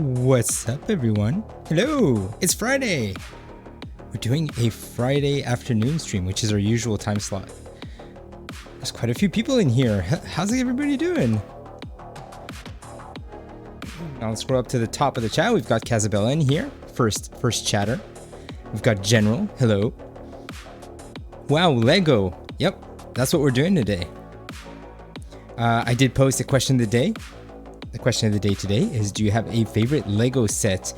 What's up, everyone? Hello, it's Friday. We're doing a Friday afternoon stream, which is our usual time slot. There's quite a few people in here. How's everybody doing? Now let's scroll up to the top of the chat. We've got Casabella in here, first chatter. We've got General. Hello. Wow, Lego. Yep, that's what we're doing today. I did post a question of the day. The question of the day today is, do you have a favorite Lego set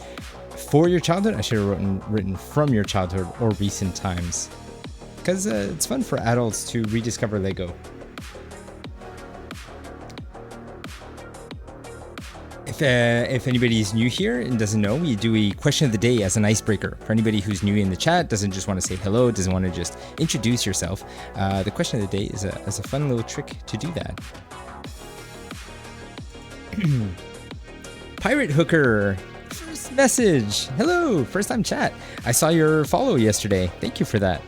for your childhood? I should have written from your childhood or recent times, because it's fun for adults to rediscover Lego. If anybody's new here and doesn't know, we do a question of the day as an icebreaker. For anybody who's new in the chat, doesn't just want to say hello, doesn't want to just introduce yourself, the question of the day is a fun little trick to do that. Pirate Hooker, first message. Hello, first time chat. I saw your follow yesterday. Thank you for that.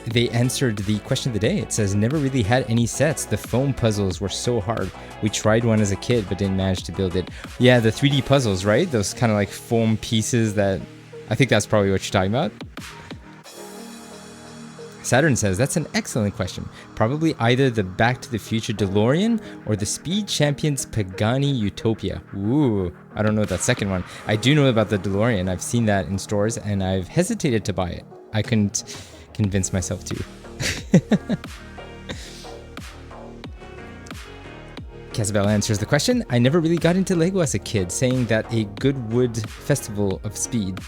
They answered the question of the day. It says, never really had any sets. The foam puzzles were so hard. We tried one as a kid, but didn't manage to build it. Yeah, the 3D puzzles, right? Those kind of like foam pieces that, I think that's probably what you're talking about. Saturn says, that's an excellent question. Probably either the Back to the Future DeLorean or the Speed Champions Pagani Utopia. Ooh, I don't know that second one. I do know about the DeLorean. I've seen that in stores and I've hesitated to buy it. I couldn't convince myself to. Casabella answers the question. I never really got into Lego as a kid, saying that a Goodwood Festival of Speed,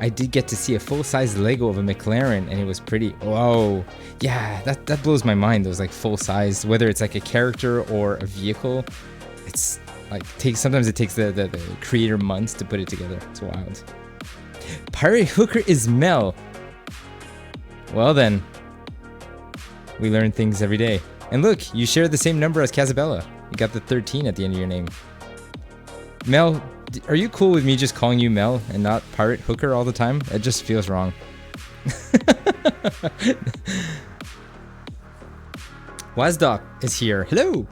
I did get to see a full-size Lego of a McLaren, and it was pretty. Whoa, yeah, that blows my mind. Those like full-size, whether it's like a character or a vehicle, it's like sometimes it takes the creator months to put it together. It's wild. Pirate Hooker is Mel. Well then, we learn things every day. And look, you share the same number as Casabella. You got the 13 at the end of your name. Mel, are you cool with me just calling you Mel and not Pirate Hooker all the time? It just feels wrong. Wazdoc is here. Hello!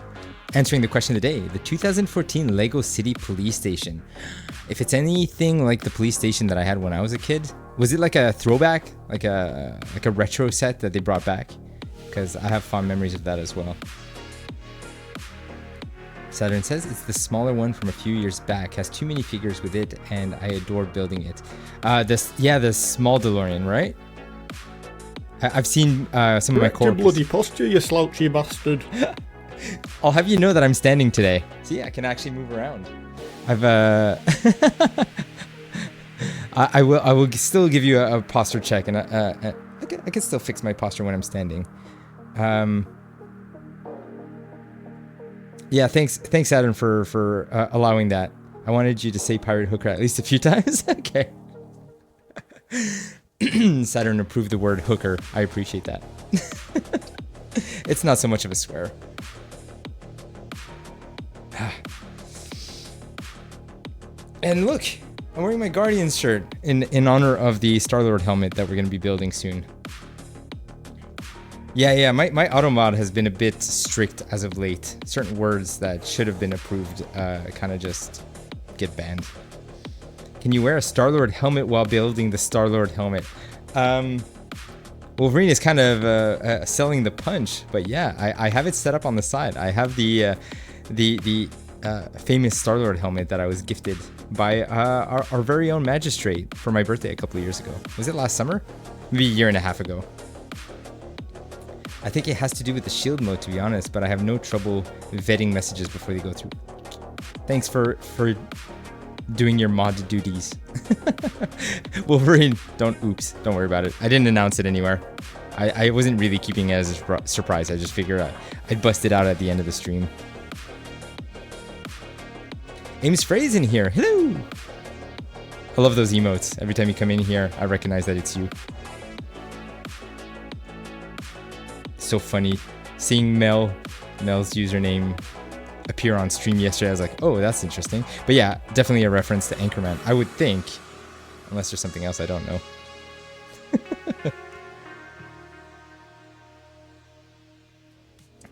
Answering the question of the day, the 2014 Lego City Police Station. If it's anything like the police station that I had when I was a kid, was it like a throwback? Like a retro set that they brought back? Because I have fond memories of that as well. Saturn says it's the smaller one from a few years back, has too many figures with it, and I adore building it. The small DeLorean, right? I've seen some of my core. Your bloody posture, you slouchy bastard. I'll have you know that I'm standing today. See, I can actually move around. I will still give you a posture check, and I can still fix my posture when I'm standing. Yeah, thanks Saturn for allowing that. I wanted you to say Pirate Hooker at least a few times. Okay. Saturn approved the word hooker. I appreciate that. It's not so much of a swear. And look, I'm wearing my Guardians shirt in honor of the Star-Lord helmet that we're going to be building soon. Yeah, my automod has been a bit strict as of late. Certain words that should have been approved kind of just get banned. Can you wear a Star-Lord helmet while building the Star-Lord helmet? Wolverine is kind of selling the punch, but yeah, I have it set up on the side. I have the famous Star-Lord helmet that I was gifted by our very own magistrate for my birthday a couple of years ago. Was it last summer? Maybe a year and a half ago. I think it has to do with the shield mode, to be honest, but I have no trouble vetting messages before they go through. Thanks for doing your mod duties. Wolverine, don't worry about it. I didn't announce it anywhere. I wasn't really keeping it as a surprise. I just figured I'd bust it out at the end of the stream. Ames Frey's in here. Hello! I love those emotes. Every time you come in here, I recognize that it's you. So funny. Seeing Mel's username appear on stream yesterday, I was like, oh, that's interesting. But yeah, definitely a reference to Anchorman, I would think. Unless there's something else I don't know.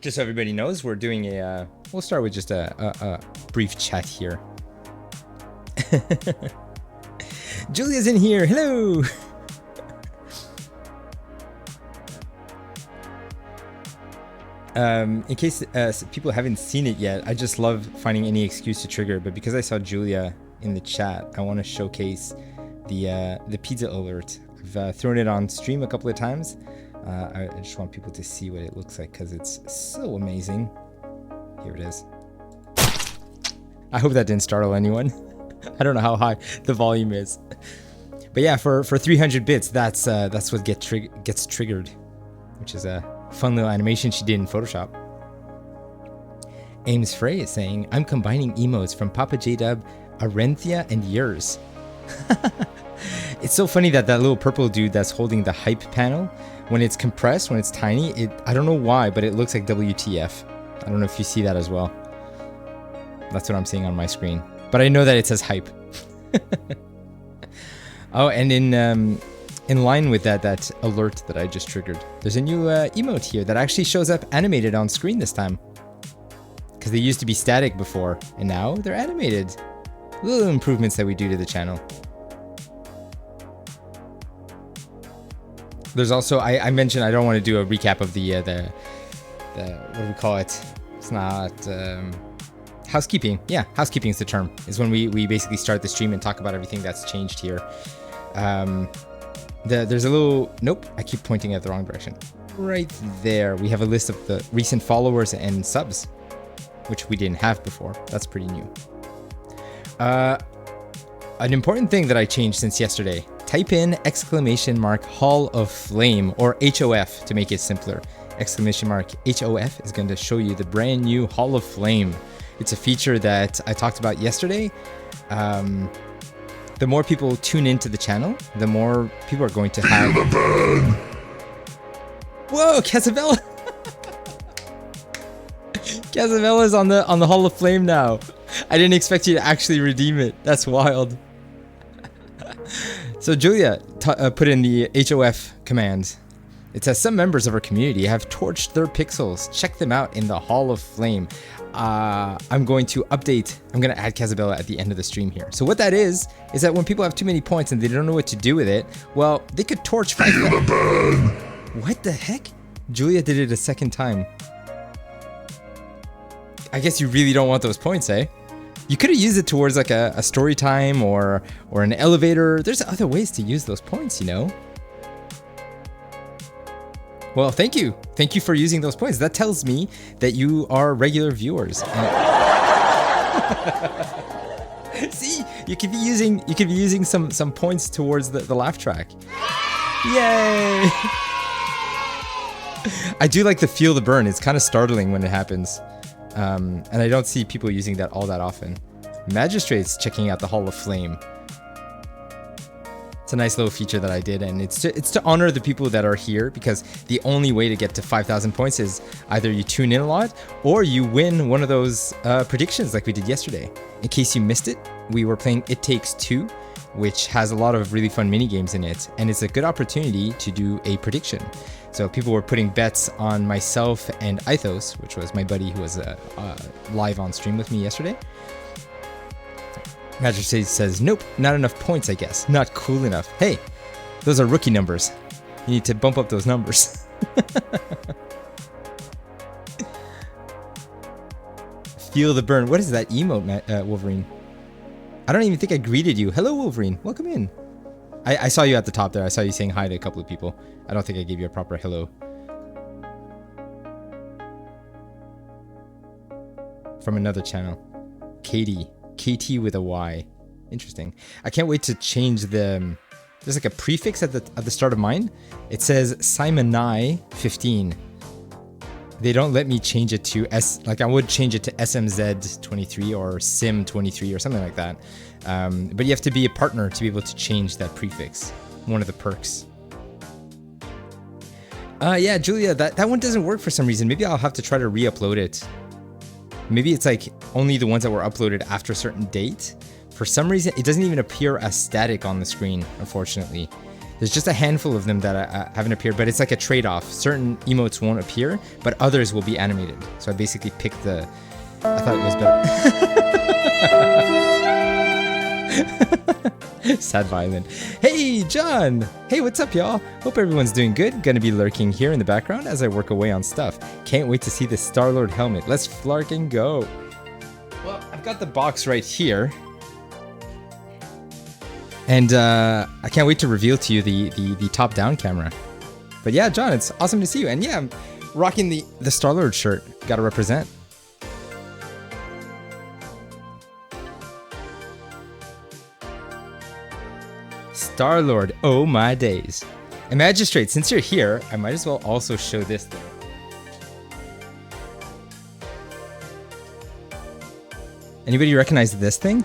Just so everybody knows, we're doing a, we'll start with just a brief chat here. Julia's in here, hello! In case people haven't seen it yet, I just love finding any excuse to trigger, but because I saw Julia in the chat, I want to showcase the pizza alert. I've thrown it on stream a couple of times. I just want people to see what it looks like because it's so amazing. Here it is. I hope that didn't startle anyone. I don't know how high the volume is. But yeah, for 300 bits, that's what gets triggered, which is a fun little animation she did in Photoshop. Ames Frey is saying, I'm combining emotes from Papa J-Dub, Arenthia, and yours. It's so funny that little purple dude that's holding the hype panel, when it's compressed, when it's tiny, I don't know why, but it looks like WTF. I don't know if you see that as well. That's what I'm seeing on my screen. But I know that it says hype. Oh, and in line with that alert that I just triggered, there's a new emote here that actually shows up animated on screen this time. Because they used to be static before, and now they're animated. Little improvements that we do to the channel. There's also, I mentioned I don't want to do a recap of the what do we call it? It's not housekeeping. Yeah, housekeeping is the term. Is when we basically start the stream and talk about everything that's changed here. There's a little, nope, I keep pointing at the wrong direction. Right there, we have a list of the recent followers and subs, which we didn't have before. That's pretty new. An important thing that I changed since yesterday. Type in ! Hall of Flame, or HOF to make it simpler. ! HOF is going to show you the brand new Hall of Flame. It's a feature that I talked about yesterday. The more people tune into the channel, the more people are going to have... Whoa, Casabella! Casabella's on the Hall of Flame now. I didn't expect you to actually redeem it. That's wild. So Julia put in the HOF command. It says some members of our community have torched their pixels. Check them out in the Hall of Flame. I'm going to update. I'm going to add Casabella at the end of the stream here. So what that is that when people have too many points and they don't know what to do with it, well, they could torch 5. What the heck? Julia did it a second time. I guess you really don't want those points, eh? You could have used it towards like a story time or an elevator. There's other ways to use those points, you know? Well, thank you. Thank you for using those points. That tells me that you are regular viewers. See, you could be using some points towards the laugh track. Yay! I do like the feel the burn. It's kind of startling when it happens. And I don't see people using that all that often. Magistrates checking out the Hall of Flame. It's a nice little feature that I did, and it's to honor the people that are here, because the only way to get to 5,000 points is either you tune in a lot or you win one of those predictions like we did yesterday. In case you missed it, we were playing It Takes Two, which has a lot of really fun mini games in it, and it's a good opportunity to do a prediction. So people were putting bets on myself and Ithos, which was my buddy who was live on stream with me yesterday. Magistrate says, nope, not enough points, I guess. Not cool enough. Hey, those are rookie numbers. You need to bump up those numbers. Feel the burn. What is that emote, Wolverine? I don't even think I greeted you. Hello, Wolverine. Welcome in. I saw you at the top there. I saw you saying hi to a couple of people. I don't think I gave you a proper hello. From another channel. Katie. KT with a Y. Interesting. I can't wait to change the... There's like a prefix at the start of mine. It says Simonai 15. They don't let me change it to like I would change it to SMZ 23 or Sim 23 or something like that. But you have to be a partner to be able to change that prefix. One of the perks. Yeah, Julia, that one doesn't work for some reason. Maybe I'll have to try to re-upload it. Maybe it's like only the ones that were uploaded after a certain date. For some reason, it doesn't even appear as static on the screen, unfortunately. There's just a handful of them that haven't appeared, but it's like a trade-off. Certain emotes won't appear, but others will be animated. So I basically picked the... I thought it was better. Sad violin. Hey, John! Hey, what's up, y'all? Hope everyone's doing good. Gonna be lurking here in the background as I work away on stuff. Can't wait to see the Star-Lord helmet. Let's flark and go. Well, I've got the box right here. And I can't wait to reveal to you the top-down camera. But yeah, John, it's awesome to see you. And yeah, I'm rocking the Star-Lord shirt. Gotta represent. Star-Lord, oh my days. And Magistrate, since you're here, I might as well also show this thing. Anybody recognize this thing?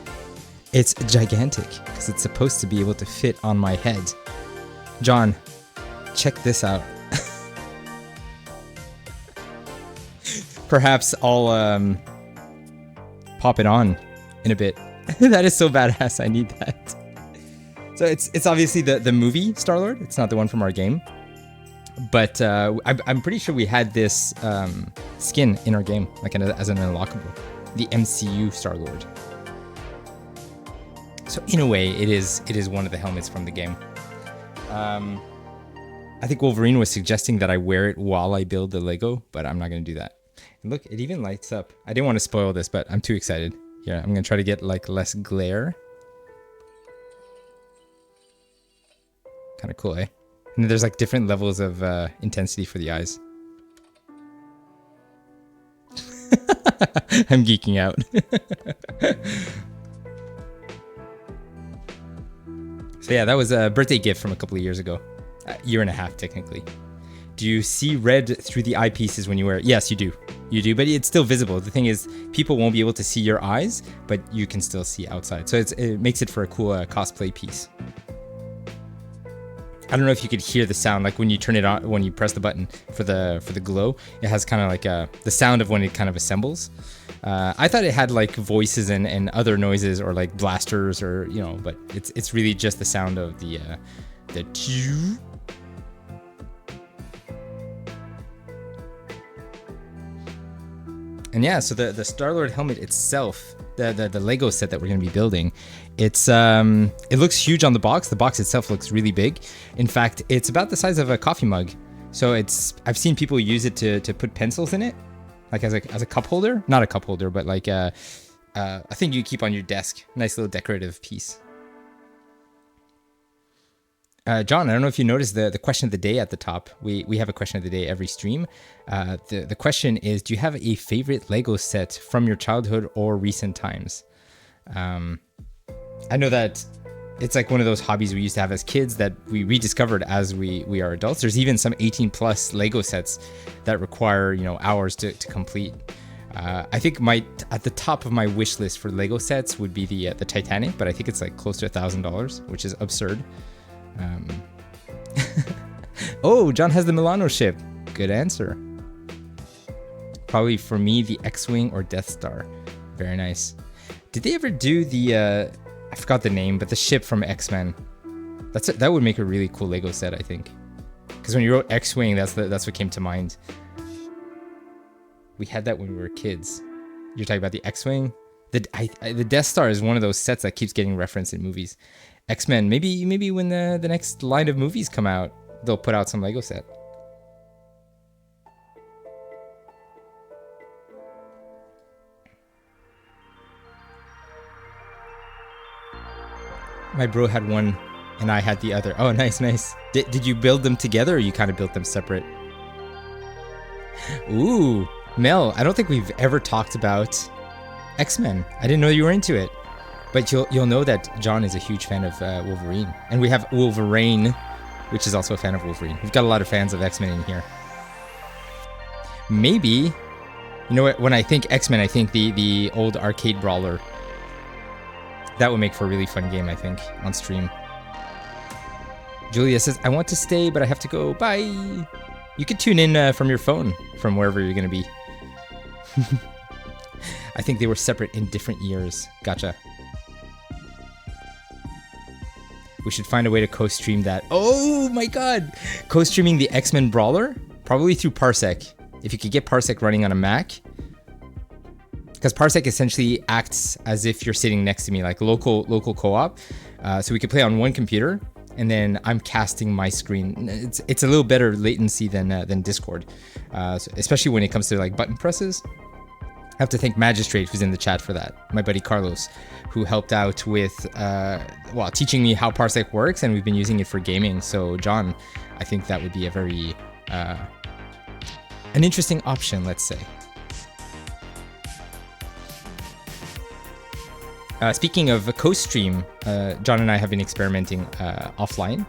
It's gigantic, because it's supposed to be able to fit on my head. John, check this out. Perhaps I'll pop it on in a bit. That is so badass, I need that. So it's obviously the movie Star-Lord. It's not the one from our game. But I'm pretty sure we had this skin in our game, like as an unlockable. The MCU Star-Lord. So in a way, it is one of the helmets from the game. I think Wolverine was suggesting that I wear it while I build the Lego, but I'm not going to do that. And look, it even lights up. I didn't want to spoil this, but I'm too excited. Here, I'm going to try to get like less glare. Kind of cool, eh? And then there's like different levels of intensity for the eyes. I'm geeking out. So yeah, that was a birthday gift from a couple of years ago. A year and a half, technically. Do you see red through the eyepieces when you wear it? Yes, you do. You do, but it's still visible. The thing is, people won't be able to see your eyes, but you can still see outside. So it makes it for a cool cosplay piece. I don't know if you could hear the sound, like when you turn it on, when you press the button for the glow, it has kind of like the sound of when it kind of assembles. I thought it had like voices and other noises or like blasters or, you know, but it's really just the sound of the chew. And yeah, so the Star-Lord helmet itself, the Lego set that we're going to be building, it looks huge on the box. The box itself looks really big. In fact, it's about the size of a coffee mug. So I've seen people use it to put pencils in it, like as a cup holder. Not a cup holder, but like a thing you keep on your desk. Nice little decorative piece. John, I don't know if you noticed the question of the day at the top. We have a question of the day every stream. The question is, do you have a favorite Lego set from your childhood or recent times? I know that it's like one of those hobbies we used to have as kids that we rediscovered as we are adults. There's even some 18 plus Lego sets that require, you know, hours to complete. I think at the top of my wish list for Lego sets would be the Titanic, but I think it's like close to $1,000, which is absurd. Oh, John has the Milano ship. Good answer. Probably for me, the X-Wing or Death Star. Very nice. Did they ever do the, I forgot the name, but the ship from X-Men? That would make a really cool Lego set, I think. Because when you wrote X-Wing, that's what came to mind. We had that when we were kids. You're talking about the X-Wing? The Death Star is one of those sets that keeps getting referenced in movies. X-Men, maybe when the next line of movies come out, they'll put out some Lego set. My bro had one and I had the other. Oh, nice. Did you build them together or you kind of built them separate? Ooh, Mel, I don't think we've ever talked about X-Men. I didn't know you were into it. But you'll know that John is a huge fan of Wolverine. And we have Wolverine, which is also a fan of Wolverine. We've got a lot of fans of X-Men in here. Maybe, you know what, when I think X-Men, I think the old arcade brawler. That would make for a really fun game, I think, on stream. Julia says, I want to stay, but I have to go. Bye. You could tune in from your phone, from wherever you're going to be. I think they were separate in different years. Gotcha. We should find a way to co-stream that. Oh my god! Co-streaming the X-Men Brawler? Probably through Parsec. If you could get Parsec running on a Mac. Because Parsec essentially acts as if you're sitting next to me, like local co-op. So we could play on one computer, and then I'm casting my screen. It's a little better latency than Discord, so especially when it comes to like button presses. I have to thank Magistrate, who's in the chat for that. My buddy Carlos, who helped out with teaching me how Parsec works, and we've been using it for gaming. So John, I think that would be a very an interesting option, let's say. Speaking of co-stream, John and I have been experimenting offline,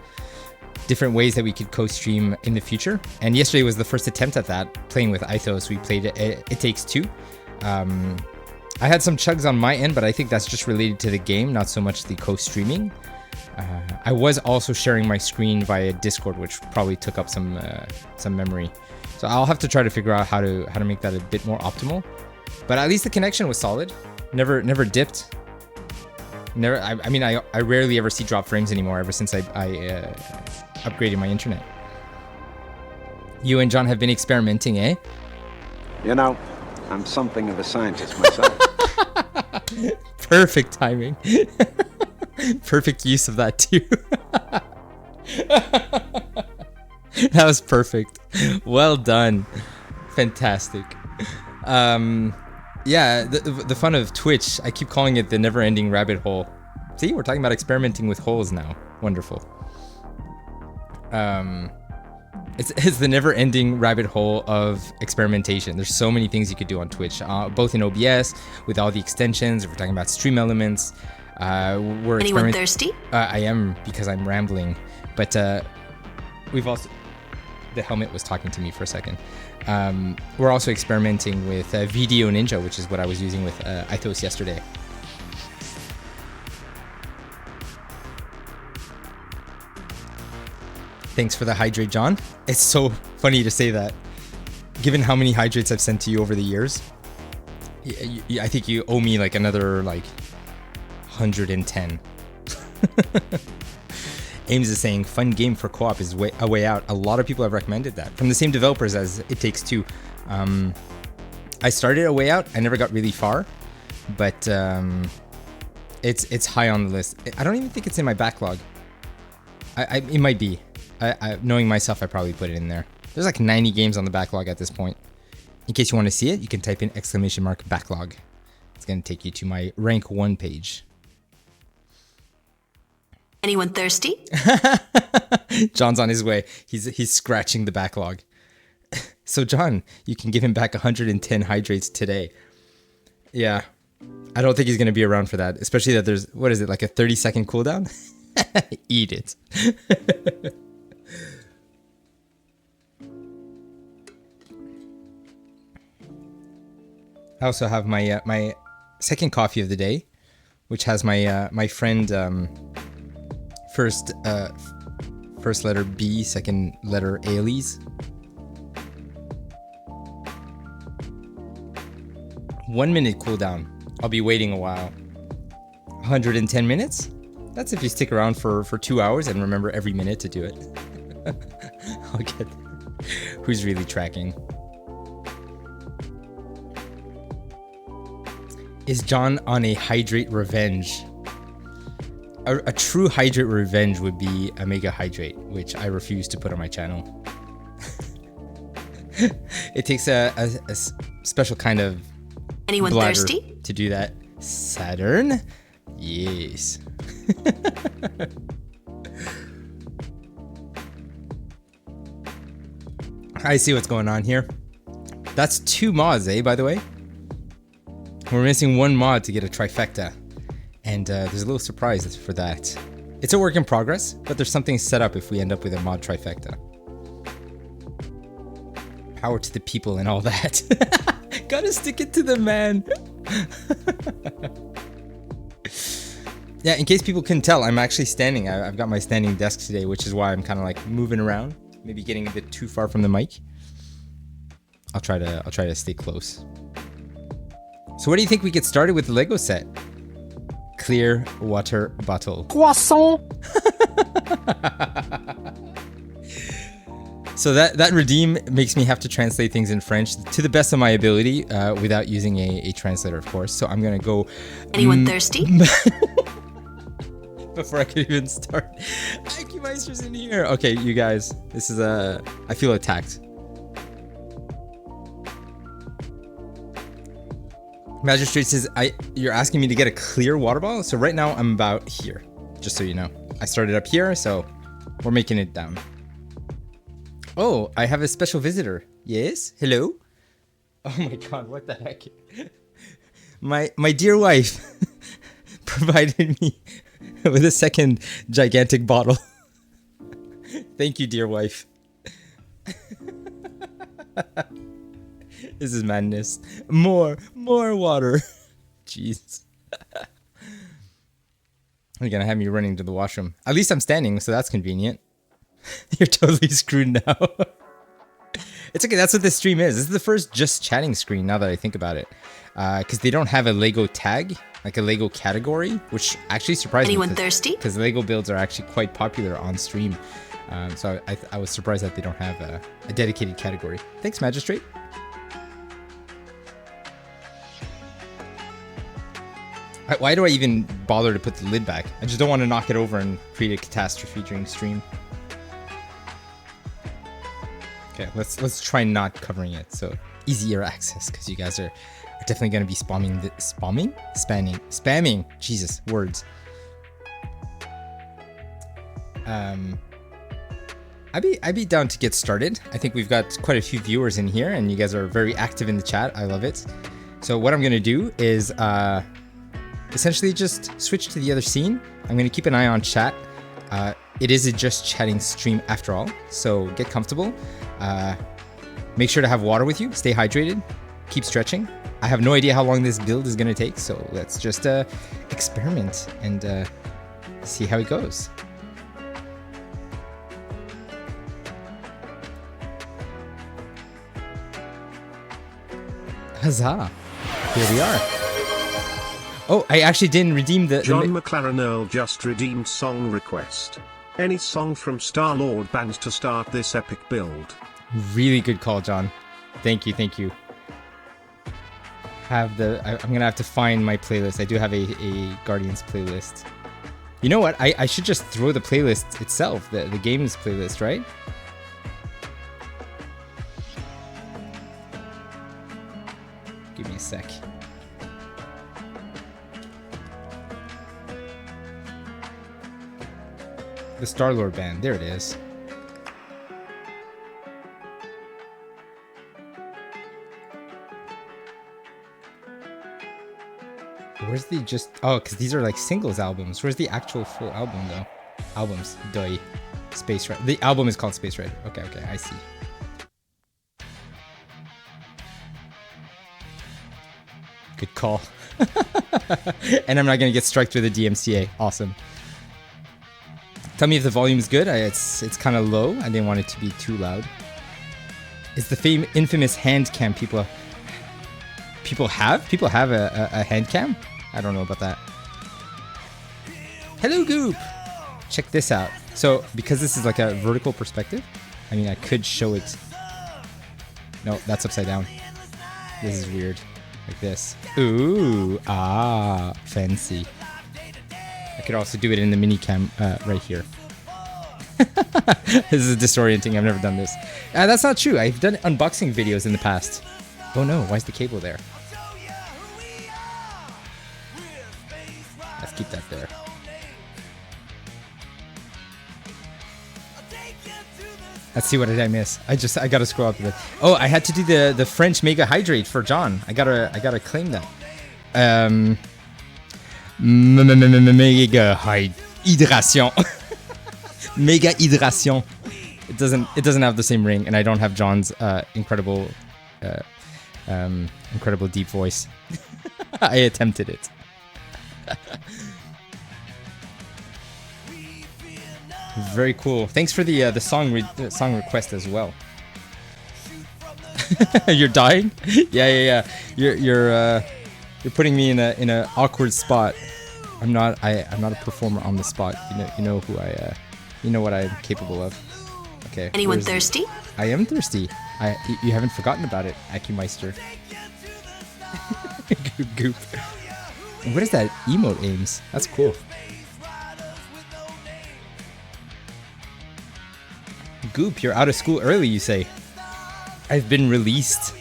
different ways that we could co-stream in the future. And yesterday was the first attempt at that, playing with Ithos. We played It Takes Two. I had some chugs on my end, but I think that's just related to the game, not so much the co-streaming. I was also sharing my screen via Discord, which probably took up some memory. So I'll have to try to figure out how to make that a bit more optimal. But at least the connection was solid. Never dipped. I rarely ever see drop frames anymore ever since I upgraded my internet. You and John have been experimenting, eh? You know, I'm something of a scientist myself. Perfect timing. Perfect use of that too. That was perfect. Well done. Fantastic. Yeah, the fun of Twitch, I keep calling it the never-ending rabbit hole. See, we're talking about experimenting with holes now. Wonderful. It's the never-ending rabbit hole of experimentation. There's so many things you could do on Twitch, both in OBS, with all the extensions, if we're talking about stream elements. Anyone thirsty? I am, because I'm rambling. But we've also... The helmet was talking to me for a second. We're also experimenting with Video Ninja, which is what I was using with Ithos yesterday. Thanks for the hydrate, John. It's so funny to say that, given how many hydrates I've sent to you over the years. I think you owe me like another 110. Ames is saying, fun game for co-op is a way out. A lot of people have recommended that. From the same developers as It Takes Two. I started A Way Out. I never got really far. But it's high on the list. I don't even think it's in my backlog. It might be. Knowing myself, I probably put it in there. There's like 90 games on the backlog at this point. In case you want to see it, you can type in !backlog. It's going to take you to my rank 1 page. Anyone thirsty? John's on his way. He's scratching the backlog. So John, you can give him back 110 hydrates today. Yeah. I don't think he's going to be around for that. Especially that there's, what is it, like a 30-second cooldown? Eat it. I also have my my second coffee of the day, which has my my friend first letter B, second letter Ailey's. 1 minute cooldown. I'll be waiting a while. 110 minutes? That's if you stick around for 2 hours and remember every minute to do it. I'll get there. Who's really tracking? Is John on a hydrate revenge? A true hydrate revenge would be a mega hydrate, which I refuse to put on my channel. It takes a special kind of Anyone bladder thirsty? to do that. Saturn? Yes. I see what's going on here. That's 2 mods, by the way? We're missing 1 mod to get a trifecta. And there's a little surprise for that. It's a work in progress, but there's something set up if we end up with a mod trifecta. Power to the people and all that. Gotta stick it to the man. Yeah, in case people couldn't tell, I'm actually standing. I've got my standing desk today, which is why I'm kind of like moving around. Maybe getting a bit too far from the mic. I'll try to stay close. So what do you think we get started with the Lego set? Clear water bottle. Croissant. So that redeem makes me have to translate things in French to the best of my ability without using a translator, of course. So I'm gonna go. Anyone thirsty? Before I could even start, Ikemeister's in here. Okay, you guys, this is I feel attacked. Magistrate says, you're asking me to get a clear water bottle? So right now I'm about here, just so you know. I started up here, so we're making it down. Oh, I have a special visitor. Yes? Hello? Oh my god, what the heck? My dear wife provided me with a second gigantic bottle. Thank you, dear wife. This is madness. More water. Jeez. You're gonna have me running to the washroom. At least I'm standing, so that's convenient. You're totally screwed now. It's okay, that's what this stream is. This is the first just chatting screen now that I think about it. Because they don't have a Lego tag, like a Lego category, which actually surprised me. Anyone thirsty? Because Lego builds are actually quite popular on stream. So I was surprised that they don't have a dedicated category. Thanks, Magistrate. Why do I even bother to put the lid back? I just don't want to knock it over and create a catastrophe during stream. Okay, let's try not covering it, so easier access, because you guys are definitely going to be spamming. Jesus, words. I'd be down to get started. I think we've got quite a few viewers in here, and you guys are very active in the chat. I love it. So what I'm going to do is essentially just switch to the other scene. I'm going to keep an eye on chat. It is a just chatting stream after all, so get comfortable. Make sure to have water with you. Stay hydrated. Keep stretching. I have no idea how long this build is going to take, so let's just experiment and see how it goes. Huzzah! Here we are. Oh, I actually didn't redeem the... John McLaren Earl just redeemed song request. Any song from Star-Lord Band to start this epic build. Really good call, John. Thank you, thank you. I'm gonna have to find my playlist. I do have a Guardians playlist. You know what? I should just throw the playlist itself, the games playlist, right? Give me a sec. The Star-Lord band, there it is. Where's the just... Oh, because these are like singles albums. Where's the actual full album, though? Albums. Doi. Space Rider. The album is called Space Rider. Okay, I see. Good call. And I'm not going to get striked with a DMCA. Awesome. Tell me if the volume is good. It's kind of low. I didn't want it to be too loud. It's the infamous hand cam people have? People have a hand cam? I don't know about that. Hello, Goop! Check this out. So, because this is like a vertical perspective, I mean, I could show it. No, that's upside down. This is weird. Like this. Ooh, fancy. I could also do it in the mini cam right here. This is disorienting. I've never done this. That's not true. I've done unboxing videos in the past. Oh no, why is the cable there? Let's keep that there. Let's see, what did I miss? I gotta scroll up a bit. Oh, I had to do the French Mega Hydrate for John. I gotta claim that. Mega hydration. Mega hydration. It doesn't have the same ring, and I don't have John's incredible deep voice. I attempted it. Very cool. Thanks for the song request as well. You're dying? Yeah. You're putting me in a awkward spot. I'm not a performer on the spot. You know who You know what I'm capable of. Okay. Anyone thirsty? I am thirsty. You haven't forgotten about it, Akumeister. Goop. What is that emote, Ames? That's cool. Goop, you're out of school early, you say. I've been released.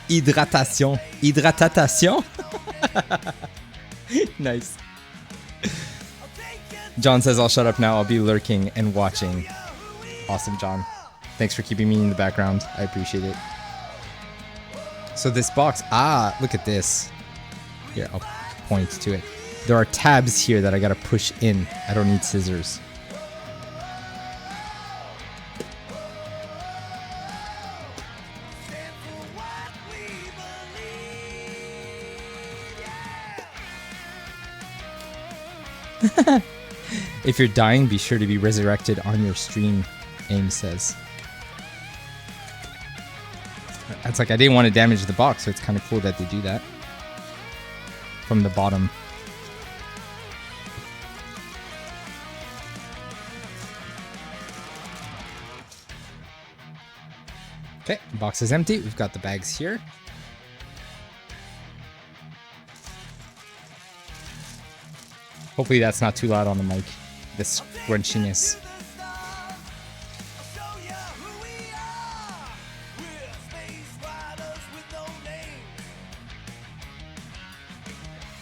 Hydratation. Hydratation? Nice. John says, I'll shut up now. I'll be lurking and watching. Awesome, John. Thanks for keeping me in the background. I appreciate it. So this box, look at this. Here, I'll point to it. There are tabs here that I gotta push in. I don't need scissors. If you're dying, be sure to be resurrected on your stream, Ames says. It's like I didn't want to damage the box, so it's kind of cool that they do that. From the bottom. Okay, box is empty. We've got the bags here. Hopefully that's not too loud on the mic. The scrunchiness.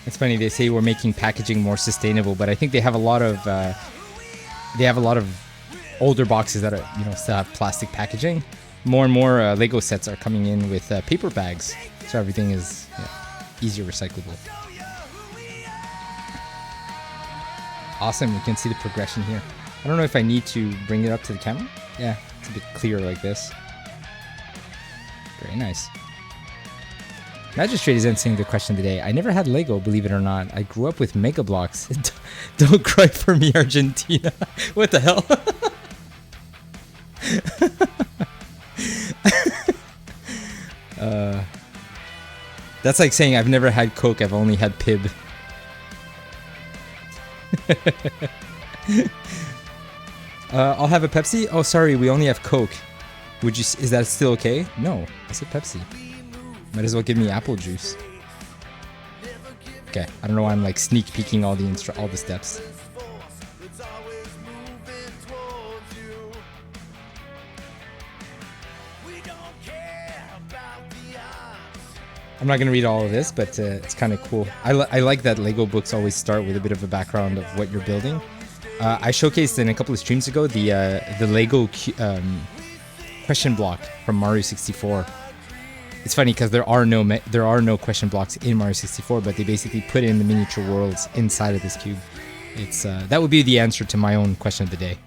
It's funny, they say we're making packaging more sustainable, but I think they have a lot of older boxes that are, you know, still have plastic packaging. More and more Lego sets are coming in with paper bags, so everything is easier recyclable. Awesome, you can see the progression here. I don't know if I need to bring it up to the camera. Yeah, it's a bit clearer like this. Very nice. Magistrate is answering the question today. I never had Lego, believe it or not. I grew up with Mega Bloks. Don't cry for me, Argentina. What the hell? That's like saying I've never had Coke, I've only had Pib. I'll have a Pepsi. Oh, sorry, we only have Coke. Would you? Is that still okay? No, I said Pepsi. Might as well give me apple juice. Okay, I don't know why I'm like sneak peeking all the steps. I'm not gonna read all of this, but it's kind of cool. I like that Lego books always start with a bit of a background of what you're building. I showcased in a couple of streams ago the Lego question block from Mario 64. It's funny because there are no question blocks in Mario 64, but they basically put in the miniature worlds inside of this cube. It's that would be the answer to my own question of the day.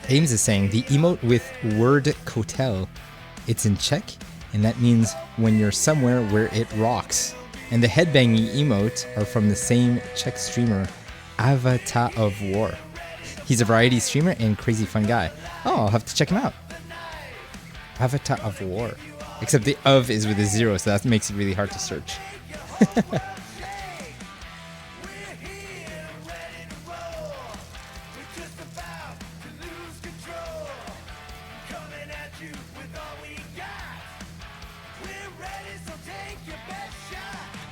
Ames is saying the emote with word Kotel, it's in Czech, and that means when you're somewhere where it rocks. And the headbanging emote are from the same Czech streamer, Avatar of War. He's a variety streamer and crazy fun guy. Oh, I'll have to check him out. Avatar of War. Except the of is with a 0, so that makes it really hard to search.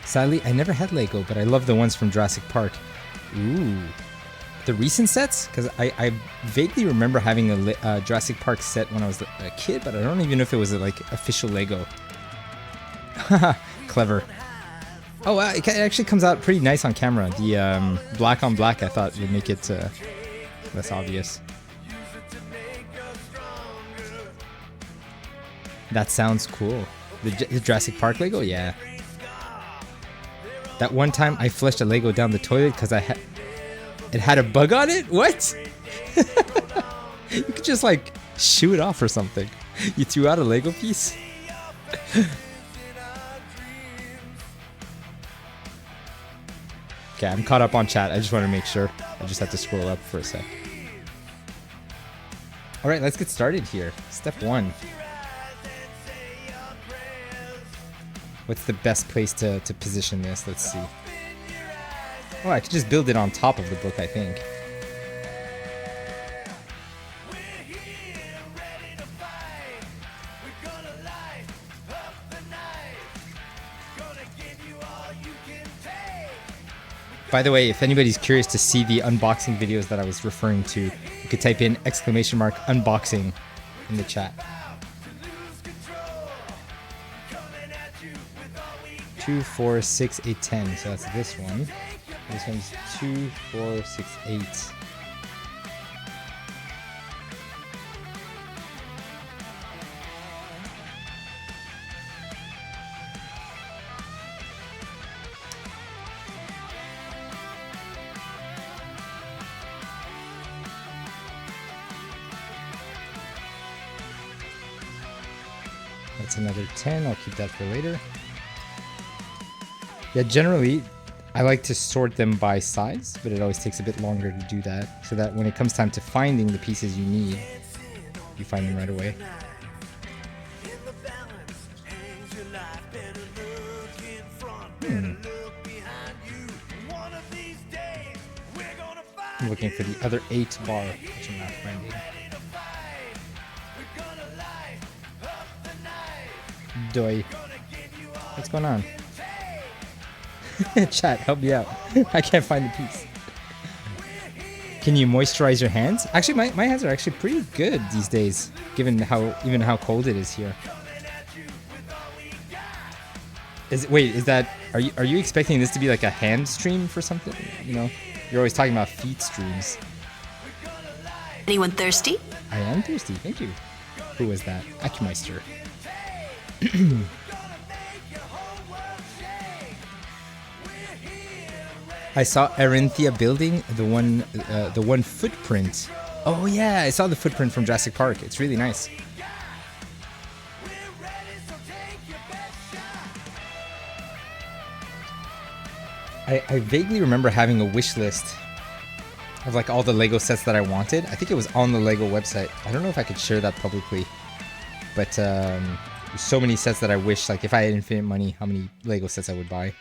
Sadly, I never had Lego, but I love the ones from Jurassic Park. Ooh. The recent sets? Because I vaguely remember having a Jurassic Park set when I was a kid, but I don't even know if it was like official Lego. Haha, clever. Oh, it actually comes out pretty nice on camera. The black on black I thought would make it less obvious. That sounds cool. The Jurassic Park Lego? Yeah. That one time I flushed a Lego down the toilet because it had a bug on it? What? You could just like shoo it off or something. You threw out a Lego piece? Okay, I'm caught up on chat. I just want to make sure. I just have to scroll up for a sec. Alright, let's get started here. Step 1. What's the best place to position this? Let's see. Oh, I could just build it on top of the book, I think. By the way, if anybody's curious to see the unboxing videos that I was referring to, you could type in !unboxing in the chat. 2, 4, 6, 8, 10. So that's this one. This one's 2, 4, 6, 8. That's another 10. I'll keep that for later. Yeah, generally, I like to sort them by size, but it always takes a bit longer to do that, so that when it comes time to finding the pieces you need, you find them right away. I'm looking for the other 8 bar, which I'm not finding. Doi. What's going on? Chat, help me out. I can't find the piece. Can you moisturize your hands? Actually, my hands are actually pretty good these days, given how cold it is here. Are you expecting this to be like a hand stream for something? You know, you're always talking about feet streams. Anyone thirsty? I am thirsty, thank you. Who was that? Akumeister. I saw Arinthia building the one footprint. Oh yeah, I saw the footprint from Jurassic Park. It's really nice. I vaguely remember having a wish list of like all the Lego sets that I wanted. I think it was on the Lego website. I don't know if I could share that publicly, but there's so many sets that I wish, like if I had infinite money, how many Lego sets I would buy.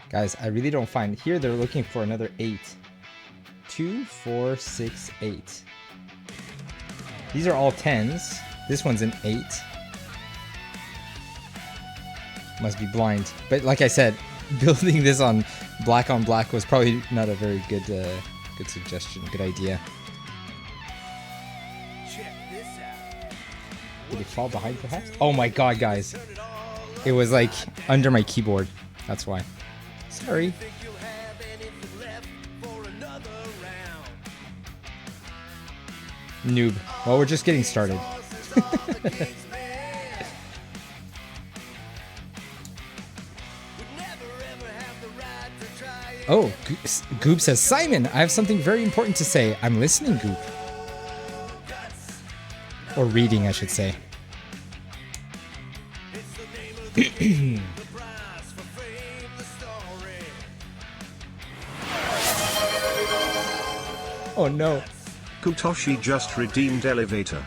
Guys, I really don't find. Here they're looking for another 8. 2, 4, 6, 8. These are all 10s. This one's an 8. Must be blind. But like I said, building this on black was probably not a very good good suggestion, good idea. Did it fall behind perhaps? Oh my god, guys. It was like under my keyboard. That's why. Sorry. Noob. Well, we're just getting started. Oh, Goop says, Simon, I have something very important to say. I'm listening, Goop. Or reading, I should say. Oh no. Kutoshi just redeemed elevator.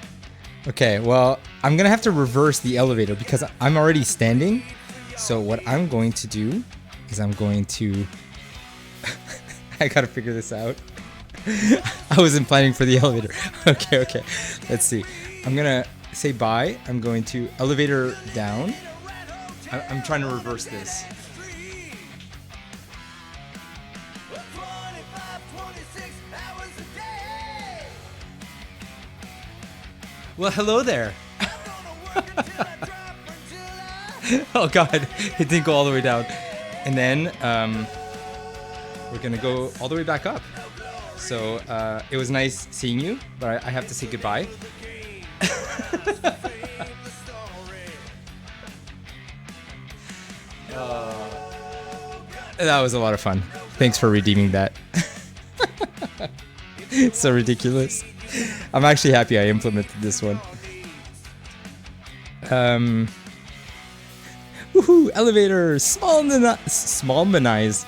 Okay, well, I'm gonna have to reverse the elevator because I'm already standing. So what I'm going to do is I'm going to... I gotta figure this out. I wasn't planning for the elevator. Okay. Let's see. I'm gonna say bye. I'm going to elevator down. I'm trying to reverse this. Well, hello there. Oh god, it didn't go all the way down. And then we're gonna go all the way back up. So it was nice seeing you, but I have to say goodbye. That was a lot of fun. Thanks for redeeming that. So ridiculous. I'm actually happy I implemented this one. Woohoo! Elevator! Small manize.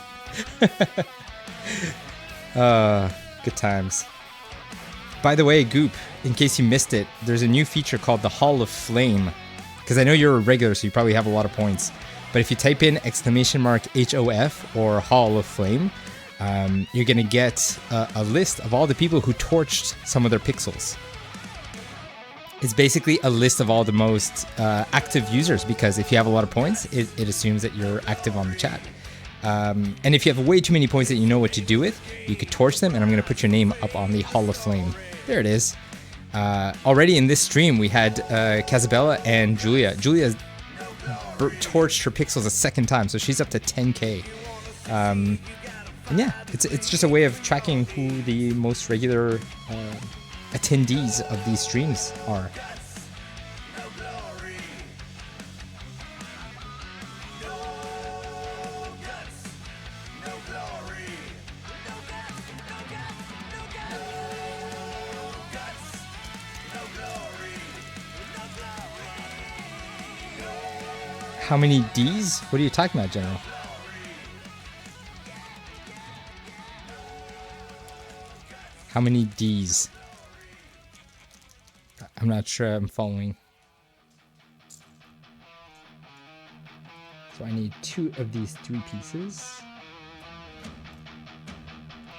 Good times. By the way, Goop, in case you missed it, there's a new feature called the Hall of Flame. Because I know you're a regular, so you probably have a lot of points. But if you type in !HOF or Hall of Flame, you're going to get a list of all the people who torched some of their pixels. It's basically a list of all the most active users, because if you have a lot of points, it assumes that you're active on the chat. And if you have way too many points that you know what to do with, you could torch them, and I'm going to put your name up on the Hall of Flame. There it is. Already in this stream, we had Casabella and Julia. Julia torched her pixels a second time, so she's up to 10k. And yeah, it's just a way of tracking who the most regular attendees of these streams are. How many Ds? What are you talking about, General? How many Ds? I'm not sure I'm following. So I need 2 of these 3 pieces.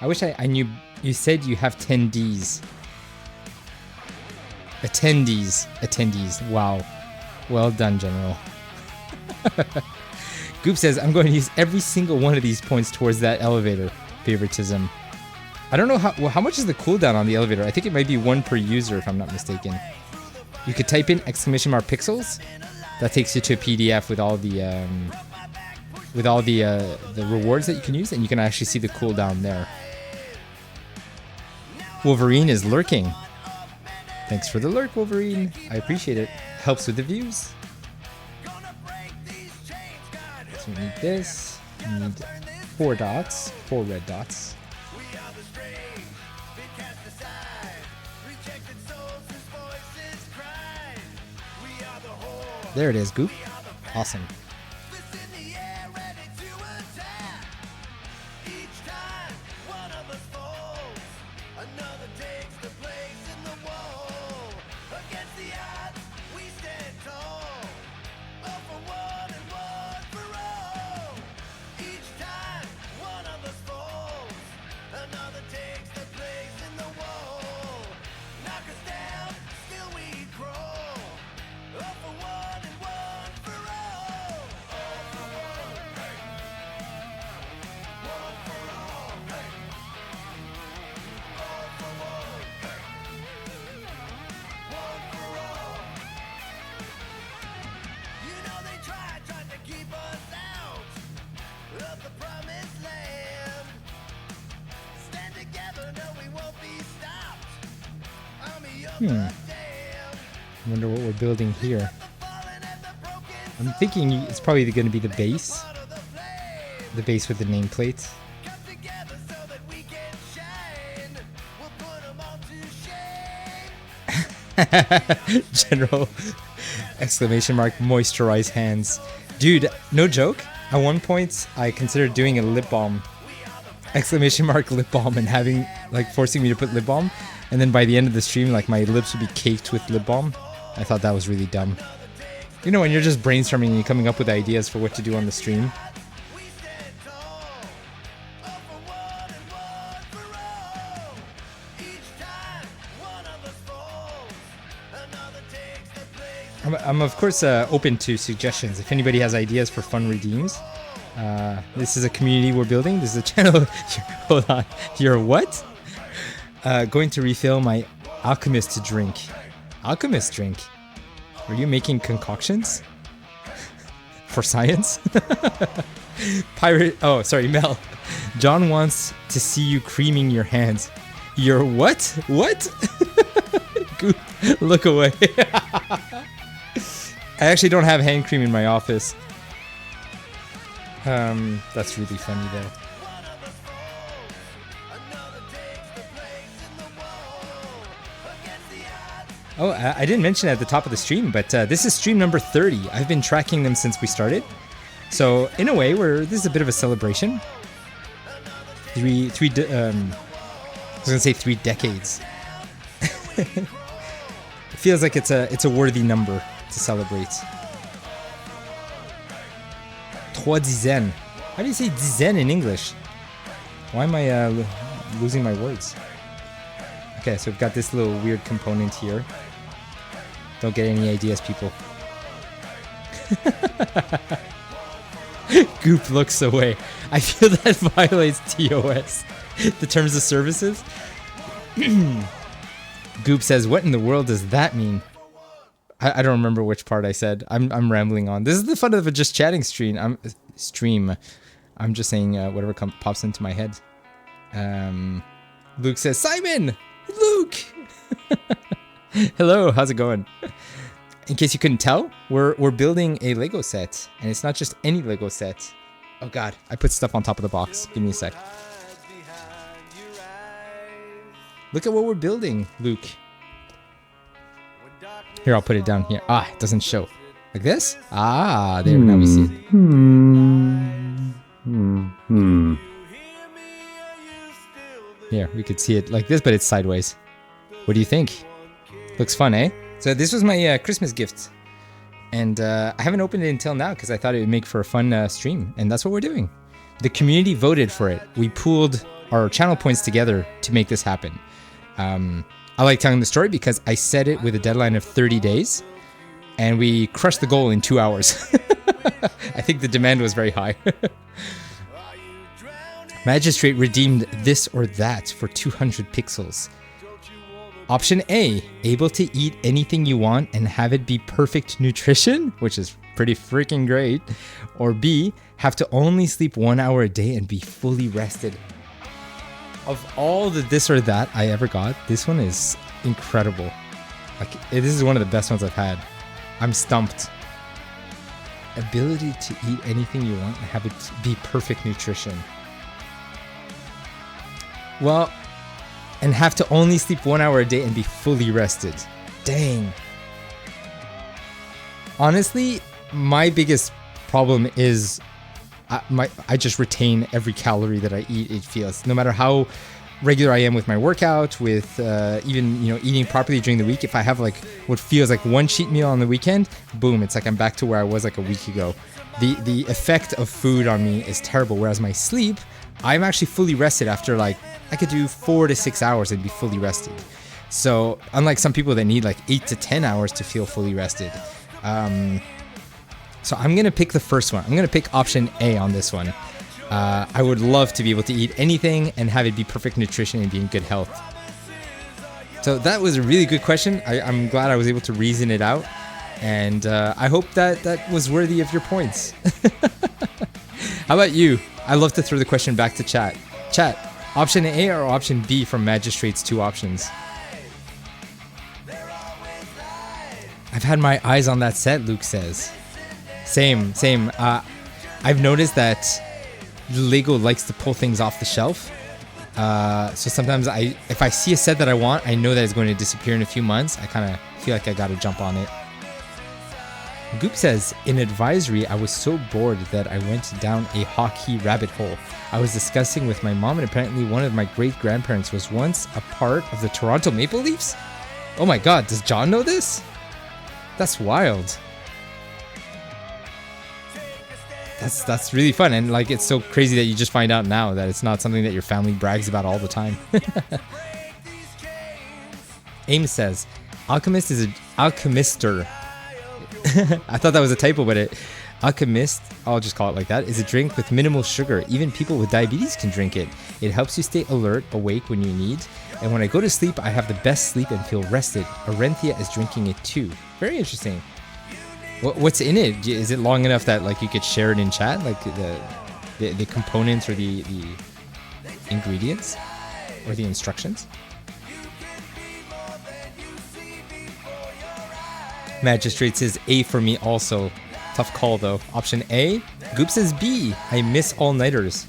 I wish I knew. You said you have 10 Ds. Attendees. Attendees. Wow. Well done, General. Goop says, I'm going to use every single one of these points towards that elevator favoritism. I don't know how much is the cooldown on the elevator. I think it might be 1 per user if I'm not mistaken. You could type in !pixels. That takes you to a PDF with all the rewards that you can use, and you can actually see the cooldown there. Wolverine is lurking. Thanks for the lurk, Wolverine. I appreciate it. Helps with the views. So we need this. We need 4 dots, 4 red dots. There it is, Goop. Awesome. I wonder what we're building here. I'm thinking it's probably going to be the base. The base with the nameplate. General exclamation mark moisturize hands. Dude, no joke. At one point I considered doing a lip balm. Exclamation mark lip balm, and having like forcing me to put lip balm, and then by the end of the stream like my lips would be caked with lip balm. I thought that was really dumb. You know, when you're just brainstorming and you're coming up with ideas for what to do on the stream. I'm of course open to suggestions. If anybody has ideas for fun redeems, this is a community we're building. This is a channel. Hold on, you're what? Going to refill my alchemist drink. Alchemist drink? Are you making concoctions for science? Pirate. Oh, sorry, Mel. John wants to see you creaming your hands. Your what? What? Look away. I actually don't have hand cream in my office. That's really funny though. Oh, I didn't mention it at the top of the stream, but this is stream number 30. I've been tracking them since we started. So in a way, this is a bit of a celebration. I was gonna say 3 decades. It feels like it's a worthy number to celebrate. trois dizaines. How do you say dizaine in English? Why am I losing my words? Okay, so we've got this little weird component here. Don't get any ideas, people. Goop looks away. I feel that violates TOS, the terms of services. Goop says, what in the world does that mean? I don't remember which part I said. I'm rambling on. This is the fun of a just chatting stream. I'm just saying whatever pops into my head. Luke says, Simon! Luke! Hello, how's it going? In case you couldn't tell, we're building a Lego set. And it's not just any Lego set. Oh god, I put stuff on top of the box. Give me a sec. Look at what we're building, Luke. Here, I'll put it down here. Ah, it doesn't show. Like this? Ah, there, now we see it. Here, we could see it like this, but it's sideways. What do you think? Looks fun, eh? So this was my Christmas gift. And I haven't opened it until now because I thought it would make for a fun stream. And that's what we're doing. The community voted for it. We pooled our channel points together to make this happen. I like telling the story because I set it with a deadline of 30 days. And we crushed the goal in 2 hours. I think the demand was very high. Magistrate redeemed this or that for 200 pixels. Option A, able to eat anything you want and have it be perfect nutrition, which is pretty freaking great. Or B, have to only sleep 1 hour a day and be fully rested. Of all the this or that I ever got, this one is incredible. Like, this is one of the best ones I've had. I'm stumped. Ability to eat anything you want and have it be perfect nutrition. Well, and have to only sleep 1 hour a day and be fully rested. Dang. Honestly, my biggest problem is I just retain every calorie that I eat, it feels. No matter how regular I am with my workout, with even, eating properly during the week, if I have like what feels like one cheat meal on the weekend, boom, it's like I'm back to where I was like a week ago. The effect of food on me is terrible, whereas my sleep, I'm actually fully rested after like, I could do 4 to 6 hours and be fully rested. So unlike some people that need like 8 to 10 hours to feel fully rested. So I'm going to pick the first one. I'm going to pick option A on this one. I would love to be able to eat anything and have it be perfect nutrition and be in good health. So that was a really good question. I'm glad I was able to reason it out. And I hope that was worthy of your points. How about you? I love to throw the question back to chat. Chat, option A or option B from Magistrate's 2 options? I've had my eyes on that set, Luke says. Same. I've noticed that Lego likes to pull things off the shelf. So sometimes if I see a set that I want, I know that it's going to disappear in a few months. I kind of feel like I got to jump on it. Goop says, in advisory, I was so bored that I went down a hockey rabbit hole. I was discussing with my mom, and apparently one of my great-grandparents was once a part of the Toronto Maple Leafs? Oh my god, does John know this? That's wild. That's really fun, and like it's so crazy that you just find out now that it's not something that your family brags about all the time. Ames says, alchemist is an alchemister. I thought that was a typo, but alchemist, I'll just call it like that, is a drink with minimal sugar. Even people with diabetes can drink it. It helps you stay alert, awake when you need. And when I go to sleep, I have the best sleep and feel rested. Arenthia is drinking it too. Very interesting. What's in it? Is it long enough that like you could share it in chat? Like the components or the ingredients or the instructions? Magistrate says A for me also. Tough call though. Option A. Goop says B. I miss all-nighters.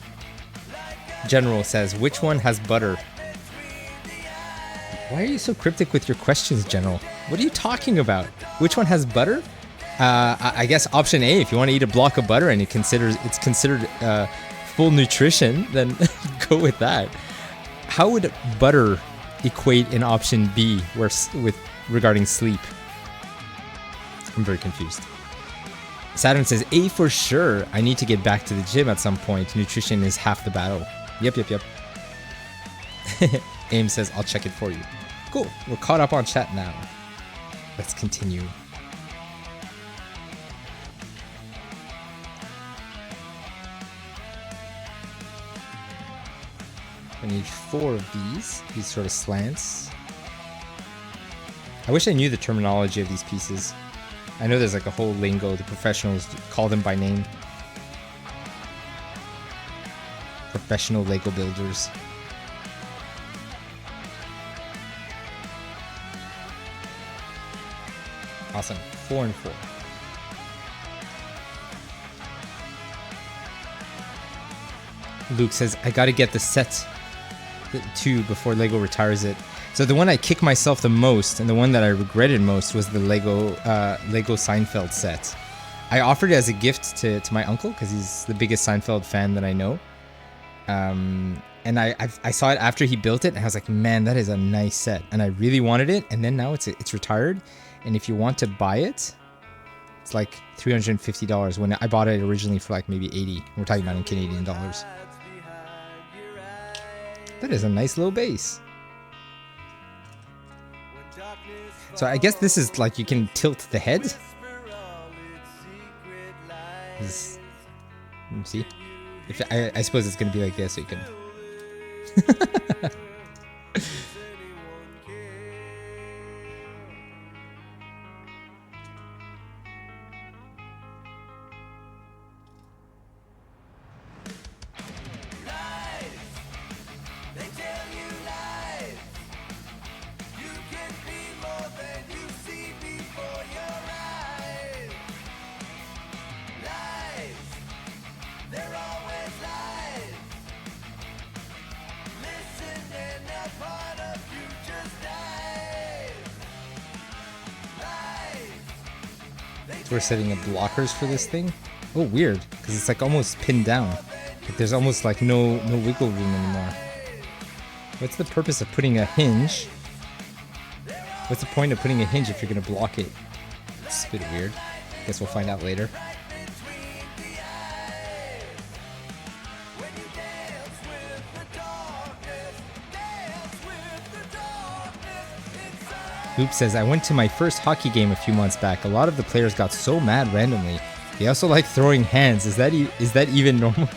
General says, which one has butter? Why are you so cryptic with your questions, General? What are you talking about? Which one has butter? I guess option A. If you want to eat a block of butter and it's considered full nutrition, then go with that. How would butter equate in option B regarding sleep? I'm very confused. Saturn says, A for sure. I need to get back to the gym at some point. Nutrition is half the battle. Yep. Aim says, I'll check it for you. Cool. We're caught up on chat now. Let's continue. I need 4 of these sort of slants. I wish I knew the terminology of these pieces. I know there's like a whole lingo, the professionals call them by name. Professional Lego builders. Awesome, 4 and 4. Luke says, I gotta get the set 2 before Lego retires it. So the one I kicked myself the most and the one that I regretted most was the Lego Seinfeld set. I offered it as a gift to my uncle because he's the biggest Seinfeld fan that I know. And I saw it after he built it and I was like, man, that is a nice set. And I really wanted it. And then now it's retired. And if you want to buy it, it's like $350 when I bought it originally for like maybe 80. We're talking about in Canadian dollars. That is a nice little base. So I guess this is like you can tilt the head. Let me see. If I suppose it's gonna be like this, so you can. We're setting up blockers for this thing. Oh, weird, because it's like almost pinned down. Like there's almost like no wiggle room anymore. What's the purpose of putting a hinge? What's the point of putting a hinge if you're gonna block it? It's a bit weird. Guess we'll find out later. Oop says, I went to my first hockey game a few months back. A lot of the players got so mad randomly. They also like throwing hands. Is that even normal?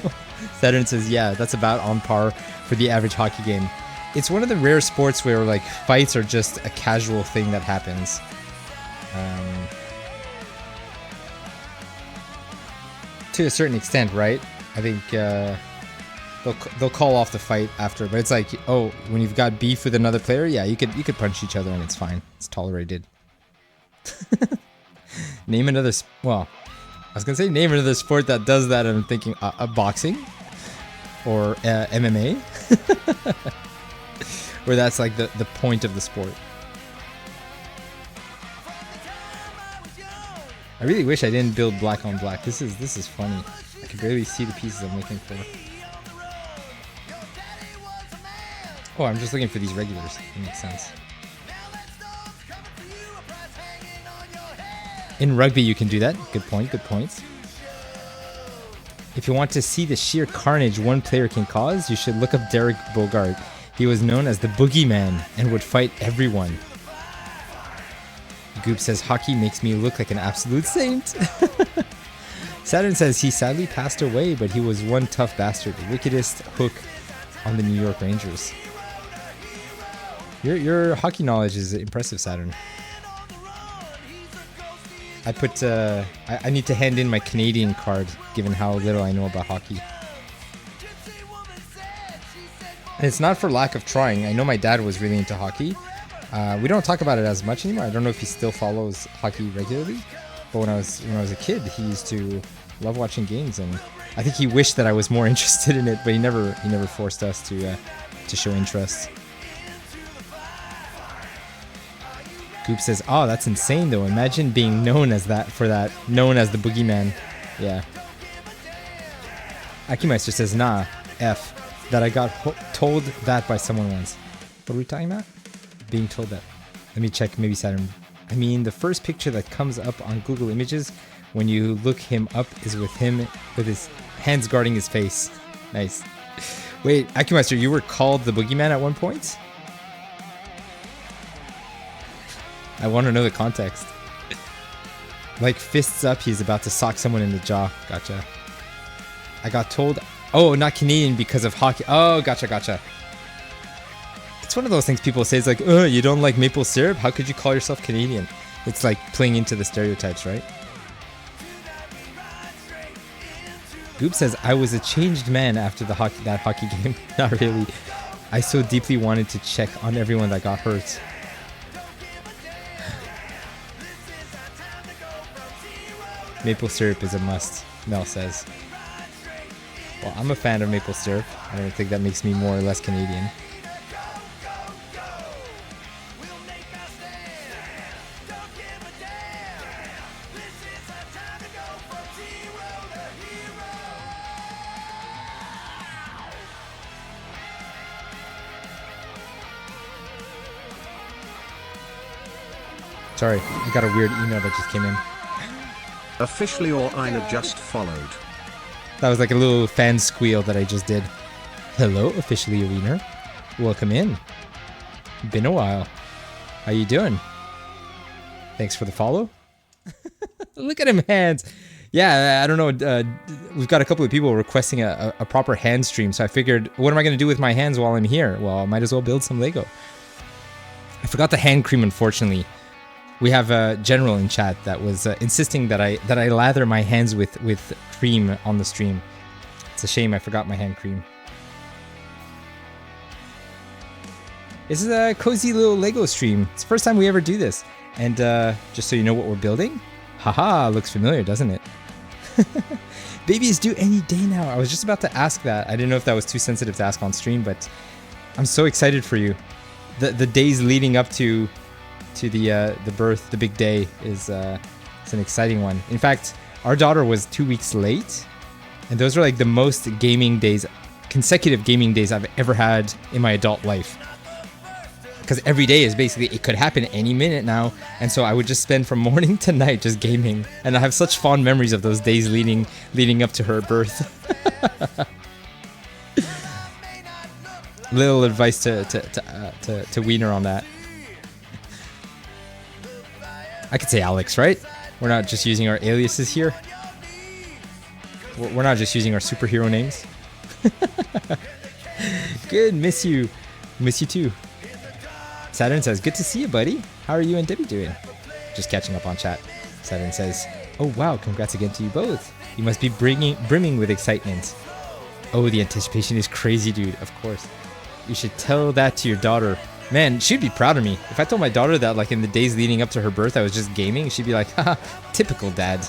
Saturn says, yeah, that's about on par for the average hockey game. It's one of the rare sports where like fights are just a casual thing that happens. To a certain extent, right? I think they'll call off the fight after, but it's like, oh, when you've got beef with another player, yeah, you could punch each other and it's fine. It's tolerated. Name another. Well, I was gonna say name another sport that does that, and I'm thinking boxing or MMA, where that's like the point of the sport. I really wish I didn't build black on black. This is funny. I can barely see the pieces I'm looking for. Oh, I'm just looking for these regulars. That makes sense. In rugby, you can do that. Good point, good points. If you want to see the sheer carnage one player can cause, you should look up Derek Bogart. He was known as the boogeyman and would fight everyone. Goop says, hockey makes me look like an absolute saint. Saturn says he sadly passed away, but he was one tough bastard. The wickedest hook on the New York Rangers. Your hockey knowledge is impressive, Saturn. I put I need to hand in my Canadian card, given how little I know about hockey. And it's not for lack of trying. I know my dad was really into hockey. We don't talk about it as much anymore. I don't know if he still follows hockey regularly, but when I was a kid, he used to love watching games, and I think he wished that I was more interested in it, but he never forced us to show interest. Goop says, oh, that's insane though. Imagine being known as that, known as the boogeyman. Yeah. Akimeister says, nah, F, that I got told that by someone once. What are we talking about? Being told that. Let me check, maybe Saturn. I mean, the first picture that comes up on Google Images When you look him up is with him with his hands guarding his face. Nice. Wait, Acumaster, you were called the boogeyman at one point? I want to know the context. Like fists up, he's about to sock someone in the jaw. Gotcha. I got told... Oh, not Canadian because of hockey. Oh, gotcha. It's one of those things people say. It's like, oh, you don't like maple syrup? How could you call yourself Canadian? It's like playing into the stereotypes, right? Goop says, I was a changed man after that hockey game. Not really. I so deeply wanted to check on everyone that got hurt. Maple syrup is a must, Mel says. Well, I'm a fan of maple syrup. I don't think that makes me more or less Canadian. Sorry, I got a weird email that just came in. Officially or Ina just followed. That was like a little fan squeal that I just did. Hello, officially Wiener. Welcome in. Been a while. How you doing? Thanks for the follow. Look at him hands. Yeah, I don't know. We've got a couple of people requesting a proper hand stream, so I figured, what am I going to do with my hands while I'm here? Well, I might as well build some Lego. I forgot the hand cream, unfortunately. We have a general in chat that was insisting that I lather my hands with cream on the stream. It's a shame I forgot my hand cream. This is a cozy little Lego stream. It's the first time we ever do this. And just so you know what we're building. Haha, looks familiar, doesn't it? Baby is due any day now. I was just about to ask that. I didn't know if that was too sensitive to ask on stream, but I'm so excited for you. The days leading up to the birth, the big day, is it's an exciting one. In fact, our daughter was 2 weeks late, and those are like the most gaming days, consecutive gaming days I've ever had in my adult life. Because every day is basically, it could happen any minute now, and so I would just spend from morning to night just gaming, and I have such fond memories of those days leading up to her birth. Little advice to Wiener on that. I could say Alex, right? We're not just using our aliases here. We're not just using our superhero names. Good, miss you. Miss you too. Saturn says, good to see you, buddy. How are you and Debbie doing? Just catching up on chat. Saturn says, oh wow, congrats again to you both. You must be brimming with excitement. Oh, the anticipation is crazy, dude. Of course. You should tell that to your daughter. Man, she'd be proud of me. If I told my daughter that, like, in the days leading up to her birth, I was just gaming, she'd be like, haha, typical dad.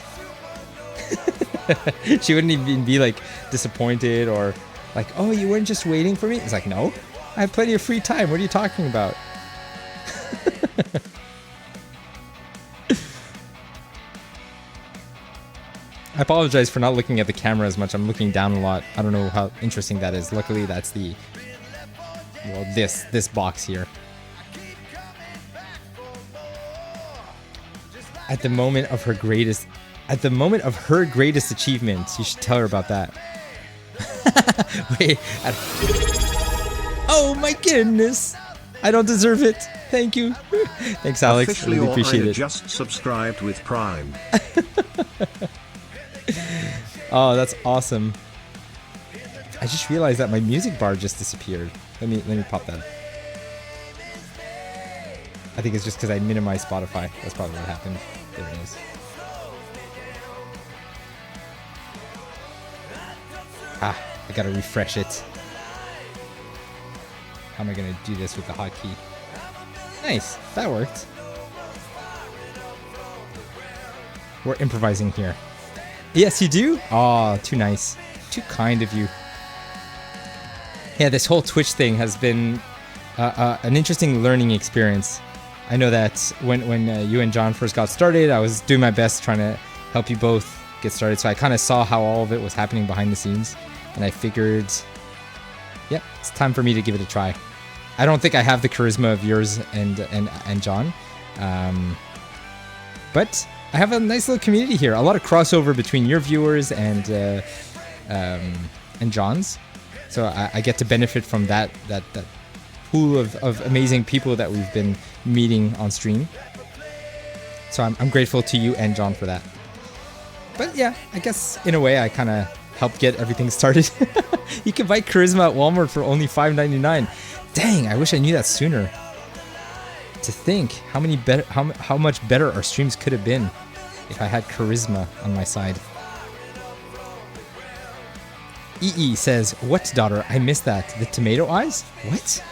She wouldn't even be, like, disappointed or like, oh, you weren't just waiting for me? It's like, no, I have plenty of free time. What are you talking about? I apologize for not looking at the camera as much. I'm looking down a lot. I don't know how interesting that is. Luckily, that's the... well, this box here. At the moment of her greatest achievements, you should tell her about that. Wait. Oh my goodness! I don't deserve it. Thank you. Thanks, Alex. Officially, I really appreciate it. Just subscribed with Prime. Oh, that's awesome. I just realized that my music bar just disappeared. Let me pop that. I think it's just because I minimized Spotify. That's probably what happened. There it is. Ah, I gotta refresh it. How am I gonna do this with the hotkey? Nice, that worked. We're improvising here. Yes, you do? Oh, too nice. Too kind of you. Yeah, this whole Twitch thing has been an interesting learning experience. I know that when you and John first got started, I was doing my best trying to help you both get started. So I kind of saw how all of it was happening behind the scenes. And I figured, yep, it's time for me to give it a try. I don't think I have the charisma of yours and John. But I have a nice little community here. A lot of crossover between your viewers and John's. So I get to benefit from that pool of amazing people that we've been meeting on stream. So I'm grateful to you and John for that. But yeah, I guess in a way I kind of helped get everything started. You can buy Charisma at Walmart for only $5.99. Dang, I wish I knew that sooner. To think how much better our streams could have been if I had Charisma on my side. EE says, "What, daughter? I missed that. The tomato eyes? What?"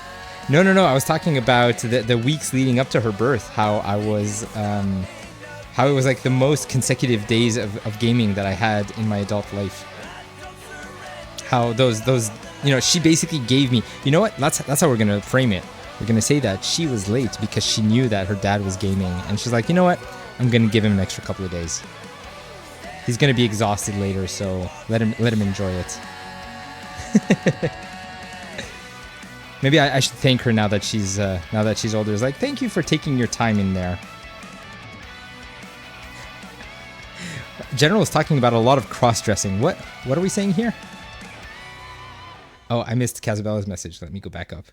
No. I was talking about the weeks leading up to her birth. How it was like the most consecutive days of gaming that I had in my adult life. How those she basically gave me. You know what? That's how we're gonna frame it. We're gonna say that she was late because she knew that her dad was gaming, and she's like, you know what? I'm gonna give him an extra couple of days. He's gonna be exhausted later, so let him enjoy it. Maybe I should thank her now that she's older. It's like, thank you for taking your time in there. General is talking about a lot of cross-dressing. What are we saying here? Oh, I missed Casabella's message. Let me go back up.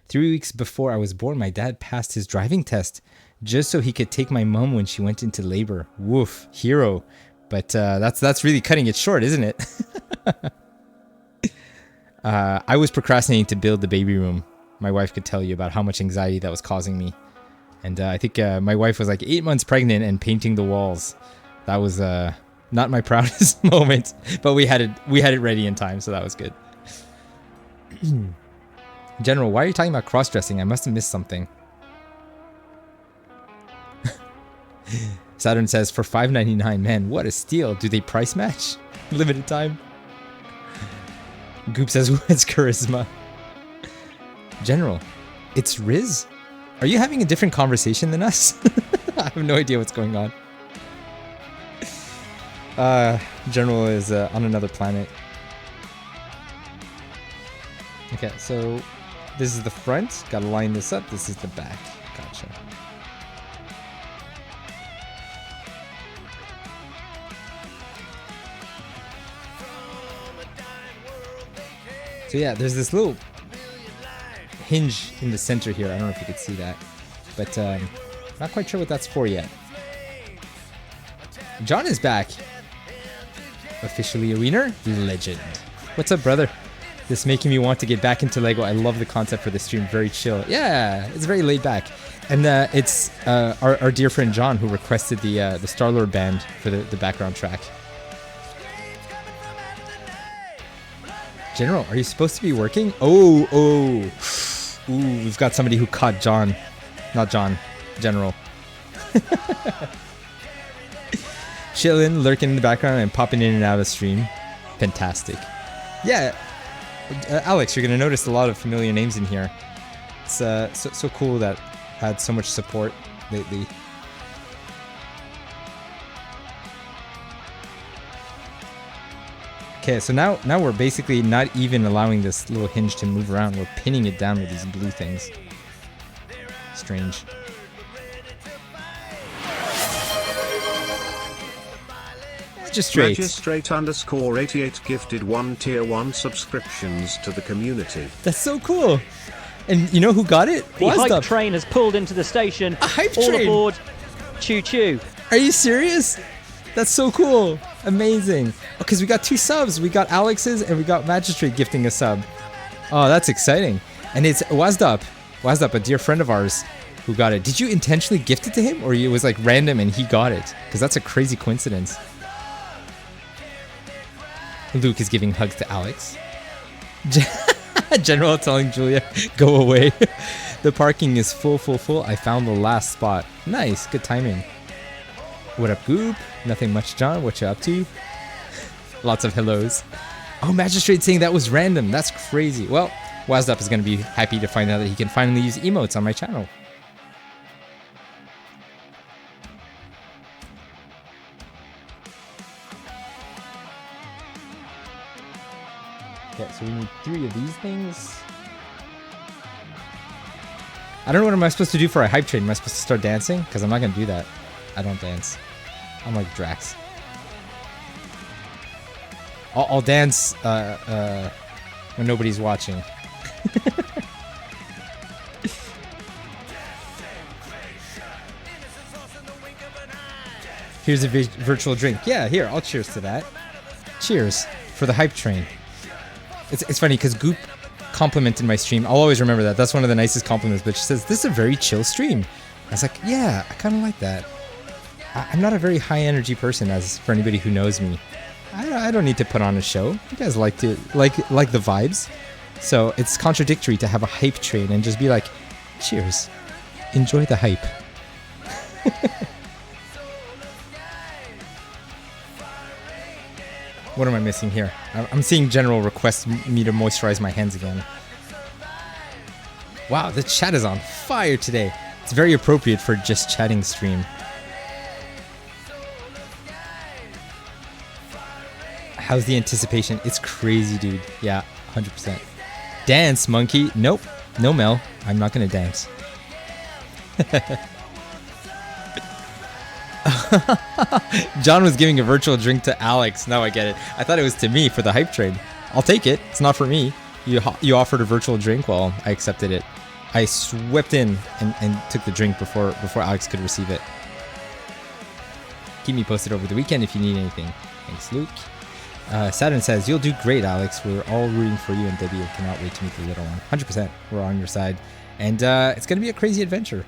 3 weeks before I was born, my dad passed his driving test just so he could take my mom when she went into labor. Woof, hero. But that's really cutting it short, isn't it? I was procrastinating to build the baby room. My wife could tell you about how much anxiety that was causing me. And I think my wife was like 8 months pregnant and painting the walls. That was not my proudest moment, but we had it ready in time, so that was good. General, why are you talking about cross-dressing? I must have missed something. Saturn says, for $5.99, man, what a steal. Do they price match? Limited time. Goop says, what's Charisma? General, it's Riz. Are you having a different conversation than us? I have no idea what's going on. General is on another planet. Okay, so this is the front. Gotta line this up. This is the back. Gotcha. So yeah, there's this little hinge in the center here. I don't know if you could see that, but not quite sure what that's for yet. John is back. Officially a wiener? Legend. What's up, brother? This is making me want to get back into Lego. I love the concept for the stream. Very chill. Yeah, it's very laid back. And it's our dear friend John who requested the Star-Lord band for the background track. General, are you supposed to be working? Oh. Ooh, we've got somebody who caught John. Not John. General. Chilling, lurking in the background, and popping in and out of stream. Fantastic. Yeah. Alex, you're going to notice a lot of familiar names in here. It's so cool that I had so much support lately. Okay, so now we're basically not even allowing this little hinge to move around. We're pinning it down with these blue things. Strange. Magistrate. Magistrate_88 gifted 1 tier 1 subscriptions to the community. That's so cool. And you know who got it? The hype train has pulled into the station. A hype All train. aboard. Choo choo. Are you serious? That's so cool. Amazing. Because we got 2 subs. We got Alex's and we got Magistrate gifting a sub. Oh, that's exciting. And it's Wazdop, a dear friend of ours who got it. Did you intentionally gift it to him, or it was like random and he got it? Because that's a crazy coincidence. Luke is giving hugs to Alex. General telling Julia, go away. The parking is full. I found the last spot. Nice, good timing. What up, Goop? Nothing much, John. What you up to? Lots of hellos. Oh, Magistrate saying that was random. That's crazy. Well, Wazdup is going to be happy to find out that he can finally use emotes on my channel. Okay, so we need 3 of these things. I don't know what am I supposed to do for a hype train. Am I supposed to start dancing? Because I'm not going to do that. I don't dance. I'm like Drax. I'll dance when nobody's watching. Here's a virtual drink. Yeah, here, I'll cheers to that. Cheers for the hype train. It's funny because Goop complimented my stream. I'll always remember that. That's one of the nicest compliments. But she says, this is a very chill stream. I was like, yeah, I kind of like that. I'm not a very high energy person, as for anybody who knows me. I don't need to put on a show. You guys like the vibes. So it's contradictory to have a hype train and just be like, cheers. Enjoy the hype. What am I missing here? I'm seeing general request me to moisturize my hands again. Wow, the chat is on fire today. It's very appropriate for just chatting stream. How's the anticipation? It's crazy, dude. Yeah, 100%. Dance, monkey. Nope. No, Mel. I'm not gonna dance. John was giving a virtual drink to Alex. Now I get it. I thought it was to me for the hype train. I'll take it. It's not for me. You offered a virtual drink. Well, I accepted it. I swept in and took the drink before Alex could receive it. Keep me posted over the weekend if you need anything. Thanks, Luke. Saturn says, you'll do great, Alex. We're all rooting for you and Debbie. I cannot wait to meet the little one. 100%. We're on your side. And it's going to be a crazy adventure.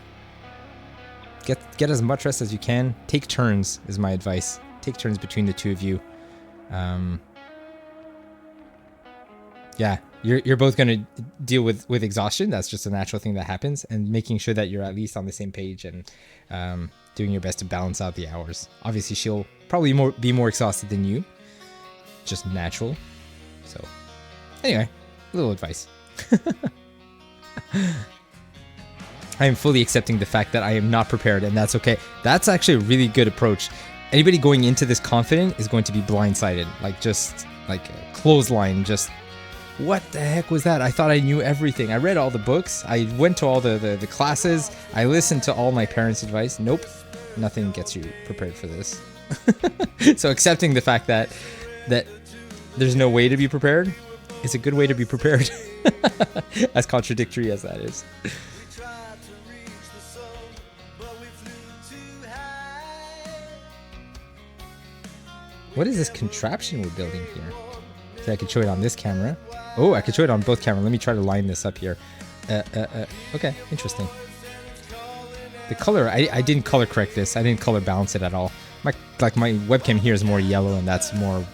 Get as much rest as you can. Take turns is my advice. Take turns between the two of you. Yeah, you're both going to deal with exhaustion. That's just a natural thing that happens. And making sure that you're at least on the same page and doing your best to balance out the hours. Obviously, she'll probably be more exhausted than you. Just natural. So, anyway, a little advice. I am fully accepting the fact that I am not prepared, and that's okay. That's actually a really good approach. Anybody going into this confident is going to be blindsided. Like, just like a clothesline. Just, what the heck was that? I thought I knew everything. I read all the books. I went to all the classes. I listened to all my parents' advice. Nope. Nothing gets you prepared for this. So accepting the fact that there's no way to be prepared is a good way to be prepared. As contradictory as that is. What is this contraption we're building here? So I could show it on this camera. Oh, I could show it on both cameras. Let me try to line this up here. Okay, interesting. The color, I didn't color correct this. I didn't color balance it at all. My webcam here is more yellow, and that's more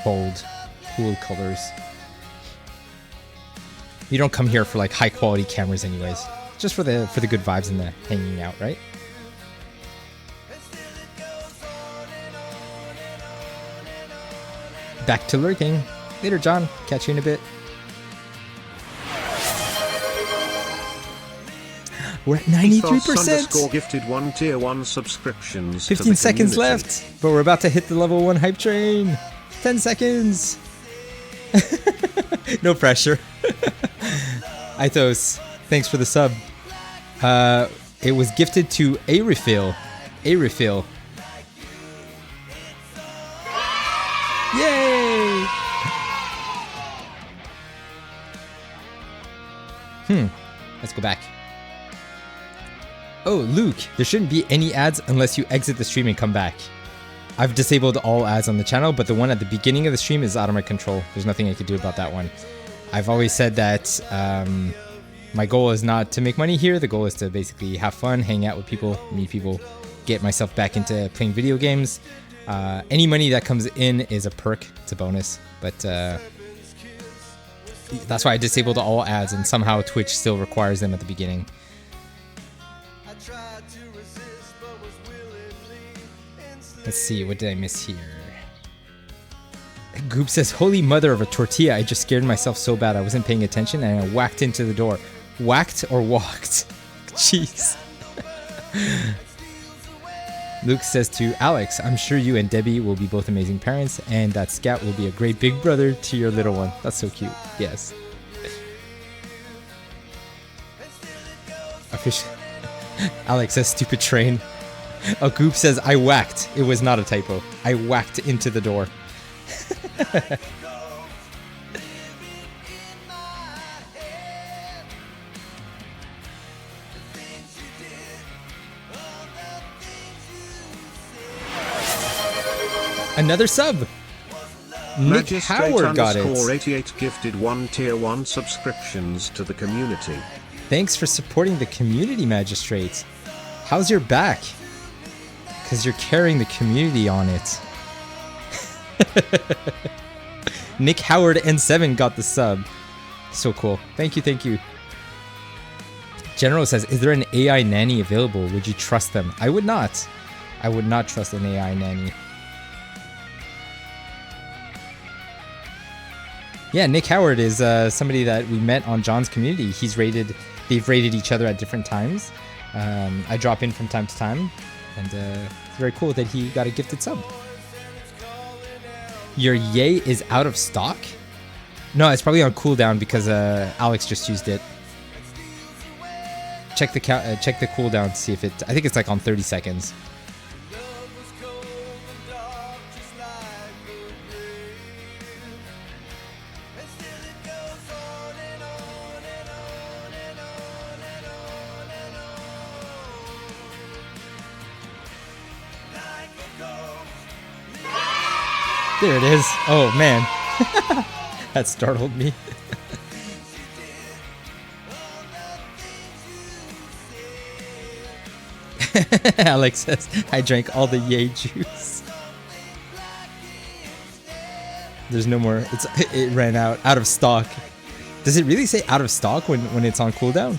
bold, cool colors. You don't come here for like high quality cameras anyways. Just for the good vibes and the hanging out, right? Back to lurking. Later, John. Catch you in a bit. We're at 93%. Gifted 1 tier 1 subscriptions. 15 seconds left, but we're about to hit the level 1 hype train. 10 seconds. No pressure. Ithos, thanks for the sub. It was gifted to A Refill. A Refill. Yay! Let's go back. Oh, Luke, there shouldn't be any ads unless you exit the stream and come back. I've disabled all ads on the channel, but the one at the beginning of the stream is out of my control. There's nothing I can do about that one. I've always said that my goal is not to make money here. The goal is to basically have fun, hang out with people, meet people, get myself back into playing video games. Any money that comes in is a perk. It's a bonus. But that's why I disabled all ads, and somehow Twitch still requires them at the beginning. Let's see, what did I miss here? Goop says, holy mother of a tortilla, I just scared myself so bad I wasn't paying attention and I whacked into the door. Whacked or walked? Jeez. Luke says to Alex, I'm sure you and Debbie will be both amazing parents and that Scat will be a great big brother to your little one. That's so cute. Yes. Official. Alex says, stupid train. A Goop says, I whacked. It was not a typo. I whacked into the door. Another sub. Nick Howard got it. 88 gifted 1 tier 1 subscriptions to the community. Thanks for supporting the community, Magistrate. How's your back? Because you're carrying the community on it. Nick Howard N7 got the sub. So cool. Thank you, thank you. General says, is there an AI nanny available? Would you trust them? I would not. I would not trust an AI nanny. Yeah, Nick Howard is somebody that we met on John's community. They've rated each other at different times. I drop in from time to time, and it's very cool that he got a gifted sub. Your yay is out of stock? No, it's probably on cooldown because Alex just used it. Check the cooldown to see if it. I think it's like on 30 seconds. There it is. Oh, man. That startled me. Alex says, I drank all the yay juice. There's no more. It ran out of stock. Does it really say out of stock when it's on cooldown?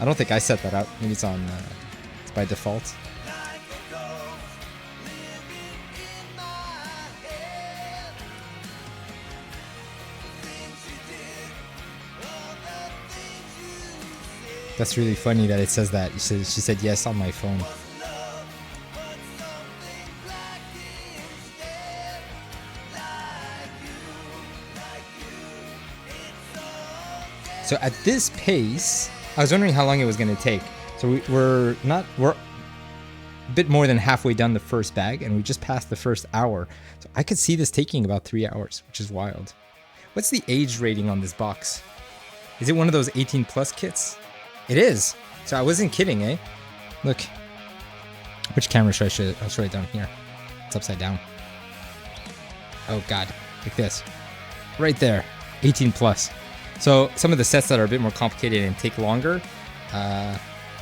I don't think I set that out. Maybe it's on. It's by default. That's really funny that it says that. She said yes on my phone. So at this pace, I was wondering how long it was going to take. So we're a bit more than halfway done the first bag, and we just passed the first hour. So I could see this taking about 3 hours, which is wild. What's the age rating on this box? Is it one of those 18 plus kits? It is. So I wasn't kidding, eh? Look. Which camera should I show? I'll show it down here. It's upside down. Oh God, like this. Right there, 18 plus. So some of the sets that are a bit more complicated and take longer,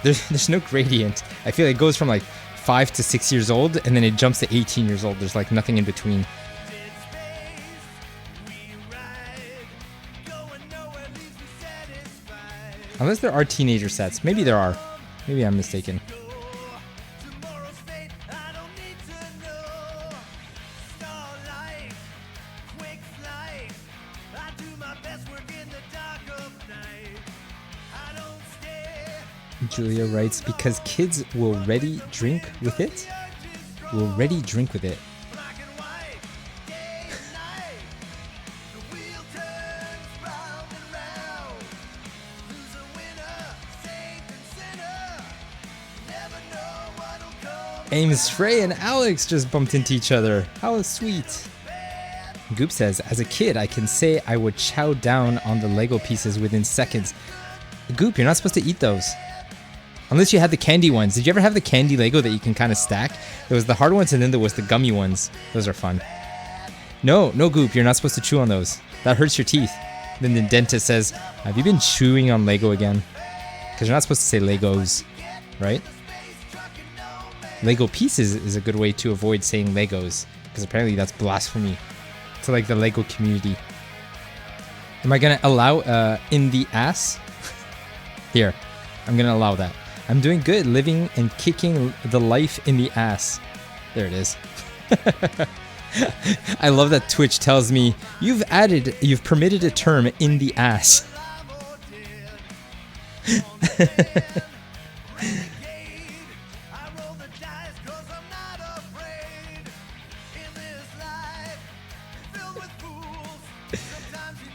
there's no gradient. I feel like it goes from like 5 to 6 years old, and then it jumps to 18 years old. There's like nothing in between. Unless there are teenager sets. Maybe there are. Maybe I'm mistaken. Julia writes, because kids will ready drink with it? Will ready drink with it. Ames Frey and Alex just bumped into each other. How sweet. Goop says, as a kid, I can say I would chow down on the Lego pieces within seconds. Goop, you're not supposed to eat those. Unless you had the candy ones. Did you ever have the candy Lego that you can kind of stack? There was the hard ones and then there was the gummy ones. Those are fun. No, Goop, you're not supposed to chew on those. That hurts your teeth. Then the dentist says, have you been chewing on Lego again? Because you're not supposed to say Legos, right? Lego pieces is a good way to avoid saying Legos, because apparently that's blasphemy to like the Lego community. Am I gonna allow in the ass? Here, I'm gonna allow that. I'm doing good, living and kicking the life in the ass. There it is. I love that Twitch tells me you've permitted a term in the ass.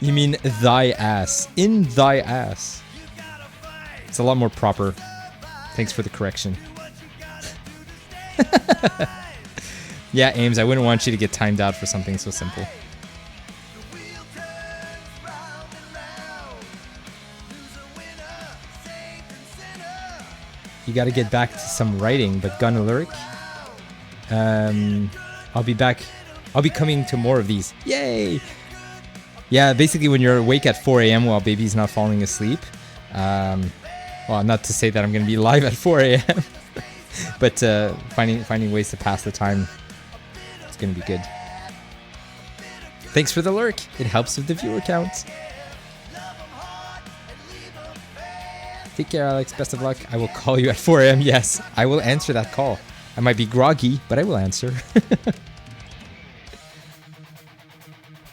You mean thy ass. In thy ass. It's a lot more proper. Thanks for the correction. Yeah, Ames, I wouldn't want you to get timed out for something so simple. You got to get back to some writing, but Gun Lyric. I'll be back. I'll be coming to more of these. Yay! Yeah, basically when you're awake at 4 a.m. while baby's not falling asleep. Well, not to say that I'm going to be live at 4 a.m. but finding ways to pass the time. It's going to be good. Thanks for the lurk. It helps with the viewer count. Take care, Alex. Best of luck. I will call you at 4 a.m. Yes, I will answer that call. I might be groggy, but I will answer.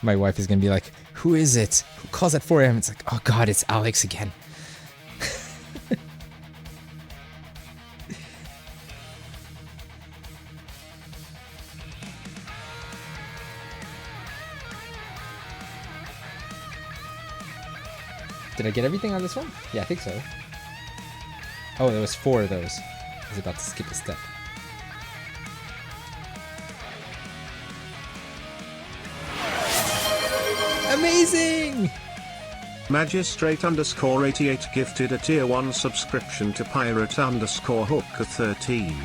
My wife is going to be like, who is it? Who calls at 4 a.m.? It's like, oh God, it's Alex again. Did I get everything on this one? Yeah, I think so. Oh, there was 4 of those. I was about to skip a step. Amazing! Magistrate_88 gifted a tier 1 subscription to Pirate_Hooker13.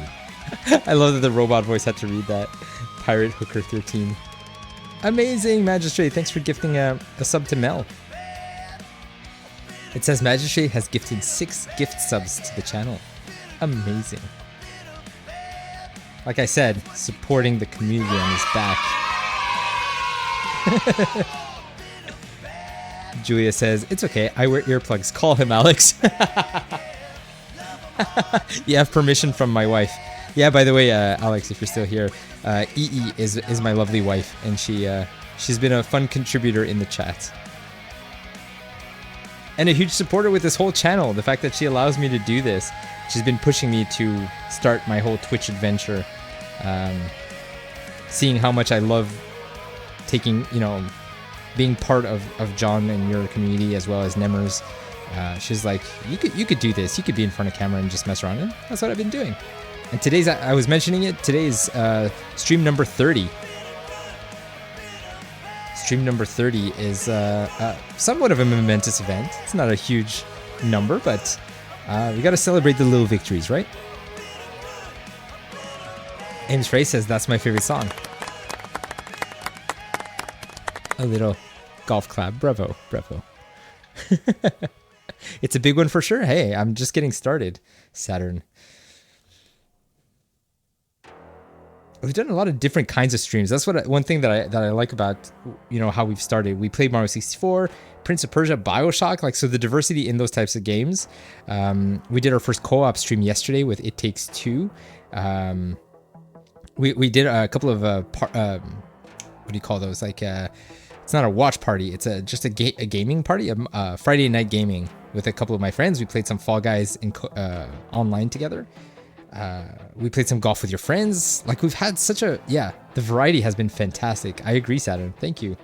I love that the robot voice had to read that. Pirate Hooker 13. Amazing, Magistrate. Thanks for gifting a sub to Mel. It says Magistrate has gifted 6 gift subs to the channel. Amazing. Like I said, supporting the community on his back. Julia says, it's okay, I wear earplugs. Call him, Alex. You have permission from my wife. Yeah, by the way, Alex, if you're still here, EE is my lovely wife, and she's been a fun contributor in the chat. And a huge supporter with this whole channel. The fact that she allows me to do this. She's been pushing me to start my whole Twitch adventure. Seeing how much I love taking, being part of John and your community as well as Nemers. She's like, you could do this. You could be in front of camera and just mess around. And that's what I've been doing. And today's, I was mentioning it, today's stream number 30. Stream number 30 is somewhat of a momentous event. It's not a huge number, but we got to celebrate the little victories, right? Ames Frey says that's my favorite song. A little golf clap. Bravo, bravo. It's a big one for sure. Hey, I'm just getting started. Saturn. We've done a lot of different kinds of streams. That's one thing that I like about how we've started. We played Mario 64, Prince of Persia, BioShock, so the diversity in those types of games. We did our first co-op stream yesterday with It Takes Two. We did a couple of what do you call those? It's not a watch party. It's just a gaming party, Friday night gaming with a couple of my friends. We played some Fall Guys online together. We played some golf with your friends. We've had the variety has been fantastic. I agree, Saturn. Thank you.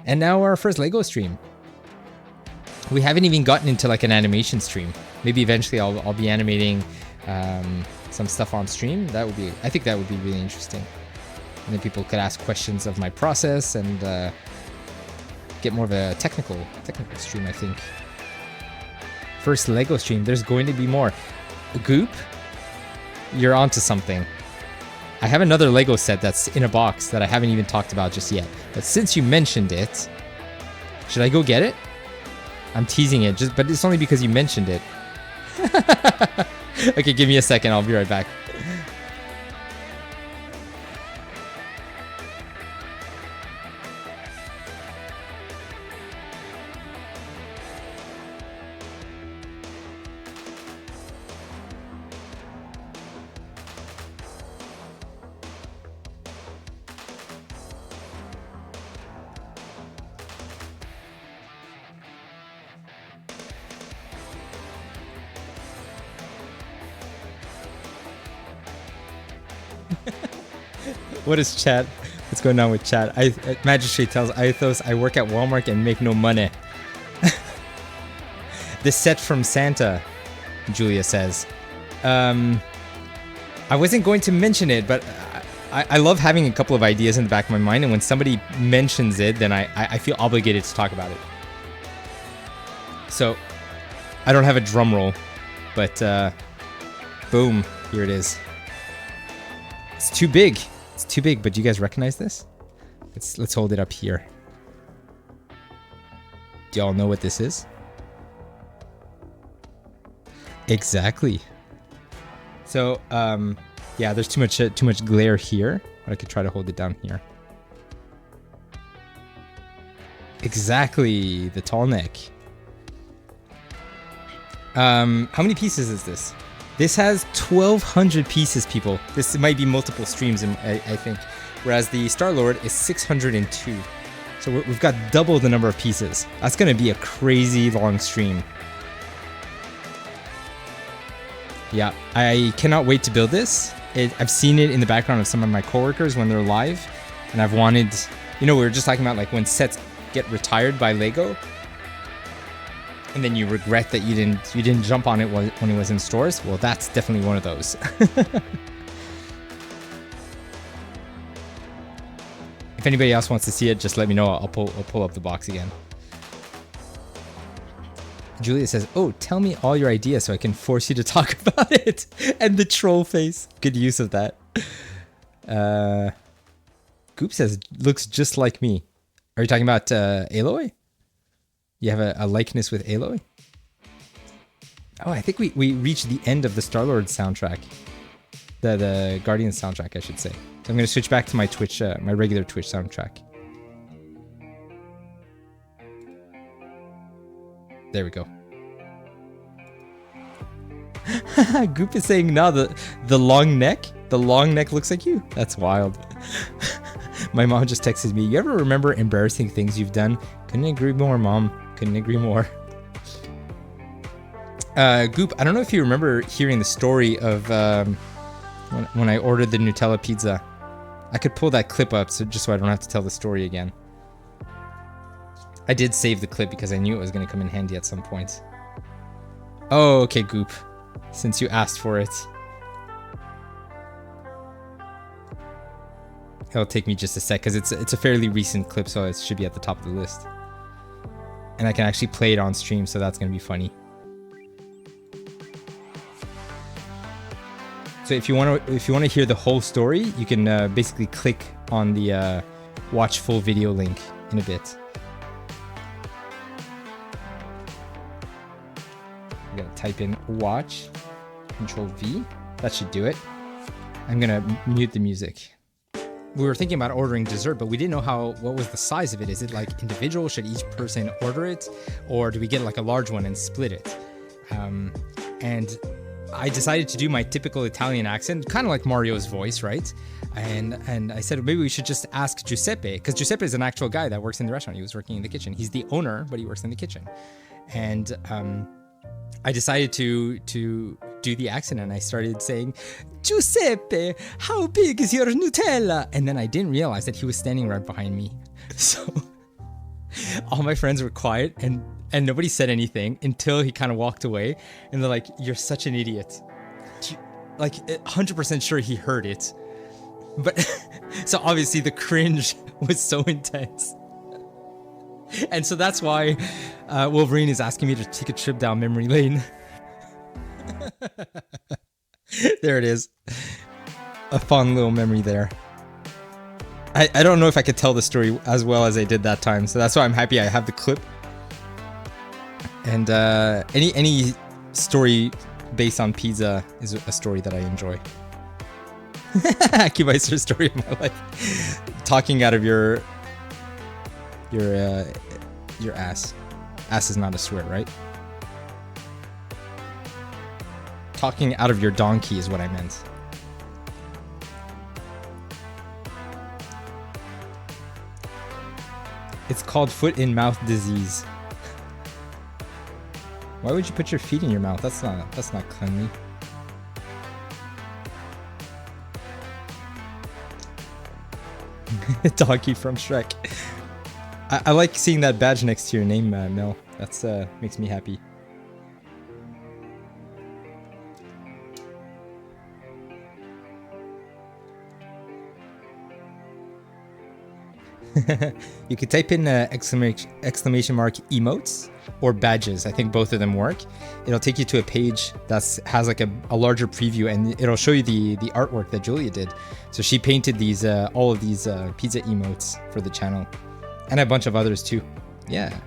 And now our first Lego stream. We haven't even gotten into an animation stream. Maybe eventually I'll be animating some stuff on stream. I think that would be really interesting. And then people could ask questions of my process and get more of a technical stream, I think. First Lego stream. There's going to be more. Goop? You're onto something. I have another Lego set that's in a box that I haven't even talked about just yet. But since you mentioned it, should I go get it? I'm teasing it, but it's only because you mentioned it. Okay, give me a second. I'll be right back. What is chat? What's going on with chat? Magistrate tells Ithos, I work at Walmart and make no money. This set from Santa, Julia says. I wasn't going to mention it, but I love having a couple of ideas in the back of my mind, and when somebody mentions it, then I feel obligated to talk about it. So, I don't have a drum roll, but boom, here it is. It's too big. It's too big, but do you guys recognize this? Let's hold it up here. Do y'all know what this is? Exactly. So, yeah, there's too much glare here, but I could try to hold it down here. Exactly, the tall neck. How many pieces is this? This has 1,200 pieces, people. This might be multiple streams, I think. Whereas the Star-Lord is 602. So we've got double the number of pieces. That's going to be a crazy long stream. Yeah, I cannot wait to build this. I've seen it in the background of some of my coworkers when they're live. And I've wanted... You know, we were just talking about like when sets get retired by Lego. And then you regret that you didn't jump on it when it was in stores. Well, that's definitely one of those. If anybody else wants to see it, just let me know. I'll pull up the box again. Julia says, "Oh, tell me all your ideas so I can force you to talk about it." And the troll face. Good use of that. Goop says, "Looks just like me." Are you talking about Aloy? You have a likeness with Aloy? Oh, I think we reached the end of the Star-Lord soundtrack. The Guardians soundtrack, I should say. So I'm going to switch back to my Twitch, my regular Twitch soundtrack. There we go. Goop is saying, no, the long neck? The long neck looks like you? That's wild. My mom just texted me, "You ever remember embarrassing things you've done?" Couldn't agree more, Mom. Couldn't agree more. Goop, I don't know if you remember hearing the story of when I ordered the Nutella pizza. I could pull that clip up just so I don't have to tell the story again. I did save the clip because I knew it was going to come in handy at some point. Oh, okay, Goop. Since you asked for it. It'll take me just a sec because it's a fairly recent clip, so it should be at the top of the list. And I can actually play it on stream, so that's going to be funny. So if you want to hear the whole story, you can basically click on the watch full video link in a bit. I'm gonna type in watch, Control V. That should do it. I'm gonna mute the music. We were thinking about ordering dessert, but we didn't know what was the size of it. Is it like individual? Should each person order it? Or do we get like a large one and split it? And I decided to do my typical Italian accent, kind of like Mario's voice, right? And I said, maybe we should just ask Giuseppe, because Giuseppe is an actual guy that works in the restaurant. He was working in the kitchen. He's the owner, but he works in the kitchen. And I decided to do the accent, and I started saying, "Giuseppe, how big is your Nutella?" And then I didn't realize that he was standing right behind me. So all my friends were quiet, and nobody said anything until he kind of walked away. And they're like, "You're such an idiot." Like 100% sure he heard it. But so obviously the cringe was so intense. And so that's why Wolverine is asking me to take a trip down memory lane. There it is. A fun little memory there. I don't know if I could tell the story as well as I did that time, so that's why I'm happy I have the clip. And any story based on pizza is a story that I enjoy. Akibai's story of my life. Talking out of your ass. Ass is not a swear, right? Talking out of your donkey is what I meant. It's called foot-in-mouth disease. Why would you put your feet in your mouth? That's not cleanly. Donkey from Shrek. I like seeing that badge next to your name, Mel. That's makes me happy. You could type in exclamation mark emotes or badges. I think both of them work. It'll take you to a page that has like a larger preview, and it'll show you the artwork that Julia did. So she painted these all of these pizza emotes for the channel, and a bunch of others too. Yeah.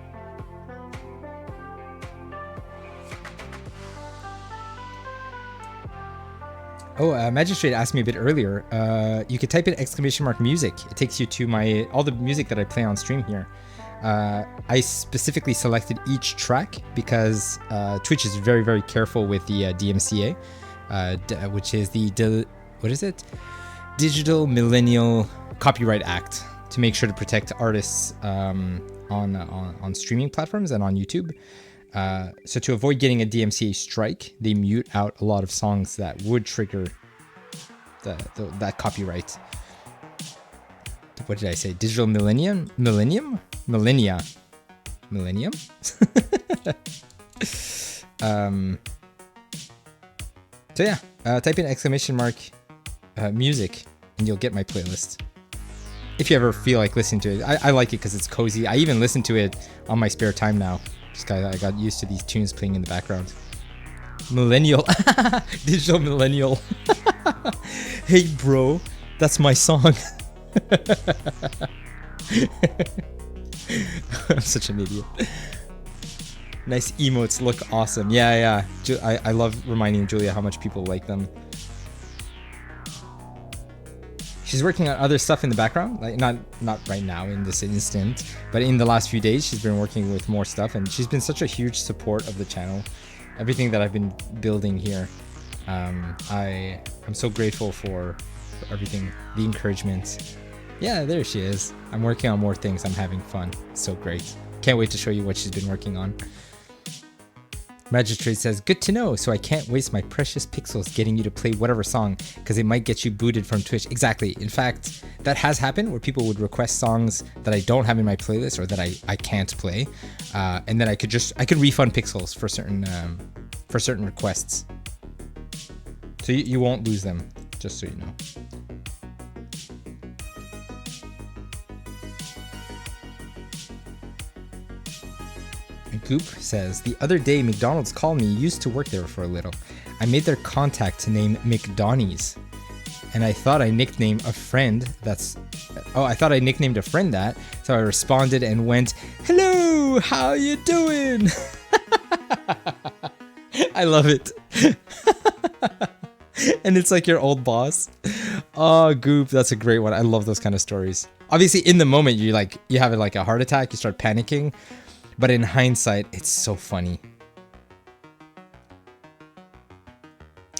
Oh, Magistrate asked me a bit earlier. You could type in exclamation mark music. It takes you to all the music that I play on stream here. I specifically selected each track because Twitch is very, very careful with the DMCA, which is what is it? Digital Millennial Copyright Act, to make sure to protect artists on streaming platforms and on YouTube. So to avoid getting a DMCA strike, they mute out a lot of songs that would trigger that copyright. What did I say? Digital Millennia? So yeah, type in exclamation mark music and you'll get my playlist. If you ever feel like listening to it, I like it because it's cozy. I even listen to it on my spare time now. I got used to these tunes playing in the background. Millennial. Digital Millennial. Hey bro, that's my song. I'm such an idiot. Nice emotes, look awesome. Yeah. I love reminding Julia how much people like them. She's working on other stuff in the background, like not right now in this instant, but in the last few days she's been working with more stuff, and she's been such a huge support of the channel. Everything that I've been building here, I'm so grateful for everything, the encouragement. Yeah, there she is. I'm working on more things. I'm having fun. It's so great. Can't wait to show you what she's been working on. Magistrate says, good to know, so I can't waste my precious pixels getting you to play whatever song, because it might get you booted from Twitch. Exactly. In fact, that has happened where people would request songs that I don't have in my playlist or that I can't play, and then I could refund pixels for certain requests. So you won't lose them, just so you know. Goop says, the other day McDonald's called me, used to work there for a little. I made their contact name McDonnie's, and I thought I nicknamed a friend that, so I responded and went, hello, how you doing? I love it. And it's like your old boss. Oh, Goop, that's a great one. I love those kind of stories. Obviously in the moment you have like a heart attack, you start panicking. But in hindsight, it's so funny.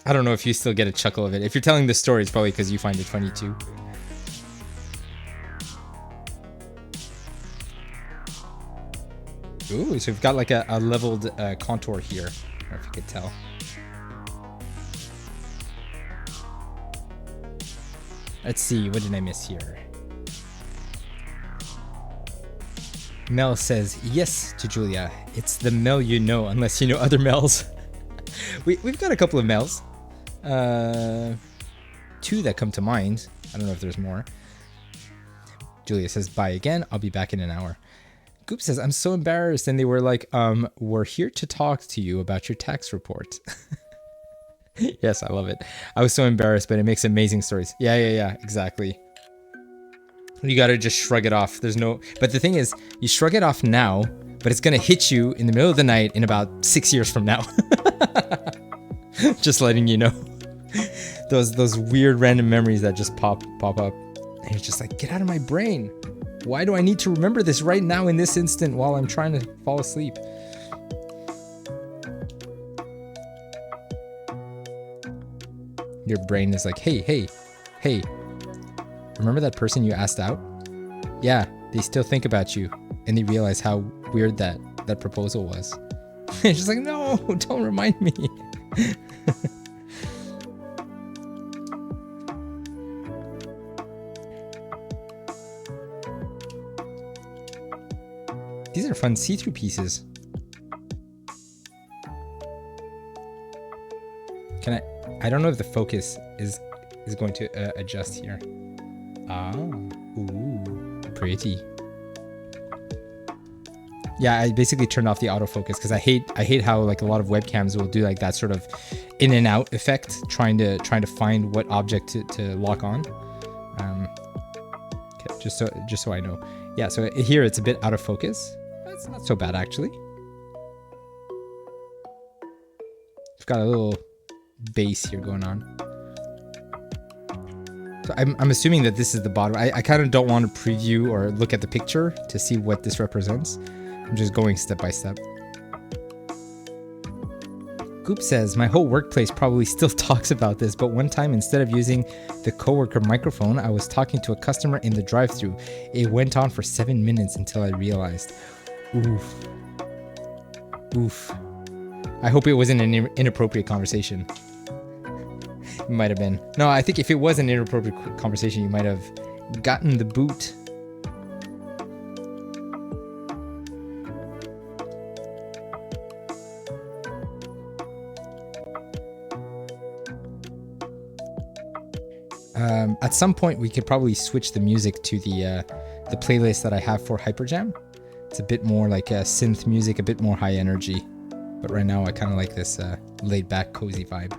I don't know if you still get a chuckle of it. If you're telling this story, it's probably because you find it funny too. Ooh, so we've got like a leveled contour here. I don't know if you could tell. Let's see, what did I miss here? Mel says yes to Julia. It's the Mel you know, unless you know other Mels. We've got a couple of Mels. Two that come to mind. I don't know if there's more. Julia says bye again. I'll be back in an hour. Goop says, I'm so embarrassed. And they were like, we're here to talk to you about your tax report. Yes, I love it. I was so embarrassed, but it makes amazing stories. Yeah, exactly. You gotta just shrug it off. But the thing is, you shrug it off now, but it's gonna hit you in the middle of the night in about 6 years from now. Just letting you know. Those weird random memories that just pop up. And you're just like, get out of my brain. Why do I need to remember this right now in this instant while I'm trying to fall asleep? Your brain is like, hey. Remember that person you asked out? Yeah, they still think about you, and they realize how weird that proposal was. It's just like, no, don't remind me. These are fun see-through pieces. I don't know if the focus is going to adjust here. Ah, ooh, pretty. Yeah, I basically turned off the autofocus because I hate how like a lot of webcams will do like that sort of in and out effect, trying to find what object to lock on. Okay, just so I know. Yeah, so here it's a bit out of focus. It's not so bad actually. It's got a little bass here going on. So I'm assuming that this is the bottom. I kind of don't want to preview or look at the picture to see what this represents. I'm just going step by step. Goop says, my whole workplace probably still talks about this, but one time instead of using the coworker microphone, I was talking to a customer in the drive-thru. It went on for 7 minutes until I realized. Oof. Oof. I hope it wasn't an inappropriate conversation. It might have been. No, I think if it was an inappropriate conversation, you might have gotten the boot. At some point, we could probably switch the music to the playlist that I have for Hyperjam. It's a bit more like synth music, a bit more high energy. But right now, I kind of like this laid-back, cozy vibe.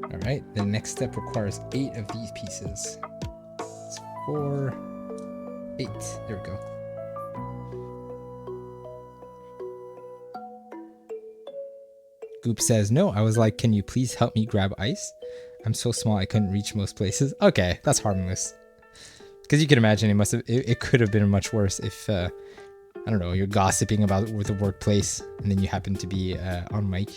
All right, the next step requires 8 of these pieces. It's 4, 8. There we go. Goop says, no, I was like, can you please help me grab ice? I'm so small I couldn't reach most places. Okay, that's harmless. Because you can imagine it could have been much worse if, I don't know, you're gossiping about the workplace and then you happen to be on mic.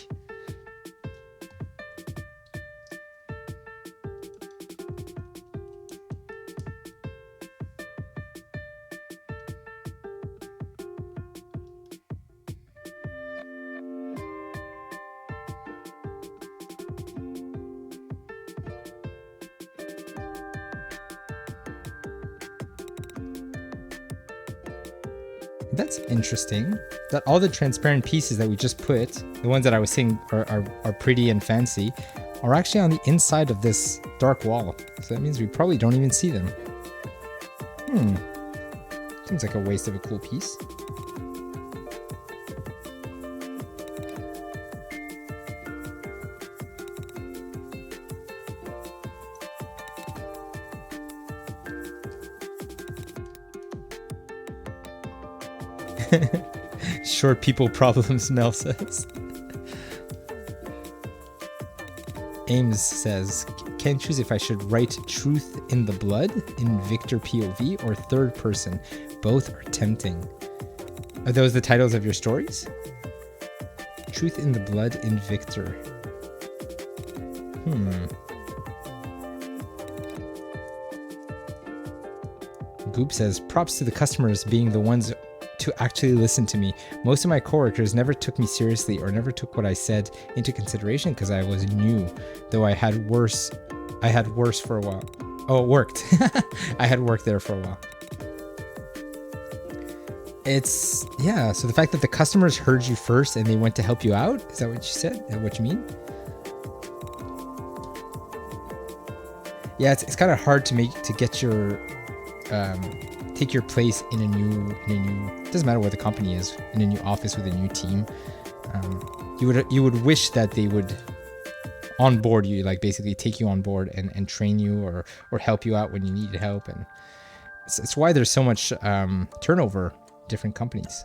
That's interesting that all the transparent pieces that we just put, the ones that I was saying are pretty and fancy, are actually on the inside of this dark wall. So that means we probably don't even see them. Seems like a waste of a cool piece. Short people problems, Mel says. Ames says, can't choose if I should write truth in the blood in Victor POV or third person. Both are tempting. Are those the titles of your stories? Truth in the blood in Victor. Goop says, props to the customers being the ones to actually listen to me. Most of my coworkers never took me seriously or never took what I said into consideration because I was new, though I had worse for a while. Oh, it worked. I had worked there for a while. It's, yeah, so the fact that the customers heard you first and they went to help you out, is that what you said? Is that what you mean? Yeah, it's kind of hard to get your take your place in a new doesn't matter where the company is, in a new office with a new team. You would wish that they would onboard you, like basically take you on board and train you or help you out when you need help. And it's why there's so much turnover in different companies,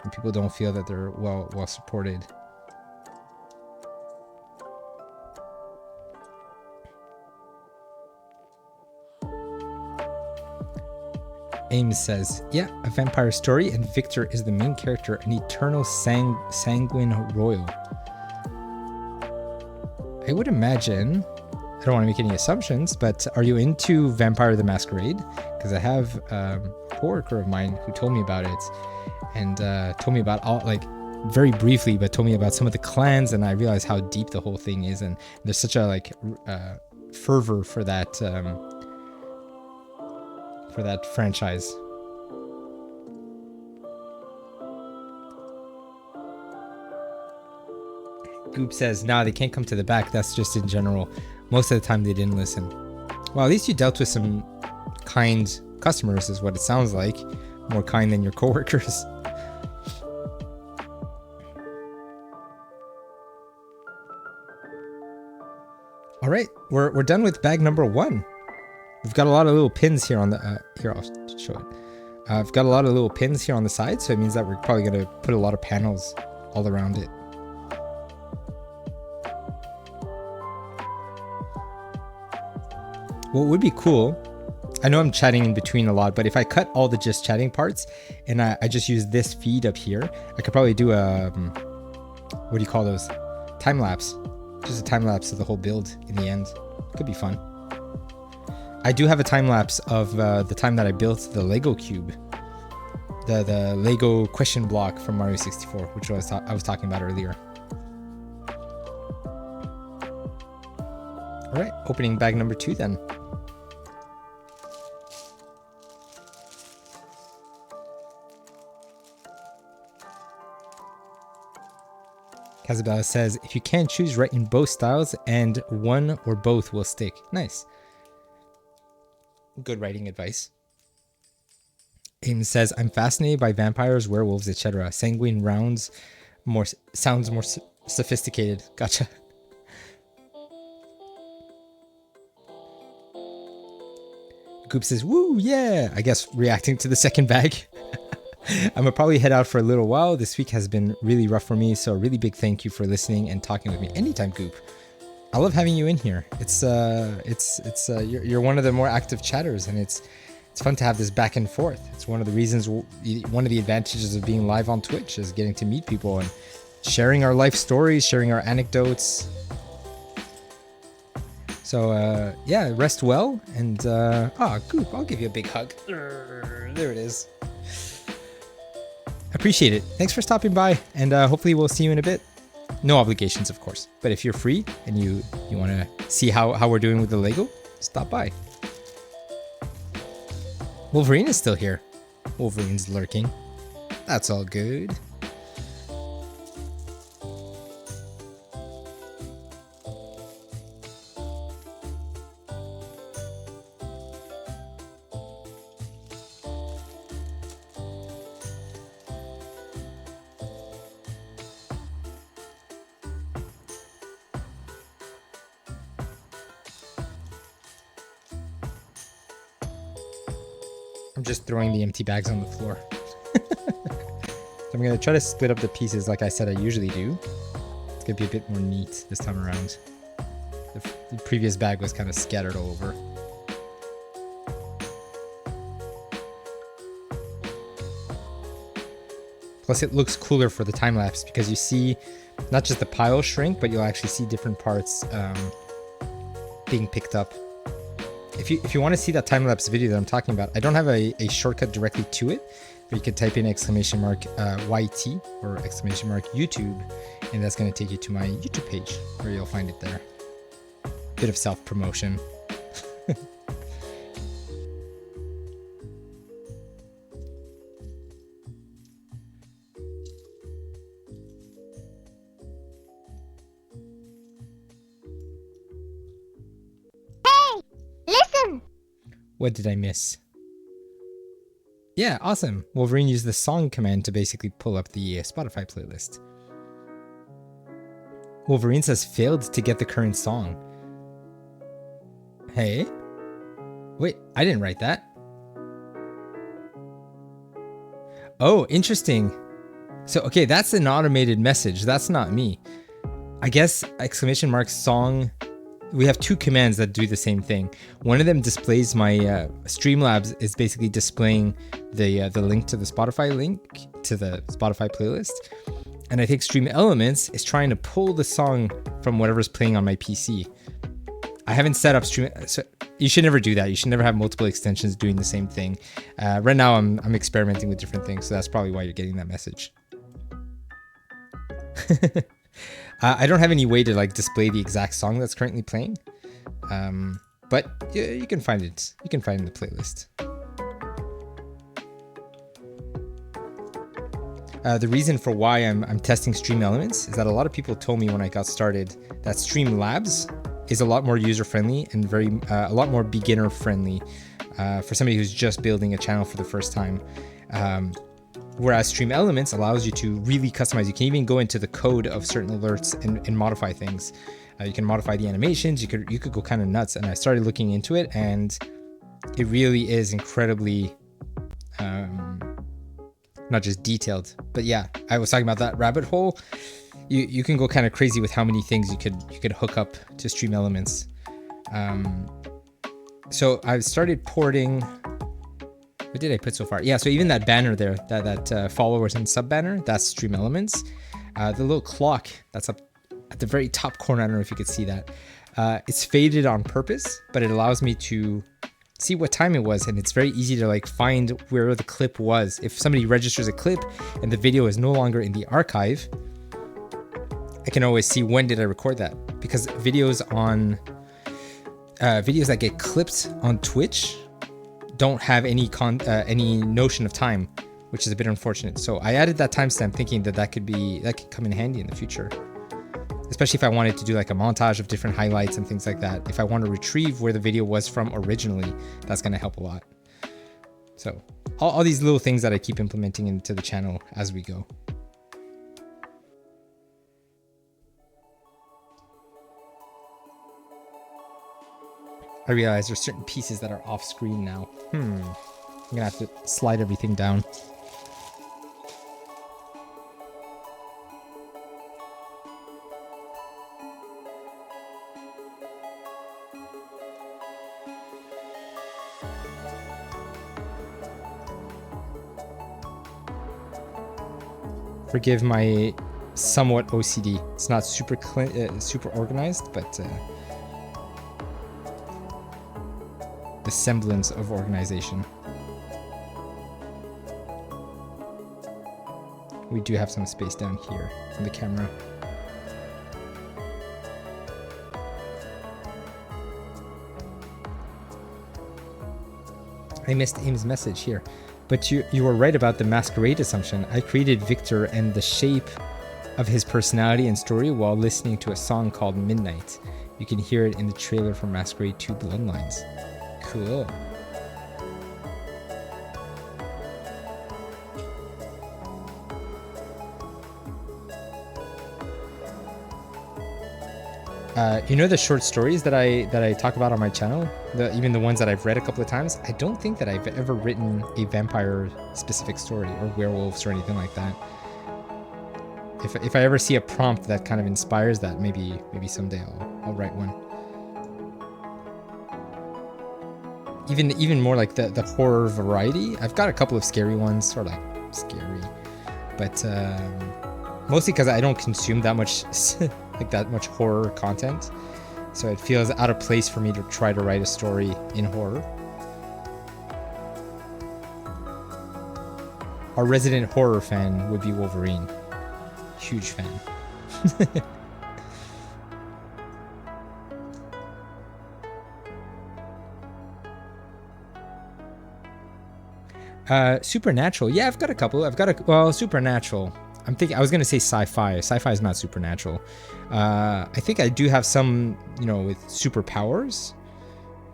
and people don't feel that they're well supported. Ames says, yeah, a vampire story, and Victor is the main character, an eternal sanguine royal. I would imagine, I don't want to make any assumptions, but are you into Vampire the Masquerade? Because I have a coworker of mine who told me about it, and told me about all, like, very briefly, but told me about some of the clans, and I realized how deep the whole thing is, and there's such a, like, fervor for that franchise. Goop says, nah, they can't come to the back. That's just in general. Most of the time they didn't listen. Well, at least you dealt with some kind customers is what it sounds like. More kind than your coworkers. All right, we're done with bag number 1. We've got a lot of little pins here on the here. I'll show it. I've got a lot of little pins here on the side, so it means that we're probably gonna put a lot of panels all around it. What would be cool, I know I'm chatting in between a lot, but if I cut all the just chatting parts and I just use this feed up here, I could probably do a what do you call those? Time lapse. Just a time lapse of the whole build in the end. Could be fun. I do have a time lapse of the time that I built the Lego cube, the Lego question block from Mario 64, which I was talking about earlier. All right, opening bag number 2 then. Kazabella says, if you can't choose, write in both styles and one or both will stick. Nice. Good writing advice. Aim says, I'm fascinated by vampires, werewolves, etc. Sanguine rounds sounds more sophisticated. Gotcha. Goop says, woo, yeah. I guess reacting to the second bag. I'm gonna probably head out for a little while. This week has been really rough for me, so a really big thank you for listening and talking with me anytime, Goop. I love having you in here. You're one of the more active chatters, and it's fun to have this back and forth. It's one of the reasons, one of the advantages of being live on Twitch is getting to meet people and sharing our life stories, sharing our anecdotes. So yeah, rest well, and Goop, I'll give you a big hug. There it is. Appreciate it. Thanks for stopping by, and hopefully we'll see you in a bit. No obligations, of course, but if you're free and you want to see how we're doing with the Lego, stop by. Wolverine is still here. Wolverine's lurking. That's all good. I'm just throwing the empty bags on the floor. So I'm going to try to split up the pieces like I said I usually do. It's going to be a bit more neat this time around. The previous bag was kind of scattered all over. Plus it looks cooler for the time lapse because you see not just the pile shrink, but you'll actually see different parts being picked up. If you want to see that time-lapse video that I'm talking about, I don't have a shortcut directly to it, but you could type in YT or YouTube, and that's going to take you to my YouTube page where you'll find it there. Bit of self-promotion. What did I miss? Yeah, awesome. Wolverine used the song command to basically pull up the Spotify playlist. Wolverine says failed to get the current song. Hey? Wait, I didn't write that. Oh, interesting. So, okay, that's an automated message. That's not me. I guess !song. We have 2 commands that do the same thing. One of them displays my Streamlabs is basically displaying the link to the Spotify playlist, and I think Stream Elements is trying to pull the song from whatever's playing on my PC. I haven't set up Stream, so you should never do that. You should never have multiple extensions doing the same thing. Right now I'm experimenting with different things, so that's probably why you're getting that message. I don't have any way to like display the exact song that's currently playing, but you can find it. You can find it in the playlist. The reason for why I'm testing Stream Elements is that a lot of people told me when I got started that Streamlabs is a lot more user-friendly and a lot more beginner-friendly for somebody who's just building a channel for the first time. Whereas Stream Elements allows you to really customize. You can even go into the code of certain alerts and modify things. You can modify the animations. You could go kind of nuts. And I started looking into it, and it really is incredibly not just detailed, but yeah, I was talking about that rabbit hole. You can go kind of crazy with how many things you could hook up to Stream Elements. So I've started porting. What did I put so far? Yeah, so even that banner there, that followers and sub banner, that's Stream Elements. The little clock that's up at the very top corner, I don't know if you could see that. It's faded on purpose, but it allows me to see what time it was, and it's very easy to like find where the clip was. If somebody registers a clip and the video is no longer in the archive, I can always see when did I record that, because videos that get clipped on Twitch don't have any notion of time, which is a bit unfortunate. So I added that timestamp thinking that could come in handy in the future, especially if I wanted to do like a montage of different highlights and things like that. If I want to retrieve where the video was from originally, that's going to help a lot. So all these little things that I keep implementing into the channel as we go. I realize there's certain pieces that are off screen now. I'm gonna have to slide everything down. Forgive my somewhat OCD. It's not super organized, but the semblance of organization. We do have some space down here in the camera. I missed Aim's message here, but you were right about the masquerade assumption. I created Victor and the shape of his personality and story while listening to a song called Midnight. You can hear it in the trailer for Masquerade 2 Bloodlines. Cool. You know the short stories that I talk about on my channel, even the ones that I've read a couple of times. I don't think that I've ever written a vampire specific story or werewolves or anything like that. If I ever see a prompt that kind of inspires that, maybe someday I'll write one. Even more like the horror variety. I've got a couple of scary ones, sort of like scary, but mostly because I don't consume that much like that much horror content, so it feels out of place for me to try to write a story in horror. Our resident horror fan would be Wolverine. Huge fan. Supernatural. Yeah, I've got a couple. Well, Supernatural. I was gonna say sci-fi. Sci-fi is not supernatural. I think I do have some, with superpowers,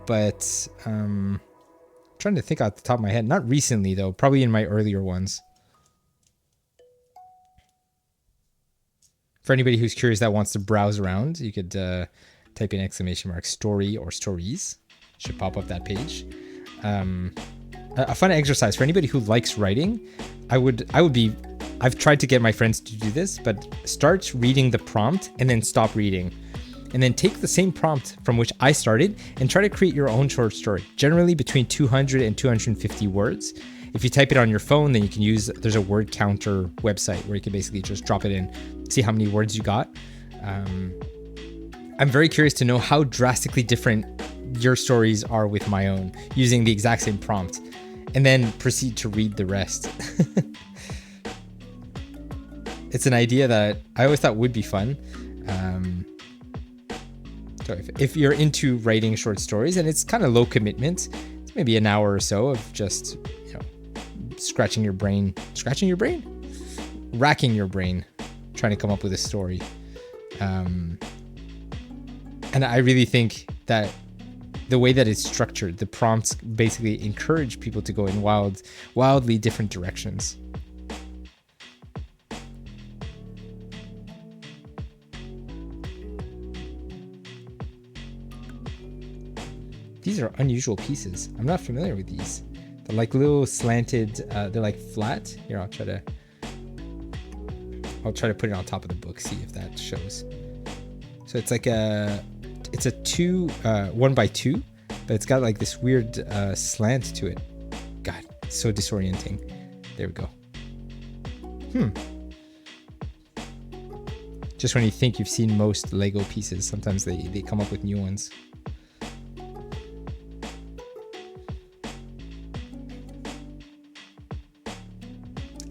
but trying to think off the top of my head. Not recently though. Probably in my earlier ones. For anybody who's curious that wants to browse around, you could type in ! story or stories. Should pop up that page. A fun exercise for anybody who likes writing. I've tried to get my friends to do this, but start reading the prompt and then stop reading. And then take the same prompt from which I started and try to create your own short story, generally between 200 and 250 words. If you type it on your phone, then you can there's a word counter website where you can basically just drop it in, see how many words you got. I'm very curious to know how drastically different your stories are with my own, using the exact same prompt, and then proceed to read the rest. It's an idea that I always thought would be fun. So if you're into writing short stories, and it's kind of low commitment, it's maybe an hour or so of just, scratching your brain. Scratching your brain? racking your brain trying to come up with a story. And I really think that the way that it's structured, the prompts basically encourage people to go in wildly different directions. These are unusual pieces. I'm not familiar with these. They're like little slanted, they're like flat. Here, I'll try to put it on top of the book, see if that shows. So it's like it's a 1x2, but it's got like this weird slant to it. God, it's so disorienting. There we go. Just when you think you've seen most Lego pieces, sometimes they come up with new ones.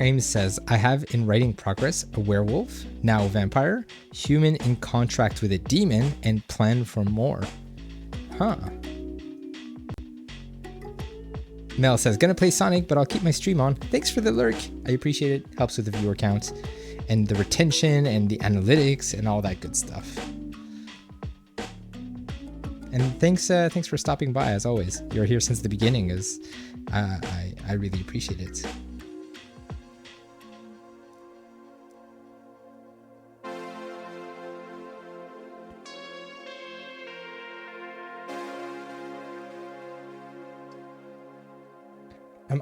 Ames says, I have in writing progress a werewolf, now a vampire, human in contract with a demon, and plan for more. Huh. Mel says, gonna play Sonic, but I'll keep my stream on. Thanks for the lurk. I appreciate it. Helps with the viewer count and the retention and the analytics and all that good stuff. And thanks for stopping by as always. You're here since the beginning, I really appreciate it.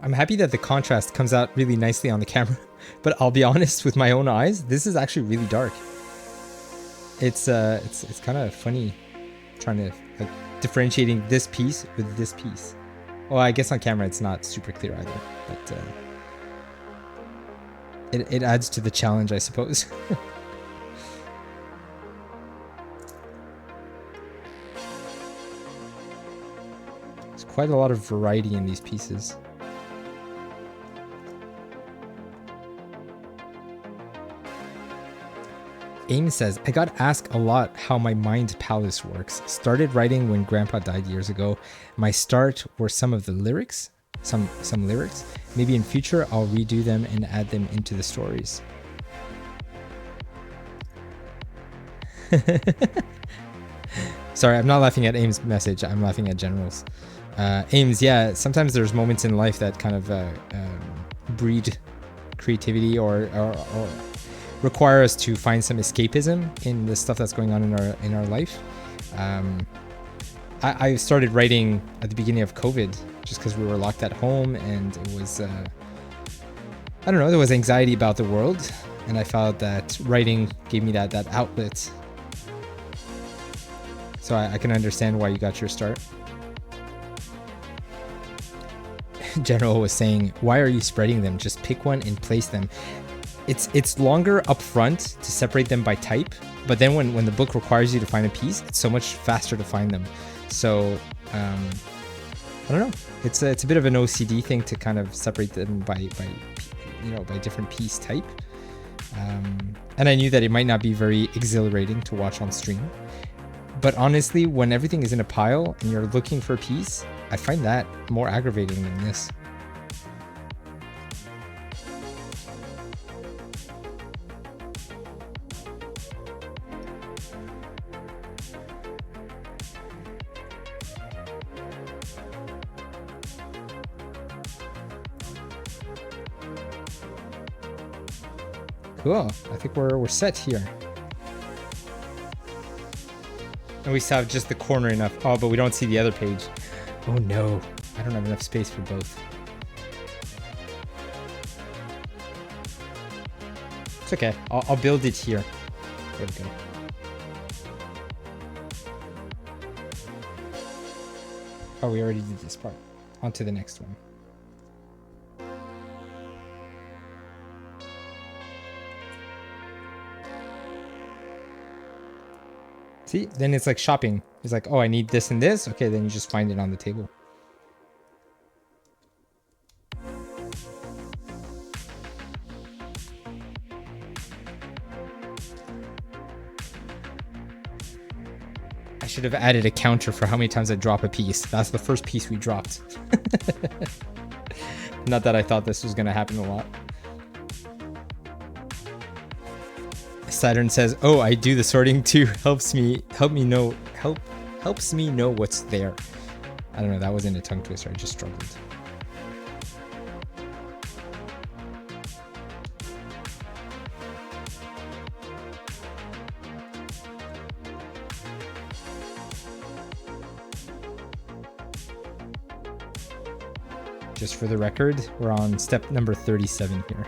I'm happy that the contrast comes out really nicely on the camera, but I'll be honest, with my own eyes, this is actually really dark. It's kind of funny trying to like differentiating this piece with this piece. Well, I guess on camera it's not super clear either, but it adds to the challenge, I suppose. There's quite a lot of variety in these pieces. Ames says, I got asked a lot how my mind palace works. Started writing when Grandpa died years ago. My start were some of the lyrics, some lyrics. Maybe in future I'll redo them and add them into the stories. Sorry, I'm not laughing at Ames' message. I'm laughing at General's. Ames, yeah, sometimes there's moments in life that kind of breed creativity or require us to find some escapism in the stuff that's going on in our life. I started writing at the beginning of COVID just because we were locked at home, and it was I don't know, there was anxiety about the world, and I felt that writing gave me that outlet. So I can understand why you got your start. General was saying, why are you spreading them? Just pick one and place them. It's longer up front to separate them by type, but then when the book requires you to find a piece, it's so much faster to find them. So I don't know. It's a bit of an OCD thing to kind of separate them by different piece type. And I knew that it might not be very exhilarating to watch on stream. But honestly, when everything is in a pile and you're looking for a piece, I find that more aggravating than this. Cool. I think we're set here. And we still have just the corner enough. Oh, but we don't see the other page. Oh no, I don't have enough space for both. It's okay. I'll build it here. There we go. Oh, we already did this part. On to the next one. See, then it's like shopping. It's like, oh, I need this and this. Okay, then you just find it on the table. I should have added a counter for how many times I drop a piece. That's the first piece we dropped. Not that I thought this was going to happen a lot. Saturn says, "Oh, I do the sorting too. Helps me know what's there." I don't know. That wasn't a tongue twister. I just struggled. Just for the record, we're on step number 37 here.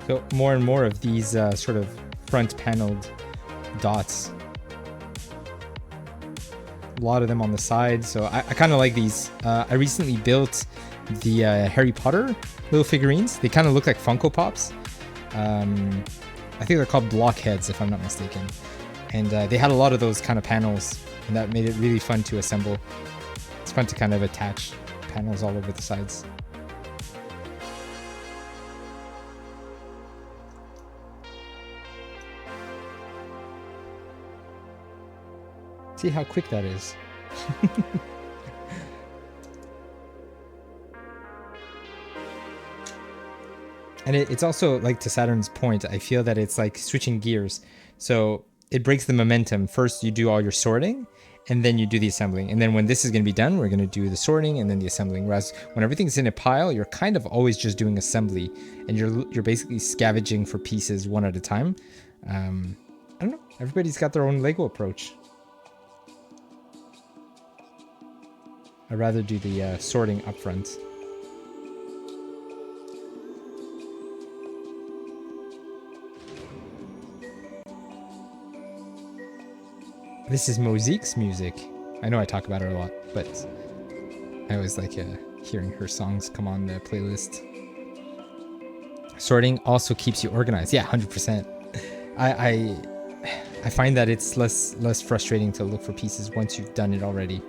So more and more of these sort of front paneled dots. A lot of them on the side, so I kind of like these. I recently built the Harry Potter little figurines. They kind of look like Funko Pops. I think they're called blockheads, if I'm not mistaken. And they had a lot of those kind of panels, and that made it really fun to assemble. It's fun to kind of attach panels all over the sides. See how quick that is. And it's also, like, to Saturn's point, I feel that it's like switching gears. So it breaks the momentum. First you do all your sorting, and then you do the assembling. And then when this is going to be done, we're going to do the sorting and then the assembling. Whereas when everything's in a pile, you're kind of always just doing assembly, and you're basically scavenging for pieces one at a time. I don't know. Everybody's got their own Lego approach. I'd rather do the sorting up front. This is Mosique's music. I know I talk about her a lot, but I always like hearing her songs come on the playlist. Sorting also keeps you organized. Yeah, 100%. I find that it's less frustrating to look for pieces once you've done it already.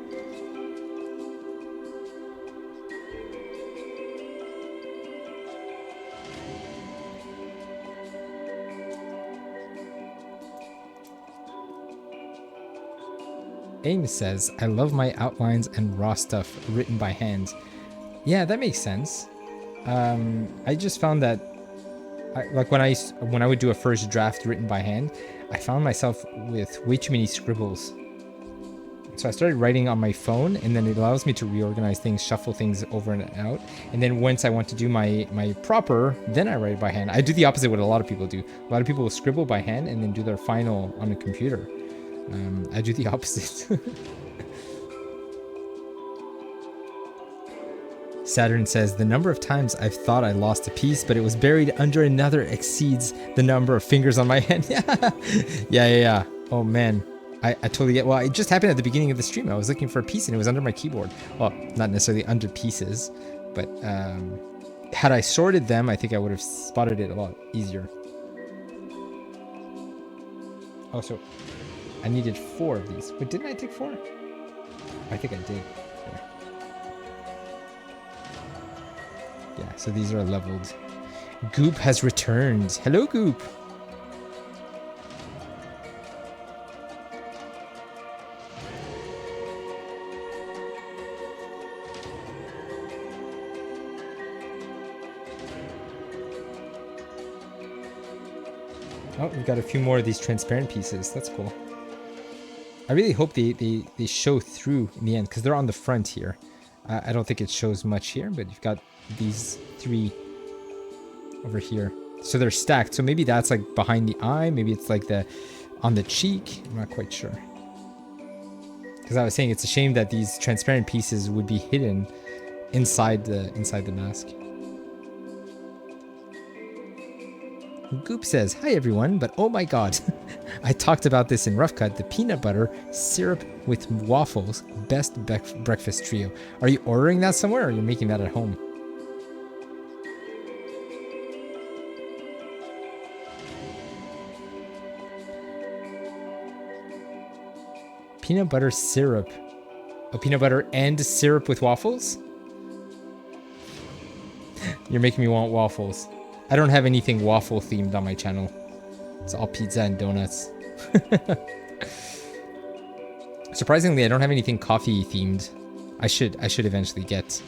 Aim says, "I love my outlines and raw stuff written by hand." Yeah, that makes sense. I just found that, like when I would do a first draft written by hand, I found myself with way too many scribbles. So I started writing on my phone, and then it allows me to reorganize things, shuffle things over and out. And then once I want to do my proper, then I write by hand. I do the opposite what a lot of people do. A lot of people will scribble by hand and then do their final on a computer. I do the opposite. Saturn says, "The number of times I've thought I lost a piece, but it was buried under another exceeds the number of fingers on my hand." Yeah. Oh man, I totally get. Well, it just happened at the beginning of the stream. I was looking for a piece and it was under my keyboard. Well, not necessarily under pieces, but had I sorted them, I think I would have spotted it a lot easier. Oh, so I needed 4 of these. Wait, didn't I take 4? I think I did. Yeah, so these are leveled. Goop has returned. Hello, Goop. Oh, we've got a few more of these transparent pieces. That's cool. I really hope they show through in the end, because they're on the front here. I don't think it shows much here, but you've got these 3 over here. So they're stacked. So maybe that's like behind the eye. Maybe it's like on the cheek. I'm not quite sure. Because I was saying it's a shame that these transparent pieces would be hidden inside the mask. Goop says, "Hi everyone, but oh my god, I talked about this in Rough Cut, the peanut butter syrup with waffles, best breakfast trio. Are you ordering that somewhere, or are you making that at home?" Peanut butter syrup. Oh, peanut butter and syrup with waffles? You're making me want waffles. I don't have anything waffle themed on my channel. It's all pizza and donuts. Surprisingly, I don't have anything coffee themed. I should eventually get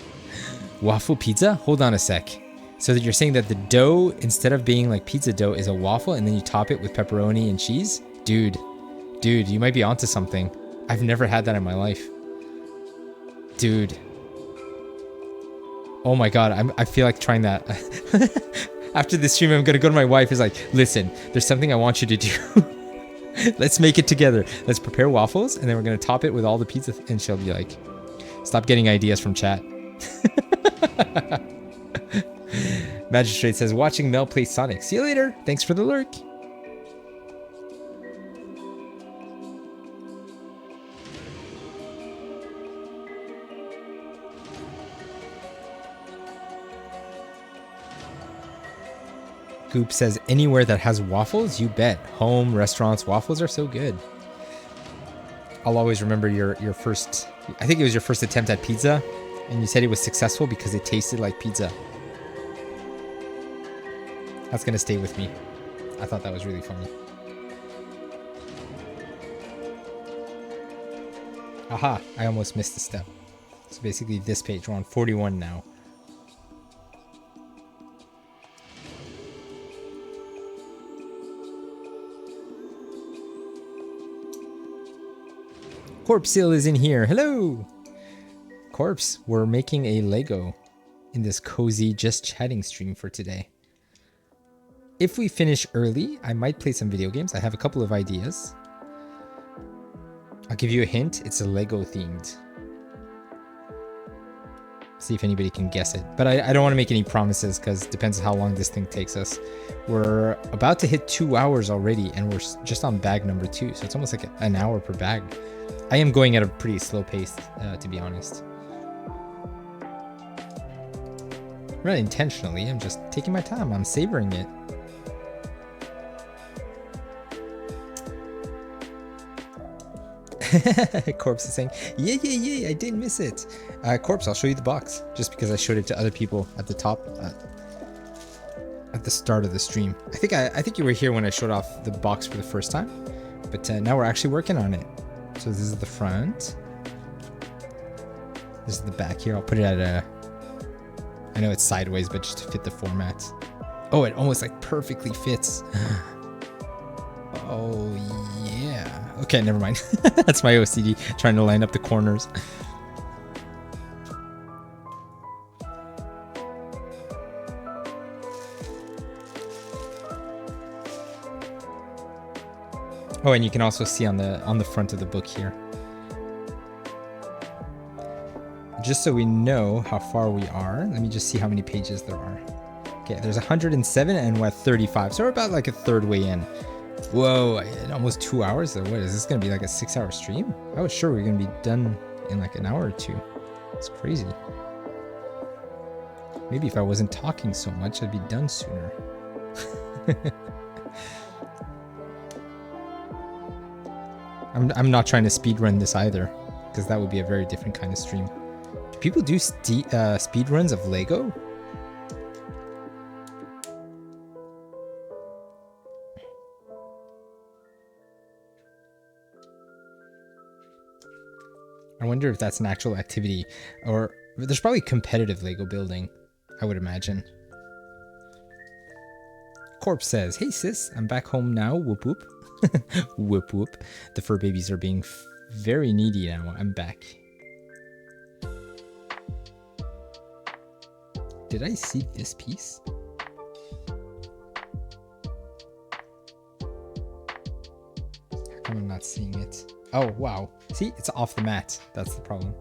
waffle pizza. Hold on a sec. So that you're saying that the dough, instead of being like pizza dough, is a waffle, and then you top it with pepperoni and cheese? Dude, you might be onto something. I've never had that in my life. Dude. Oh my god, I feel like trying that. After this stream, I'm gonna go to my wife. Is like, listen, there's something I want you to do. Let's make it together. Let's prepare waffles, and then we're gonna top it with all the pizza. And she'll be like, stop getting ideas from chat. Magistrate says, watching Mel play Sonic. See you later. Thanks for the lurk. Goop says, anywhere that has waffles, you bet. Home, restaurants, waffles are so good. I'll always remember your first, I think it was your first attempt at pizza, and you said it was successful because it tasted like pizza. That's gonna stay with me. I thought that was really funny. Aha, I almost missed a step. So basically this page, we're on 41 now. Corpseal is in here. Hello! Corpse, we're making a Lego in this cozy just chatting stream for today. If we finish early, I might play some video games. I have a couple of ideas. I'll give you a hint. It's a Lego themed. See if anybody can guess it. But I don't want to make any promises because it depends on how long this thing takes us. We're about to hit 2 hours already, and we're just on bag number 2. So it's almost like an hour per bag. I am going at a pretty slow pace, to be honest. Not intentionally, I'm just taking my time. I'm savoring it. Corpse is saying, yeah, I didn't miss it. Corpse, I'll show you the box, just because I showed it to other people at the top, at the start of the stream. I think you were here when I showed off the box for the first time, but now we're actually working on it. So this is the front. This is the back here. I'll put it at a, I know it's sideways, but just to fit the format. Oh, it almost like perfectly fits. Oh yeah. Okay, never mind. That's my OCD trying to line up the corners. Oh, and you can also see on the front of the book here. Just so we know how far we are, let me just see how many pages there are. Okay, there's 107 and we're at 35, so we're about like a third way in. Whoa, almost 2 hours though. What is this gonna be, like a 6-hour stream? I was sure we were gonna be done in like an hour or two. It's crazy. Maybe if I wasn't talking so much, I'd be done sooner. I'm not trying to speedrun this either, because that would be a very different kind of stream. Do people do speedruns of Lego? I wonder if that's an actual activity, or there's probably competitive Lego building, I would imagine. Corpse says, hey sis, I'm back home now, whoop whoop. Whoop whoop. The fur babies are being very needy now. I'm back. Did I see this piece? How come I'm not seeing it? Oh, wow. See, it's off the mat. That's the problem.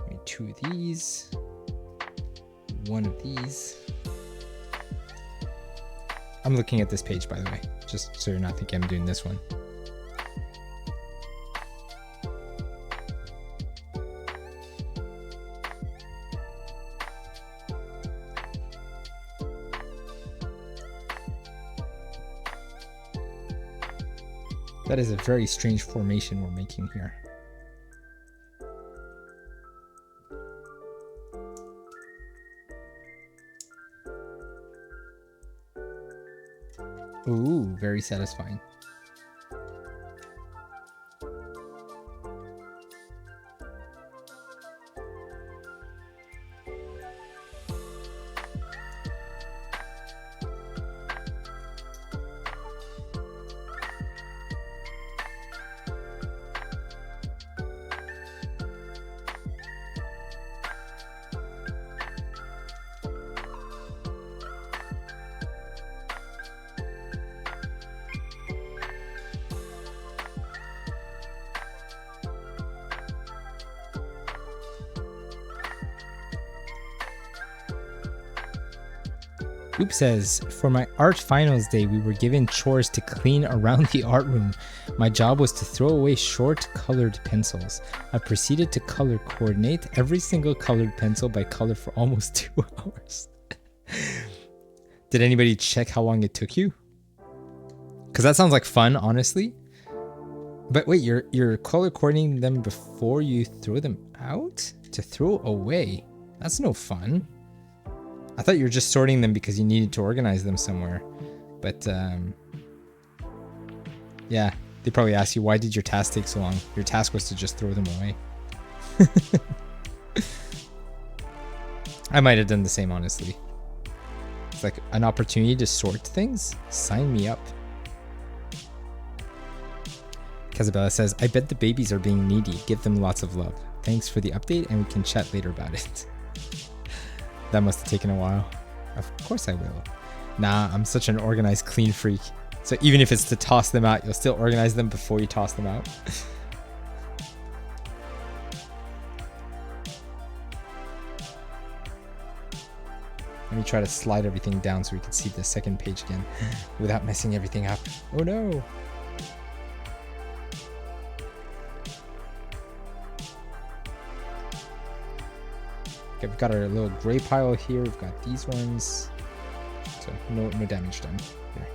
Maybe 2 of these. 1 of these. I'm looking at this page, by the way, just so you're not thinking I'm doing this one. That is a very strange formation we're making here. Ooh, very satisfying. Oop says, for my art finals day, we were given chores to clean around the art room. My job was to throw away short colored pencils. I proceeded to color coordinate every single colored pencil by color for almost 2 hours. Did anybody check how long it took you? Because that sounds like fun, honestly. But wait, you're color coordinating them before you throw them out? To throw away? That's no fun. I thought you were just sorting them because you needed to organize them somewhere. But, yeah, they probably asked you, why did your task take so long? Your task was to just throw them away. I might have done the same, honestly. It's like an opportunity to sort things? Sign me up. Casabella says, I bet the babies are being needy. Give them lots of love. Thanks for the update, and we can chat later about it. That must have taken a while. Of course I will. Nah, I'm such an organized, clean freak. So even if it's to toss them out, you'll still organize them before you toss them out. Let me try to slide everything down so we can see the second page again without messing everything up. Oh no! Okay, we've got our little gray pile here. We've got these ones. So no damage done here.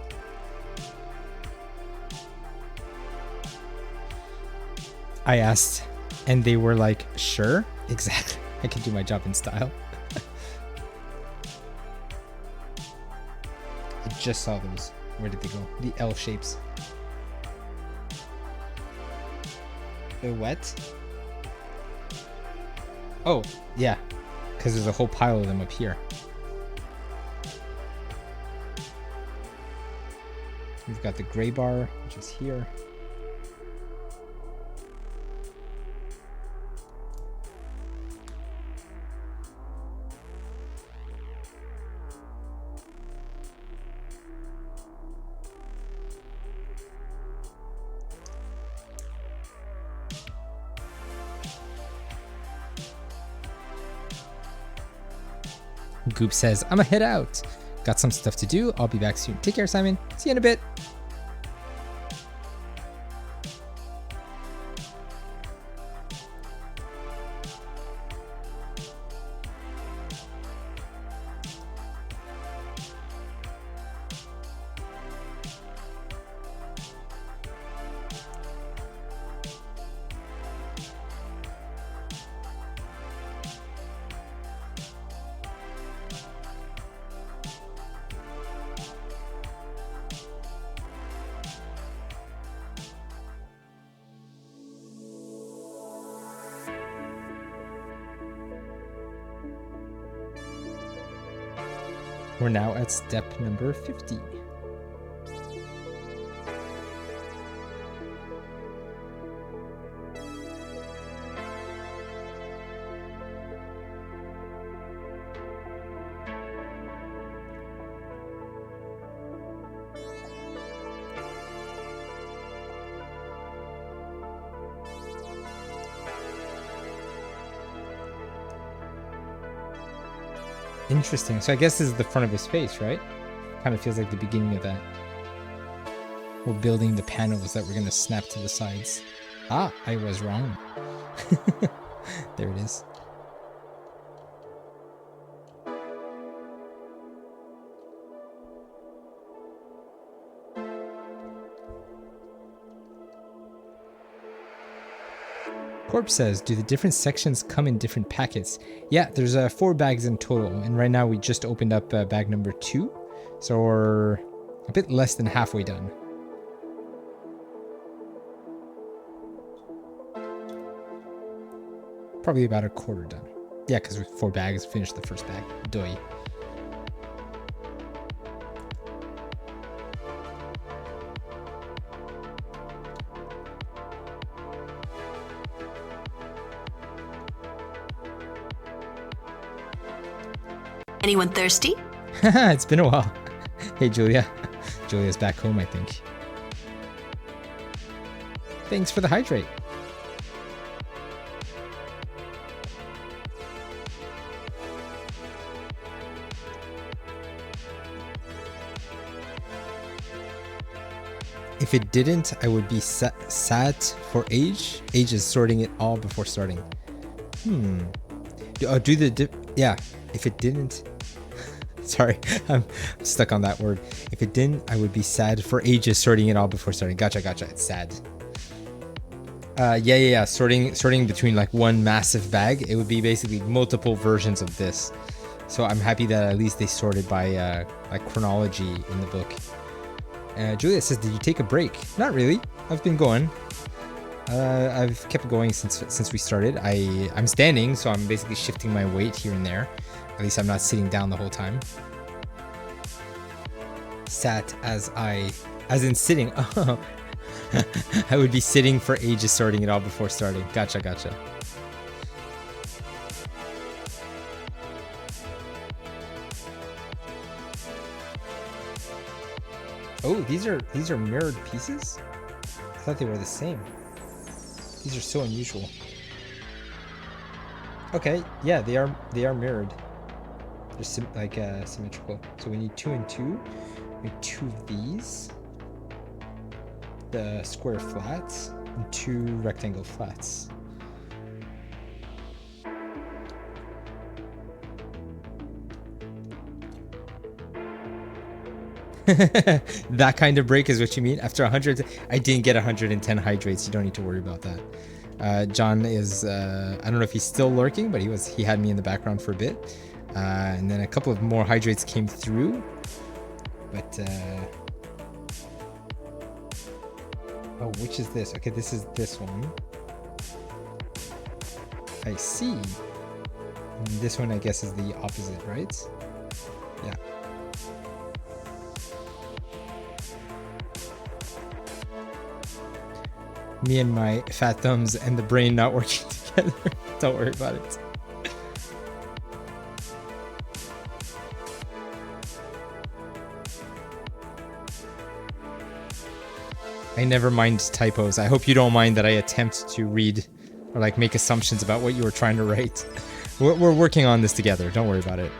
I asked, and they were like, sure, exactly. I can do my job in style. I just saw those. Where did they go? The L shapes. The what? Oh, yeah. Because there's a whole pile of them up here. We've got the gray bar, which is here. Goop says, I'ma head out. Got some stuff to do. I'll be back soon. Take care, Simon. See you in a bit. We're now at step number 50. Interesting. So I guess this is the front of his face, right? Kind of feels like the beginning of that. We're building the panels that we're going to snap to the sides. Ah, I was wrong. There it is. Corp says, do the different sections come in different packets? Yeah, there's 4 bags in total, and right now we just opened up bag number 2. So we're A bit less than halfway done. Probably about a quarter done. Yeah, because with 4 bags, finished the first bag. Doi. Anyone thirsty? It's been a while. Hey, Julia. Julia's back home, I think. Thanks for the hydrate. If it didn't, I would be sad for age. Age is sorting it all before starting. Do the dip. Yeah, if it didn't. Sorry, I'm stuck on that word. If it didn't, I would be sad for ages sorting it all before starting. Gotcha. It's sad. Yeah. Sorting between like one massive bag. It would be basically multiple versions of this. So I'm happy that at least they sorted by like chronology in the book. Julia says, "Did you take a break?" Not really. I've been going. I've kept going since we started. I'm standing, so I'm basically shifting my weight here and there. At least I'm not sitting down the whole time. Sat as in sitting. Oh, I would be sitting for ages sorting it all before starting. Gotcha. Oh, these are mirrored pieces? I thought they were the same. These are so unusual. Okay, yeah, they are mirrored. They're symmetrical. So we need 2 and 2. We need 2 of these. The square flats and 2 rectangle flats. That kind of break is what you mean? After 100, I didn't get 110 hydrates. You don't need to worry about that. John is, I don't know if he's still lurking, but he had me in the background for a bit. And then a couple of more hydrates came through. But, oh, which is this? Okay, this is this one. I see. And this one, I guess, is the opposite, right? Yeah. Me and my fat thumbs and the brain not working together. Don't worry about it. I never mind typos. I hope you don't mind that I attempt to read or like make assumptions about what you were trying to write. We're working on this together. Don't worry about it.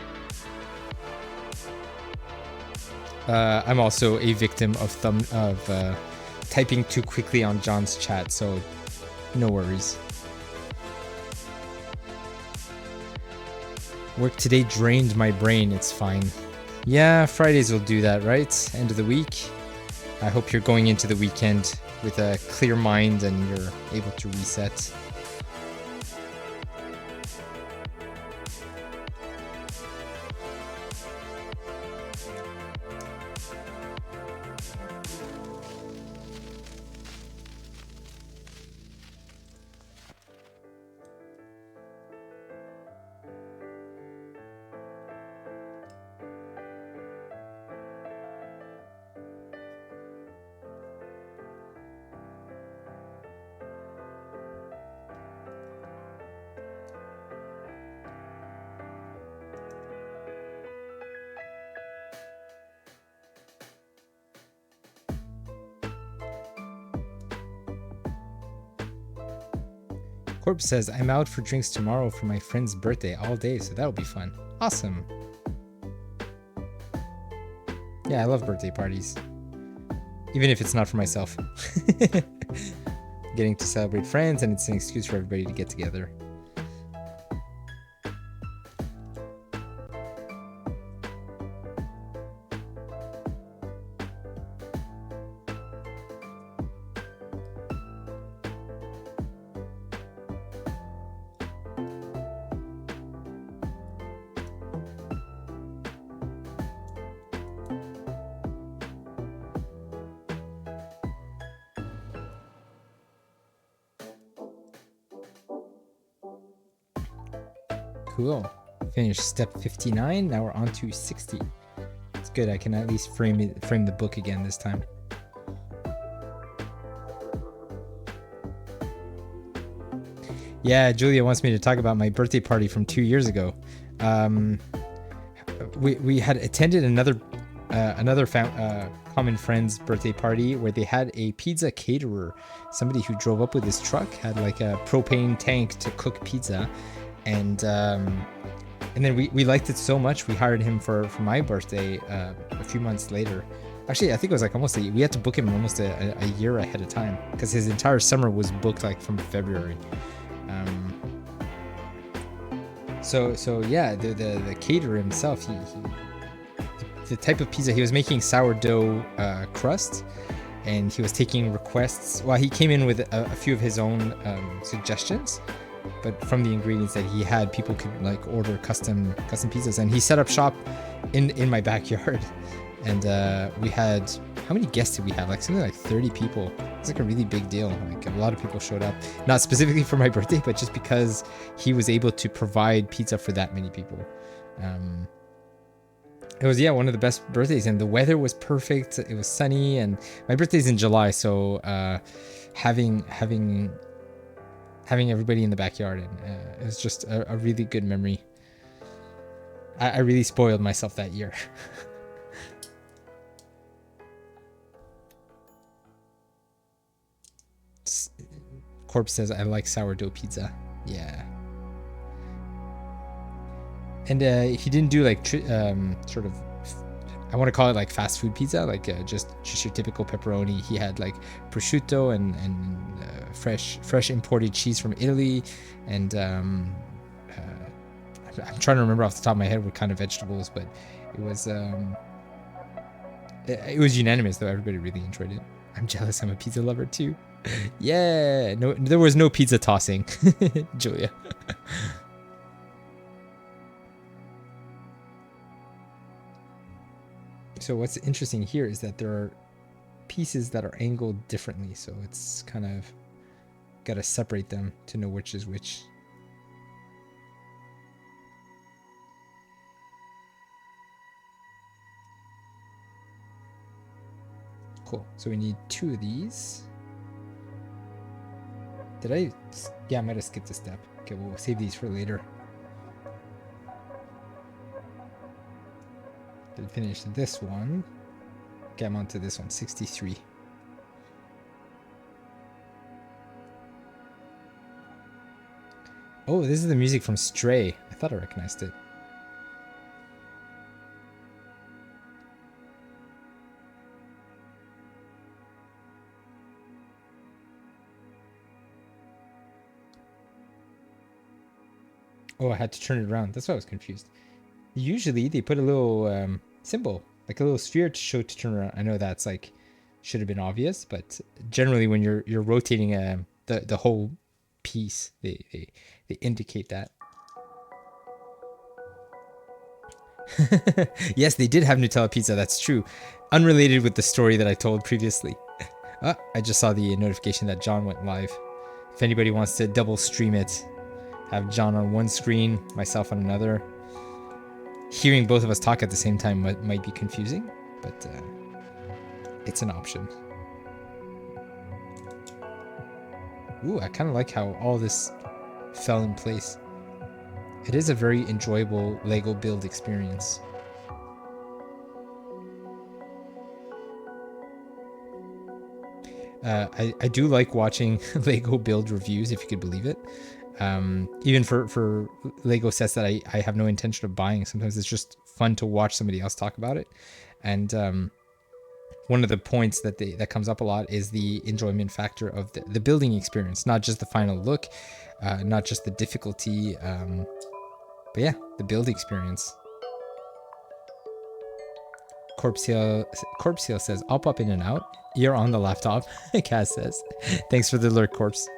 I'm also a victim of typing too quickly on John's chat, so no worries. Work today drained my brain. It's fine. Yeah, Fridays will do that, right? End of the week. I hope you're going into the weekend with a clear mind and you're able to reset. Corp says, I'm out for drinks tomorrow for my friend's birthday all day, so that'll be fun. Awesome. Yeah, I love birthday parties. Even if it's not for myself. Getting to celebrate friends, and it's an excuse for everybody to get together. Cool. Finished step 59. Now we're on to 60. It's good. I can at least frame the book again this time. Yeah, Julia wants me to talk about my birthday party from 2 years ago. We had attended another common friend's birthday party where they had a pizza caterer, somebody who drove up with his truck, had like a propane tank to cook pizza, and then we liked it so much we hired him for my birthday a few months later. Actually, I think it was like we had to book him almost a year ahead of time because his entire summer was booked like from February. So yeah, the caterer himself, he the type of pizza he was making, sourdough crust, and he was taking requests. Well, he came in with a few of his own suggestions, but from the ingredients that he had, people could like order custom pizzas, and he set up shop in my backyard. And we had, how many guests did we have? Like something like 30 people. It's like a really big deal. Like a lot of people showed up, not specifically for my birthday, but just because he was able to provide pizza for that many people. It was, yeah, one of the best birthdays, and the weather was perfect. It was sunny, and my birthday's in July, so having everybody in the backyard, and it was just a really good memory. I really spoiled myself that year. Corpse says, I like sourdough pizza. Yeah. And he didn't do like sort of, I want to call it like fast food pizza, like just your typical pepperoni. He had like prosciutto and fresh imported cheese from Italy, and I'm trying to remember off the top of my head what kind of vegetables, but it was unanimous though. Everybody really enjoyed it. I'm jealous. I'm a pizza lover too. Yeah, no, there was no pizza tossing, Julia. So what's interesting here is that there are pieces that are angled differently, so it's kind of got to separate them to know which is which. Cool. So we need 2 of these. Yeah, I might have skipped a step. Okay, we'll save these for later. Did finish this one. Okay, I'm on to this one, 63. Oh, this is the music from Stray. I thought I recognized it. Oh, I had to turn it around. That's why I was confused. Usually they put a little symbol, like a little sphere to turn around. I know that's like should have been obvious, but generally when you're rotating the whole piece, they indicate that. Yes, they did have Nutella pizza. That's true. Unrelated with the story that I told previously. I just saw the notification that John went live. If anybody wants to double stream it, have John on one screen, myself on another. Hearing both of us talk at the same time might be confusing, but it's an option. Ooh, I kind of like how all this fell in place. It is a very enjoyable Lego build experience. I do like watching Lego build reviews, if you could believe it. Even for Lego sets that I have no intention of buying. Sometimes it's just fun to watch somebody else talk about it. And one of the points that comes up a lot is the enjoyment factor of the building experience, not just the final look, not just the difficulty, but yeah, the build experience. Corpse Hill says, I'll pop in and out. You're on the laptop, Kaz says. Thanks for the alert, Corpse.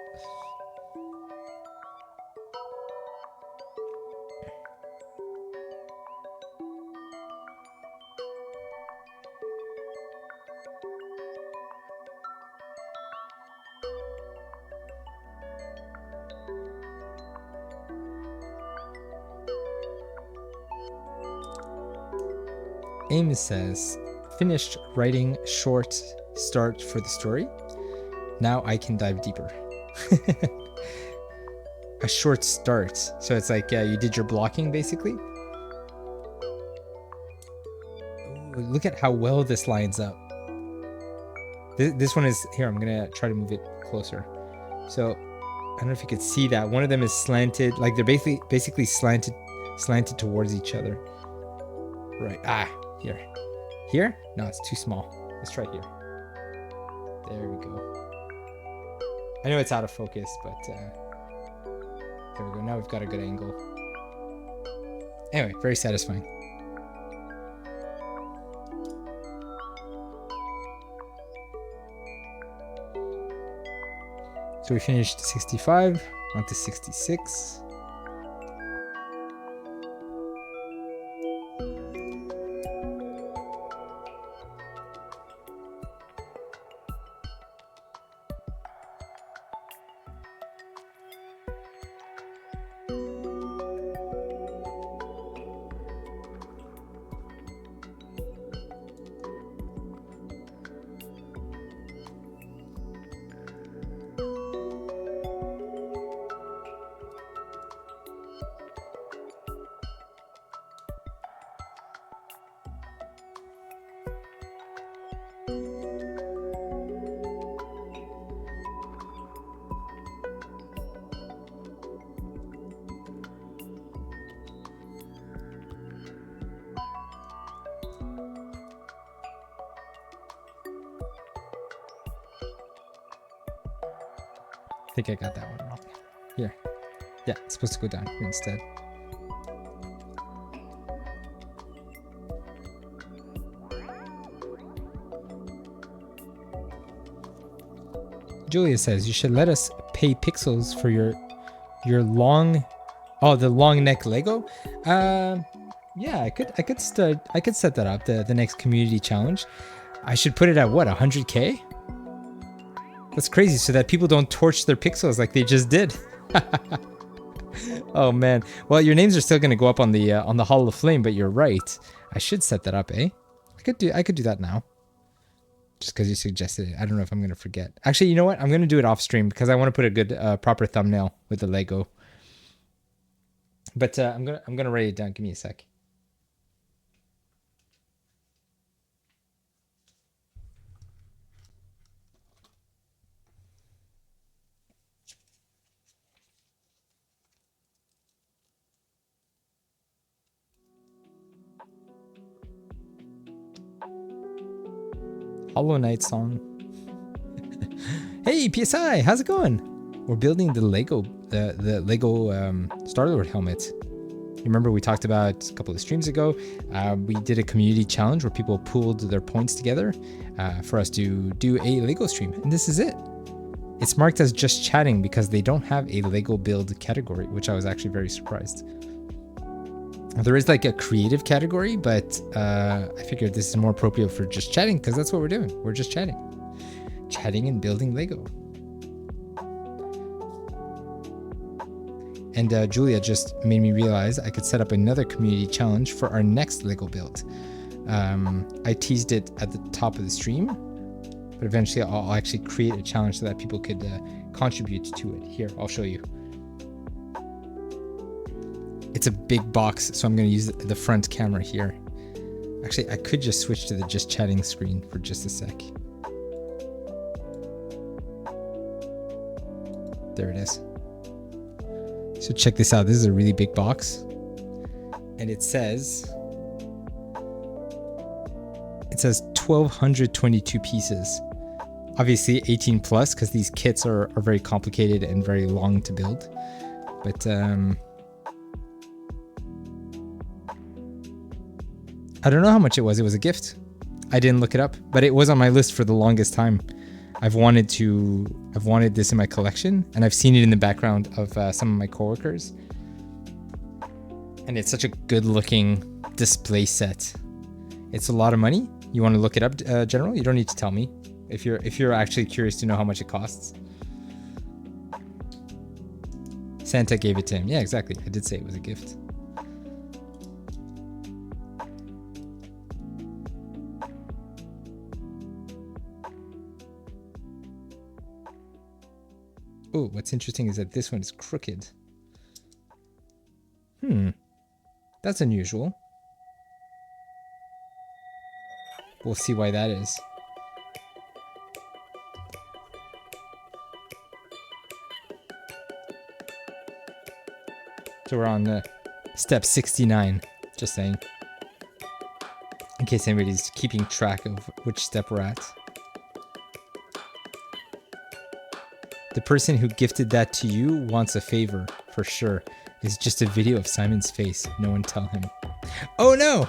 Amos says, finished writing short start for the story. Now I can dive deeper. A short start. So it's like, you did your blocking basically. Ooh, look at how well this lines up. This one is, here, I'm gonna try to move it closer. So, I don't know if you could see that. One of them is slanted, like they're basically slanted towards each other. Right, here. Here? No, it's too small. Let's try here. There we go. I know it's out of focus, but there we go. Now we've got a good angle. Anyway, very satisfying. So we finished 65, on to 66. I think I got that one wrong. Here. Yeah, it's supposed to go down here instead. Julia says you should let us pay pixels for your long, the long neck Lego. Yeah, I could set that up, the next community challenge. I should put it at what, 100K? That's crazy, so that people don't torch their pixels like they just did. Oh man. Well, your names are still gonna go up on the Hall of Flame, but you're right. I should set that up, eh? I could do that now. Just because you suggested it. I don't know if I'm gonna forget. Actually, you know what? I'm gonna do it off stream because I want to put a good proper thumbnail with the Lego. But I'm gonna write it down. Give me a sec. Hollow Knight song. Hey PSI, how's it going? We're building the Lego Star-Lord helmet. You remember we talked about a couple of streams ago. We did a community challenge where people pooled their points together for us to do a Lego stream, and this is it. It's marked as just chatting because they don't have a Lego build category, which I was actually very surprised. There is like a creative category, but I figured this is more appropriate for just chatting because that's what we're doing. We're just chatting. Chatting and building Lego. And Julia just made me realize I could set up another community challenge for our next Lego build. I teased it at the top of the stream, but eventually I'll actually create a challenge so that people could contribute to it. Here, I'll show you. It's a big box, so I'm going to use the front camera here. Actually, I could just switch to the just chatting screen for just a sec. There it is. So check this out. This is a really big box. And it says 1,222 pieces. Obviously 18 plus because these kits are very complicated and very long to build. But I don't know how much it was. It was a gift. I didn't look it up, but it was on my list for the longest time. I've wanted this in my collection, and I've seen it in the background of some of my coworkers. And it's such a good looking display set. It's a lot of money. You want to look it up, General? You don't need to tell me if you're actually curious to know how much it costs. Santa gave it to him. Yeah, exactly. I did say it was a gift. Oh, what's interesting is that this one is crooked. That's unusual. We'll see why that is. So we're on step 69, just saying. In case anybody's keeping track of which step we're at. The person who gifted that to you wants a favor, for sure. It's just a video of Simon's face. No one tell him. Oh no!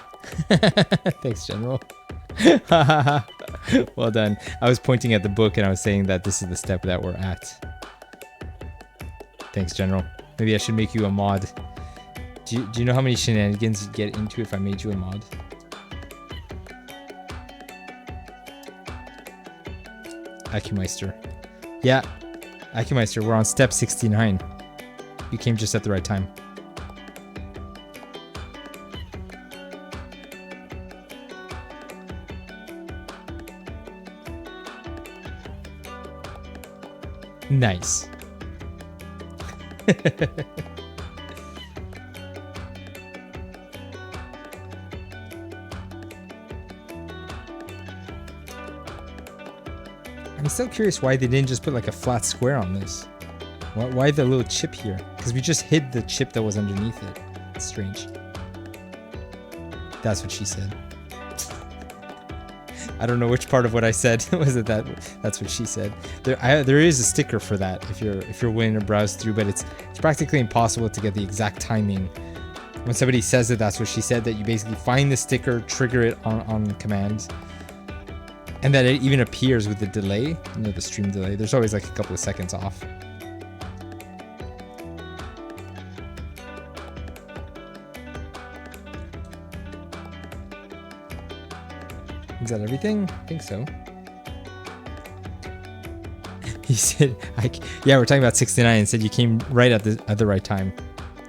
Thanks, General. Well done. I was pointing at the book and I was saying that this is the step that we're at. Thanks, General. Maybe I should make you a mod. Do you know how many shenanigans you'd get into if I made you a mod? Acumeister. Yeah, Acumeister, we're on step 69. You came just at the right time. Nice. I'm still curious why they didn't just put like a flat square on this. Why the little chip here? Because we just hid the chip that was underneath it. It's strange. That's what she said. I don't know which part of what I said was it that. That's what she said. There is a sticker for that if you're willing to browse through, but it's practically impossible to get the exact timing. When somebody says that that's what she said, that you basically find the sticker, trigger it on command, and that it even appears with the delay, you know, the stream delay. There's always like a couple of seconds off. Is that everything? I think so. He said, yeah, we're talking about 69 and said you came right at the right time.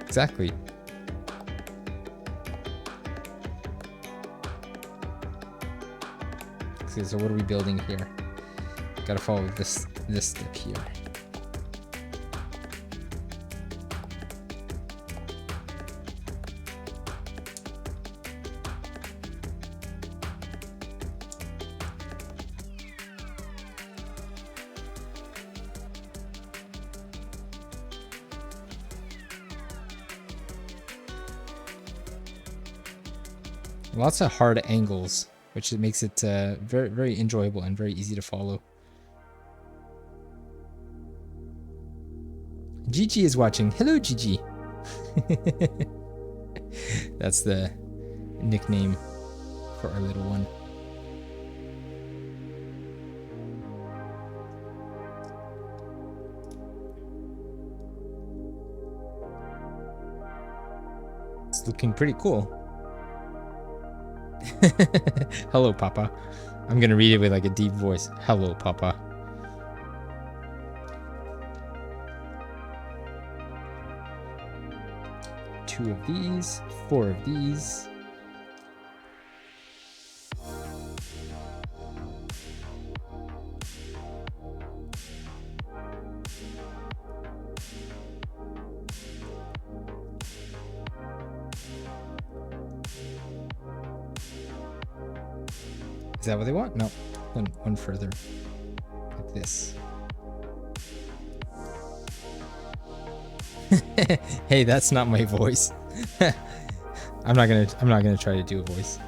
Exactly. Okay, so what are we building here? Gotta follow this step here. Lots of hard angles, which makes it very, very enjoyable and very easy to follow. GG is watching. Hello, GG. That's the nickname for our little one. It's looking pretty cool. Hello, Papa. I'm gonna read it with like a deep voice. Hello, Papa. Two of these, 4 of these. Is that what they want? No. One further. Like this. Hey, that's not my voice. I'm not gonna try to do a voice.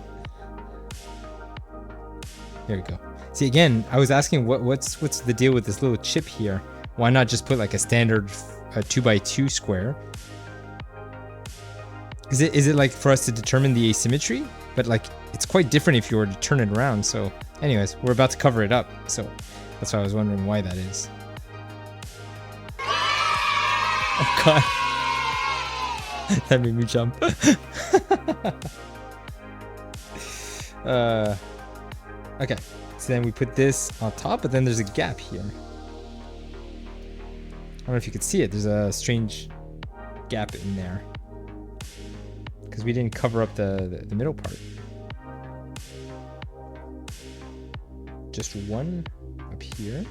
There we go. See, again, I was asking what's the deal with this little chip here? Why not just put like a standard 2x2 square? Is it like for us to determine the asymmetry? But like, it's quite different if you were to turn it around. So anyways, we're about to cover it up. So that's why I was wondering why that is. Oh God. That made me jump. Okay. So then we put this on top, but then there's a gap here. I don't know if you could see it. There's a strange gap in there. Because we didn't cover up the middle part. Just one up here.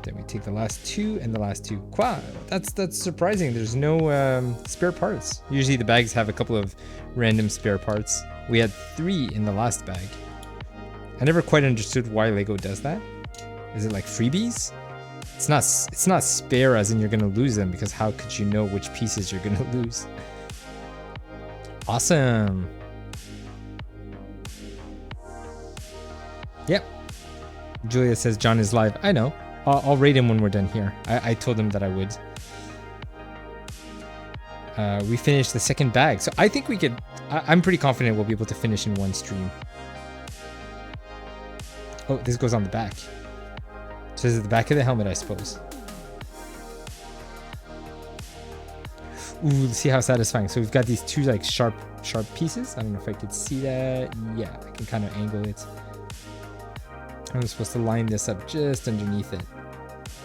Then we take the last 2 and the last 2. Wow, that's surprising. There's no spare parts. Usually the bags have a couple of random spare parts. We had 3 in the last bag. I never quite understood why Lego does that. Is it like freebies? It's not spare as in you're gonna lose them, because how could you know which pieces you're gonna lose? Awesome. Yep. Julia says John is live. I know. I'll rate him when we're done here. I told him that I would. We finished the second bag. So I think we could... I'm pretty confident we'll be able to finish in one stream. Oh, this goes on the back. So this is the back of the helmet, I suppose. Ooh, let's see how satisfying. So we've got these 2 like sharp pieces. I don't know if I could see that. Yeah, I can kind of angle it. I'm supposed to line this up just underneath it.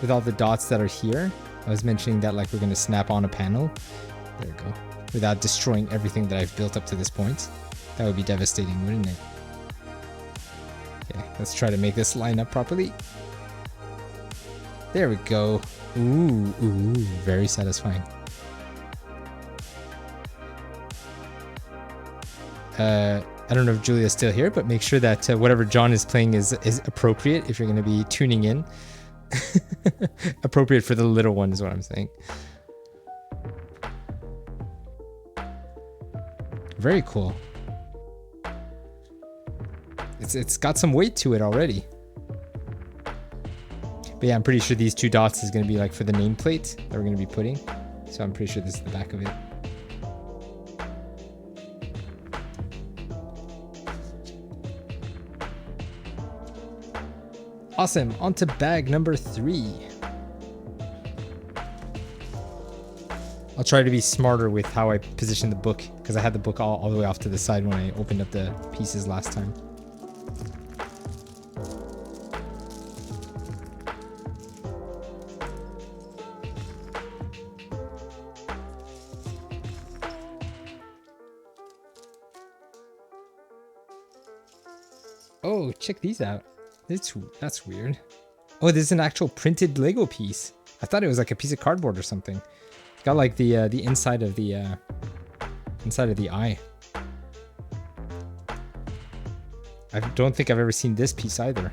With all the dots that are here, I was mentioning that like we're going to snap on a panel. There we go. Without destroying everything that I've built up to this point. That would be devastating, wouldn't it? Okay, let's try to make this line up properly. There we go. Ooh, very satisfying. I don't know if Julia's still here, but make sure that whatever John is playing is appropriate if you're going to be tuning in. Appropriate for the little one is what I'm saying. Very cool. It's got some weight to it already. But yeah, I'm pretty sure these 2 dots is going to be like for the nameplate that we're going to be putting. So I'm pretty sure this is the back of it. Awesome, on to bag number 3. I'll try to be smarter with how I position the book, because I had the book all the way off to the side when I opened up the pieces last time. Oh, check these out. That's weird. Oh, this is an actual printed Lego piece. I thought it was like a piece of cardboard or something. It's got like the inside of the eye. I don't think I've ever seen this piece either.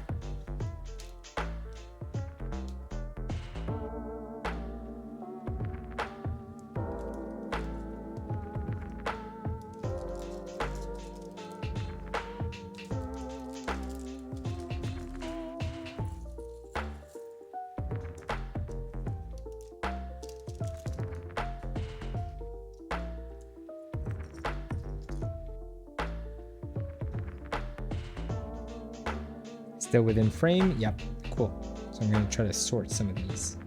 Still within frame? Yep, cool. So I'm going to try to sort some of these.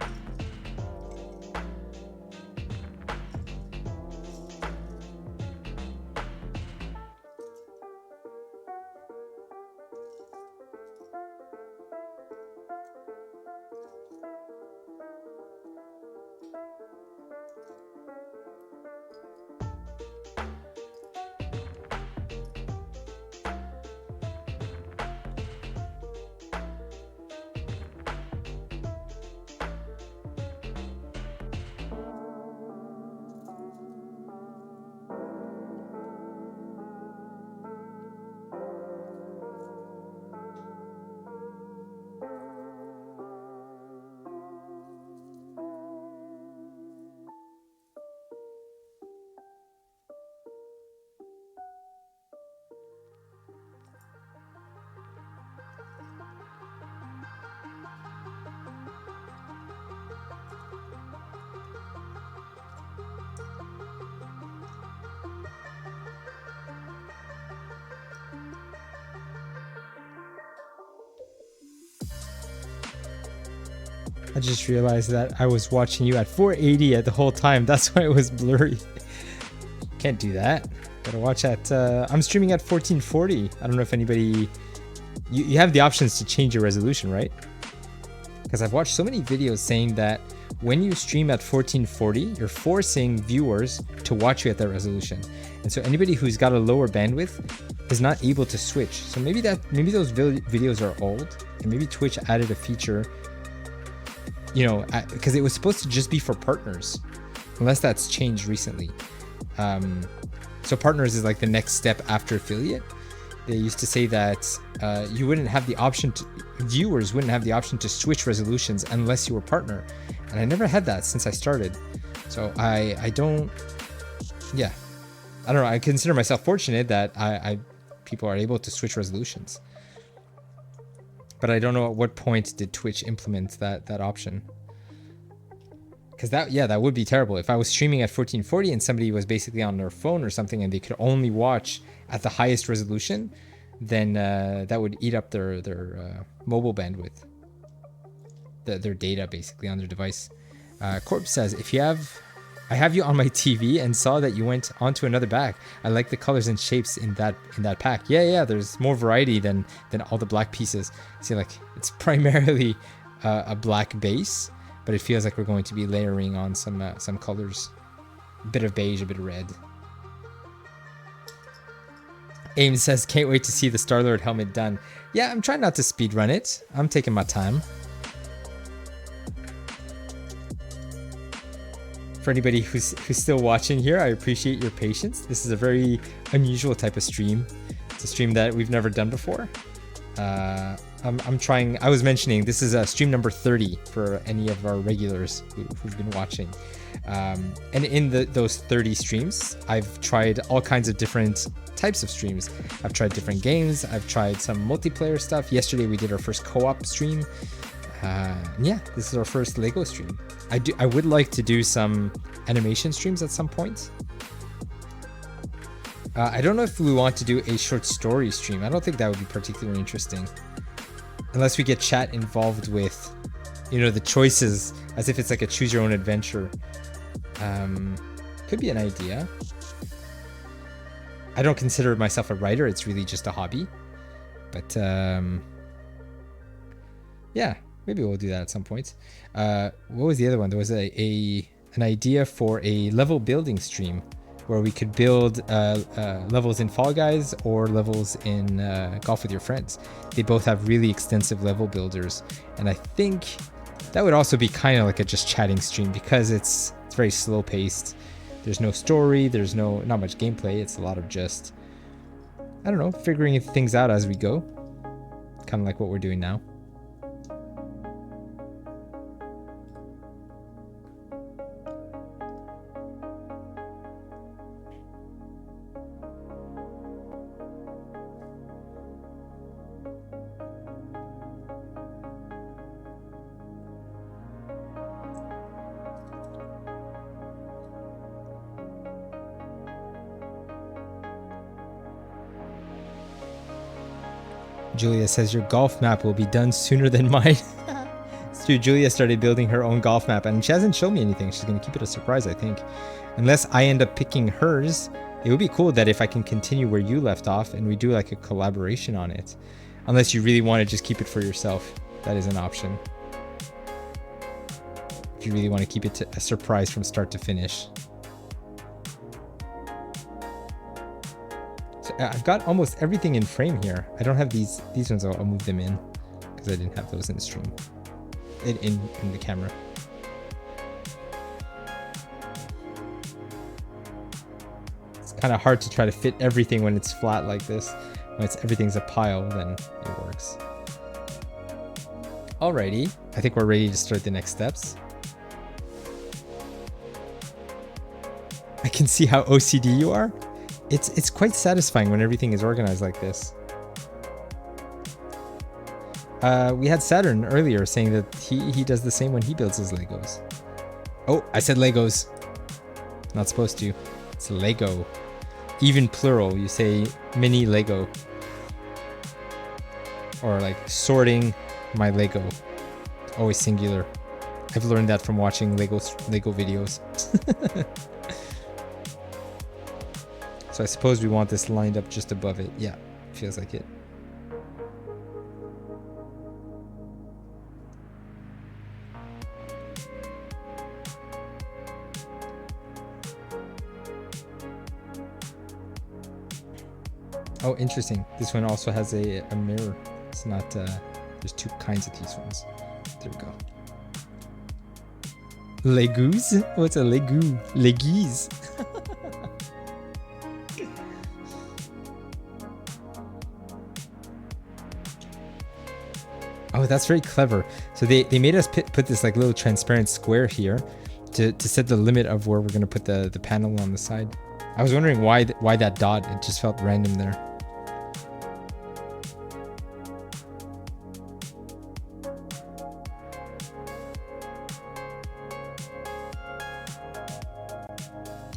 I just realized that I was watching you at 480 at the whole time. That's why it was blurry. Can't do that. Gotta watch at, I'm streaming at 1440. I don't know if anybody, you have the options to change your resolution, right? Because I've watched so many videos saying that when you stream at 1440, you're forcing viewers to watch you at that resolution. And so anybody who's got a lower bandwidth is not able to switch. So maybe those videos are old, and maybe Twitch added a feature you know, because it was supposed to just be for partners, unless that's changed recently. So partners is like the next step after affiliate. They used to say that you wouldn't have the option to, viewers wouldn't have the option to switch resolutions unless you were partner. And I never had that since I started. So I don't, yeah, I don't know. I consider myself fortunate that people are able to switch resolutions. But I don't know at what point did Twitch implement that option. Because that would be terrible. If I was streaming at 1440 and somebody was basically on their phone or something and they could only watch at the highest resolution, then that would eat up their mobile bandwidth, their data basically on their device. Corp says, I have you on my TV and saw that you went onto another pack. I like the colors and shapes in that pack. Yeah, there's more variety than all the black pieces. See, like it's primarily a black base, but it feels like we're going to be layering on some colors, a bit of beige, a bit of red. Aim says, can't wait to see the Star-Lord helmet done. Yeah, I'm trying not to speedrun it. I'm taking my time. For anybody who's still watching here, I appreciate your patience. This is a very unusual type of stream. It's a stream that we've never done before. I'm trying, I was mentioning, this is stream number 30 for any of our regulars who've been watching. And in those 30 streams, I've tried all kinds of different types of streams. I've tried different games. I've tried some multiplayer stuff. Yesterday we did our first co-op stream. Yeah, this is our first Lego stream. I would like to do some animation streams at some point. I don't know if we want to do a short story stream. I don't think that would be particularly interesting. Unless we get chat involved with, you know, the choices, as if it's like a choose your own adventure. Could be an idea. I don't consider myself a writer. It's really just a hobby. But yeah, maybe we'll do that at some point. What was the other one? There was an idea for a level building stream where we could build levels in Fall Guys or levels in Golf with Your Friends. They both have really extensive level builders, and I think that would also be kind of like a just chatting stream because it's very slow paced. There's no story, there's not much gameplay. It's a lot of just, I don't know, figuring things out as we go, kind of like what we're doing now. Julia says your golf map will be done sooner than mine. It's true. Julia started building her own golf map and she hasn't shown me anything. She's going to keep it a surprise, I think. Unless I end up picking hers, it would be cool that if I can continue where you left off and we do like a collaboration on it. Unless you really want to just keep it for yourself. That is an option. If you really want to keep it a surprise from start to finish. I've got almost everything in frame here. I don't have these ones. I'll move them in because I didn't have those in the stream, in the camera. It's kind of hard to try to fit everything when it's flat like this. When everything's a pile, then it works. Alrighty, I think we're ready to start the next steps. I can see how OCD you are. It's quite satisfying when everything is organized like this. We had Saturn earlier saying that he does the same when he builds his Legos. Oh, I said Legos. Not supposed to. It's Lego. Even plural, you say mini Lego. Or like sorting my Lego. Always singular. I've learned that from watching Lego videos. So I suppose we want this lined up just above it. Yeah, feels like it. Oh, interesting. This one also has a mirror. It's not, there's two kinds of these ones. There we go. Legues? What's a legu? Legues. Oh, that's very clever. So they made us put this like little transparent square here to set the limit of where we're going to put the panel on the side. I was wondering why that dot, it just felt random there.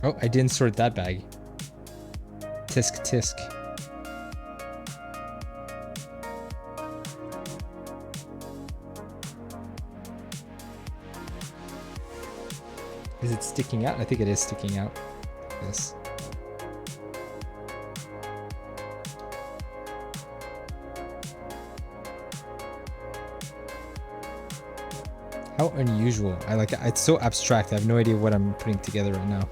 Oh, I didn't sort that bag. Tisk tisk. Is it sticking out? I think it is sticking out. Yes. How unusual. I like it. It's so abstract. I have no idea what I'm putting together right now.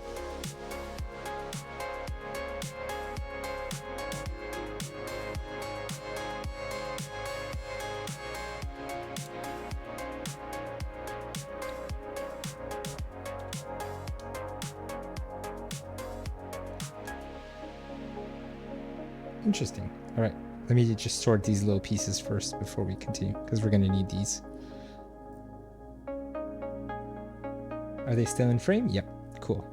Interesting. All right, let me just sort these little pieces first before we continue, because we're going to need these. Are they still in frame? Yep, cool.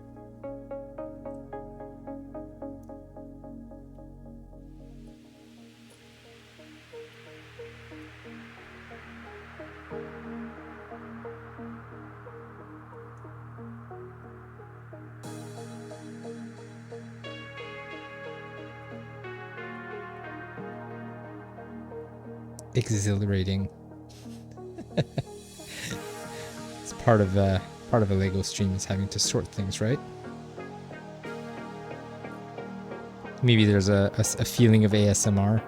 Exhilarating. It's part of a Lego stream is having to sort things, right? Maybe there's a feeling of ASMR.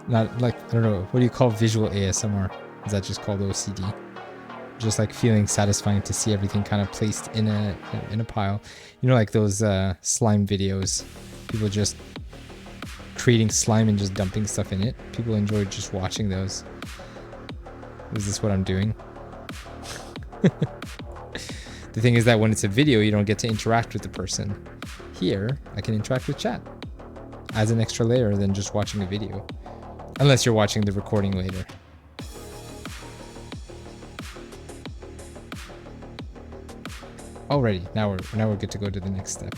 Not like, I don't know, what do you call visual ASMR? Is that just called OCD? Just like feeling satisfying to see everything kind of placed in a pile. You know, like those slime videos. People just creating slime and just dumping stuff in it. People enjoy just watching those. Is this what I'm doing? The thing is that when it's a video, you don't get to interact with the person. Here, I can interact with chat. Adds an extra layer than just watching a video. Unless you're watching the recording later. Alrighty, now we're good to go to the next step.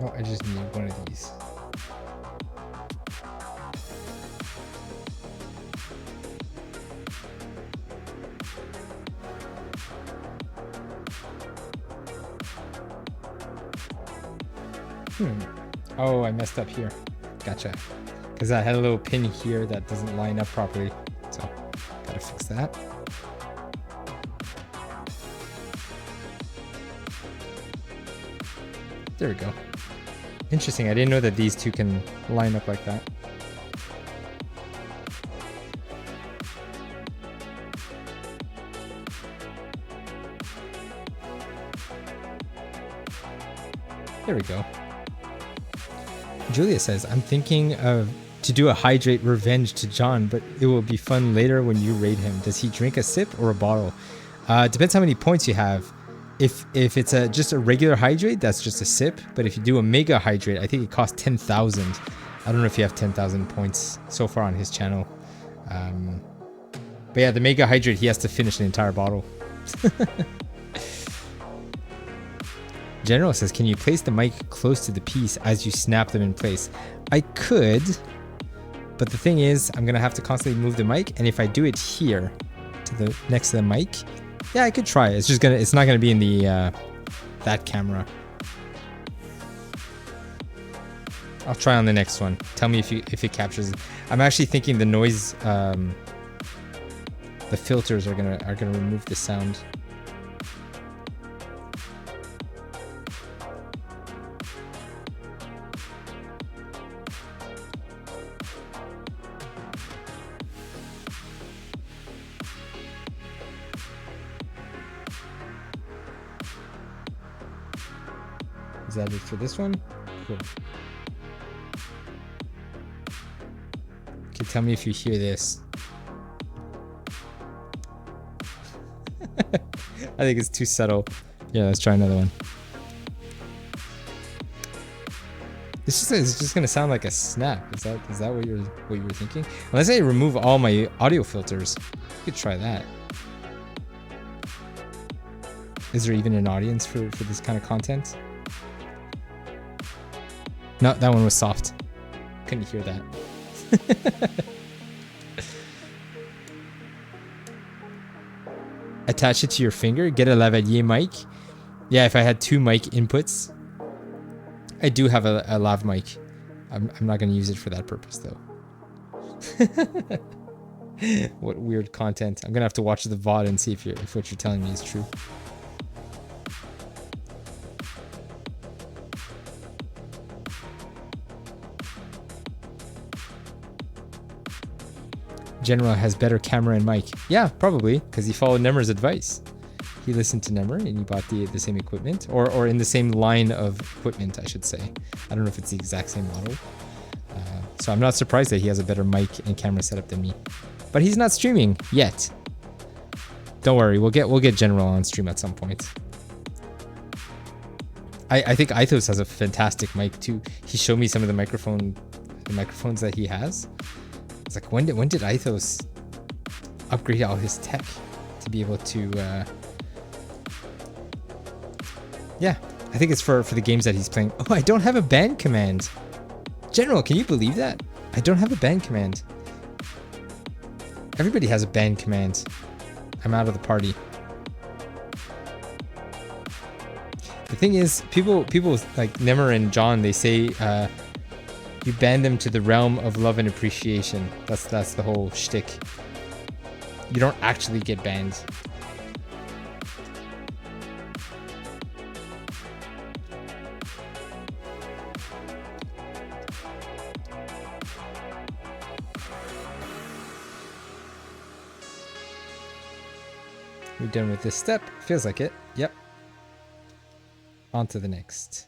Oh, I just need one of these. Oh, I messed up here. Gotcha. Because I had a little pin here that doesn't line up properly. So, gotta fix that. There we go. Interesting, I didn't know that these two can line up like that. There we go. Julia says, I'm thinking of to do a hydrate revenge to John, but it will be fun later when you raid him. Does he drink a sip or a bottle? Depends how many points you have. If it's just a regular hydrate, that's just a sip. But if you do a mega hydrate, I think it costs 10,000. I don't know if you have 10,000 points so far on his channel. But yeah, the mega hydrate, he has to finish an entire bottle. General says, can you place the mic close to the piece as you snap them in place? I could, but the thing is, I'm gonna have to constantly move the mic, and if I do it here, to the next to the mic, yeah, I could try. It's not gonna be in the that camera. I'll try on the next one. Tell me if it captures. I'm actually thinking the noise, the filters are gonna remove the sound. Is that it for this one? Cool. Okay, tell me if you hear this. I think it's too subtle. Yeah, let's try another one. It's just gonna sound like a snap. Is that what you were thinking? Unless I remove all my audio filters, you could try that. Is there even an audience for this kind of content? No, that one was soft. Couldn't hear that. Attach it to your finger. Get a lavalier mic. Yeah, if I had 2 mic inputs. I do have a lav mic. I'm not going to use it for that purpose, though. What weird content. I'm going to have to watch the VOD and see if what you're telling me is true. General has better camera and mic. Yeah, probably, because he followed Nemr's advice. He listened to Nemr and he bought the same equipment, or in the same line of equipment, I should say. I don't know if it's the exact same model. So I'm not surprised that he has a better mic and camera setup than me. But he's not streaming yet. Don't worry, we'll get General on stream at some point. I think Ithos has a fantastic mic too. He showed me some of the microphones that he has. It's like, when did Ithos upgrade all his tech to be able to yeah, I think it's for the games that he's playing. Oh, I don't have a band command. General, can you believe that? I don't have a band command. Everybody has a band command. I'm out of the party. The thing is, people like Nemr and John, they say you band them to the realm of love and appreciation. That's the whole shtick. You don't actually get banned. We're done with this step. Feels like it. Yep. On to the next.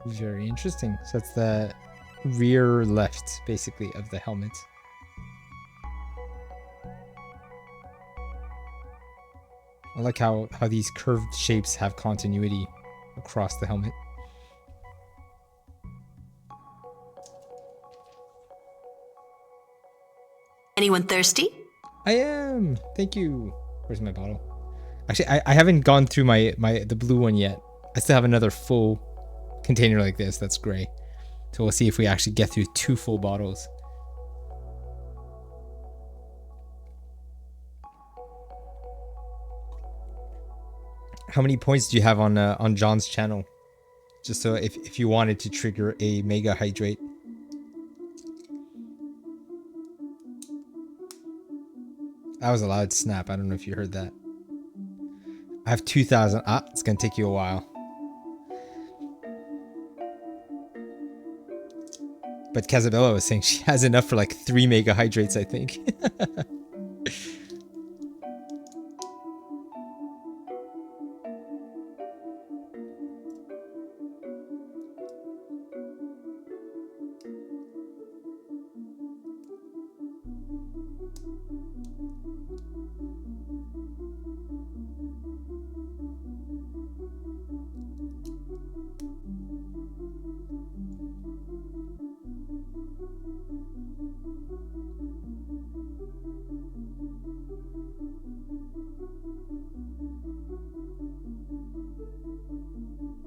Very interesting. So that's the rear left, basically, of the helmet. I like how these curved shapes have continuity across the helmet. Anyone thirsty? I am. Thank you. Where's my bottle? Actually, I haven't gone through the blue one yet. I still have another full container like this that's gray. So we'll see if we actually get through 2 full bottles. How many points do you have on John's channel? Just so if you wanted to trigger a mega hydrate. That was a loud snap. I don't know if you heard that. I have 2,000. It's gonna take you a while. But Casabella was saying she has enough for like 3 mega hydrates, I think.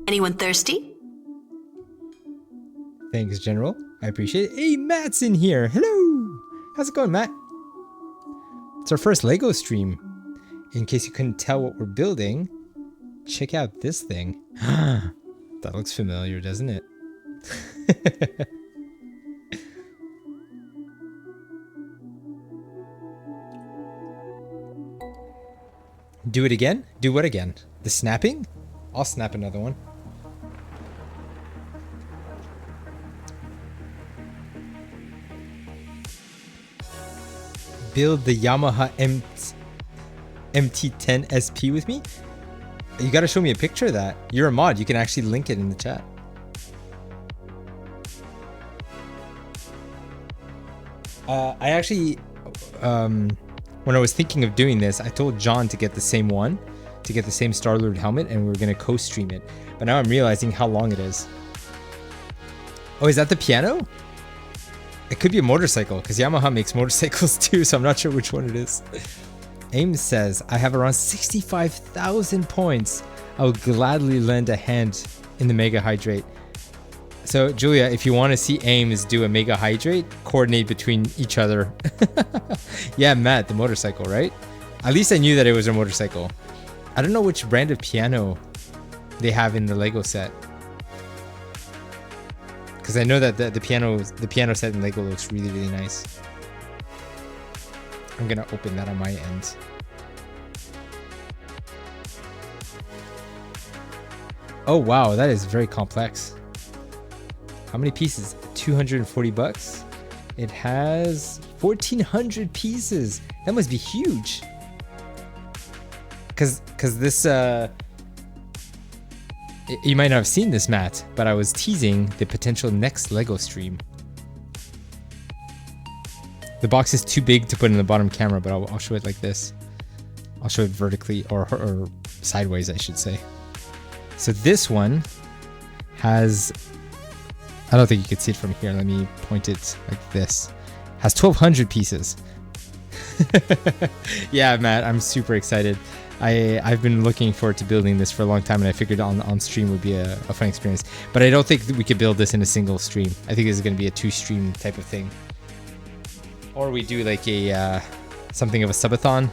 Anyone thirsty? Thanks, General. I appreciate it. Hey, Matt's in here. Hello. How's it going, Matt? It's our first Lego stream. In case you couldn't tell what we're building, check out this thing. That looks familiar, doesn't it? Do it again? Do what again? The snapping? I'll snap another one. Build the Yamaha MT10 SP with me? You gotta show me a picture of that. You're a mod, you can actually link it in the chat. I actually, when I was thinking of doing this, I told John to get the same one, to get the same Star-Lord helmet, and we were gonna co-stream it. But now I'm realizing how long it is. Oh, is that the piano? It could be a motorcycle, because Yamaha makes motorcycles too, so I'm not sure which one it is. Ames says, I have around 65,000 points. I would gladly lend a hand in the Mega Hydrate. So, Julia, if you want to see Ames do a Mega Hydrate, coordinate between each other. Yeah, Matt, the motorcycle, right? At least I knew that it was a motorcycle. I don't know which brand of piano they have in the Lego set. Because I know that the piano set in Lego looks really, really nice. I'm gonna open that on my end. Oh wow, that is very complex. How many pieces? 240 bucks. It has 1,400 pieces. That must be huge. Cause this you might not have seen this, Matt, but I was teasing the potential next Lego stream. The box is too big to put in the bottom camera, but I'll show it like this. I'll show it vertically or sideways, I should say. So this one has, I don't think you can see it from here. Let me point it like this. Has 1,200 pieces. Yeah, Matt, I'm super excited. I've been looking forward to building this for a long time, and I figured on stream would be a fun experience. But I don't think that we could build this in a single stream. I think this is going to be a 2-stream type of thing. Or we do like a something of a subathon,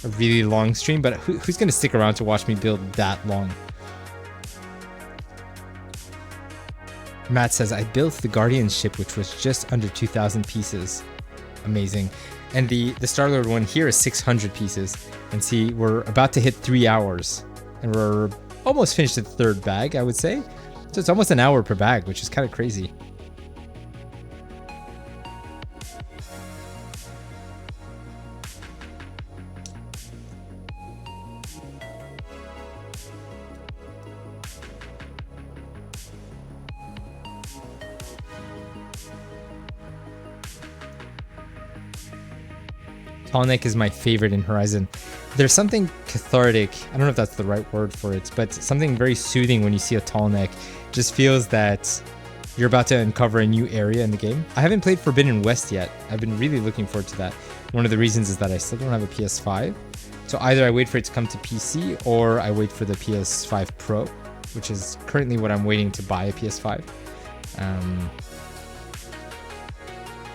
a really long stream. But who's going to stick around to watch me build that long? Matt says, I built the Guardian ship, which was just under 2,000 pieces. Amazing. And the Star-Lord one here is 600 pieces. And see, we're about to hit 3 hours. And we're almost finished the third bag, I would say. So it's almost an hour per bag, which is kind of crazy. Tall neck is my favorite in Horizon. There's something cathartic, I don't know if that's the right word for it, but something very soothing when you see a tall neck. Just feels that you're about to uncover a new area in the game. I haven't played Forbidden West yet. I've been really looking forward to that. One of the reasons is that I still don't have a PS5. So either I wait for it to come to PC or I wait for the PS5 Pro, which is currently what I'm waiting to buy a PS5.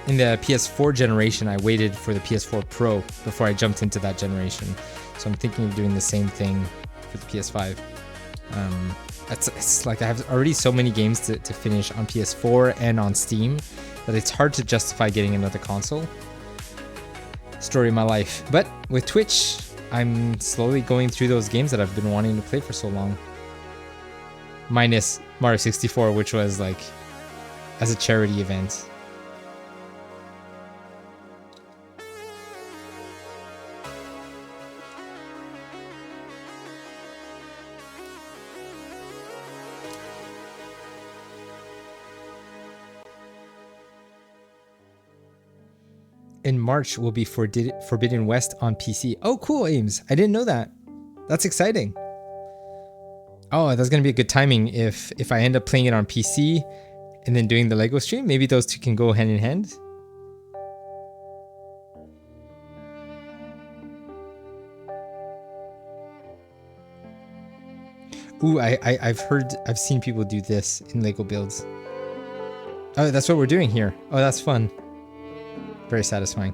In the PS4 generation, I waited for the PS4 Pro before I jumped into that generation. So I'm thinking of doing the same thing for the PS5. It's like I have already so many games to finish on PS4 and on Steam that it's hard to justify getting another console. Story of my life. But with Twitch, I'm slowly going through those games that I've been wanting to play for so long. Minus Mario 64, which was like as a charity event. In March will be Forbidden West on PC. Oh, cool, Ames. I didn't know that. That's exciting. Oh, that's going to be a good timing if I end up playing it on PC and then doing the Lego stream. Maybe those two can go hand in hand. Ooh, I've seen people do this in Lego builds. Oh, that's what we're doing here. Oh, that's fun. Very satisfying.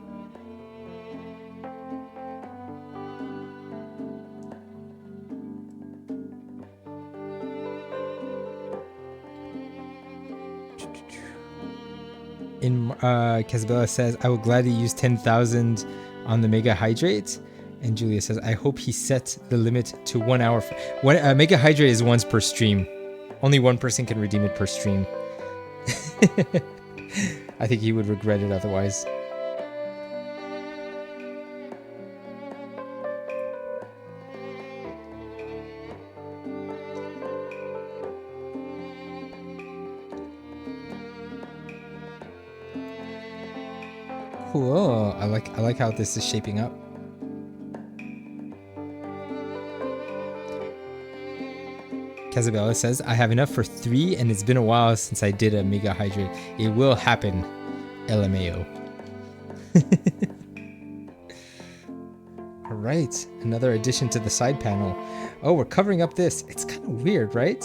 Casabella says, I will gladly use 10,000 on the Mega Hydrate. And Julia says, I hope he set the limit to 1 hour. Mega Hydrate is once per stream. Only one person can redeem it per stream. I think he would regret it otherwise. Cool. I like how this is shaping up. Casabella says, I have enough for 3 and it's been a while since I did a Mega Hydrate. It will happen, LMAO. All right, another addition to the side panel. Oh, we're covering up this. It's kind of weird, right?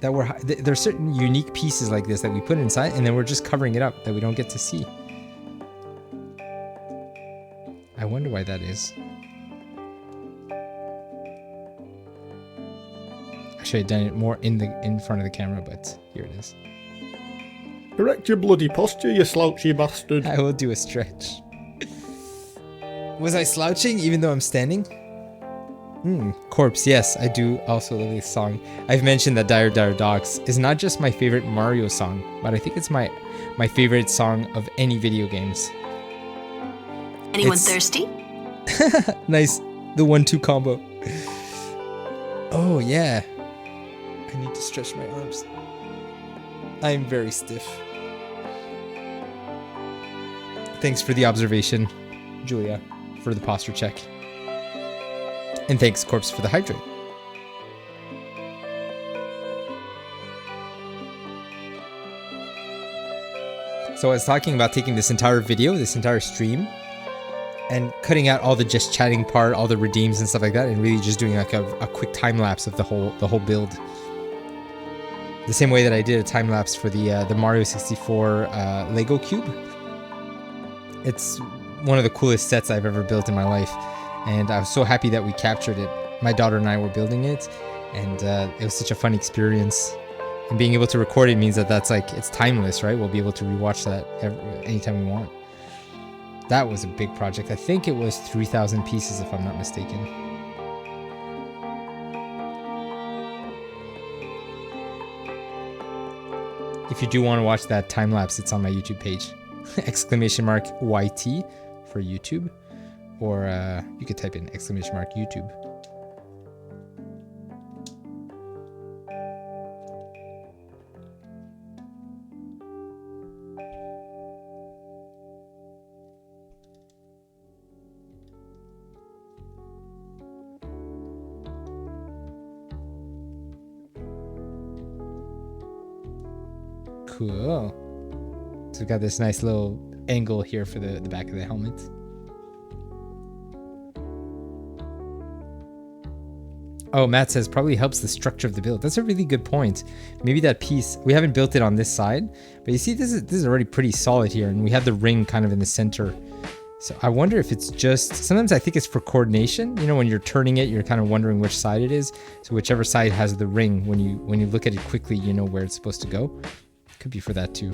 There's certain unique pieces like this that we put inside and then we're just covering it up that we don't get to see. I wonder why that is. I should have done it more in front of the camera, but here it is. Correct your bloody posture, you slouchy bastard. I will do a stretch. Was I slouching even though I'm standing? Corpse, yes, I do also love this song. I've mentioned that Dire Dire Docks is not just my favorite Mario song, but I think it's my favorite song of any video games. Anyone thirsty? Nice, the 1-2 combo. Oh yeah, I need to stretch my arms. I'm very stiff. Thanks for the observation, Julia, for the posture check. And thanks, Corpse, for the hydrate. So I was talking about taking this entire video, this entire stream, and cutting out all the just chatting part, all the redeems and stuff like that, and really just doing like a quick time lapse of the whole build. The same way that I did a time lapse for the Mario 64 Lego cube. It's one of the coolest sets I've ever built in my life. And I was so happy that we captured it. My daughter and I were building it, and it was such a fun experience. And being able to record it means that it's timeless, right? We'll be able to rewatch that anytime we want. That was a big project. I think it was 3,000 pieces, if I'm not mistaken. If you do want to watch that time lapse, it's on my YouTube page. !YT for YouTube. Or you could type in !YouTube. Cool. So we've got this nice little angle here for the back of the helmet. Oh, Matt says probably helps the structure of the build. That's a really good point. Maybe that piece, we haven't built it on this side, but you see this is already pretty solid here, and we have the ring kind of in the center. So I wonder if it's just, sometimes I think it's for coordination. You know, when you're turning it, you're kind of wondering which side it is. So whichever side has the ring, when you look at it quickly, you know where it's supposed to go. Could be for that too.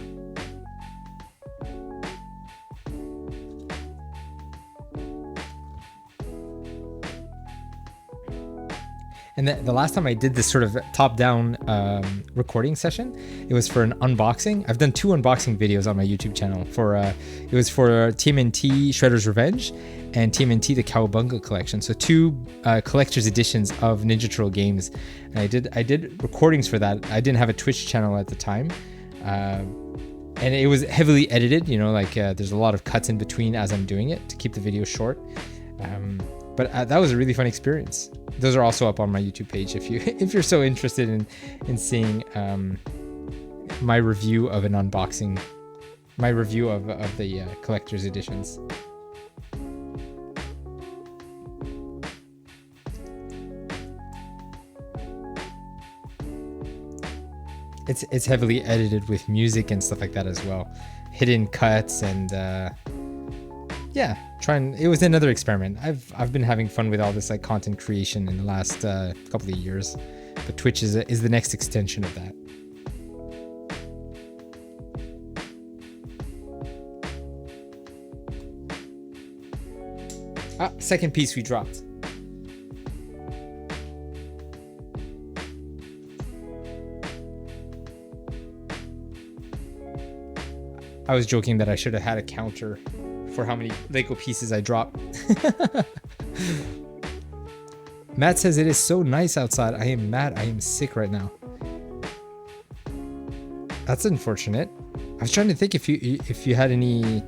And the last time I did this sort of top-down recording session, it was for an unboxing. I've done 2 unboxing videos on my YouTube channel. It was for TMNT Shredder's Revenge and TMNT the Cowabunga collection. So 2 collector's editions of Ninja Turtle games. And I did recordings for that. I didn't have a Twitch channel at the time. And it was heavily edited, you know, like there's a lot of cuts in between as I'm doing it to keep the video short. But that was a really fun experience. Those are also up on my YouTube page if you're so interested in seeing my review of an unboxing, my review of the collector's editions. It's heavily edited with music and stuff like that as well, hidden cuts and yeah, it was another experiment. I've been having fun with all this like content creation in the last couple of years, but Twitch is the next extension of that. Second piece we dropped. I was joking that I should have had a counter for how many Lego pieces I dropped. Matt says it is so nice outside. I am mad. I am sick right now. That's unfortunate. I was trying to think if you had any,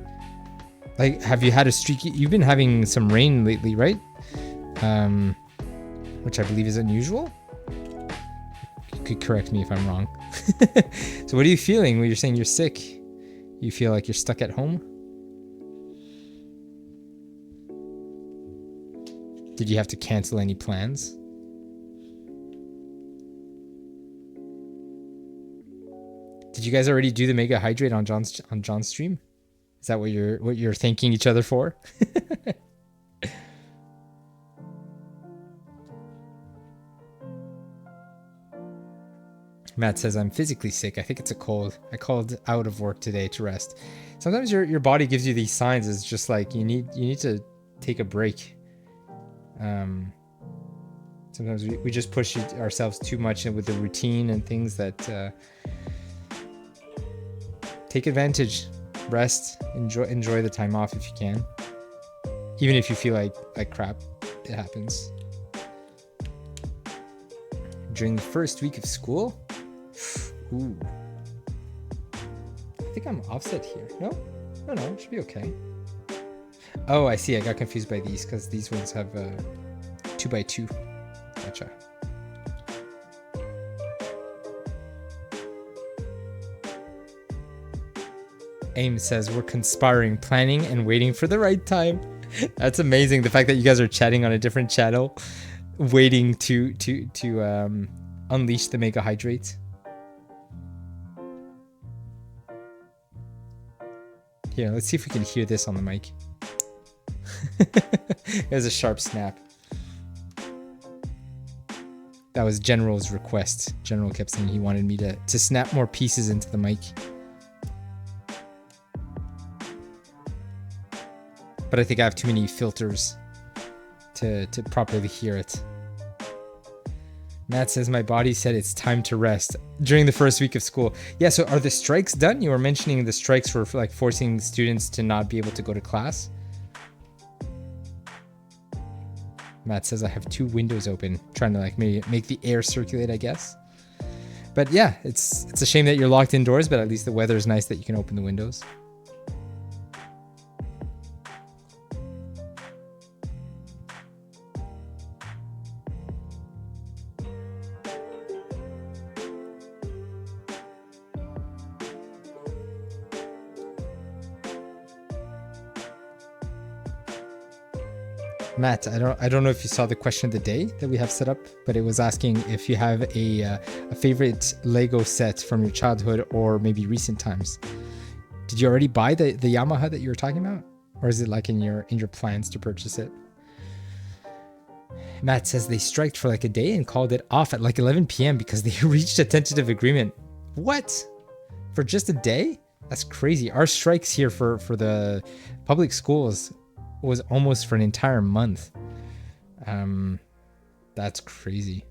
like, have you had a streaky? You've been having some rain lately, right? Which I believe is unusual. You could correct me if I'm wrong. So what are you feeling when you're saying you're sick? You feel like you're stuck at home? Did you have to cancel any plans? Did you guys already do the Mega Hydrate on John's stream? Is that what you're thanking each other for? Matt says, I'm physically sick. I think it's a cold. I called out of work today to rest. Sometimes your body gives you these signs. It's just like you need to take a break. Sometimes we just push ourselves too much with the routine and things that take advantage. Rest. Enjoy the time off if you can. Even if you feel like crap, it happens. During the first week of school? Ooh. I think I'm offset here. No, it should be okay. Oh, I see. I got confused by these because these ones have 2x2. Gotcha. Aim says we're conspiring, planning, and waiting for the right time. That's amazing. The fact that you guys are chatting on a different channel, waiting to unleash the Mega Hydrate. Here, let's see if we can hear this on the mic. There's a sharp snap. That was General's request. General kept saying he wanted me to snap more pieces into the mic. But I think I have too many filters to properly hear it. Matt says, my body said it's time to rest during the first week of school. Yeah, so are the strikes done? You were mentioning the strikes were like forcing students to not be able to go to class. Matt says, I have 2 windows open, trying to like maybe make the air circulate, I guess. But yeah, it's a shame that you're locked indoors, but at least the weather is nice that you can open the windows. Matt, I don't know if you saw the question of the day that we have set up, but it was asking if you have a favorite Lego set from your childhood or maybe recent times. Did you already buy the Yamaha that you were talking about, or is it like in your plans to purchase it? Matt says they striked for like a day and called it off at like 11 p.m. because they reached a tentative agreement. What? For just a day? That's crazy. Our strikes here for the public schools was almost for an entire month. That's crazy.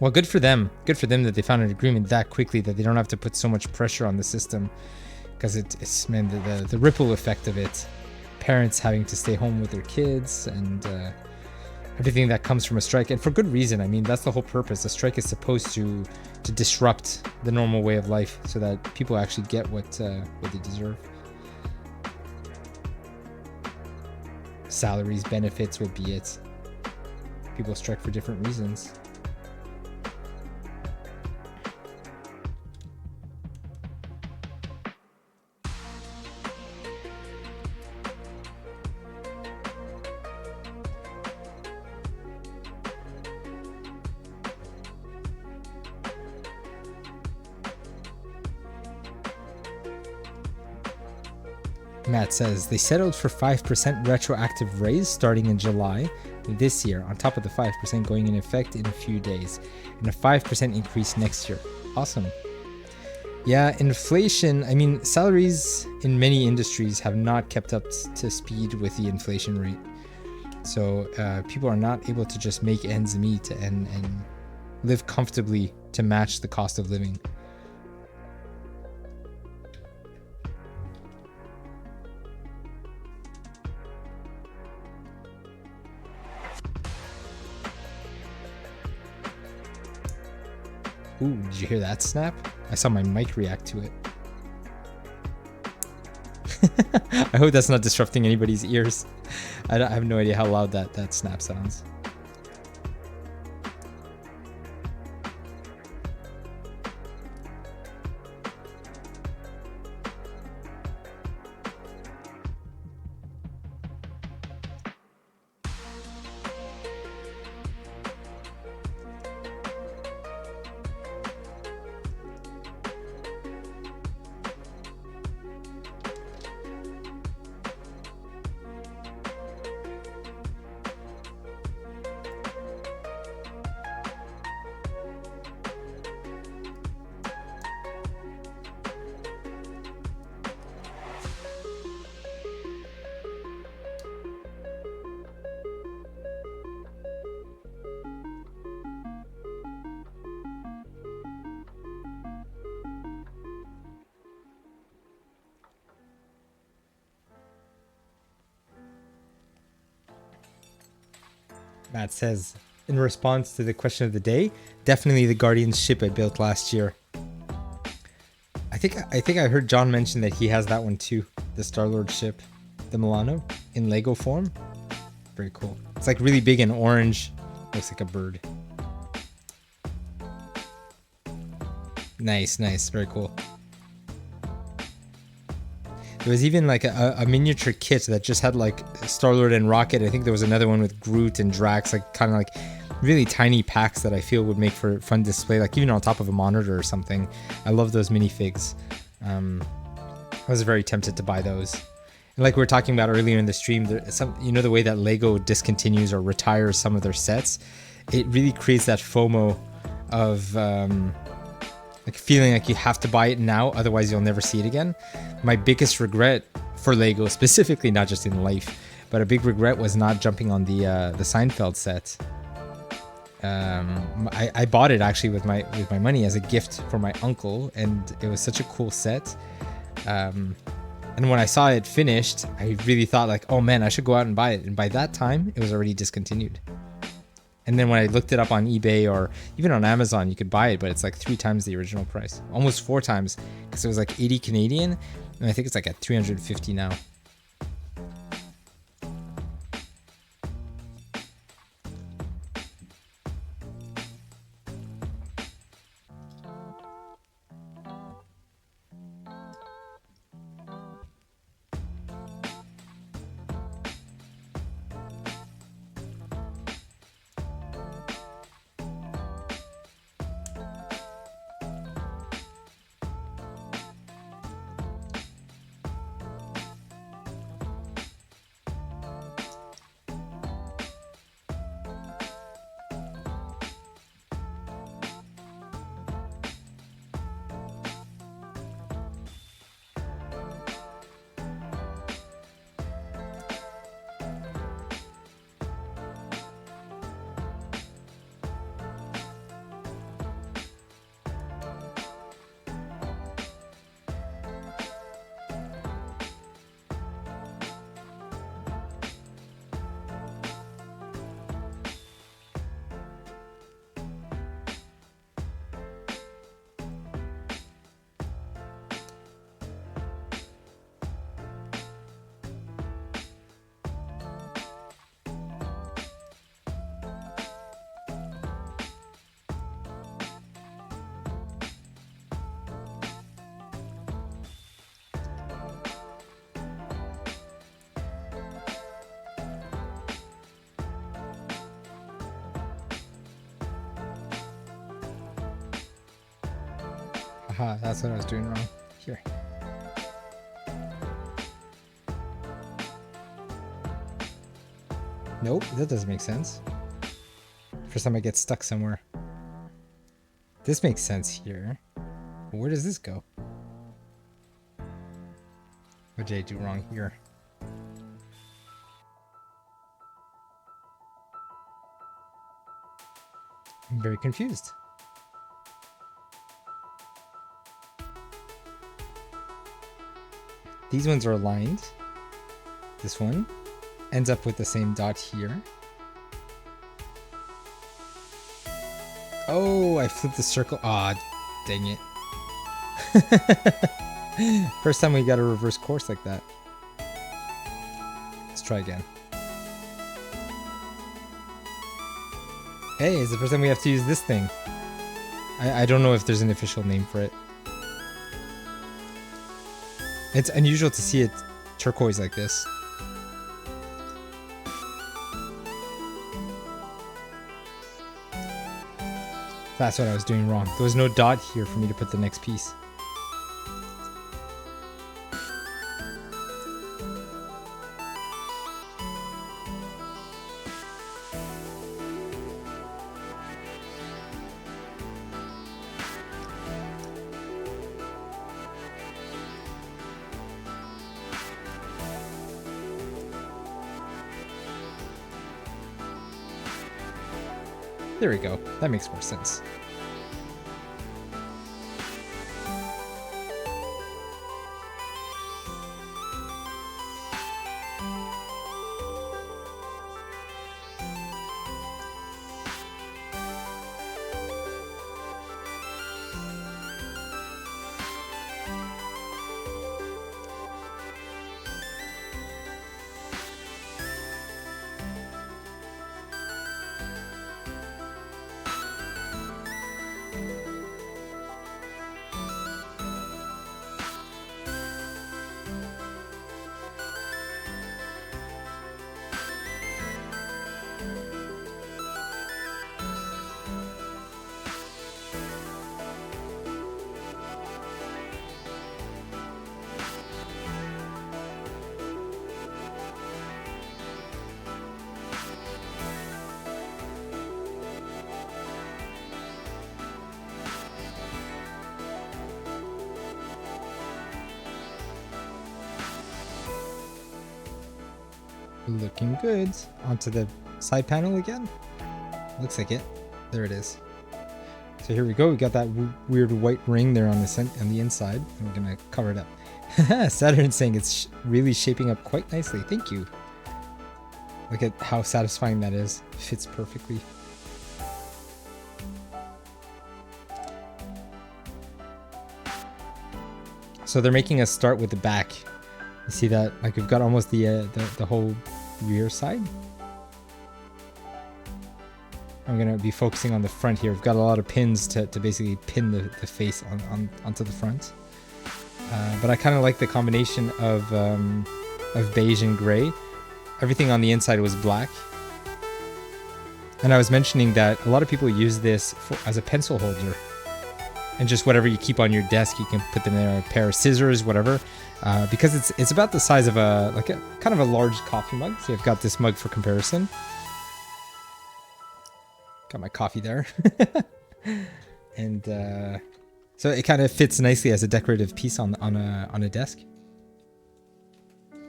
Well, good for them. Good for them that they found an agreement that quickly, that they don't have to put so much pressure on the system, because it's man, the ripple effect of it, parents having to stay home with their kids, and everything that comes from a strike, and for good reason. I mean, that's the whole purpose. A strike is supposed to disrupt the normal way of life so that people actually get what they deserve. Salaries, benefits, what be it. People strike for different reasons. Matt says they settled for 5% retroactive raise starting in July this year, on top of the 5% going in effect in a few days, and a 5% increase next year. Awesome. Yeah, inflation, I mean, salaries in many industries have not kept up to speed with the inflation rate. So people are not able to just make ends meet and live comfortably to match the cost of living. Ooh, did you hear that snap? I saw my mic react to it. I hope that's not disrupting anybody's ears. I have no idea how loud that snap sounds. Matt says, in response to the question of the day, definitely the Guardian's ship I built last year. I think I heard John mention that he has that one too, the Star-Lord ship, the Milano, in Lego form. Very cool. It's like really big and orange. Looks like a bird. Nice, nice. Very cool. There was even like a miniature kit that just had like Star-Lord and Rocket. I think there was another one with Groot and Drax, like kind of like really tiny packs that I feel would make for fun display, like even on top of a monitor or something. I love those minifigs. I was very tempted to buy those. And like we were talking about earlier in the stream, you know, the way that Lego discontinues or retires some of their sets, it really creates that FOMO of like feeling like you have to buy it now, otherwise you'll never see it again. My biggest regret for Lego, specifically, not just in life, but a big regret was not jumping on the Seinfeld set. I bought it actually with my money as a gift for my uncle, and it was such a cool set. And when I saw it finished, I really thought like, oh man, I should go out and buy it. And by that time, it was already discontinued. And then when I looked it up on eBay or even on Amazon, you could buy it, but it's like 3 times the original price, almost 4 times, because it was like 80 Canadian, and I think it's like at 350 now. Aha, that's what I was doing wrong. Here. Nope, that doesn't make sense. First time I get stuck somewhere. This makes sense here. Where does this go? What did I do wrong here? I'm very confused. These ones are aligned. This one ends up with the same dot here. Oh, I flipped the circle. Ah, dang it. First time we got a reverse course like that. Let's try again. Hey, it's the first time we have to use this thing. I don't know if there's an official name for it. It's unusual to see it turquoise like this. That's what I was doing wrong. There was no dot here for me to put the next piece. There we go. That makes more sense. Looking good. Onto the side panel again. Looks like it. There it is. So here we go. We got that weird white ring there on the inside. And we're gonna cover it up. Saturn's saying it's really shaping up quite nicely. Thank you. Look at how satisfying that is. Fits perfectly. So they're making us start with the back. You see that? Like we've got almost the whole rear side. I'm gonna be focusing on the front here. We've got a lot of pins to basically pin the face onto the front. But I kind of like the combination of beige and gray. Everything on the inside was black. And I was mentioning that a lot of people use this as a pencil holder. And just whatever you keep on your desk, you can put them there, a pair of scissors, whatever. Because it's about the size of a kind of a large coffee mug. So I've got this mug for comparison. Got my coffee there. And so it kind of fits nicely as a decorative piece on a desk.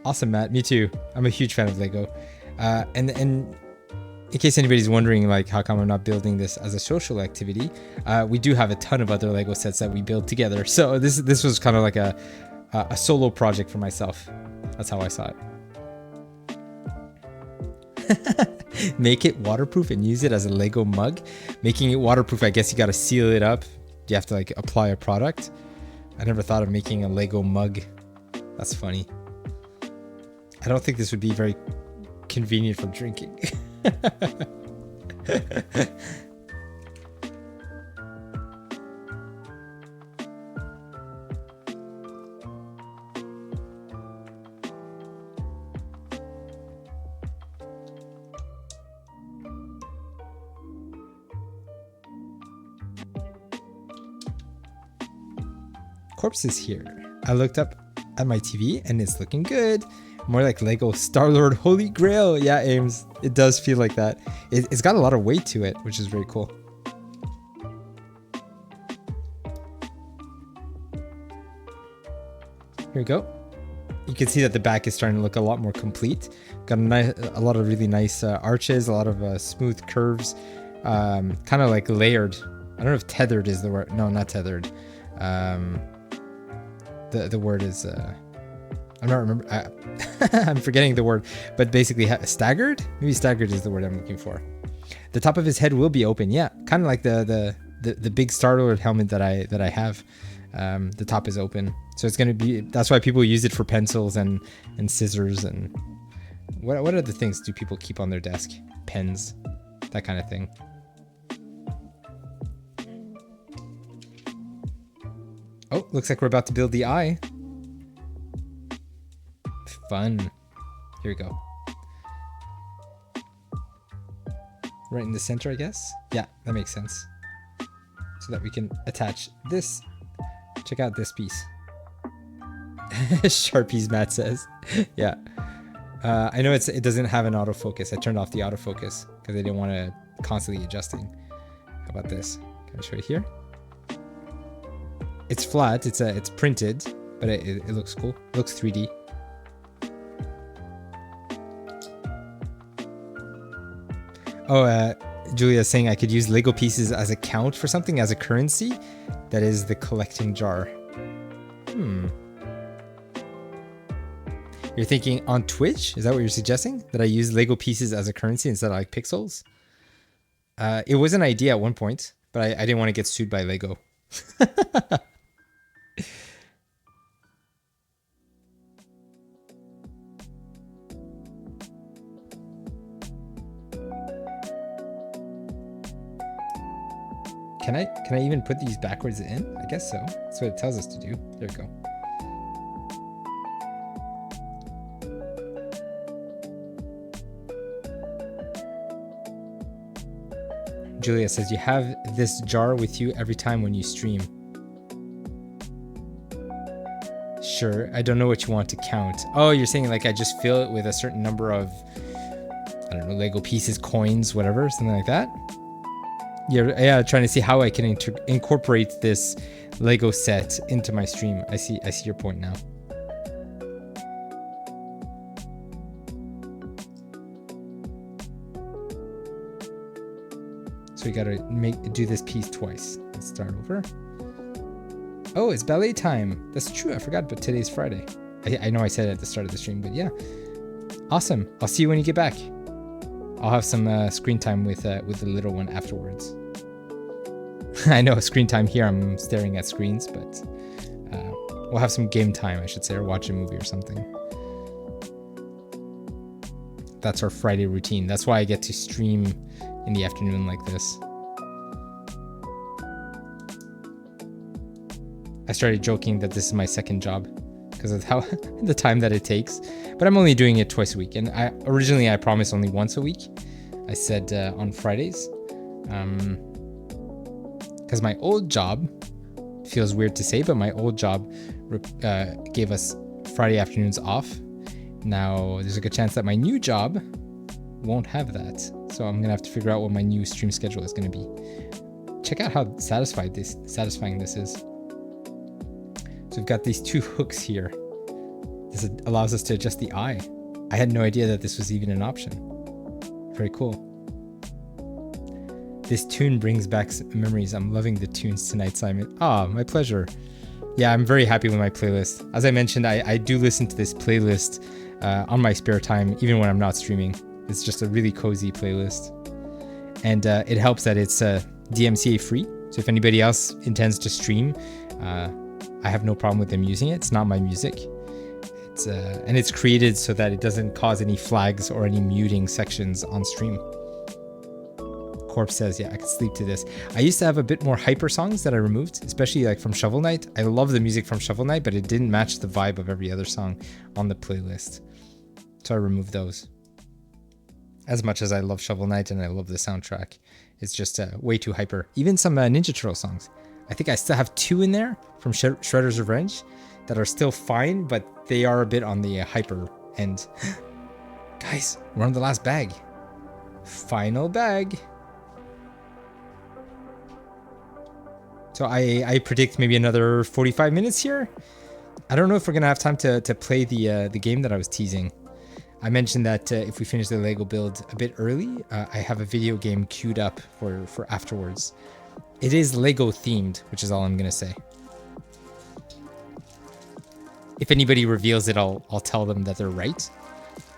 Awesome, Matt. Me too. I'm a huge fan of Lego. And in case anybody's wondering, like, how come I'm not building this as a social activity, we do have a ton of other Lego sets that we build together. So this was kind of like a solo project for myself. That's how I saw it. Make it waterproof and use it as a Lego mug. Making it waterproof, I guess you got to seal it up. You have to like apply a product. I never thought of making a Lego mug. That's funny. I don't think this would be very convenient for drinking. Corpse is here. I looked up at my TV and it's looking good. More like Lego Star-Lord Holy Grail. Yeah, Ames. It does feel like that. It's got a lot of weight to it, which is very cool. Here we go. You can see that the back is starting to look a lot more complete. Got a lot of really nice arches, a lot of smooth curves, kind of like layered. I don't know if tethered is the word. No, not tethered. The word is I'm not remember. I'm forgetting the word, but basically staggered. Maybe staggered is the word I'm looking for. The top of his head will be open. Yeah, kind of like the big Star-Lord helmet that I have. The top is open, so it's gonna be. That's why people use it for pencils and scissors and what other things do people keep on their desk? Pens, that kind of thing. Oh, looks like we're about to build the eye. Fun. Here we go. Right in the center, I guess. Yeah, that makes sense. So that we can attach this. Check out this piece. Sharpies, Matt says. Yeah. I know it doesn't have an autofocus. I turned off the autofocus because I didn't want to constantly adjusting. How about this? Can I show it here? It's flat. It's printed, but it looks cool. It looks 3D. Oh, Julia's saying I could use Lego pieces as a count for something, as a currency. That is the collecting jar. You're thinking on Twitch? Is that what you're suggesting? That I use Lego pieces as a currency instead of like pixels? It was an idea at one point, but I didn't want to get sued by Lego. Can I even put these backwards in? I guess so. That's what it tells us to do. There we go. Julia says you have this jar with you every time when you stream. Sure, I don't know what you want to count. Oh, you're saying like I just fill it with a certain number of, I don't know, Lego pieces, coins, whatever, something like that? Yeah, trying to see how I can incorporate this Lego set into my stream. I see your point now. So we gotta do this piece twice. Let's start over. Oh, it's ballet time. That's true. I forgot, but today's Friday. I know I said it at the start of the stream, but yeah. Awesome. I'll see you when you get back. I'll have some screen time with the little one afterwards. I know screen time here, I'm staring at screens, but we'll have some game time, I should say, or watch a movie or something. That's our Friday routine. That's why I get to stream in the afternoon like this. I started joking that this is my second job because of how the time that it takes, but I'm only doing it twice a week. And originally I promised only once a week. I said on Fridays, because my old job, feels weird to say, but my old job gave us Friday afternoons off. Now there's a good chance that my new job won't have that. So I'm gonna have to figure out what my new stream schedule is gonna be. Check out how satisfying this is. So we've got these two hooks here. This allows us to adjust the eye. I had no idea that this was even an option. Very cool. This tune brings back memories. I'm loving the tunes tonight, Simon. Ah, my pleasure. Yeah, I'm very happy with my playlist. As I mentioned, I do listen to this playlist on my spare time, even when I'm not streaming. It's just a really cozy playlist. And it helps that it's DMCA free. So if anybody else intends to stream, I have no problem with them using it. It's not my music. And it's created so that it doesn't cause any flags or any muting sections on stream. Corp says, yeah, I could sleep to this. I used to have a bit more hyper songs that I removed, especially like from Shovel Knight. I love the music from Shovel Knight, but it didn't match the vibe of every other song on the playlist. So I removed those. As much as I love Shovel Knight and I love the soundtrack, it's just way too hyper. Even some Ninja Turtle songs. I think I still have 2 in there from Shredder's Revenge that are still fine, but they are a bit on the hyper end. Guys, we're on the last bag. Final bag. So I predict maybe another 45 minutes here. I don't know if we're gonna have time to play the game that I was teasing. I mentioned that if we finish the Lego build a bit early, I have a video game queued up for afterwards. It is Lego themed, which is all I'm gonna say. If anybody reveals it, I'll tell them that they're right.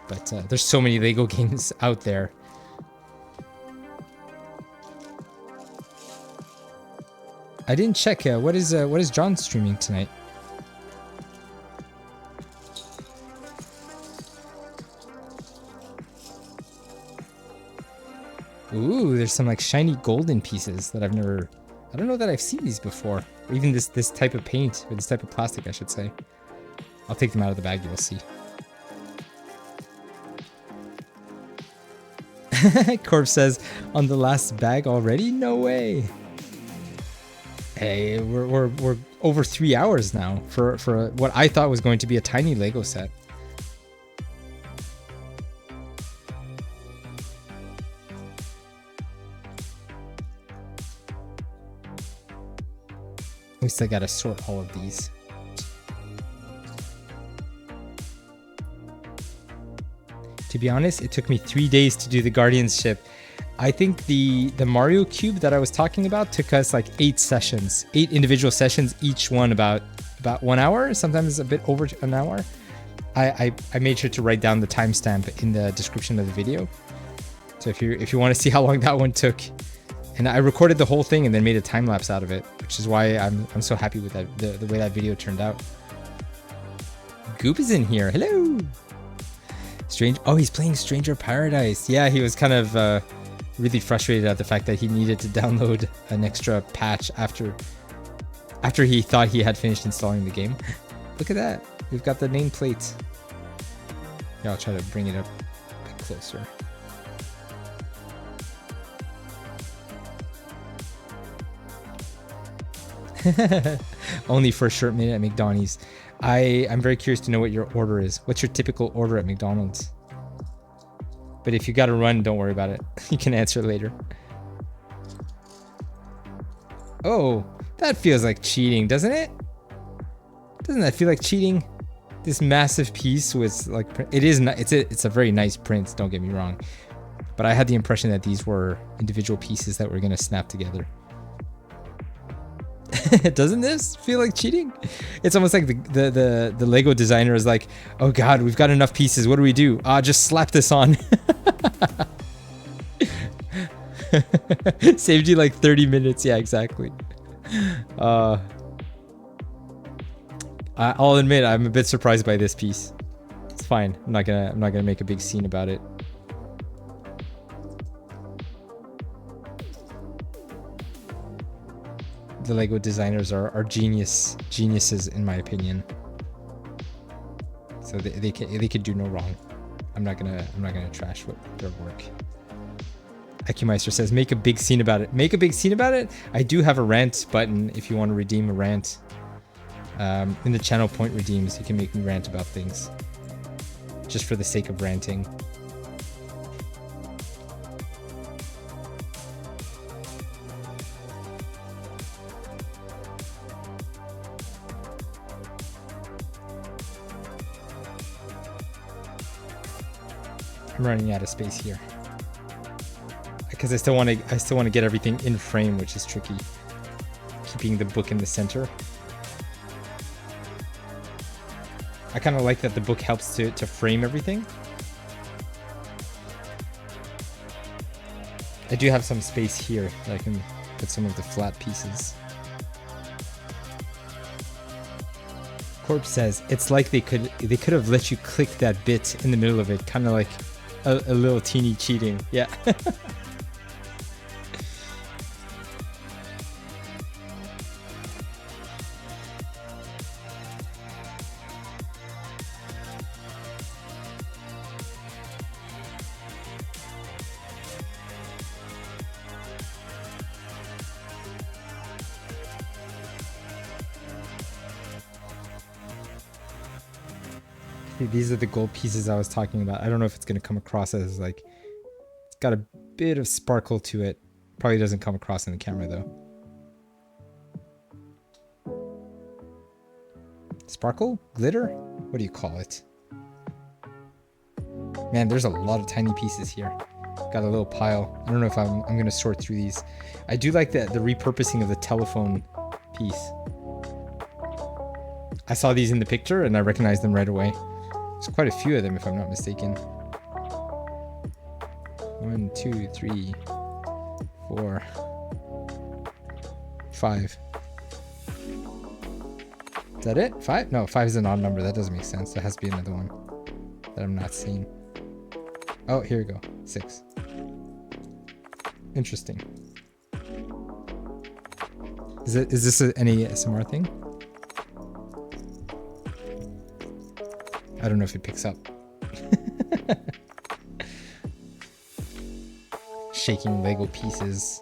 But there's so many Lego games out there. I didn't check. What is John streaming tonight? Ooh, there's some like shiny golden pieces that I don't know that I've seen these before. Or even this type of paint, or this type of plastic, I should say. I'll take them out of the bag, you'll see. Corp says, on the last bag already? No way. Hey, we're over 3 hours now for what I thought was going to be a tiny Lego set. We still gotta sort all of these. To be honest, it took me 3 days to do the Guardians ship. I think the Mario Cube that I was talking about took us like 8 sessions, 8 individual sessions, each one about 1 hour, sometimes a bit over an hour. I made sure to write down the timestamp in the description of the video. So if you want to see how long that one took, and I recorded the whole thing and then made a time lapse out of it, which is why I'm so happy with that the way that video turned out. Goop is in here. Hello. Oh, he's playing Stranger Paradise. Yeah, he was kind of really frustrated at the fact that he needed to download an extra patch after he thought he had finished installing the game. Look at that. We've got the nameplate. Yeah, I'll try to bring it up a bit closer. Only for a short minute at McDonald's. I'm very curious to know what your order is. What's your typical order at McDonald's? But if you gotta run, don't worry about it. You can answer later. Oh, that feels like cheating, doesn't it? Doesn't that feel like cheating? This massive piece was like, it's a very nice print, don't get me wrong. But I had the impression that these were individual pieces that were gonna snap together. Doesn't this feel like cheating? It's almost like the Lego designer is like, oh god, we've got enough pieces, what do we do? Just slap this on. Saved you like 30 minutes. Yeah, exactly. I'll admit I'm a bit surprised by this piece. It's fine. I'm not gonna make a big scene about it. The Lego designers are geniuses in my opinion. So they could do no wrong. I'm not gonna trash their work. Ecumeister says, make a big scene about it. Make a big scene about it? I do have a rant button if you want to redeem a rant. In the channel point redeems, you can make me rant about things. Just for the sake of ranting. I'm running out of space here. Because I still want to get everything in frame, which is tricky. Keeping the book in the center. I kind of like that the book helps to frame everything. I do have some space here that I can put some of the flat pieces. Corp says it's like they could have let you click that bit in the middle of it, kind of like a little teeny cheating. Yeah. These are the gold pieces I was talking about. I don't know if it's going to come across as like, it's got a bit of sparkle to it. Probably doesn't come across in the camera though. Sparkle? Glitter? What do you call it? Man, there's a lot of tiny pieces here. Got a little pile. I don't know if I'm going to sort through these. I do like the repurposing of the telephone piece. I saw these in the picture and I recognized them right away. There's quite a few of them if I'm not mistaken. 1, 2, 3, 4, 5. Is that it? 5? No, 5 is an odd number. That doesn't make sense. There has to be another one that I'm not seeing. Oh, here we go. 6. Interesting. Is this any ASMR thing? I don't know if it picks up. Shaking Lego pieces.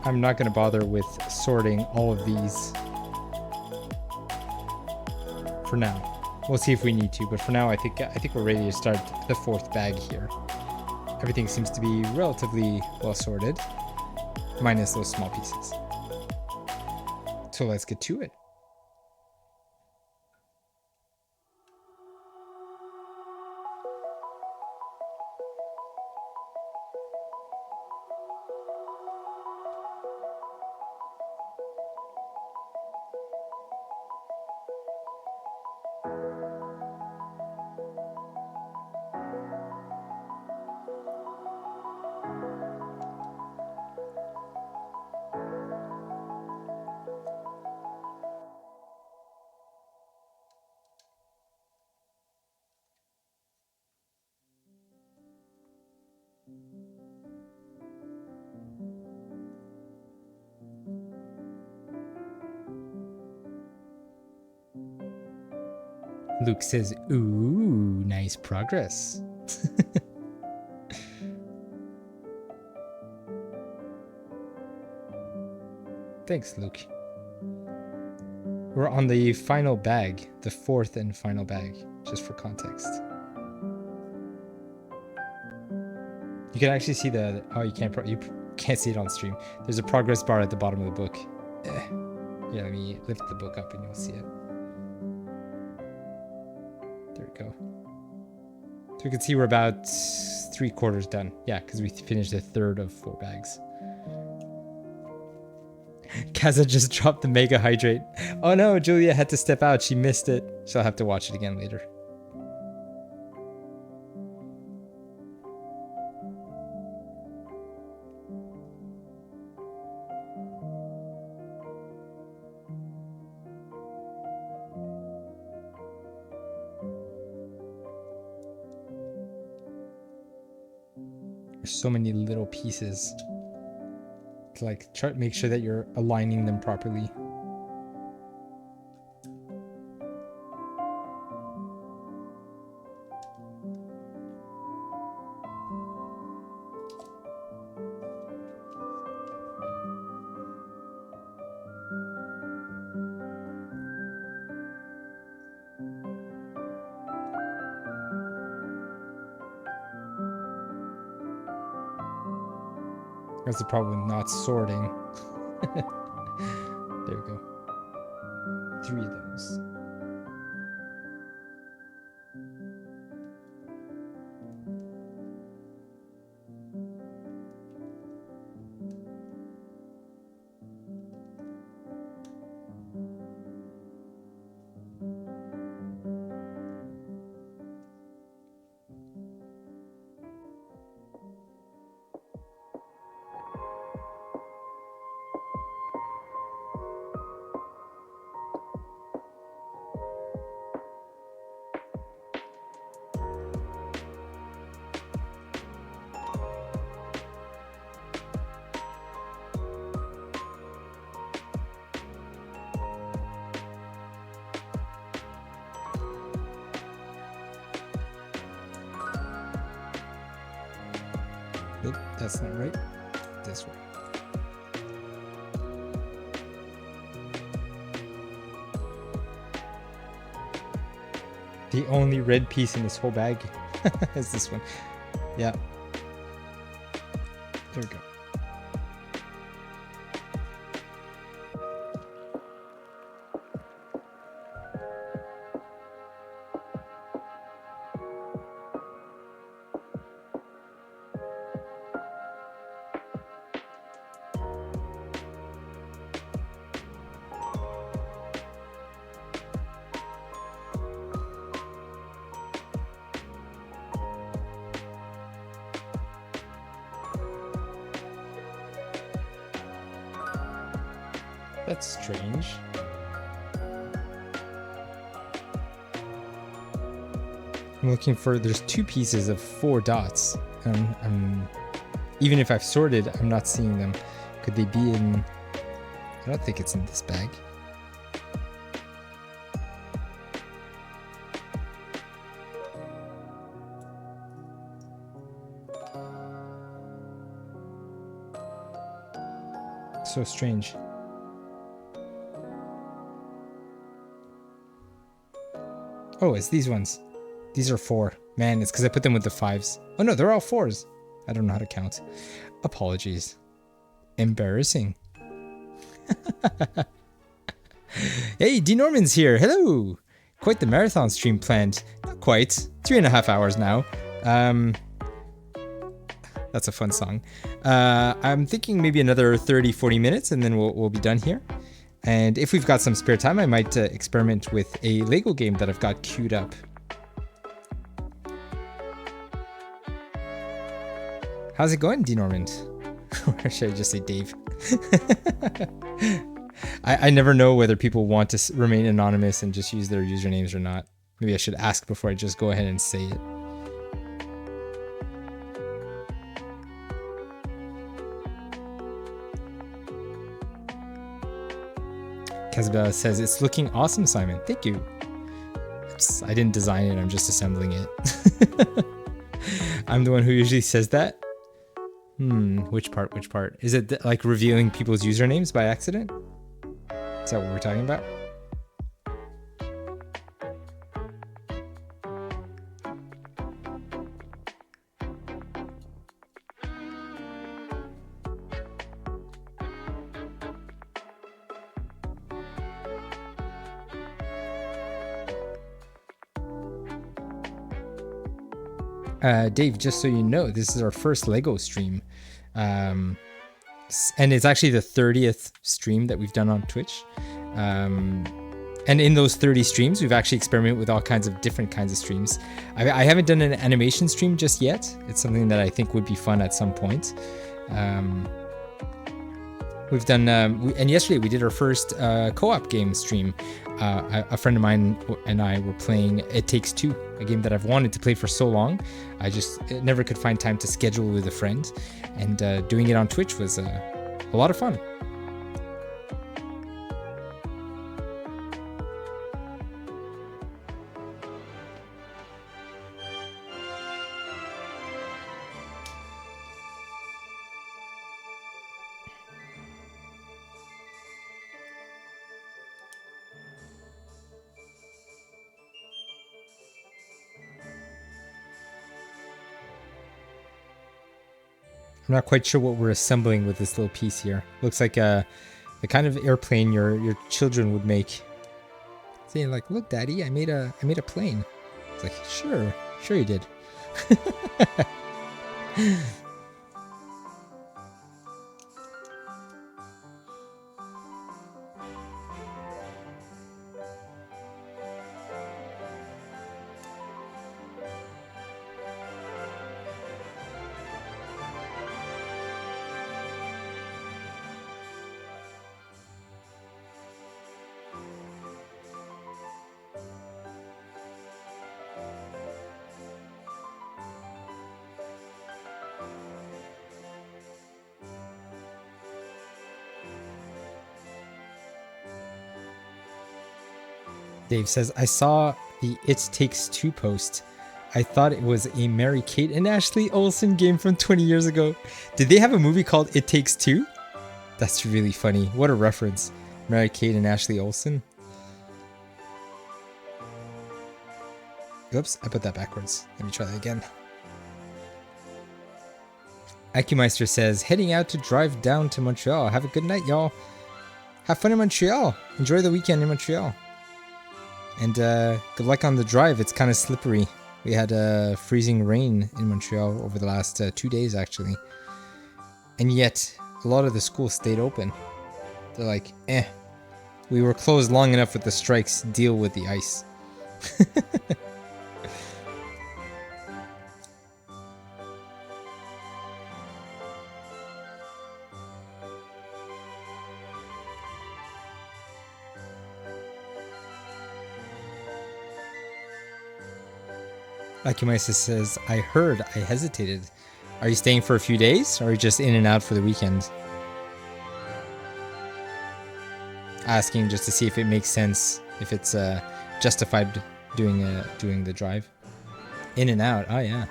I'm not going to bother with sorting all of these for now. We'll see if we need to, but for now I think we're ready to start the 4th bag here. Everything seems to be relatively well sorted, minus those small pieces. So let's get to it. Luke says, ooh, nice progress. Thanks, Luke. We're on the final bag, the 4th and final bag, just for context. You can actually see the. Oh, you can't. You can't see it on stream. There's a progress bar at the bottom of the book. Yeah, let me lift the book up and you'll see it. There we go. So we can see we're about 3/4 done. Yeah, because we finished 1/3 of 4 bags. Kaza just dropped the Mega Hydrate. Oh no, Julia had to step out. She missed it. She'll have to watch it again later. There's so many little pieces to like try to make sure that you're aligning them properly. That's the problem with not sorting. There we go. 3 of those. Nope, that's not right. This way. The only red piece in this whole bag is this one. Yeah. There we go. That's strange. I'm looking for, there's 2 pieces of 4 dots. Even if I've sorted, I'm not seeing them. Could they be in, I don't think it's in this bag. So strange. Oh, it's these ones. These are 4. Man, it's because I put them with the 5s. Oh no, they're all 4s. I don't know how to count. Apologies. Embarrassing. Hey, D Norman's here. Hello. Quite the marathon stream planned. Not quite. 3.5 hours now. That's a fun song. I'm thinking maybe another 30-40 minutes and then we'll be done here. And if we've got some spare time, I might experiment with a Lego game that I've got queued up. How's it going, D Normand? Or should I just say Dave? I never know whether people want to remain anonymous and just use their usernames or not. Maybe I should ask before I just go ahead and say it. Kazbella says, it's looking awesome, Simon. Thank you. I didn't design it, I'm just assembling it. I'm the one who usually says that. Which part? Is it like revealing people's usernames by accident? Is that what we're talking about? Dave, just so you know, this is our first Lego stream. And it's actually the 30th stream that we've done on Twitch. And in those 30 streams, we've actually experimented with all kinds of different kinds of streams. I haven't done an animation stream just yet. It's something that I think would be fun at some point. We've done, and yesterday we did our first co-op game stream. A friend of mine and I were playing It Takes Two, a game that I've wanted to play for so long. I just never could find time to schedule with a friend. And doing it on Twitch was a lot of fun. I'm not quite sure what we're assembling with this little piece here. Looks like the kind of airplane your children would make. Saying like, "Look, Daddy, I made a plane." It's like, sure you did. Dave says, I saw the It Takes Two post. I thought it was a Mary-Kate and Ashley Olsen game from 20 years ago. Did they have a movie called It Takes Two? That's really funny. What a reference. Mary-Kate and Ashley Olsen. Oops, I put that backwards. Let me try that again. Acumeister says, heading out to drive down to Montreal. Have a good night, y'all. Have fun in Montreal. Enjoy the weekend in Montreal. And good luck on the drive. It's kind of slippery. We had freezing rain in Montreal over the last 2 days, actually. And yet, a lot of the schools stayed open. They're like, we were closed long enough with the strikes. Deal with the ice. Akumisa says, I heard, I hesitated. Are you staying for a few days, or are you just in and out for the weekend? Asking just to see if it makes sense, if it's justified doing the drive. In and out, oh yeah.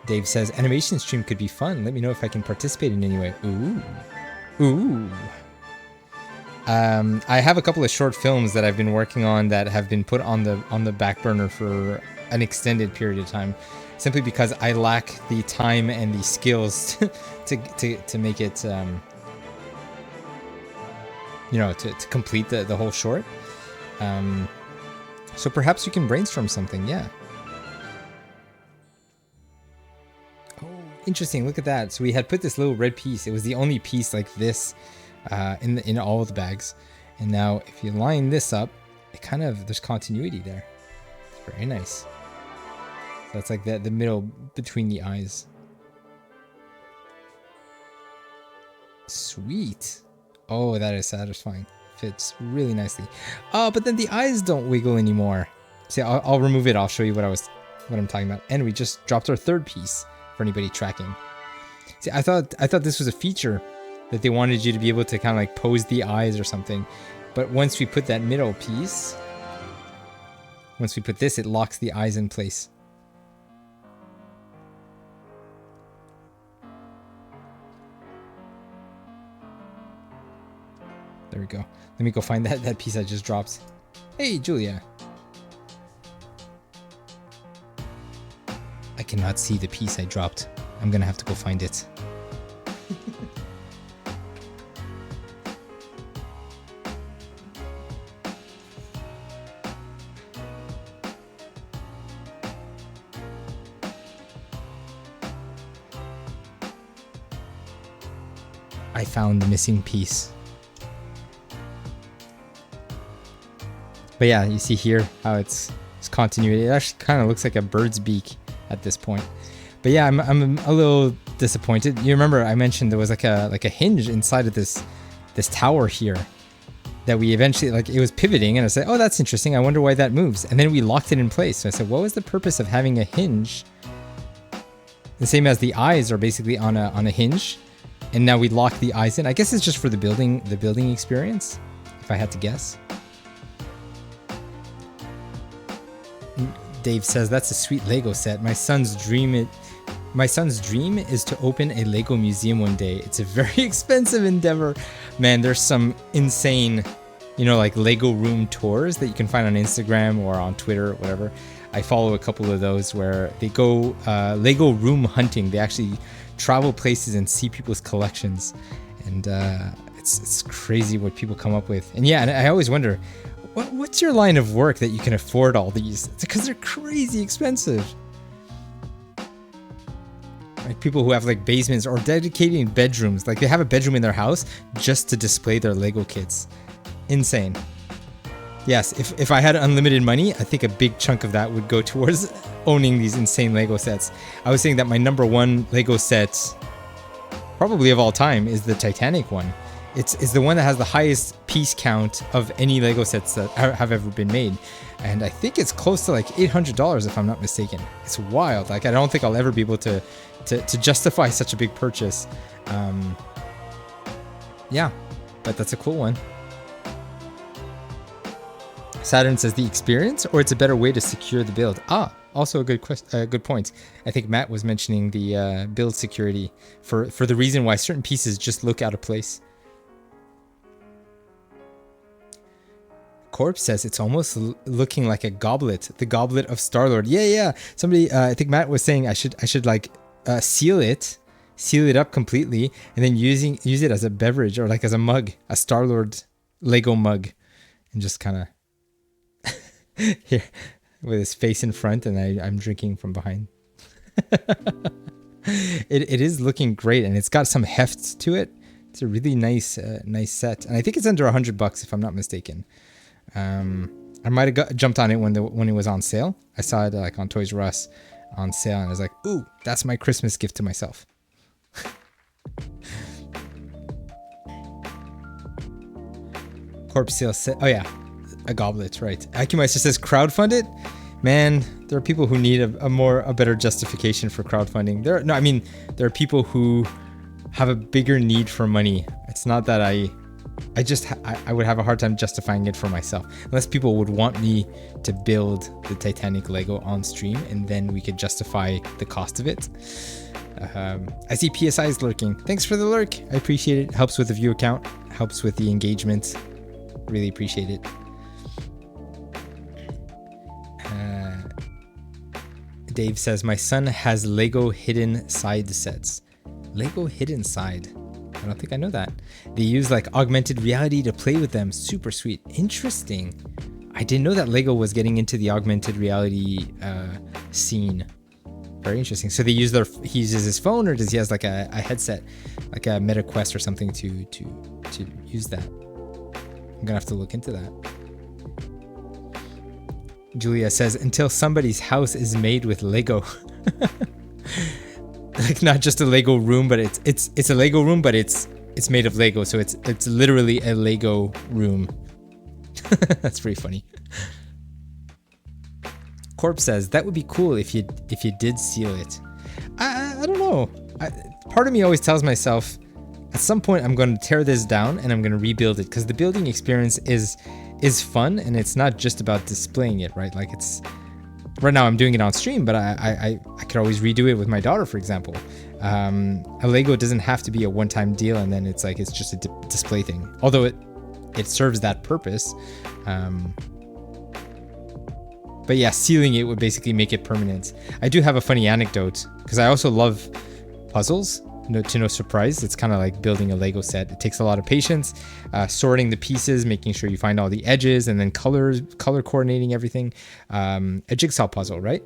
Dave says, animation stream could be fun. Let me know if I can participate in any way. Ooh. I have a couple of short films that I've been working on that have been put on the back burner for an extended period of time, simply because I lack the time and the skills to make it, to complete the whole short. So perhaps you can brainstorm something, yeah. Oh, interesting, look at that. So we had put this little red piece. It was the only piece like this in all of the bags, and now if you line this up, it kind of, there's continuity there. It's very nice. So that's like the middle between the eyes. Sweet. Oh, that is satisfying. Fits really nicely. Oh, but then the eyes don't wiggle anymore. See, I'll remove it. I'll show you what I'm talking about. And we just dropped our third piece for anybody tracking. See, I thought this was a feature that they wanted you to be able to kind of like pose the eyes or something. But once we put that middle piece, once we put this, it locks the eyes in place. There we go. Let me go find that piece I just dropped. Hey, Julia. I cannot see the piece I dropped. I'm gonna have to go find it. I found the missing piece. But yeah, you see here how it's continuity. It actually kind of looks like a bird's beak at this point. But yeah, I'm a little disappointed. You remember I mentioned there was like a hinge inside of this tower here that we eventually, like, it was pivoting, and I said, oh, that's interesting. I wonder why that moves. And then we locked it in place. So I said, what was the purpose of having a hinge? The same as the eyes are basically on a hinge, and now we lock the eyes in. I guess it's just for the building experience, if I had to guess. Dave says that's a sweet Lego set. My son's dream is to open a Lego museum one day. It's a very expensive endeavor. Man, there's some insane, like Lego room tours that you can find on Instagram or on Twitter or whatever. I follow a couple of those where they go Lego room hunting. They actually travel places and see people's collections. And it's crazy what people come up with. And yeah, and I always wonder, what's your line of work that you can afford all these? It's because they're crazy expensive. Like people who have like basements or dedicating bedrooms, like they have a bedroom in their house just to display their Lego kits. Insane. Yes, if I had unlimited money, I think a big chunk of that would go towards owning these insane Lego sets. I was saying that my number one Lego set, probably of all time, is the Titanic one. It's the one that has the highest piece count of any Lego sets that have ever been made. And I think it's close to like $800 if I'm not mistaken. It's wild. Like I don't think I'll ever be able to justify such a big purchase. Yeah, but that's a cool one. Saturn says the experience, or it's a better way to secure the build. Also a good point. I think Matt was mentioning the build security for the reason why certain pieces just look out of place. Corpse says it's almost looking like a goblet, the goblet of Star-Lord. Yeah. Somebody, I think Matt was saying I should like seal it up completely, and then use it as a beverage or like as a mug, a Star-Lord Lego mug, and just kind of here with his face in front, and I'm drinking from behind. It is looking great, and it's got some heft to it. It's a really nice set, and I think it's under $100 if I'm not mistaken. I might have jumped on it when it was on sale. I saw it like on Toys R Us on sale, and I was like, "Ooh, that's my Christmas gift to myself." Corpse Sale set. Oh yeah, a goblet, right? Akumeister says crowdfund it. Man, there are people who need a better justification for crowdfunding. There are people who have a bigger need for money. It's not that I would have a hard time justifying it for myself, unless people would want me to build the Titanic Lego on stream, and then we could justify the cost of it. I see PSI is lurking. Thanks for the lurk. I appreciate it. Helps with the view count, helps with the engagement. Really appreciate it. Dave says, my son has Lego hidden side sets. Lego hidden side. I don't think I know that. They use like augmented reality to play with them. Super sweet. Interesting. I didn't know that Lego was getting into the augmented reality scene. Very interesting. So he uses his phone, or does he has like a headset, like a Meta Quest or something to use that? I'm gonna have to look into that. Julia says, until somebody's house is made with Lego. Like not just a Lego room, but it's a Lego room, but it's made of Lego, so it's literally a Lego room. That's pretty funny. Corp says that would be cool if you did seal it. I don't know. Part of me always tells myself at some point I'm going to tear this down and I'm going to rebuild it, because the building experience is fun, and it's not just about displaying it, right? Like it's right now I'm doing it on stream, but I could always redo it with my daughter, for example. A Lego doesn't have to be a one-time deal, and then it's just a display thing. Although it serves that purpose. But yeah, sealing it would basically make it permanent. I do have a funny anecdote, because I also love puzzles. To no surprise, it's kind of like building a Lego set. It takes a lot of patience, sorting the pieces, making sure you find all the edges, and then color coordinating everything. A jigsaw puzzle, right?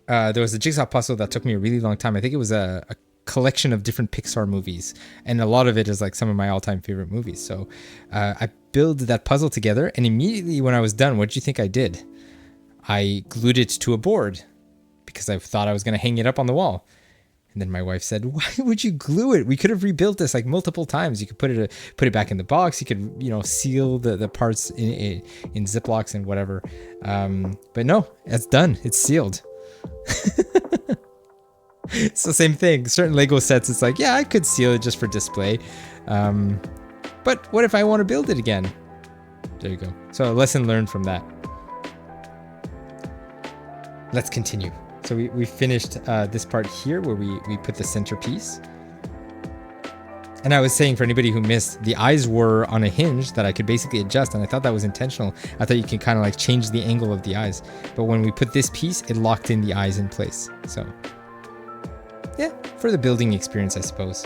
There was a jigsaw puzzle that took me a really long time. I think it was a collection of different Pixar movies, and a lot of it is like some of my all-time favorite movies. So I built that puzzle together, and immediately when I was done, what did you think I did? I glued it to a board because I thought I was going to hang it up on the wall. And then my wife said, "Why would you glue it? We could have rebuilt this like multiple times. You could put it back in the box. You could, seal the parts in Ziplocs and whatever. But no, it's done. It's sealed." So same thing. Certain Lego sets, it's like, yeah, I could seal it just for display. But what if I want to build it again? There you go. So a lesson learned from that. Let's continue. So we finished this part here where we put the centerpiece. And I was saying, for anybody who missed, the eyes were on a hinge that I could basically adjust, and I thought that was intentional. I thought you could kind of like change the angle of the eyes. But when we put this piece, it locked in the eyes in place. So yeah, for the building experience, I suppose.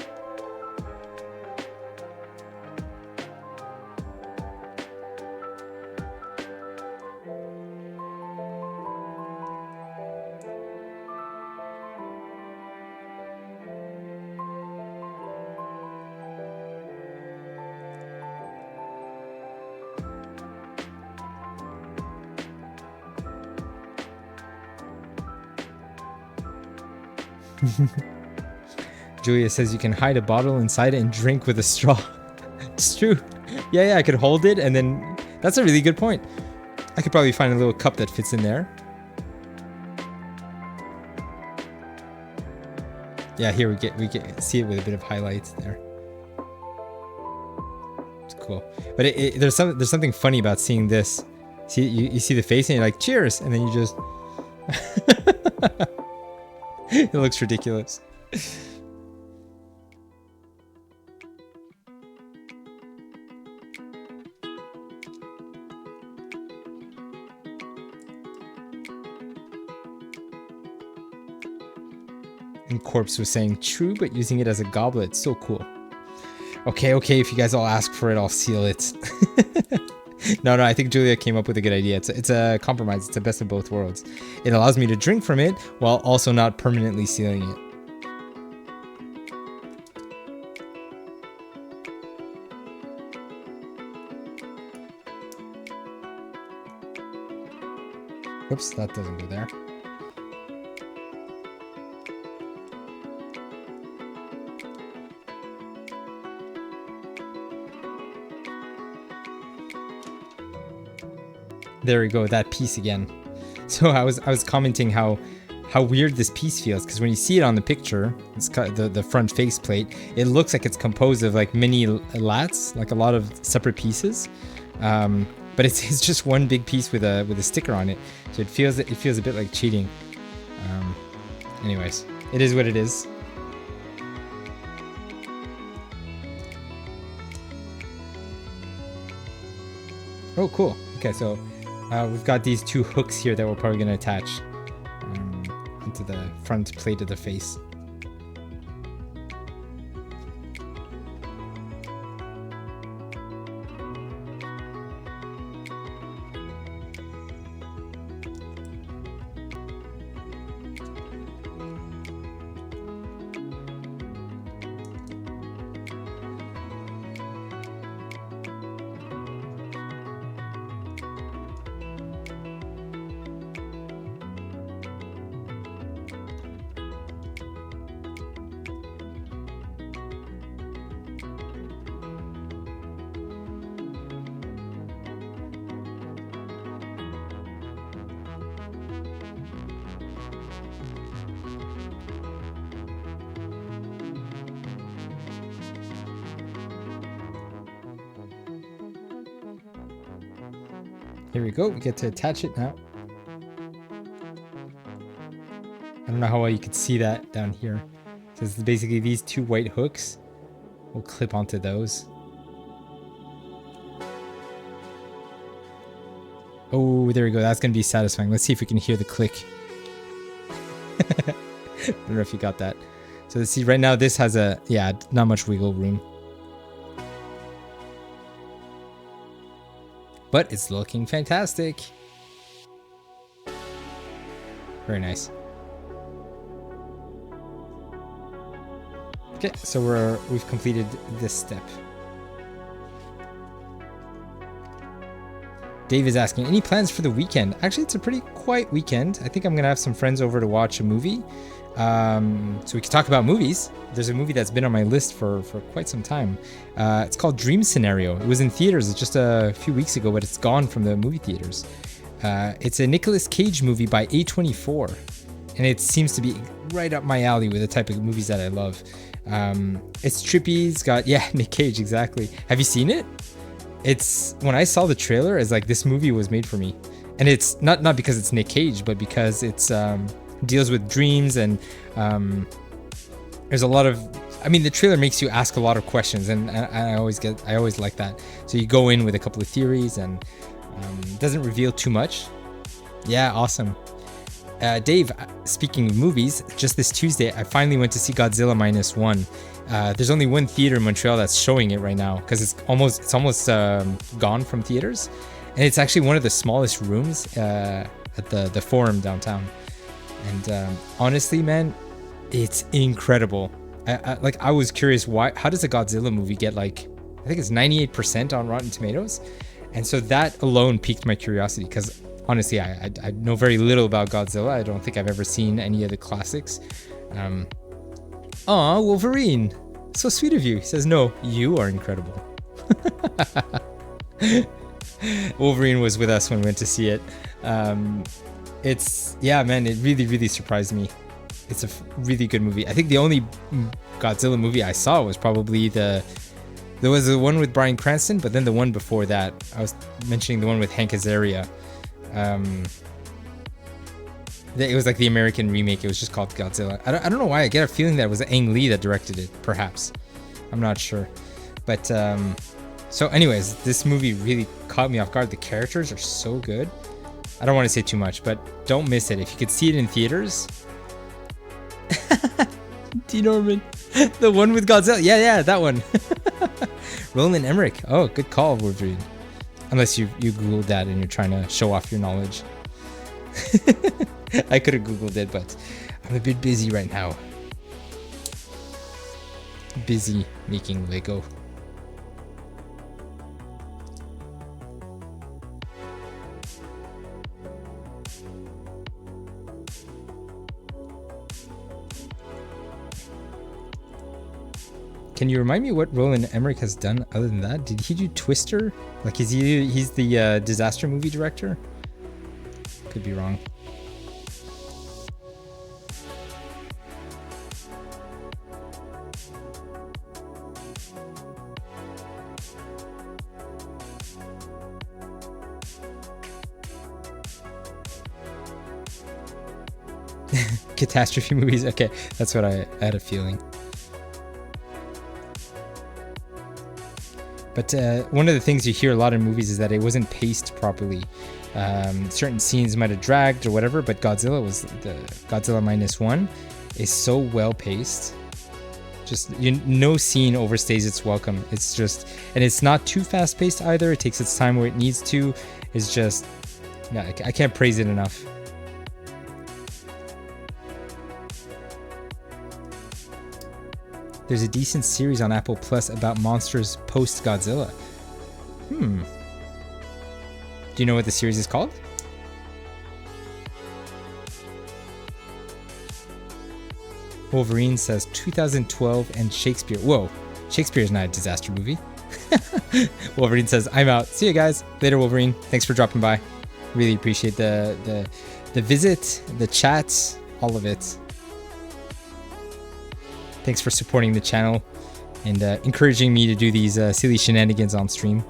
Julia says you can hide a bottle inside it and drink with a straw. It's true. Yeah, I could hold it, and then that's a really good point. I could probably find a little cup that fits in there. Yeah, here we get see it with a bit of highlights there. It's cool. But there's something funny about seeing this. See, you see the face and you're like, cheers, and then you just it looks ridiculous. And Corpse was saying, true, but using it as a goblet. So cool. Okay, if you guys all ask for it, I'll seal it. No, I think Julia came up with a good idea. It's a compromise. It's the best of both worlds. It allows me to drink from it while also not permanently sealing it. Oops, that doesn't go there. There we go, that piece again. So I was commenting how weird this piece feels, because when you see it on the picture, it's the front face plate, it looks like it's composed of like many lats, like a lot of separate pieces. But it's just one big piece with a sticker on it, so it feels a bit like cheating. Anyways, it is what it is. Oh, cool. Okay, so we've got these two hooks here that we're probably going to attach into the front plate of the face. Here we go, we get to attach it now. I don't know how well you could see that down here. So it's basically these two white hooks. We'll clip onto those. Oh, there we go. That's going to be satisfying. Let's see if we can hear the click. I don't know if you got that. So let's see, right now this has not much wiggle room. But it's looking fantastic. Very nice. Okay, so we've completed this step. Dave is asking, any plans for the weekend? Actually, it's a pretty quiet weekend. I think I'm gonna have some friends over to watch a movie. So we can talk about movies. There's a movie that's been on my list for quite some time. It's called Dream Scenario. It was in theaters just a few weeks ago, but it's gone from the movie theaters. It's a Nicolas Cage movie by A24, and it seems to be right up my alley with the type of movies that I love. It's trippy. It's got, yeah, Nick Cage, exactly. Have you seen it? It's, when I saw the trailer, it's like, this movie was made for me. And it's not because it's Nick Cage, but because it's deals with dreams, and there's a lot of, I mean, the trailer makes you ask a lot of questions, and I always like that. So you go in with a couple of theories, and doesn't reveal too much. Yeah, awesome. Dave, speaking of movies, just this Tuesday, I finally went to see Godzilla Minus One. There's only one theater in Montreal that's showing it right now, because it's almost gone from theaters, and it's actually one of the smallest rooms at the Forum downtown. And honestly, man, it's incredible. I was curious, how does a Godzilla movie get, like, I think it's 98% on Rotten Tomatoes, and so that alone piqued my curiosity, because honestly, I know very little about Godzilla. I don't think I've ever seen any of the classics. Aw, Wolverine. So sweet of you. He says, no, you are incredible. Wolverine was with us when we went to see it. Yeah, man, it really, really surprised me. It's a really good movie. I think the only Godzilla movie I saw was probably there was the one with Bryan Cranston, but then the one before that, I was mentioning the one with Hank Azaria. It was like the American remake. It was just called Godzilla. I don't know why. I get a feeling that it was Ang Lee that directed it, perhaps. I'm not sure. But, so anyways, this movie really caught me off guard. The characters are so good. I don't want to say too much, but don't miss it. If you could see it in theaters. D. Norman. The one with Godzilla. Yeah, that one. Roland Emmerich. Oh, good call, Wolverine. Unless you Googled that and you're trying to show off your knowledge. I could have Googled it, but I'm a bit busy right now. Busy making Lego. Can you remind me what Roland Emmerich has done other than that? Did he do Twister? Like, he's the disaster movie director? Could be wrong. Catastrophe movies. Okay, that's what I had a feeling. But one of the things you hear a lot in movies is that it wasn't paced properly. Certain scenes might have dragged or whatever, but Godzilla Minus One is so well paced. Just no scene overstays its welcome. It's just, and it's not too fast paced either. It takes its time where it needs to. It's just, yeah, I can't praise it enough. There's a decent series on Apple Plus about monsters post-Godzilla. Do you know what the series is called? Wolverine says 2012 and Shakespeare. Whoa, Shakespeare is not a disaster movie. Wolverine says, I'm out. See you guys. Later, Wolverine. Thanks for dropping by. Really appreciate the visit, the chats, all of it. Thanks for supporting the channel and encouraging me to do these silly shenanigans on stream.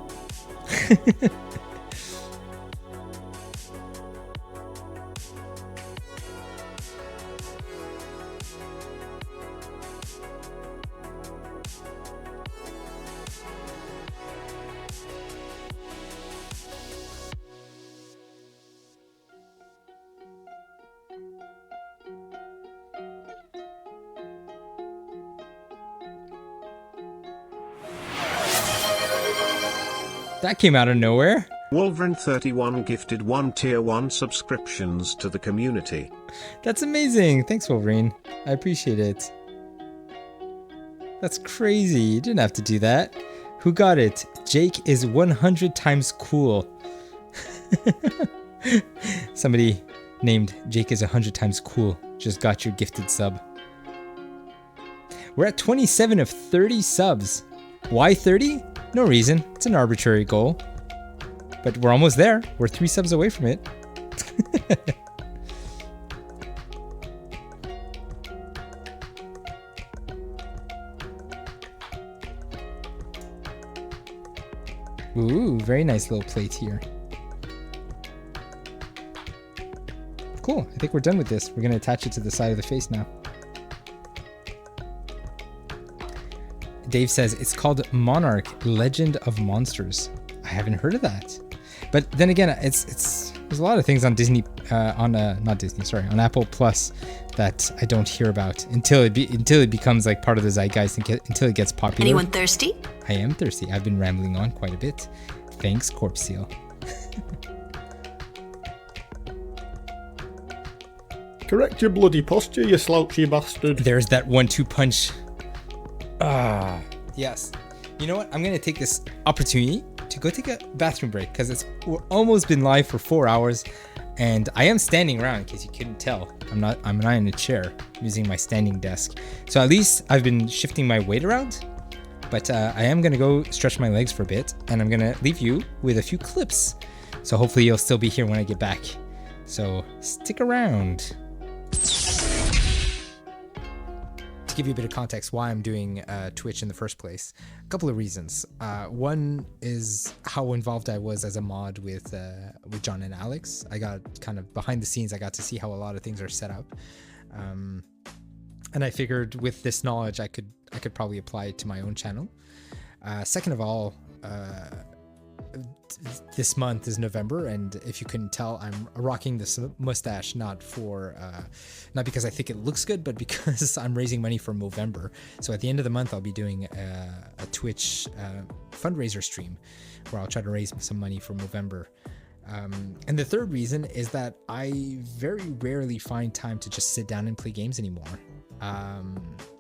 That came out of nowhere. Wolverine31 gifted 1 tier 1 subscriptions to the community. That's amazing. Thanks, Wolverine. I appreciate it. That's crazy. You didn't have to do that. Who got it? Jake is 100 times cool. Somebody named Jake is 100 times cool just got your gifted sub. We're at 27 of 30 subs. Why 30? No reason. It's an arbitrary goal. But we're almost there. We're 3 subs away from it. Ooh, very nice little plate here. Cool, I think we're done with this. We're gonna attach it to the side of the face now. Dave says it's called Monarch Legend of Monsters. I haven't heard of that. But then again, it's there's a lot of things on Disney, on Apple Plus that I don't hear about until it becomes like part of the zeitgeist until it gets popular. Anyone thirsty? I am thirsty. I've been rambling on quite a bit. Thanks, Corpse Seal. Correct your bloody posture, you slouchy bastard. There's that 1-2 punch. Ah, yes. You know what? I'm gonna take this opportunity to go take a bathroom break because we're almost been live for 4 hours, and I am standing around in case you couldn't tell. I'm not in a chair. I'm using my standing desk. So at least I've been shifting my weight around. But I am gonna go stretch my legs for a bit, and I'm gonna leave you with a few clips. So hopefully you'll still be here when I get back. So stick around. To give you a bit of context why I'm doing Twitch in the first place, a couple of reasons. One is how involved I was as a mod with John and Alex. I got kind of behind the scenes. I got to see how a lot of things are set up, and I figured with this knowledge, I could probably apply it to my own channel. Second of all, this month is November, and if you couldn't tell, I'm rocking this mustache not because I think it looks good, but because I'm raising money for Movember. So at the end of the month, I'll be doing a Twitch fundraiser stream where I'll try to raise some money for Movember. And the third reason is that I very rarely find time to just sit down and play games anymore.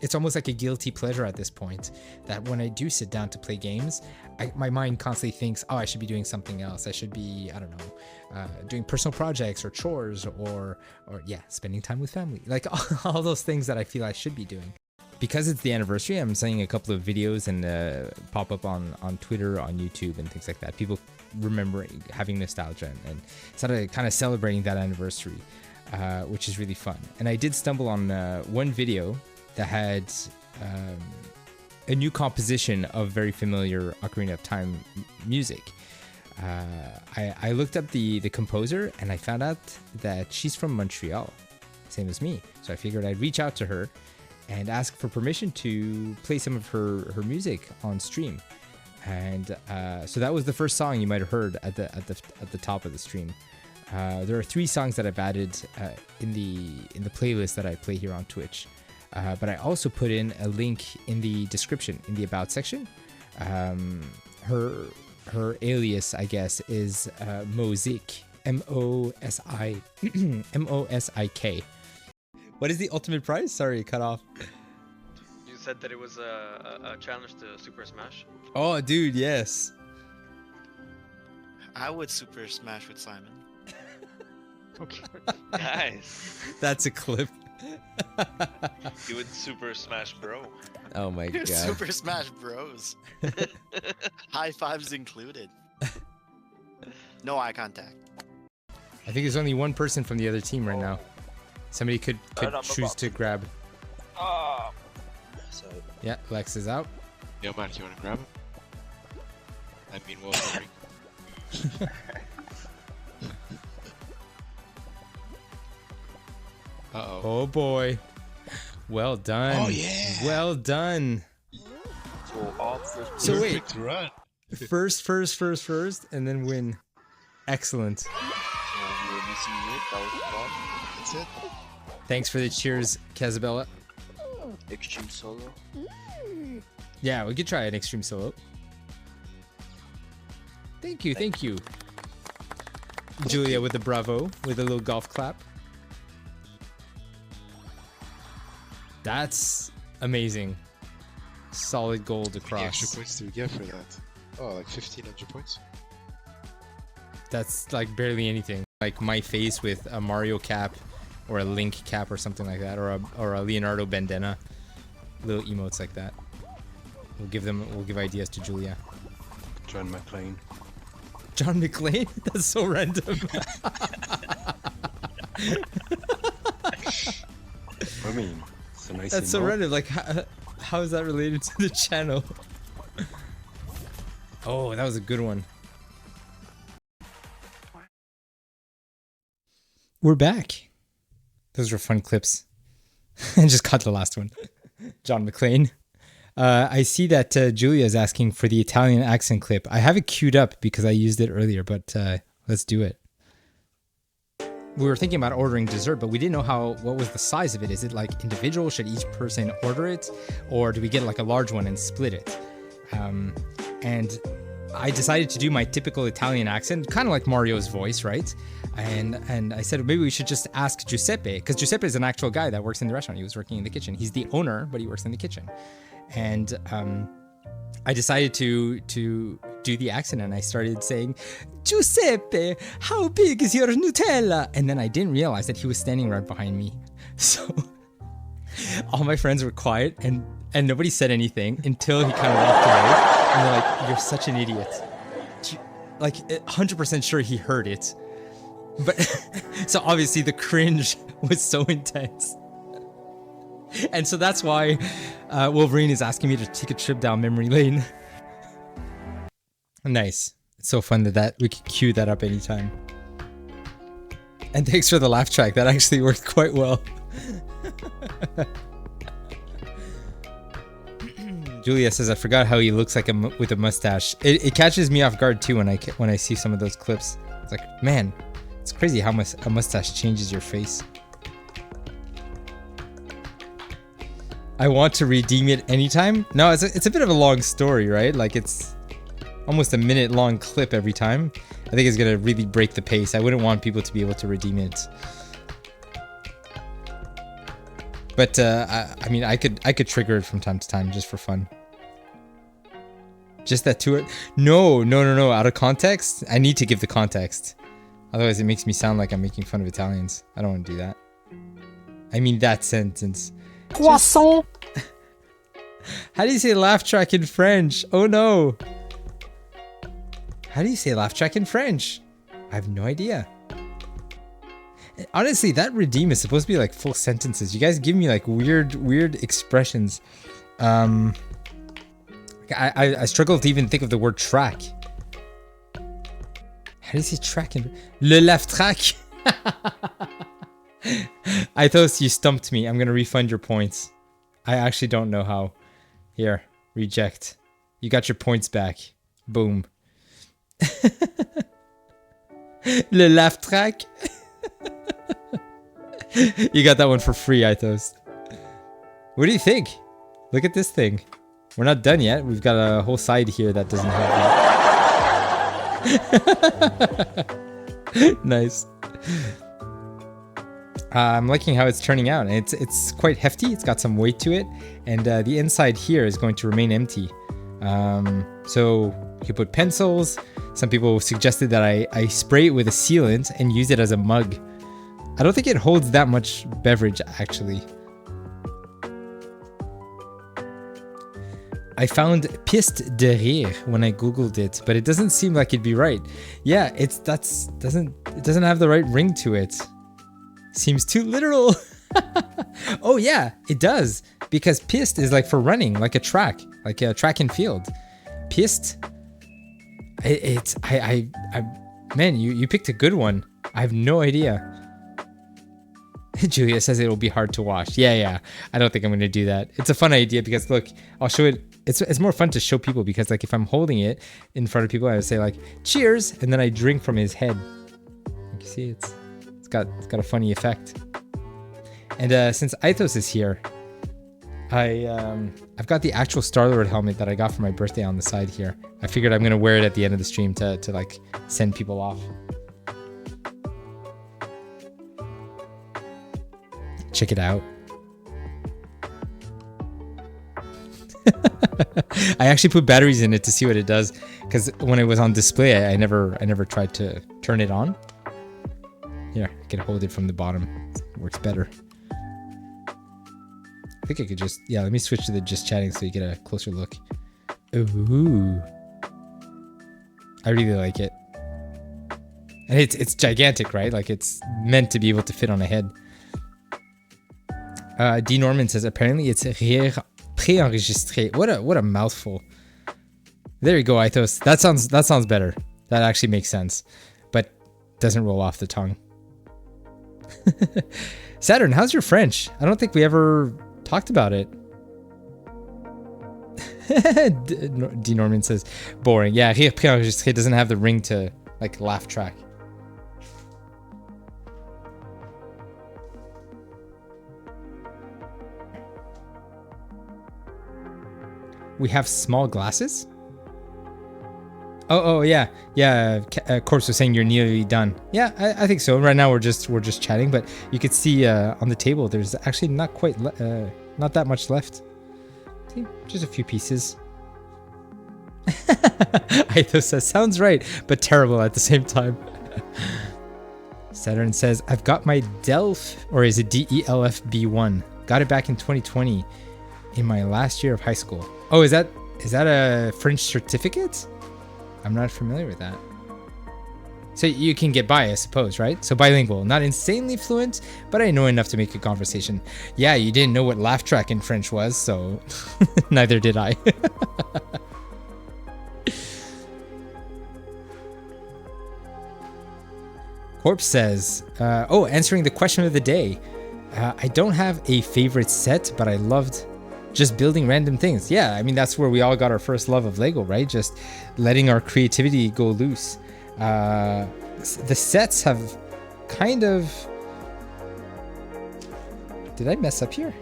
It's almost like a guilty pleasure at this point that when I do sit down to play games, my mind constantly thinks, oh, I should be doing something else. I should be, I don't know, doing personal projects or chores or spending time with family. Like all those things that I feel I should be doing. Because it's the anniversary, I'm sending a couple of videos and pop up on Twitter, on YouTube and things like that. People remembering, having nostalgia and sort of kind of celebrating that anniversary. Which is really fun. And I did stumble on one video that had a new composition of very familiar Ocarina of Time music. I looked up the composer and I found out that she's from Montreal, same as me. So I figured I'd reach out to her and ask for permission to play some of her music on stream. And so that was the first song you might have heard at the top of the stream. There are 3 songs that I've added in the playlist that I play here on Twitch, but I also put in a link in the description in the about section. Her alias, I guess, is Mosik, Mosik. What is the ultimate prize? Sorry, cut off. You said that it was a challenge to Super Smash. Oh, dude, yes. I would Super Smash with Simon. Okay. Nice. That's a clip. You would Super Smash Bro. Oh my god. Super Smash Bros. High fives included. No eye contact. I think there's only one person from the other team right now. Somebody could choose to grab. So, Yeah, Lex is out. yo, Mark, you wanna grab him? I mean, Wolverine. Uh-oh. Oh boy. Well done. Oh, yeah. Well done. So wait, Run. first, and then win. Excellent. That's it. Thanks for the cheers, Casabella. Extreme solo. Yeah, we could try an extreme solo. Thank you. Julia with the bravo, with a little golf clap. That's amazing. Solid gold How many extra across. points do we get for that? Oh, like 1500 points? That's like barely anything. Like my face with a Mario cap or a Link cap or something like that, or a Leonardo Bandana. Little emotes like that. We'll give ideas to Julia. John McClane. John McClane? That's so random. I mean, it's a nice That's so emote. random. Like, how is that related to the channel? Oh, that was a good one. We're back. Those were fun clips. I just caught the last one. John McClane. I see that Julia is asking for the Italian accent clip. I have it queued up because I used it earlier, but let's do it. We were thinking about ordering dessert, but we didn't know what was the size of it. Is it like individual? Should each person order it? Or do we get like a large one and split it? And I decided to do my typical Italian accent, kind of like Mario's voice, right? And I said, maybe we should just ask Giuseppe, because Giuseppe is an actual guy that works in the restaurant. He was working in the kitchen. He's the owner, but he works in the kitchen. And I decided to do the accent, and I started saying, Giuseppe, how big is your Nutella? And then I didn't realize that he was standing right behind me. So all my friends were quiet, and nobody said anything until he kind of walked away. And they're like, you're such an idiot. Like 100% sure he heard it. But so obviously the cringe was so intense. And so that's why Wolverine is asking me to take a trip down memory lane. Nice. It's so fun that we could cue that up anytime. And thanks for the laugh track. That actually worked quite well. Julia says, I forgot how he looks like with a mustache. It catches me off guard too when I see some of those clips. It's like, man, it's crazy how a mustache changes your face. I want to redeem it anytime. No, it's a bit of a long story, right? Like it's almost a minute long clip every time. I think it's gonna really break the pace. I wouldn't want people to be able to redeem it. But I mean, I could trigger it from time to time just for fun. Just that to it? No. Out of context? I need to give the context. Otherwise, it makes me sound like I'm making fun of Italians. I don't want to do that. I mean that sentence. Croissant. How do you say laugh track in French? Oh no. How do you say laugh track in French? I have no idea. Honestly, that redeem is supposed to be like full sentences. You guys give me like weird expressions. I struggle to even think of the word track. How do you say track in le laugh track? I thought you stumped me. I'm gonna refund your points. I actually don't know how. Here, reject. You got your points back. Boom. Le laugh track. You got that one for free, Ithos. What do you think? Look at this thing. We're not done yet. We've got a whole side here that doesn't have that. Nice. I'm liking how it's turning out. It's quite hefty. It's got some weight to it. And the inside here is going to remain empty. So you could put pencils. Some people suggested that I spray it with a sealant and use it as a mug. I don't think it holds that much beverage, actually. I found piste de rire when I googled it, but it doesn't seem like it'd be right. Yeah, it doesn't have the right ring to it. Seems too literal. Oh yeah, it does, because piste is like for running, like a track and field. Piste. Man, you picked a good one. I have no idea. Julia says it'll be hard to wash. Yeah. I don't think I'm going to do that. It's a fun idea because look, I'll show it. It's more fun to show people because like if I'm holding it in front of people, I would say like, cheers. And then I drink from his head. You can see it's got a funny effect. And since Ithos is here, I've got the actual Star-Lord helmet that I got for my birthday on the side here. I figured I'm going to wear it at the end of the stream to like send people off. Check it out. I actually put batteries in it to see what it does, because when it was on display, I never tried to turn it on. Here, I can hold it from the bottom. It works better. I think I could just, yeah, let me switch to the just chatting so you get a closer look. Ooh. I really like it. And it's gigantic, right? Like it's meant to be able to fit on a head. D. Norman says, apparently it's pré-enregistré. What a mouthful. There you go, Ithos. That sounds better. That actually makes sense. But doesn't roll off the tongue. Saturn, how's your French? I don't think we ever talked about it. D. Norman says, boring. Yeah, rire pré-enregistré doesn't have the ring to like laugh track. We have small glasses? Oh yeah. Corpse was saying you're nearly done. Yeah, I think so. Right now we're just chatting, but you could see on the table there's actually not that much left. See, just a few pieces. Aithos says, sounds right, but terrible at the same time. Saturn says, I've got my DELF, or is it DELF B1? Got it back in 2020 in my last year of high school. Oh, is that a French certificate? I'm not familiar with that. So you can get by, I suppose, right? So bilingual, not insanely fluent, but I know enough to make a conversation. Yeah, you didn't know what laugh track in French was, so neither did I. Corpse says, answering the question of the day. I don't have a favorite set, but I loved just building random things. Yeah, I mean, that's where we all got our first love of Lego, right? Just letting our creativity go loose. The sets have kind of... Did I mess up here?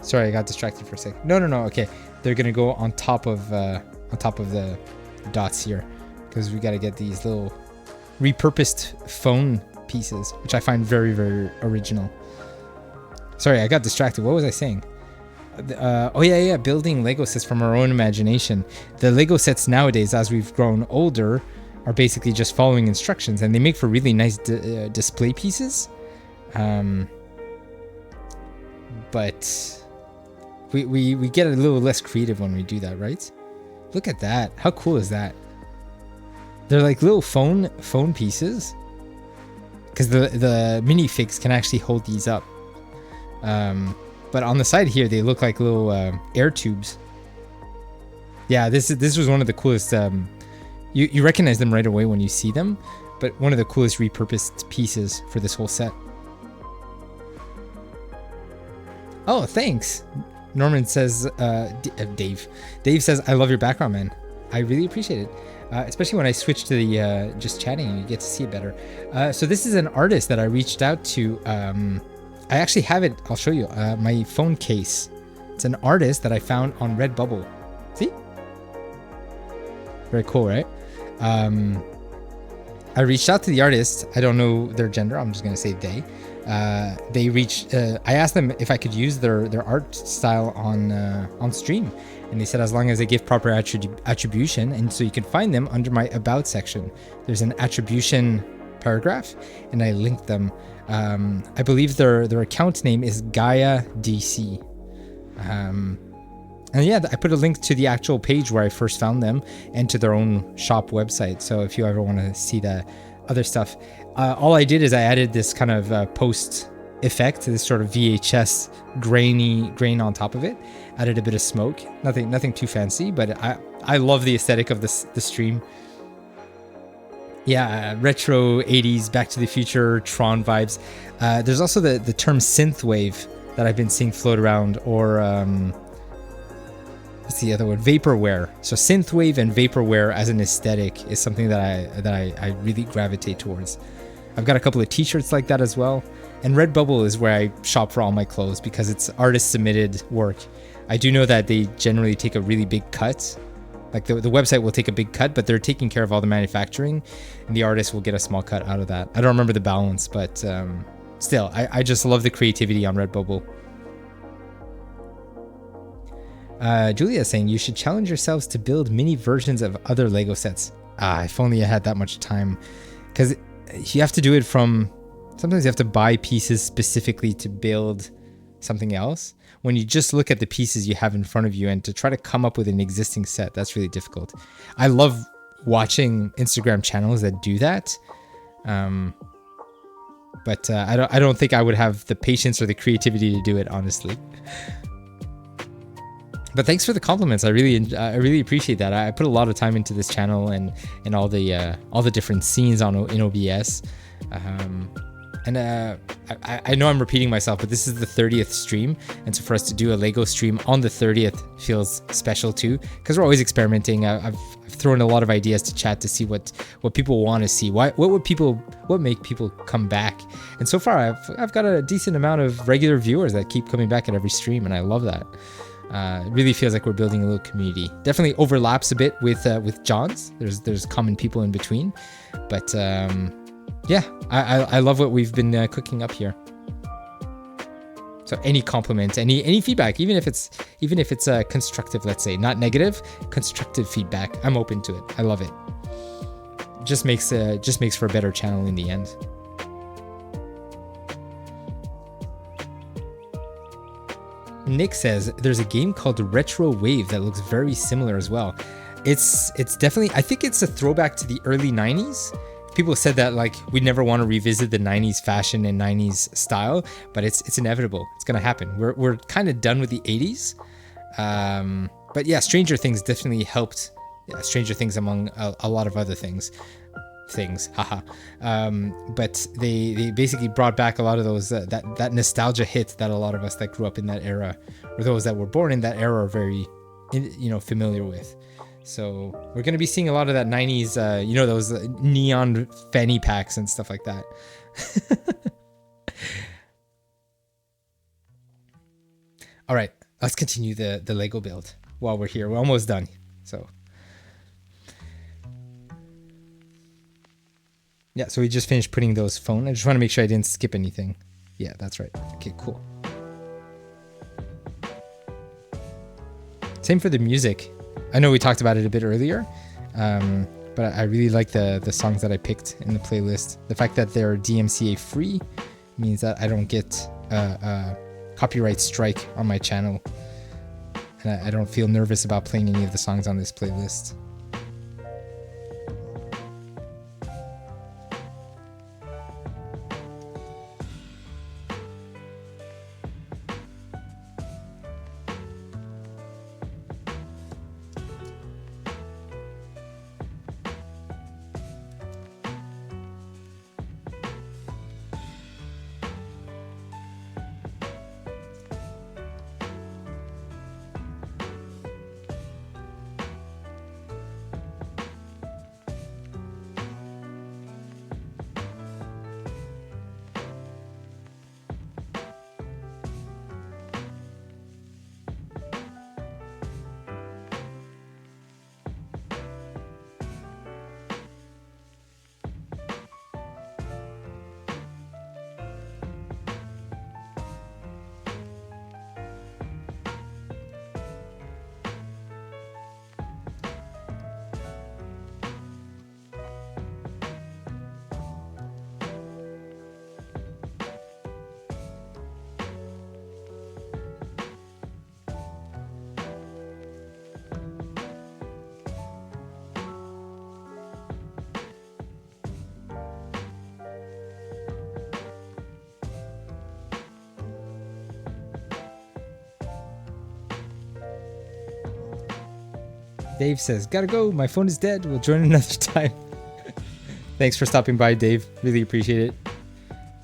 Sorry, I got distracted for a second. No, okay. They're gonna go on top of the dots here, because we got to get these little repurposed phone pieces, which I find very, very original. Sorry, I got distracted. What was I saying? Building Lego sets from our own imagination. The Lego sets nowadays, as we've grown older, are basically just following instructions, and they make for really nice display pieces. But we get a little less creative when we do that, right? Look at that. How cool is that? They're like little phone pieces, because the minifigs can actually hold these up. But on the side here, they look like little air tubes. Yeah, this was one of the coolest. You recognize them right away when you see them, but one of the coolest repurposed pieces for this whole set. Oh, thanks. Norman says, Dave says, I love your background, man. I really appreciate it. Especially when I switch to the just chatting and you get to see it better. So this is an artist that I reached out to. I actually have it. I'll show you my phone case. It's an artist that I found on Redbubble. See? Very cool, right? I reached out to the artist. I don't know their gender. I'm just going to say they. I asked them if I could use their art style on stream. And they said as long as they give proper attribution. And so you can find them under my About section. There's an attribution paragraph, and I linked them. I believe their account name is Gaia DC. And yeah, I put a link to the actual page where I first found them and to their own shop website. So if you ever want to see the other stuff, all I did is I added this kind of post effect, this sort of VHS grain on top of it. Added a bit of smoke. Nothing too fancy, but I love the aesthetic of the stream. Yeah, retro 80s, Back to the Future, Tron vibes. There's also the term synthwave that I've been seeing float around, or what's the other one? Vaporware. So synthwave and vaporware as an aesthetic is something that I really gravitate towards. I've got a couple of t-shirts like that as well. And Redbubble is where I shop for all my clothes because it's artist submitted work. I do know that they generally take a really big cut. Like the website will take a big cut, but they're taking care of all the manufacturing, and the artist will get a small cut out of that. I don't remember the balance, but still, I just love the creativity on Redbubble. Julia is saying you should challenge yourselves to build mini versions of other Lego sets. If only I had that much time, because you have to do it from. Sometimes you have to buy pieces specifically to build something else. When you just look at the pieces you have in front of you and to try to come up with an existing set, that's really difficult. I love watching Instagram channels that do that, but I don't think I would have the patience or the creativity to do it, honestly. But thanks for the compliments. I really appreciate that. I put a lot of time into this channel and all the different scenes in OBS. And I know I'm repeating myself, but this is the 30th stream, and so for us to do a Lego stream on the 30th feels special too, because we're always experimenting. I've thrown a lot of ideas to chat to see what people want to see. What make people come back? And so far, I've got a decent amount of regular viewers that keep coming back at every stream, and I love that. It really feels like we're building a little community. Definitely overlaps a bit with John's. There's common people in between, but. Yeah, I love what we've been cooking up here. So any compliments, any feedback, even if it's constructive, let's say, not negative, constructive feedback, I'm open to it. I love it. Just makes for a better channel in the end. Nick says there's a game called Retro Wave that looks very similar as well. It's definitely, I think it's a throwback to the early 90s. People said that like we never want to revisit the 90s fashion and 90s style, but it's inevitable. It's gonna happen. We're kind of done with the 80s, but yeah, Stranger Things definitely helped. Yeah, Stranger Things among a lot of other things, haha. But they basically brought back a lot of those that nostalgia hit that a lot of us that grew up in that era, or those that were born in that era, are very familiar with. So we're going to be seeing a lot of that 90s, those neon fanny packs and stuff like that. All right, let's continue the Lego build while we're here. We're almost done. So yeah, so we just finished putting those phone. I just want to make sure I didn't skip anything. Yeah, that's right. Okay, cool. Same for the music. I know we talked about it a bit earlier, but I really like the songs that I picked in the playlist. The fact that they're DMCA free means that I don't get a copyright strike on my channel, and I don't feel nervous about playing any of the songs on this playlist. Dave says, gotta go, my phone is dead, we'll join another time. Thanks for stopping by, Dave. Really appreciate it.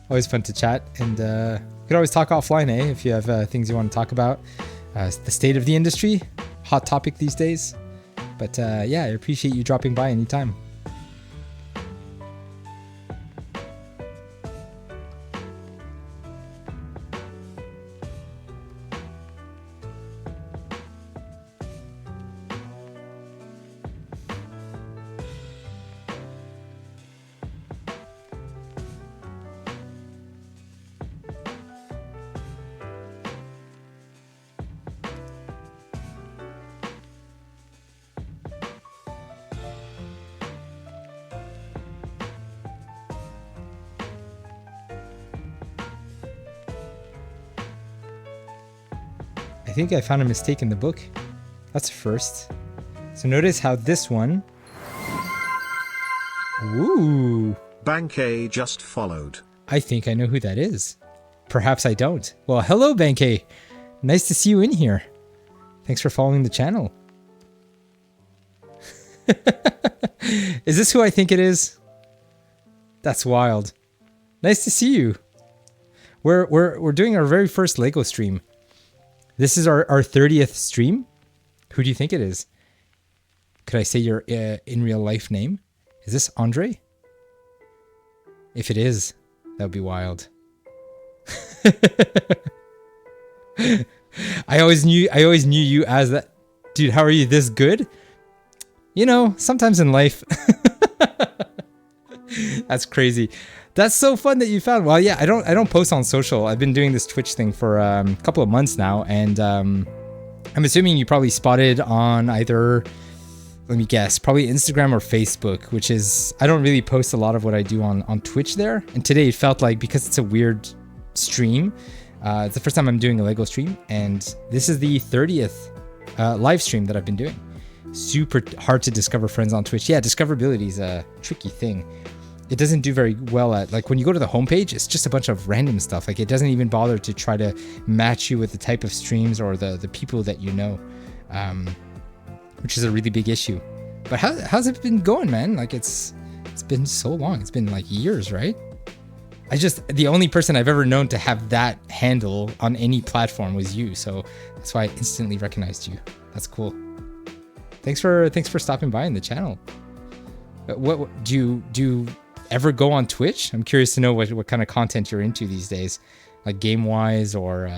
Always fun to chat, and you can always talk offline, if you have things you want to talk about. The state of the industry, hot topic these days. But yeah, I appreciate you dropping by anytime. think I found a mistake in the book. That's a first. So notice how this one... Ooh. Bankay just followed. I think I know who that is. Perhaps I don't. Well, hello, Bankay. Nice to see you in here. Thanks for following the channel. Is this who I think it is? That's wild. Nice to see you. We're doing our very first Lego stream. This is our 30th stream. Who do you think it is? Could I say your in real life name? Is this Andre? If it is, that would be wild. I always knew you as that. Dude, how are you this good? You know, sometimes in life. That's crazy. That's so fun that you found. Well, yeah, I don't post on social. I've been doing this Twitch thing for a couple of months now, and I'm assuming you probably spotted on either, let me guess, probably Instagram or Facebook, which is, I don't really post a lot of what I do on Twitch there. And today it felt like, because it's a weird stream, it's the first time I'm doing a Lego stream, and this is the 30th live stream that I've been doing. Super hard to discover friends on Twitch. Yeah, discoverability is a tricky thing. It doesn't do very well at, like, when you go to the homepage, it's just a bunch of random stuff. Like, it doesn't even bother to try to match you with the type of streams or the people that you know, which is a really big issue. But how's it been going, man? Like, it's been so long. It's been like years, right? The only person I've ever known to have that handle on any platform was you. So that's why I instantly recognized you. That's cool. Thanks for stopping by in the channel. What do you ever go on Twitch? I'm curious to know what kind of content you're into these days, like game wise, or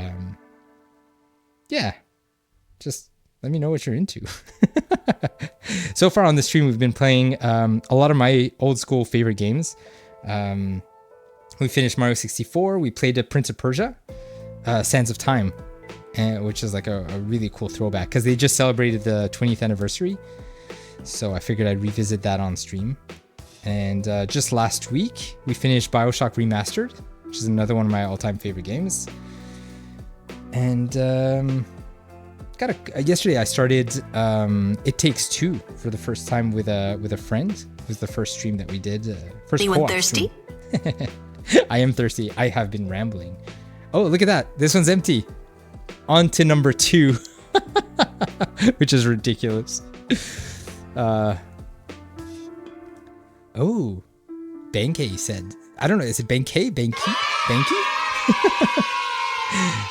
yeah, just let me know what you're into. So far on the stream, we've been playing a lot of my old school favorite games. We finished Mario 64. We played Prince of Persia, Sands of Time, which is like a really cool throwback because they just celebrated the 20th anniversary. So I figured I'd revisit that on stream. And just last week, we finished BioShock Remastered, which is another one of my all-time favorite games. And yesterday I started It Takes Two for the first time with a friend. It was the first stream that we did. First Anyone thirsty? I am thirsty. I have been rambling. Oh, look at that. This one's empty. On to number 2, which is ridiculous. Oh, Bankay said, I don't know, is it Bankay? Banky?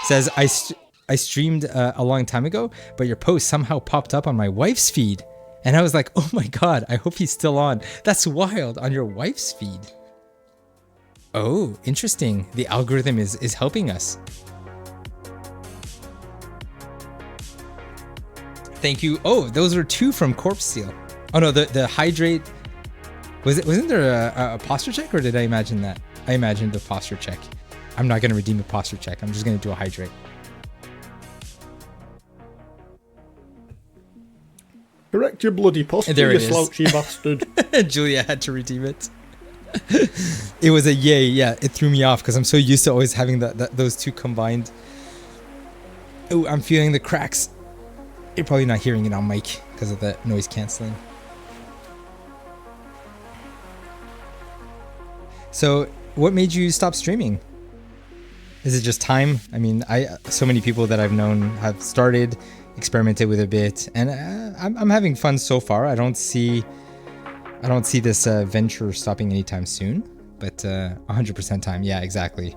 Says, I streamed a long time ago, but your post somehow popped up on my wife's feed. And I was like, oh my God, I hope he's still on. That's wild, on your wife's feed. Oh, interesting. The algorithm is helping us. Thank you. Oh, those are 2 from Corpse Seal. Oh no, the hydrate. Wasn't there a posture check, or did I imagine that? I imagined a posture check. I'm not gonna redeem a posture check. I'm just gonna do a hydrate. Correct your bloody posture, There you it is. slouchy bastard. Julia had to redeem it. It was a yay. Yeah, it threw me off because I'm so used to always having those 2 combined. Oh, I'm feeling the cracks. You're probably not hearing it on mic because of the noise canceling. So, what made you stop streaming? Is it just time? I mean, so many people that I've known have started, experimented with a bit, and I'm having fun so far. I don't see this venture stopping anytime soon, but 100% time. Yeah, exactly.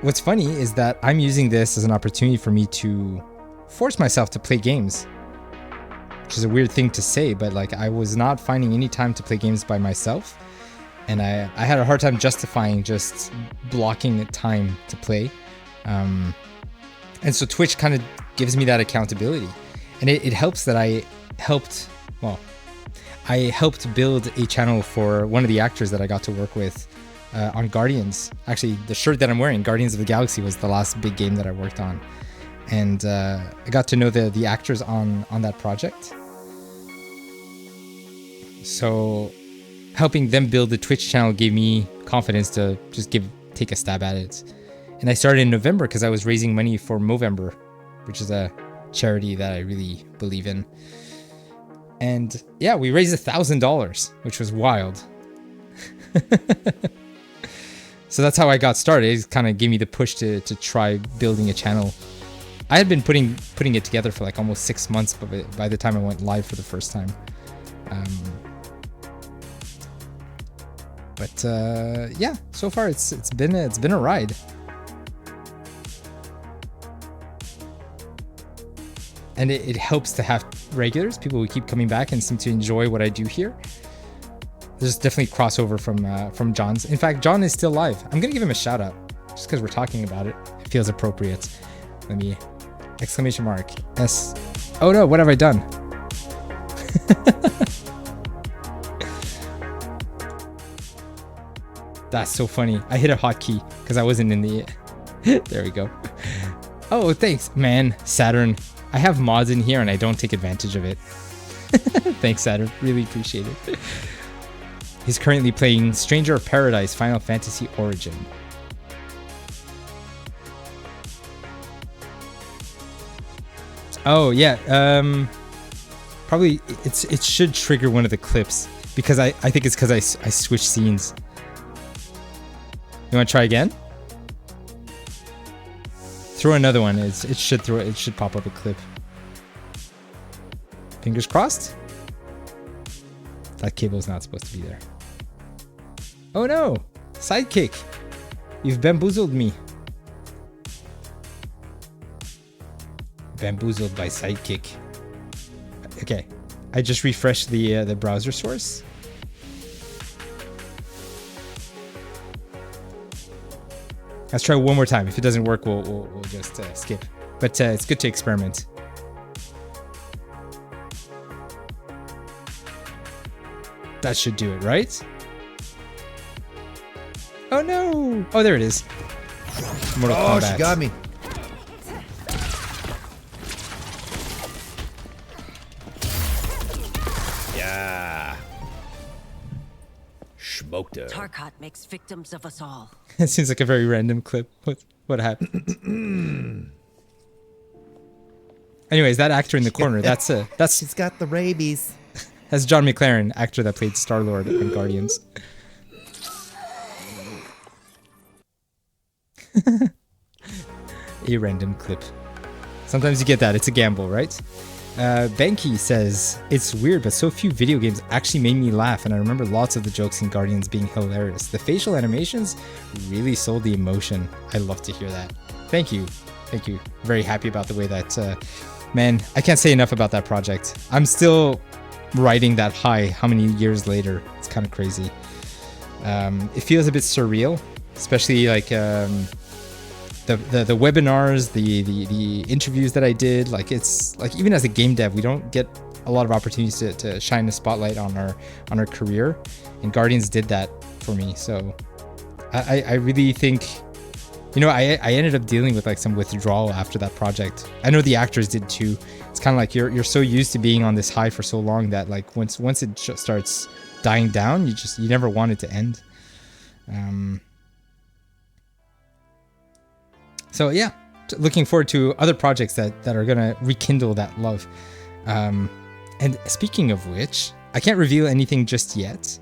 What's funny is that I'm using this as an opportunity for me to force myself to play games, which is a weird thing to say, but like I was not finding any time to play games by myself, and I had a hard time justifying just blocking time to play. And so Twitch kind of gives me that accountability, and it helps that I helped build a channel for one of the actors that I got to work with on Guardians. Actually, the shirt that I'm wearing, Guardians of the Galaxy, was the last big game that I worked on. And I got to know the actors on that project. So helping them build the Twitch channel gave me confidence to just take a stab at it. And I started in November because I was raising money for Movember, which is a charity that I really believe in. And yeah, we raised $1,000, which was wild. So that's how I got started. It kind of gave me the push to try building a channel. I had been putting it together for like almost 6 months by the time I went live for the first time. But yeah, so far it's been a ride. And it helps to have regulars, people who keep coming back and seem to enjoy what I do here. There's definitely crossover from John's. In fact, John is still live. I'm gonna give him a shout out just because we're talking about it. It feels appropriate. Let me exclamation mark S. Oh no, what have I done? That's so funny. I hit a hotkey because I wasn't in the. There we go. Oh, thanks, man. Saturn. I have mods in here and I don't take advantage of it. Thanks, Saturn. Really appreciate it. He's currently playing Stranger of Paradise Final Fantasy Origin. Oh yeah, probably it should trigger one of the clips because I think it's because I switched scenes. You want to try again? Throw another one. It should pop up a clip. Fingers crossed. That cable's not supposed to be there. Oh no! Sidekick! You've bamboozled me. Bamboozled by Sidekick. Okay, I just refreshed the browser source. Let's try one more time. If it doesn't work, we'll just skip. But it's good to experiment. That should do it, right? Oh no! Oh, there it is. Mortal Kombat. Oh, she got me. Yeah. Smoked her. Tarkat makes victims of us all. It seems like a very random clip. What happened? Anyways, that actor in the corner, that's She's got the rabies. That's John McLaren, actor that played Star-Lord in Guardians. A random clip. Sometimes you get that. It's a gamble, right? Banky says, it's weird, but so few video games actually made me laugh, and I remember lots of the jokes in Guardians being hilarious. The facial animations really sold the emotion. I love to hear that. Thank you. Thank you. Very happy about the way that... man, I can't say enough about that project. I'm still riding that high how many years later. It's kind of crazy. It feels a bit surreal, especially like... the webinars, the interviews that I did, like it's like even as a game dev, we don't get a lot of opportunities to shine the spotlight on our career, and Guardians did that for me. So I really think, you know, I ended up dealing with like some withdrawal after that project. I know the actors did too. It's kind of like you're so used to being on this high for so long that like once it starts dying down, you never want it to end. So yeah, looking forward to other projects that are gonna rekindle that love. And speaking of which, I can't reveal anything just yet.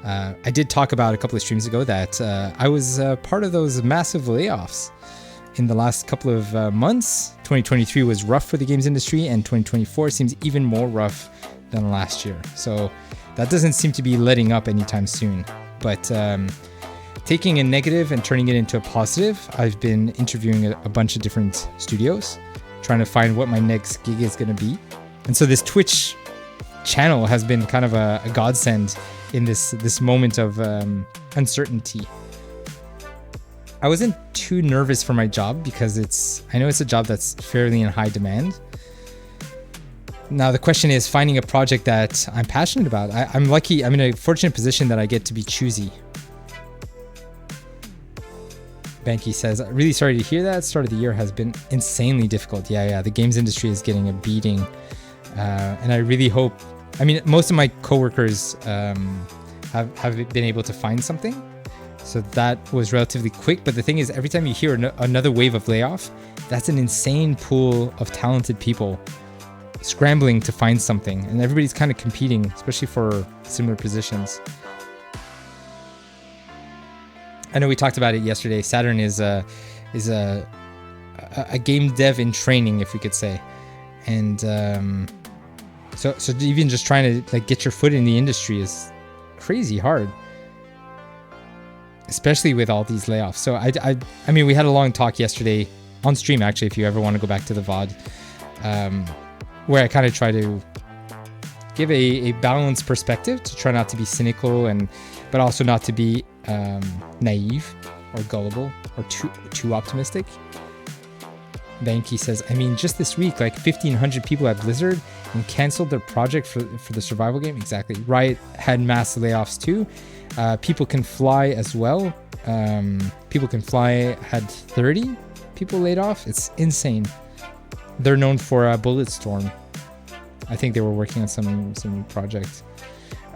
I did talk about a couple of streams ago that I was part of those massive layoffs in the last couple of months. 2023 was rough for the games industry, and 2024 seems even more rough than last year. So that doesn't seem to be letting up anytime soon. But taking a negative and turning it into a positive, I've been interviewing a bunch of different studios, trying to find what my next gig is going to be. And so this Twitch channel has been kind of a godsend in this moment of uncertainty. I wasn't too nervous for my job because I know it's a job that's fairly in high demand. Now the question is finding a project that I'm passionate about. I'm lucky, I'm in a fortunate position that I get to be choosy. Banky says, really sorry to hear that. Start of the year has been insanely difficult. Yeah, the games industry is getting a beating. And I really hope, I mean, most of my coworkers have been able to find something. So that was relatively quick. But the thing is, every time you hear another wave of layoff, that's an insane pool of talented people scrambling to find something. And everybody's kind of competing, especially for similar positions. I know we talked about it yesterday. Saturn is a game dev in training, if we could say. And so even just trying to like get your foot in the industry is crazy hard, especially with all these layoffs. So I mean, we had a long talk yesterday on stream, actually, if you ever want to go back to the VOD, where I kind of try to give a balanced perspective to try not to be cynical but also not to be naive or gullible or too optimistic. Banky says, I mean, just this week, like 1,500 people at Blizzard and canceled their project for the survival game. Exactly. Riot had mass layoffs too. People Can Fly as well. People Can Fly had 30 people laid off. It's insane. They're known for Bulletstorm. I think they were working on some new project.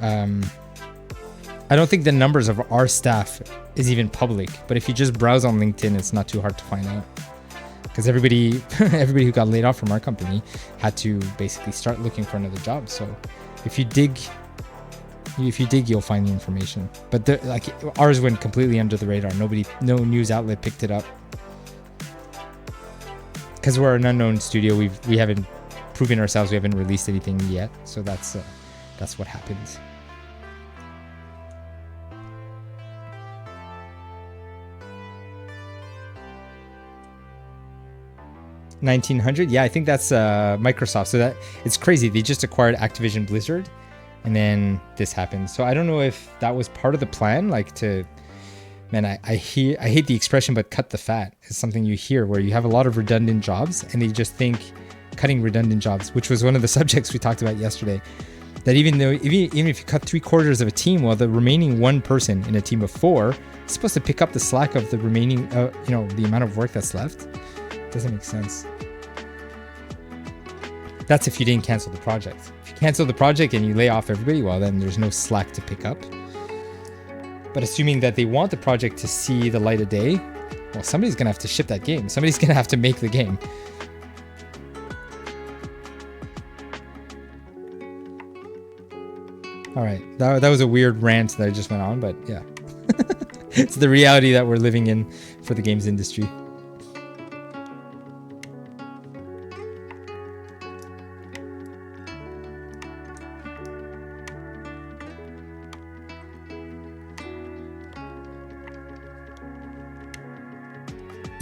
I don't think the numbers of our staff is even public, but if you just browse on LinkedIn, it's not too hard to find out. Because everybody who got laid off from our company had to basically start looking for another job. So if you dig, you'll find the information. But like ours went completely under the radar. No news outlet picked it up. Because we're an unknown studio, we haven't proven ourselves. We haven't released anything yet. So that's what happens. $1,900. Yeah, I think that's Microsoft. So that it's crazy. They just acquired Activision Blizzard, and then this happened. So I don't know if that was part of the plan. Like I hate the expression, but cut the fat is something you hear where you have a lot of redundant jobs, and they just think cutting redundant jobs, which was one of the subjects we talked about yesterday. That even if you cut 3/4 of a team, well, the remaining one person in a team of 4 is supposed to pick up the slack of the remaining, the amount of work that's left. Doesn't make sense. That's if you didn't cancel the project. If you cancel the project and you lay off everybody, well, then there's no slack to pick up. But assuming that they want the project to see the light of day, well, somebody's going to have to ship that game. Somebody's going to have to make the game. All right. That was a weird rant that I just went on, but yeah. It's the reality that we're living in for the games industry.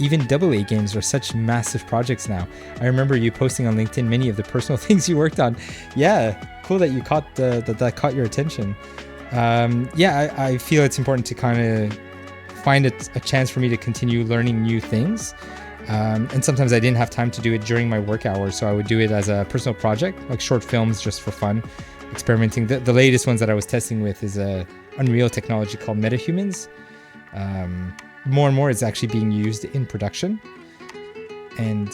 Even AA games are such massive projects now. I remember you posting on LinkedIn many of the personal things you worked on. Yeah, cool that you caught that caught your attention. I feel it's important to kind of find a chance for me to continue learning new things. And sometimes I didn't have time to do it during my work hours, so I would do it as a personal project, like short films just for fun, experimenting. The latest ones that I was testing with is a Unreal technology called MetaHumans. More and more it's actually being used in production. And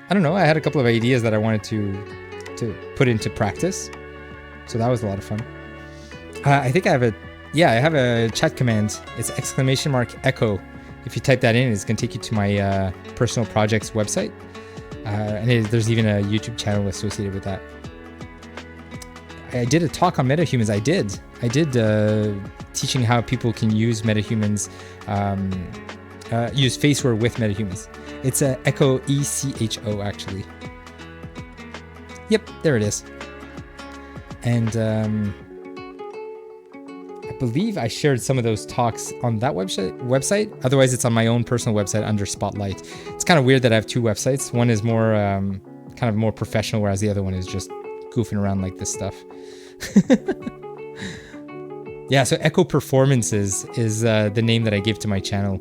I don't know, I had a couple of ideas that I wanted to put into practice. So that was a lot of fun. I think I have a chat command. It's !echo. If you type that in, it's going to take you to my personal projects website. And there's even a YouTube channel associated with that. I did a talk on MetaHumans. I did teaching how people can use MetaHumans, use Faceware with MetaHumans. It's a Echo, ECHO actually. Yep, there it is. And I believe I shared some of those talks on that website. Otherwise, it's on my own personal website under Spotlight. It's kind of weird that I have two websites. One is more kind of more professional, whereas the other one is just goofing around like this stuff. Yeah, so Echo Performances is the name that I give to my channel.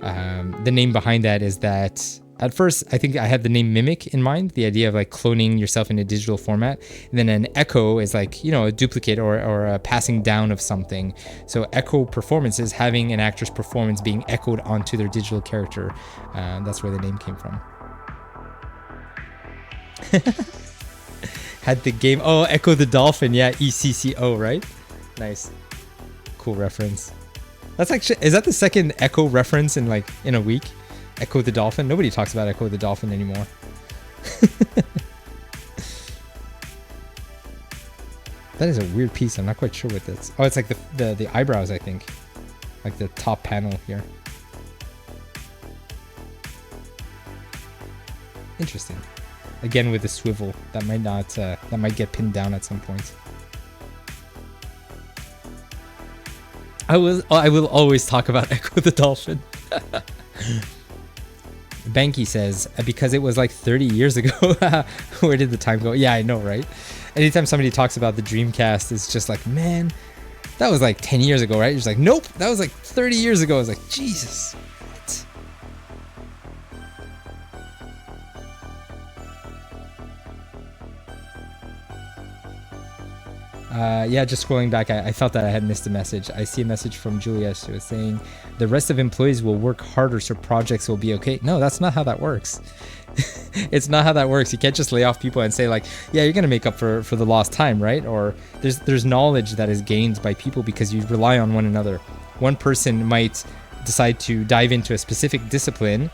The name behind that is that at first I think I had the name Mimic in mind, the idea of like cloning yourself in a digital format. And then an echo is like, a duplicate or a passing down of something. So Echo Performances, having an actor's performance being echoed onto their digital character. That's where the name came from. Had the game, Echo the Dolphin, yeah, ECCO, right? Nice. cool reference. That's actually, is that the second Echo reference in like in a week? Echo the Dolphin. Nobody talks about Echo the Dolphin anymore. That is a weird piece. I'm not quite sure what that's. Oh, it's like the eyebrows, I think. Like the top panel here. Interesting. Again with the swivel. That might not. That might get pinned down at some point. I will always talk about Echo the Dolphin. Banky says, because it was like 30 years ago. Where did the time go? Yeah, I know, right? Anytime somebody talks about the Dreamcast, it's just like, man, that was like 10 years ago, right? You're just like, nope, that was like 30 years ago. I was like, Jesus. What? Yeah, just scrolling back, I felt that I had missed a message. I see a message from Julia. She was saying, the rest of employees will work harder so projects will be okay. No, that's not how that works. It's not how that works. You can't just lay off people and say like, yeah, you're going to make up for the lost time, right? Or there's knowledge that is gained by people because you rely on one another. One person might decide to dive into a specific discipline.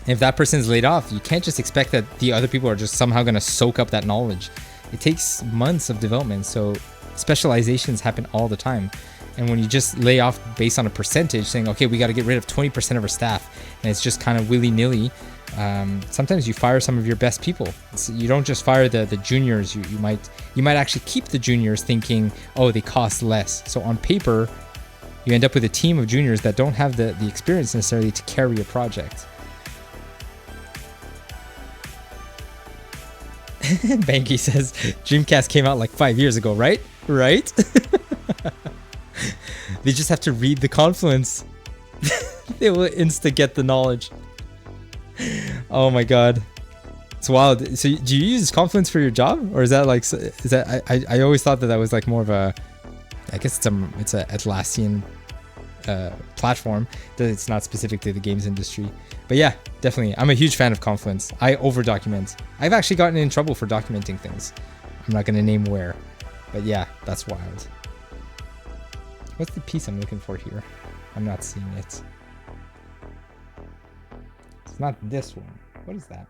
If that person's laid off, you can't just expect that the other people are just somehow going to soak up that knowledge. It takes months of development, so specializations happen all the time. And when you just lay off based on a percentage, saying, okay, we got to get rid of 20% of our staff, and it's just kind of willy-nilly, sometimes you fire some of your best people. So you don't just fire the juniors. You might actually keep the juniors thinking, oh, they cost less. So on paper, you end up with a team of juniors that don't have the experience necessarily to carry a project. Banky says, Dreamcast came out like 5 years ago, right? Right? They just have to read the Confluence. They will insta-get the knowledge. Oh my god. It's wild. So do you use Confluence for your job? Or is that like, I always thought that was like more of a, I guess it's a Atlassian platform, that it's not specific to the games industry. But yeah, definitely. I'm a huge fan of Confluence. I over-document. I've actually gotten in trouble for documenting things. I'm not going to name where. But yeah, that's wild. What's the piece I'm looking for here? I'm not seeing it. It's not this one. What is that?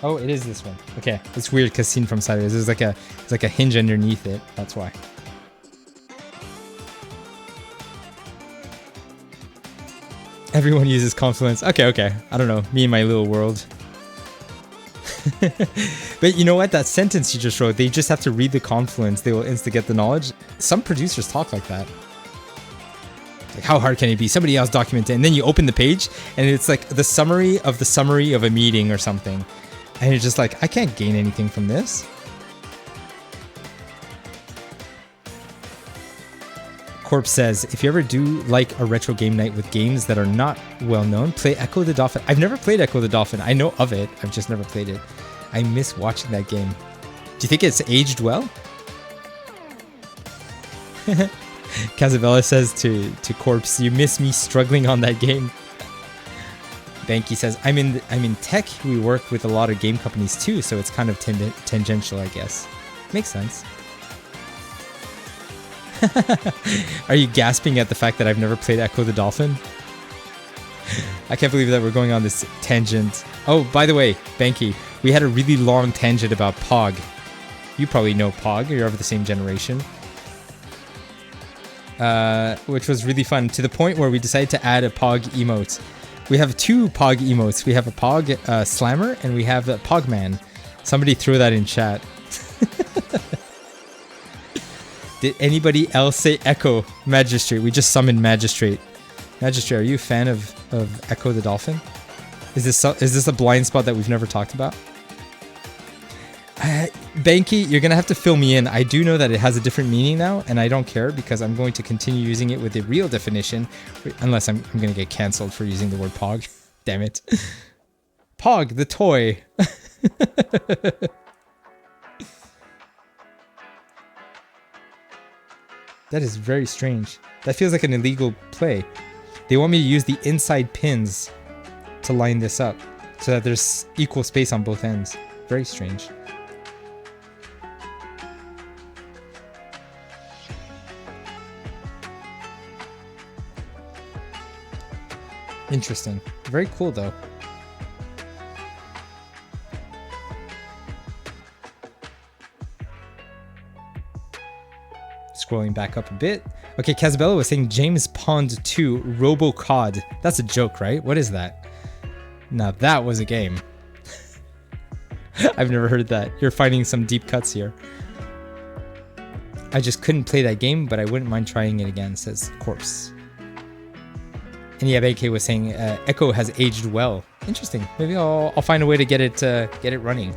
Oh, it is this one. Okay, it's weird because seen from sideways. There's like a hinge underneath it. That's why. Everyone uses Confluence. Okay. I don't know. Me and my little world. But you know what? That sentence you just wrote, they just have to read the Confluence. They will insta-get the knowledge. Some producers talk like that. Like, how hard can it be? Somebody else documented it. And then you open the page and it's like the summary of a meeting or something. And you're just like, I can't gain anything from this. Corp says, if you ever do like a retro game night with games that are not well known, play Echo the Dolphin. I've never played Echo the Dolphin. I know of it. I've just never played it. I miss watching that game. Do you think it's aged well? Casabella says to Corpse, you miss me struggling on that game. Banky says, I'm in tech. We work with a lot of game companies too, so it's kind of tangential, I guess. Makes sense. Are you gasping at the fact that I've never played Echo the Dolphin? I can't believe that we're going on this tangent. Oh, by the way, Banky, we had a really long tangent about Pog. You probably know Pog. You're of the same generation. Which was really fun, to the point where we decided to add a Pog emote. We have two Pog emotes. We have a Pog Slammer and we have a Pog Man. Somebody threw that in chat. Did anybody else say Echo? Magistrate. We just summoned Magistrate. Magistrate, are you a fan of Echo the Dolphin? Is this a blind spot that we've never talked about? Banky, you're going to have to fill me in. I do know that it has a different meaning now, and I don't care because I'm going to continue using it with the real definition, unless I'm going to get cancelled for using the word Pog. Damn it. Pog, the toy. That is very strange. That feels like an illegal play. They want me to use the inside pins to line this up so that there's equal space on both ends. Very strange. Interesting. Very cool though. Scrolling back up a bit. Okay, Casabella was saying James Pond 2 RoboCod. That's a joke, right? What is that? Now that was a game. I've never heard that. You're finding some deep cuts here. I just couldn't play that game, but I wouldn't mind trying it again, says Corpse. And yeah, BK was saying Echo has aged well. Interesting. Maybe I'll find a way to get it running.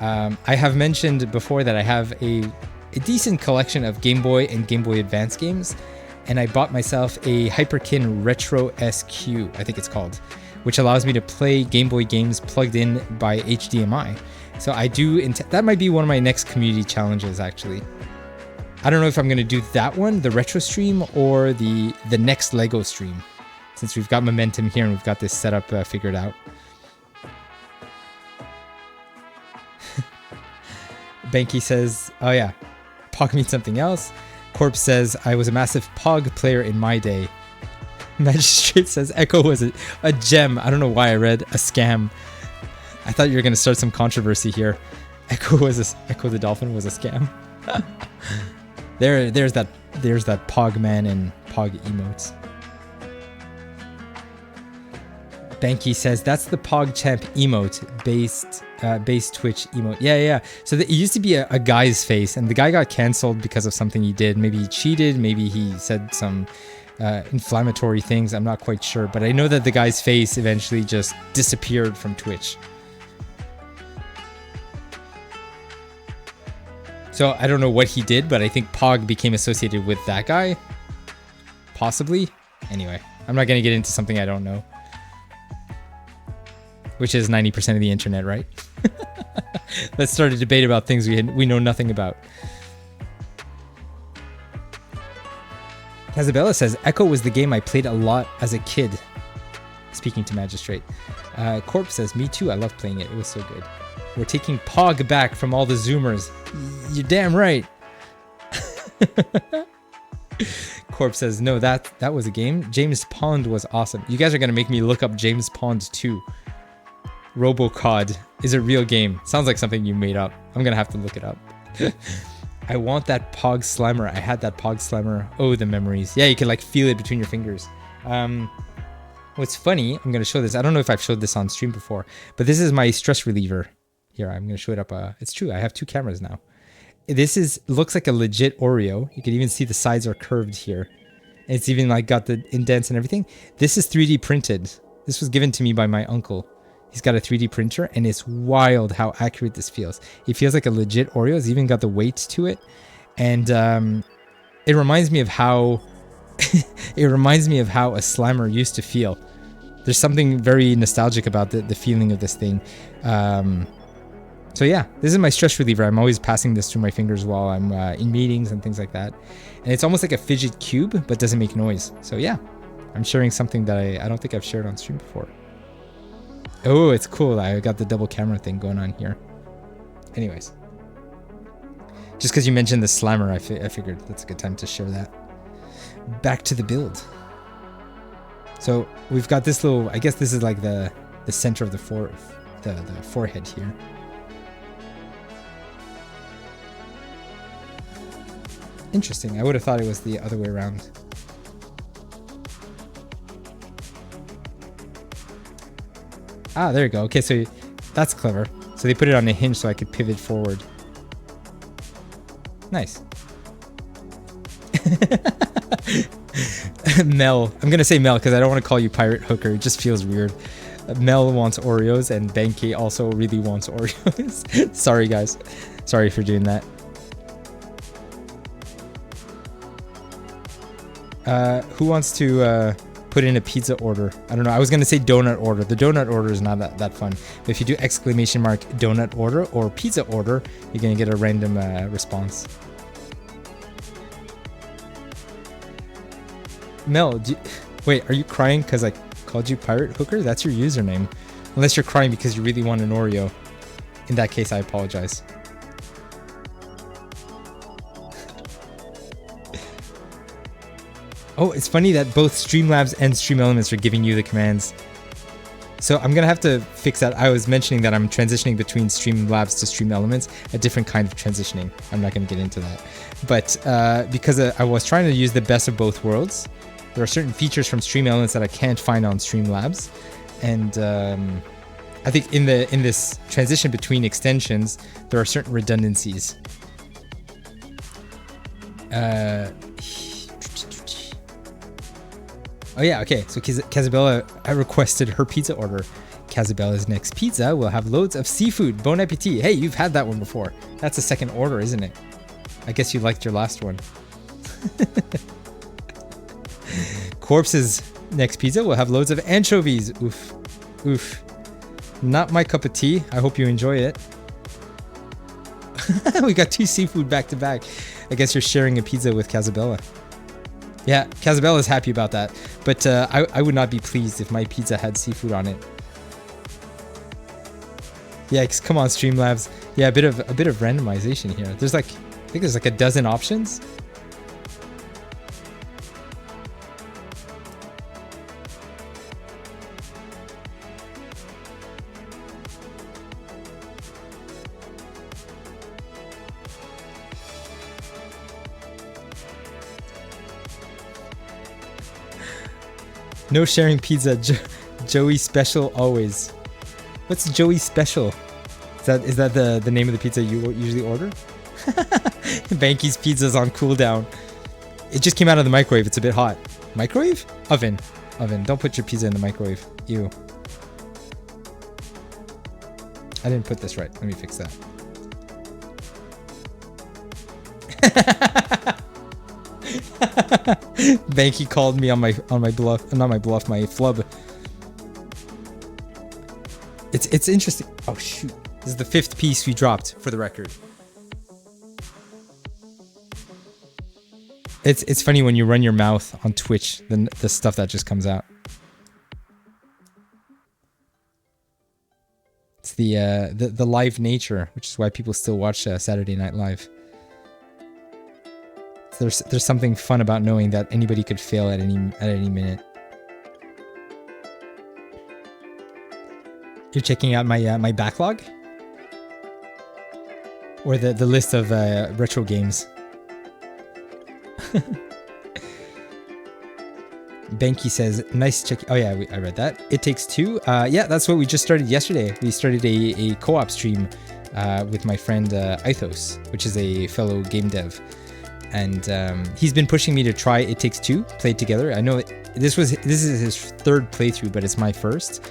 I have mentioned before that I have a decent collection of Game Boy and Game Boy Advance games, and I bought myself a Hyperkin Retro SQ, I think it's called, which allows me to play Game Boy games plugged in by HDMI. So I do, that might be one of my next community challenges actually. I don't know if I'm going to do that one, the retro stream, or the next Lego stream, since we've got momentum here and we've got this setup figured out. Banky says, oh yeah, Pog means something else. Corpse says, I was a massive Pog player in my day. Magistrate says, Echo was a gem. I don't know why I read a scam. I thought you were going to start some controversy here. Echo the Dolphin was a scam. There's that Pog man and Pog emotes. Banky says that's the PogChamp emote based Twitch emote. Yeah. So it used to be a guy's face, and the guy got cancelled because of something he did. Maybe he cheated. Maybe he said some inflammatory things. I'm not quite sure, but I know that the guy's face eventually just disappeared from Twitch. So I don't know what he did, but I think Pog became associated with that guy. Possibly. Anyway, I'm not going to get into something I don't know. Which is 90% of the internet, right? Let's start a debate about things we know nothing about. Casabella says, Echo was the game I played a lot as a kid. Speaking to Magistrate. Corp says, me too, I love playing it. It was so good. We're taking Pog back from all the Zoomers. You're damn right. Corp says, no, that was a game. James Pond was awesome. You guys are going to make me look up James Pond 2. RoboCod is a real game. Sounds like something you made up. I'm going to have to look it up. I want that Pog Slammer. I had that Pog Slammer. Oh, the memories. Yeah, you can like feel it between your fingers. What's funny, I'm going to show this. I don't know if I've showed this on stream before, but this is my stress reliever. Here, I'm going to show it up. It's true. I have two cameras now. This looks like a legit Oreo. You can even see the sides are curved here. And it's even like got the indents and everything. This is 3D printed. This was given to me by my uncle. He's got a 3D printer, and it's wild how accurate this feels. It feels like a legit Oreo. It's even got the weight to it. And it reminds me of how a slammer used to feel. There's something very nostalgic about the feeling of this thing. So yeah, this is my stress reliever. I'm always passing this through my fingers while I'm in meetings and things like that. And it's almost like a fidget cube, but doesn't make noise. So yeah, I'm sharing something that I don't think I've shared on stream before. Oh, it's cool. I got the double camera thing going on here. Anyways. Just because you mentioned the slammer, I figured that's a good time to share that. Back to the build. So we've got this little, I guess this is like the center of the forehead here. Interesting. I would have thought it was the other way around. Ah, there you go. Okay, so that's clever. So they put it on a hinge so I could pivot forward. Nice. Mel. I'm going to say Mel because I don't want to call you Pirate Hooker. It just feels weird. Mel wants Oreos and Banky also really wants Oreos. Sorry, guys. Sorry for doing that. Who wants to put in a pizza order? I don't know. I was going to say donut order. The donut order is not that fun. But if you do ! Donut order or pizza order, you're going to get a random response. Mel, Wait, are you crying because I called you Pirate Hooker? That's your username. Unless you're crying because you really want an Oreo. In that case, I apologize. Oh, it's funny that both Streamlabs and StreamElements are giving you the commands. So I'm gonna have to fix that. I was mentioning that I'm transitioning between Streamlabs to StreamElements, a different kind of transitioning. I'm not gonna get into that. But because I was trying to use the best of both worlds, there are certain features from StreamElements that I can't find on Streamlabs. And I think in this transition between extensions, there are certain redundancies. Oh yeah, okay, so Casabella, I requested her pizza order. Casabella's next pizza will have loads of seafood. Bon appetit. Hey, you've had that one before. That's a second order, isn't it? I guess you liked your last one. Corpse's next pizza will have loads of anchovies. Oof. Oof. Not my cup of tea. I hope you enjoy it. We got 2 seafood back to back. I guess you're sharing a pizza with Casabella. Yeah, Casabella's happy about that. But I would not be pleased if my pizza had seafood on it. Yikes, come on Streamlabs. Yeah, a bit of randomization here. There's like, I think there's like a dozen options. No sharing pizza. Joey special always. What's Joey special? Is that the name of the pizza you usually order? Banky's pizza's on cooldown. It just came out of the microwave. It's a bit hot. Microwave? Oven. Oven. Don't put your pizza in the microwave. Ew. I didn't put this right. Let me fix that. Banky called me on my bluff, not my bluff, my flub. It's interesting. Oh shoot! This is the 5th piece we dropped, for the record. It's funny when you run your mouth on Twitch, the stuff that just comes out. It's the live nature, which is why people still watch Saturday Night Live. There's something fun about knowing that anybody could fail at any minute. You're checking out my backlog, or the list of retro games. Banky says, nice check. Oh yeah, I read that. It Takes Two. Yeah, that's what we just started yesterday. We started a co-op stream with my friend Ithos, which is a fellow game dev. And he's been pushing me to try It Takes Two, play it together. I know this is his 3rd playthrough, but it's my first,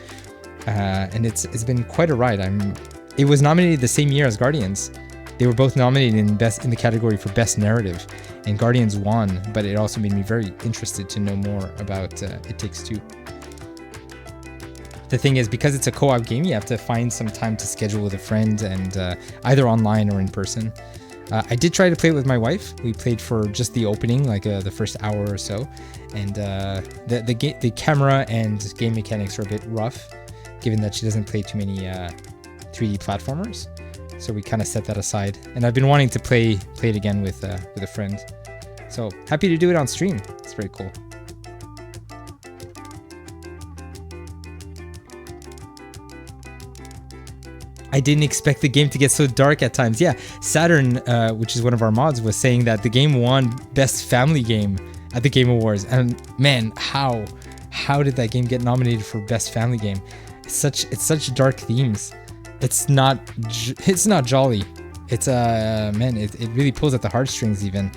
and it's been quite a ride. It was nominated the same year as Guardians. They were both nominated in the category for best narrative, and Guardians won. But it also made me very interested to know more about It Takes Two. The thing is, because it's a co-op game, you have to find some time to schedule with a friend, and either online or in person. I did try to play it with my wife. We played for just the opening, like the first hour or so, and the camera and game mechanics are a bit rough, given that she doesn't play too many 3D platformers. So we kind of set that aside. And I've been wanting to play it again with a friend. So happy to do it on stream. It's very cool. I didn't expect the game to get so dark at times. Yeah, Saturn, which is one of our mods, was saying that the game won Best Family Game at the Game Awards. And man, how did that game get nominated for Best Family Game? It's such dark themes. It's not jolly. It's man, it really pulls at the heartstrings even.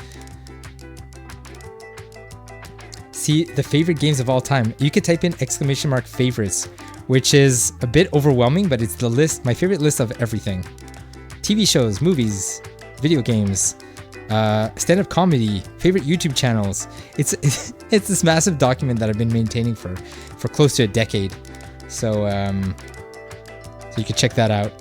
See, the favorite games of all time. You could type in !favorites. Which is a bit overwhelming, but it's the list, my favorite list of everything. TV shows, movies, video games, stand-up comedy, favorite YouTube channels. It's this massive document that I've been maintaining for close to a decade. So you can check that out.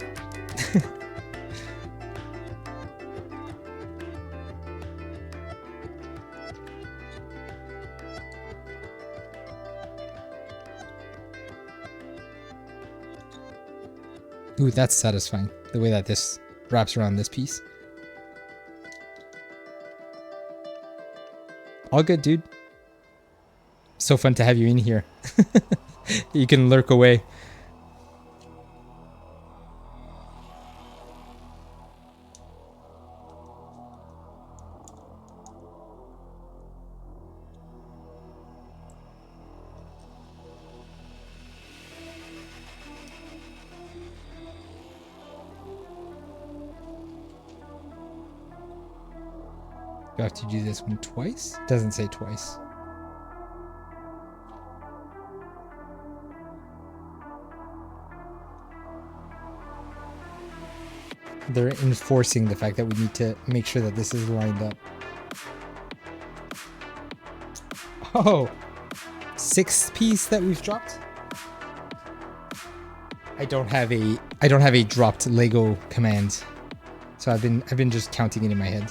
Ooh, that's satisfying. The way that this wraps around this piece. All good, dude. So fun to have you in here. You can lurk away. Do I have to do this one twice? Doesn't say twice. They're enforcing the fact that we need to make sure that this is lined up. Oh, 6th piece that we've dropped. I don't have a dropped Lego command, so I've been just counting it in my head.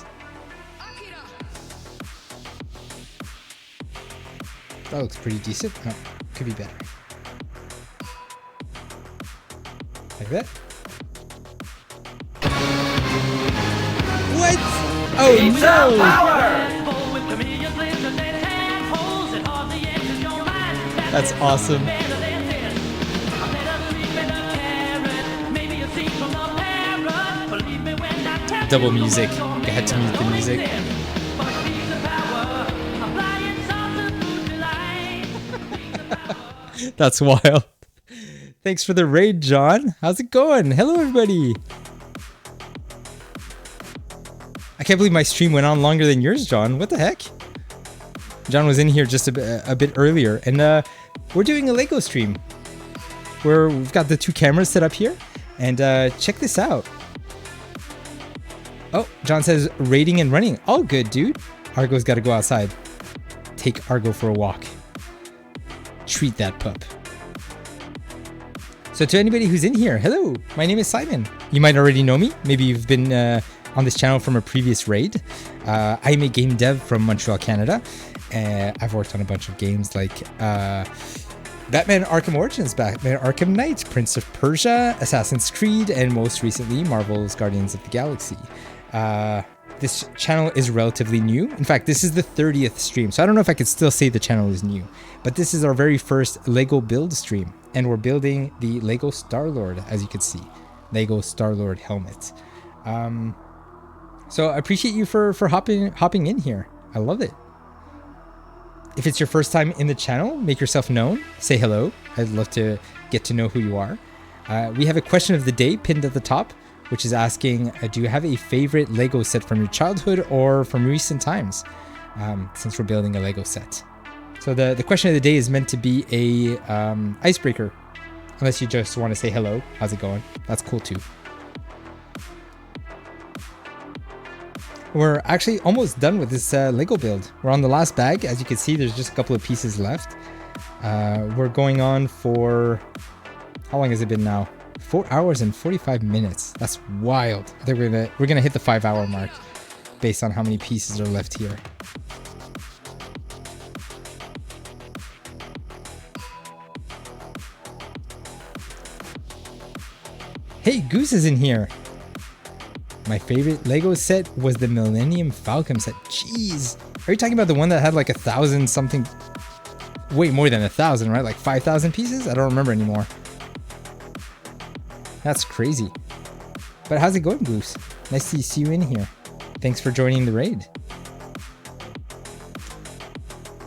That looks pretty decent. No, could be better. Like that. What? Oh no! That's awesome. Double music. I had to mute the music. That's wild. Thanks for the raid, John. How's it going? Hello, everybody. I can't believe my stream went on longer than yours, John. What the heck? John was in here just a bit earlier, and we're doing a Lego stream where we've got the 2 cameras set up here, and check this out. Oh, John says raiding and running. All good, dude. Argo's got to go outside. Take Argo for a walk. Treat that pup. So to anybody who's in here, hello, my name is Simon. You might already know me. Maybe you've been on this channel from a previous raid. I'm a game dev from Montreal, Canada. I've worked on a bunch of games like Batman Arkham Origins, Batman Arkham Knight, Prince of Persia, Assassin's Creed, and most recently Marvel's Guardians of the Galaxy. This channel is relatively new. In fact, this is the 30th stream, so I don't know if I could still say the channel is new, but this is our very first Lego build stream, and we're building the Lego Star-Lord, as you can see. Lego Star-Lord helmet. So I appreciate you for hopping in here. I love it. If it's your first time in the channel, make yourself known. Say hello. I'd love to get to know who you are. We have a question of the day pinned at the top, which is asking, do you have a favorite Lego set from your childhood or from recent times? Since we're building a Lego set. So the question of the day is meant to be a icebreaker. Unless you just want to say hello. How's it going? That's cool too. We're actually almost done with this Lego build. We're on the last bag. As you can see, there's just a couple of pieces left. We're going on for... How long has it been now? 4 hours and 45 minutes. That's wild. I think we're gonna hit the 5-hour mark based on how many pieces are left here. Hey, Goose is in here. My favorite Lego set was the Millennium Falcon set. Jeez. Are you talking about the one that had like 1,000 something? Way more than 1,000, right? Like 5,000 pieces? I don't remember anymore. That's crazy. But how's it going, Goose? Nice to see you in here. Thanks for joining the raid.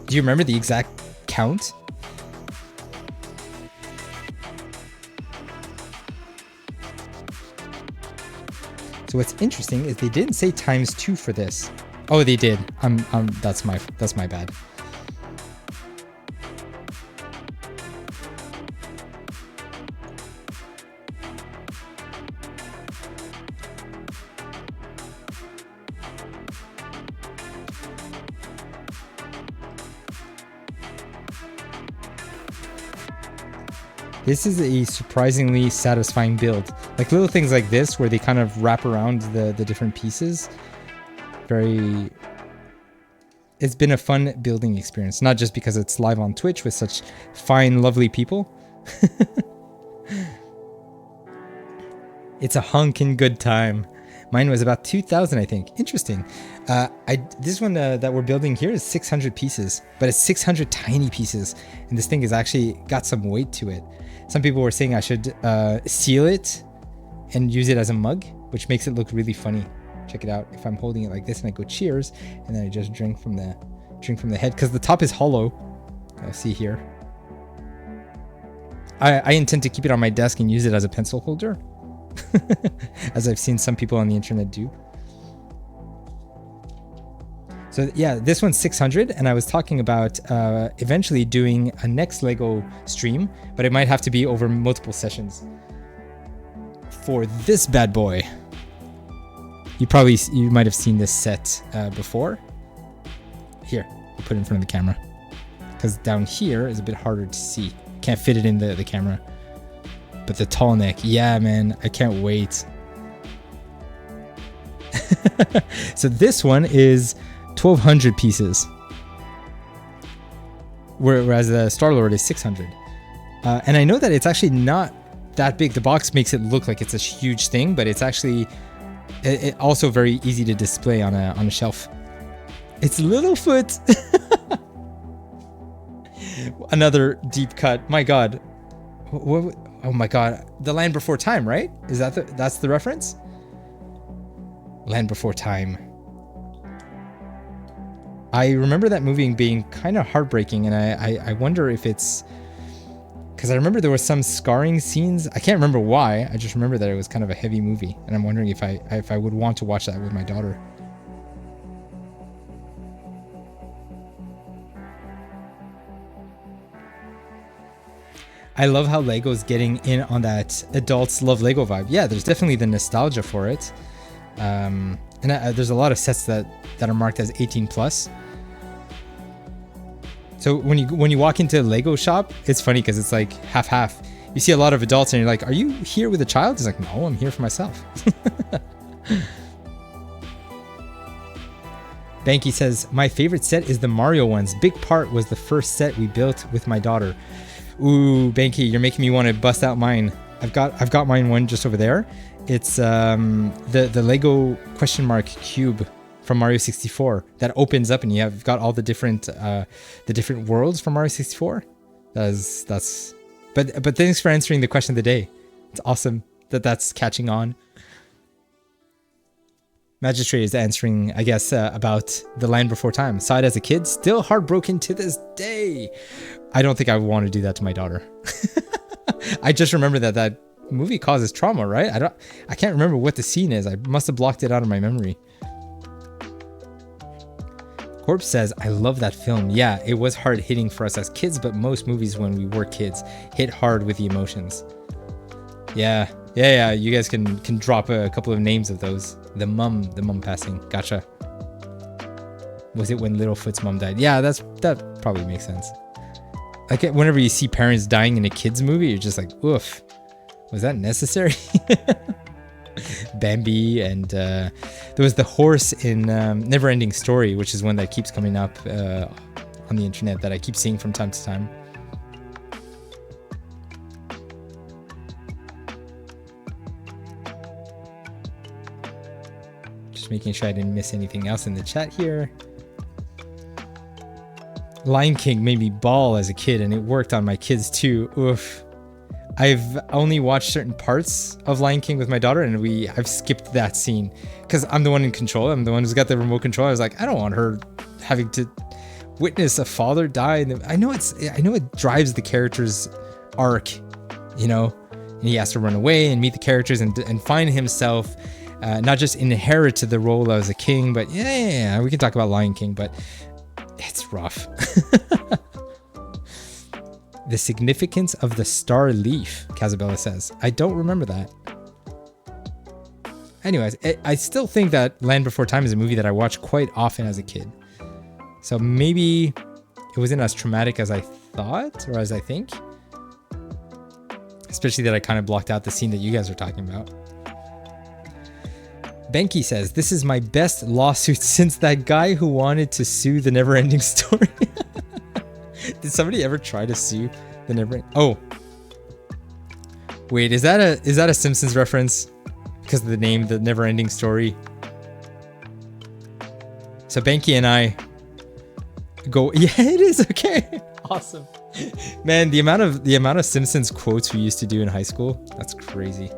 Do you remember the exact count? So what's interesting is they didn't say ×2 for this. Oh, they did. That's my bad. This is a surprisingly satisfying build. Like little things like this where they kind of wrap around the different pieces. It's been a fun building experience, not just because it's live on Twitch with such fine, lovely people. It's a honkin' good time. Mine was about 2,000, I think. Interesting. This one that we're building here is 600 pieces, but it's 600 tiny pieces, and this thing has actually got some weight to it. Some people were saying I should seal it and use it as a mug, which makes it look really funny. Check it out. If I'm holding it like this and I go cheers, and then I just drink from the head, because the top is hollow. I'll see here. I intend to keep it on my desk and use it as a pencil holder, as I've seen some people on the internet do. So yeah, this one's 600, and I was talking about eventually doing a next Lego stream, but it might have to be over multiple sessions. For this bad boy, you might have seen this set before. Here, I'll put it in front of the camera, because down here is a bit harder to see. Can't fit it in the camera. But the tall neck, yeah, man, I can't wait. So this one is 1,200 pieces, whereas the Star-Lord is 600. And I know that it's actually not that big. The box makes it look like it's a huge thing, but it's actually also very easy to display on a shelf. It's Littlefoot. Another deep cut. My God. What? Oh my God. The Land Before Time, right? Is that's the reference? Land Before Time. I remember that movie being kind of heartbreaking, and I wonder if it's because I remember there were some scarring scenes. I can't remember why. I just remember that it was kind of a heavy movie, and I'm wondering if I would want to watch that with my daughter. I love how Lego's getting in on that adults love Lego vibe. Yeah, there's definitely the nostalgia for it. And there's a lot of sets that are marked as 18 plus. So when you walk into a Lego shop, it's funny because it's like half. You see a lot of adults and you're like, are you here with a child? It's like, no, I'm here for myself. Banky says, my favorite set is the Mario ones. Big Part was the first set we built with my daughter. Ooh, Banky, you're making me want to bust out mine. I've got mine one just over there. It's the Lego question mark cube from Mario 64 that opens up and you have got all the different worlds from Mario 64. But thanks for answering the question of the day. It's awesome that's catching on. Magistrate is answering, I guess, about The Land Before Time. Saw it as a kid, still heartbroken to this day. I don't think I would want to do that to my daughter. I just remember that movie causes trauma, right? I can't remember what the scene is. I must have blocked it out of my memory. Corpse says, I love that film. Yeah, it was hard hitting for us as kids, but most movies when we were kids hit hard with the emotions. Yeah. You guys can drop a couple of names of those. The mum passing. Gotcha. Was it when Littlefoot's mom died? Yeah, that probably makes sense. Like whenever you see parents dying in a kids movie, you're just like, oof, was that necessary? Bambi, and there was the horse in Neverending Story, which is one that keeps coming up on the internet that I keep seeing from time to time. Just making sure I didn't miss anything else in the chat here. Lion King made me bawl as a kid, and it worked on my kids too. Oof. I've only watched certain parts of Lion King with my daughter, and I've skipped that scene because I'm the one in control. I'm the one who's got the remote control. I was like, I don't want her having to witness a father die. I know it drives the character's arc, and he has to run away and meet the characters and find himself, not just inherit to the role as a king, but yeah, we can talk about Lion King, but it's rough. The significance of the star leaf, Casabella says. I don't remember that. Anyways, I still think that Land Before Time is a movie that I watched quite often as a kid. So maybe it wasn't as traumatic as I thought, or as I think. Especially that I kind of blocked out the scene that you guys are talking about. Benki says, this is my best lawsuit since that guy who wanted to sue the Neverending Story. Did somebody ever try to sue the Neverending? Oh, wait, is that a Simpsons reference? because of the name, the never-ending story. So Banky and I go. Yeah, it is okay. Awesome, man. The amount of Simpsons quotes we used to do in high school. That's crazy.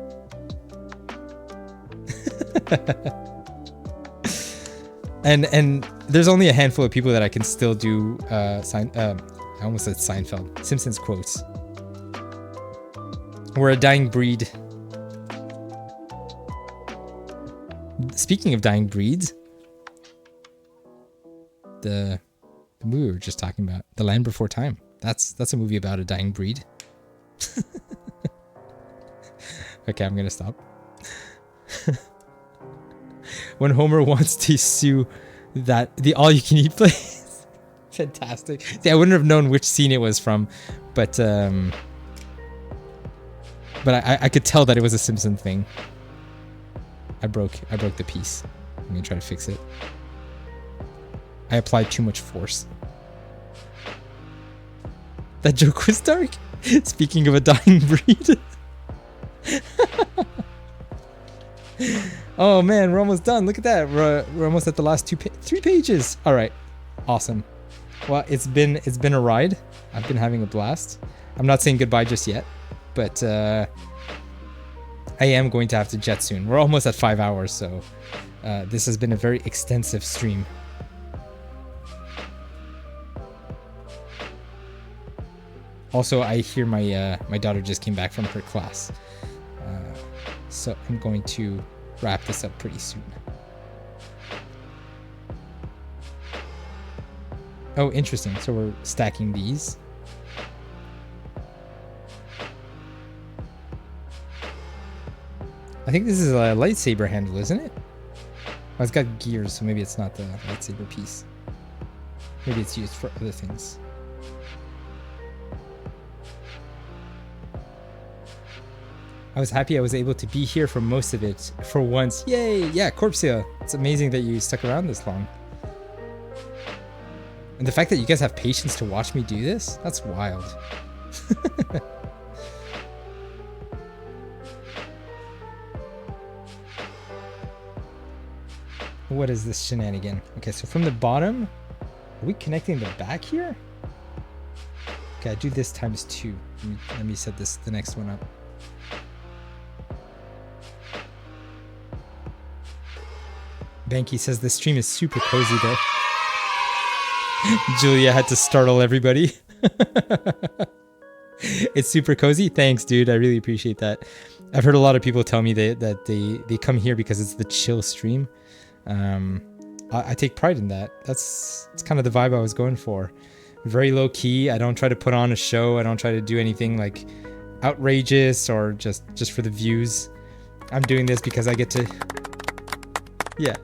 and there's only a handful of people that I can still do. I almost said Seinfeld. Simpsons quotes. We're a dying breed. Speaking of dying breeds, the movie we were just talking about, The Land Before Time. That's a movie about a dying breed. Okay, I'm gonna stop. When Homer wants to sue the all-you-can-eat place. Fantastic. See, I wouldn't have known which scene it was from, but I could tell that it was a Simpson thing. I broke the piece. I'm gonna try to fix it. I applied too much force. That joke was dark. Speaking of a dying breed. Oh man, we're almost done. Look at that. We're almost at the last 3 pages. All right, awesome. Well, it's been a ride. I've been having a blast. I'm not saying goodbye just yet, but I am going to have to jet soon. We're almost at 5 hours, so this has been a very extensive stream. Also, I hear my daughter just came back from her class, so I'm going to wrap this up pretty soon. Oh, interesting. So we're stacking these. I think this is a lightsaber handle, isn't it? Oh, it's got gears, so maybe it's not the lightsaber piece. Maybe it's used for other things. I was happy I was able to be here for most of it for once. Yay! Yeah, Corpsia. It's amazing that you stuck around this long. And the fact that you guys have patience to watch me do this, that's wild. What is this shenanigan? Okay, so from the bottom, are we connecting the back here? Okay, I do this times 2. Let me set the next one up. Banky says the stream is super cozy though. Julia had to startle everybody. It's super cozy. Thanks, dude. I really appreciate that. I've heard a lot of people tell me that they come here because it's the chill stream. I take pride in that. It's kind of the vibe I was going for. Very low key. I don't try to put on a show. I don't try to do anything like outrageous or just for the views. I'm doing this because I get to. Yeah.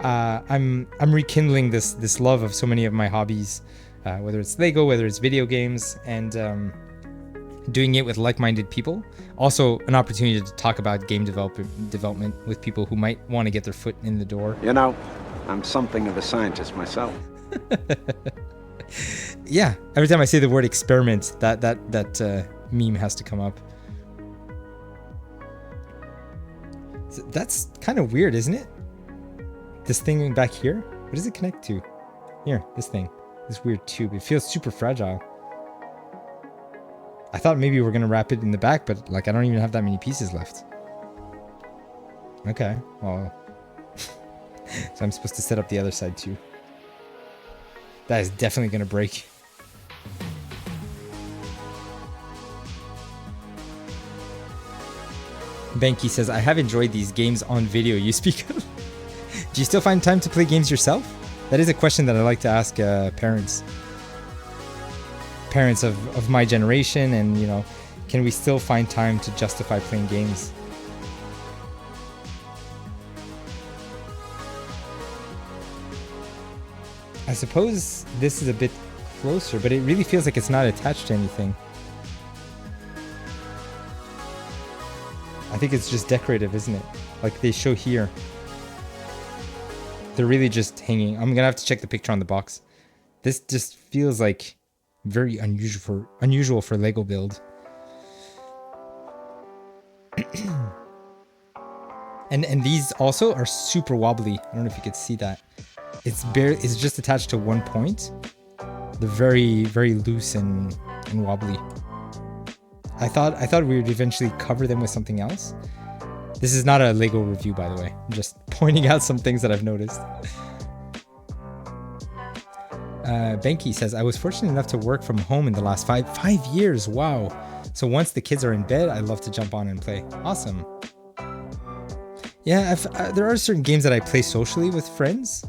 I'm rekindling this love of so many of my hobbies, whether it's Lego, whether it's video games, and doing it with like-minded people. Also, an opportunity to talk about game development with people who might want to get their foot in the door. You know, I'm something of a scientist myself. Yeah, every time I say the word experiment, that meme has to come up. So that's kind of weird, isn't it? This thing back here? What does it connect to? Here, this thing. This weird tube. It feels super fragile. I thought maybe we're gonna wrap it in the back, but like I don't even have that many pieces left. Okay, well. So I'm supposed to set up the other side too. That is definitely gonna break. Banky says, I have enjoyed these games on video you speak of. Do you still find time to play games yourself? That is a question that I like to ask parents. Parents of my generation, and you know, can we still find time to justify playing games? I suppose this is a bit closer, but it really feels like it's not attached to anything. I think it's just decorative, isn't it? Like they show here. They're really just hanging. I'm gonna have to check the picture on the box. This just feels like very unusual for Lego build. And these also are super wobbly. I don't know if you could see that. It's just attached to one point. They're very, very loose and wobbly. I thought we would eventually cover them with something else. This is not a Lego review, by the way. I'm just pointing out some things that I've noticed. Benki says, I was fortunate enough to work from home in the last five years. Wow. So once the kids are in bed, I love to jump on and play. Awesome. Yeah, there are certain games that I play socially with friends,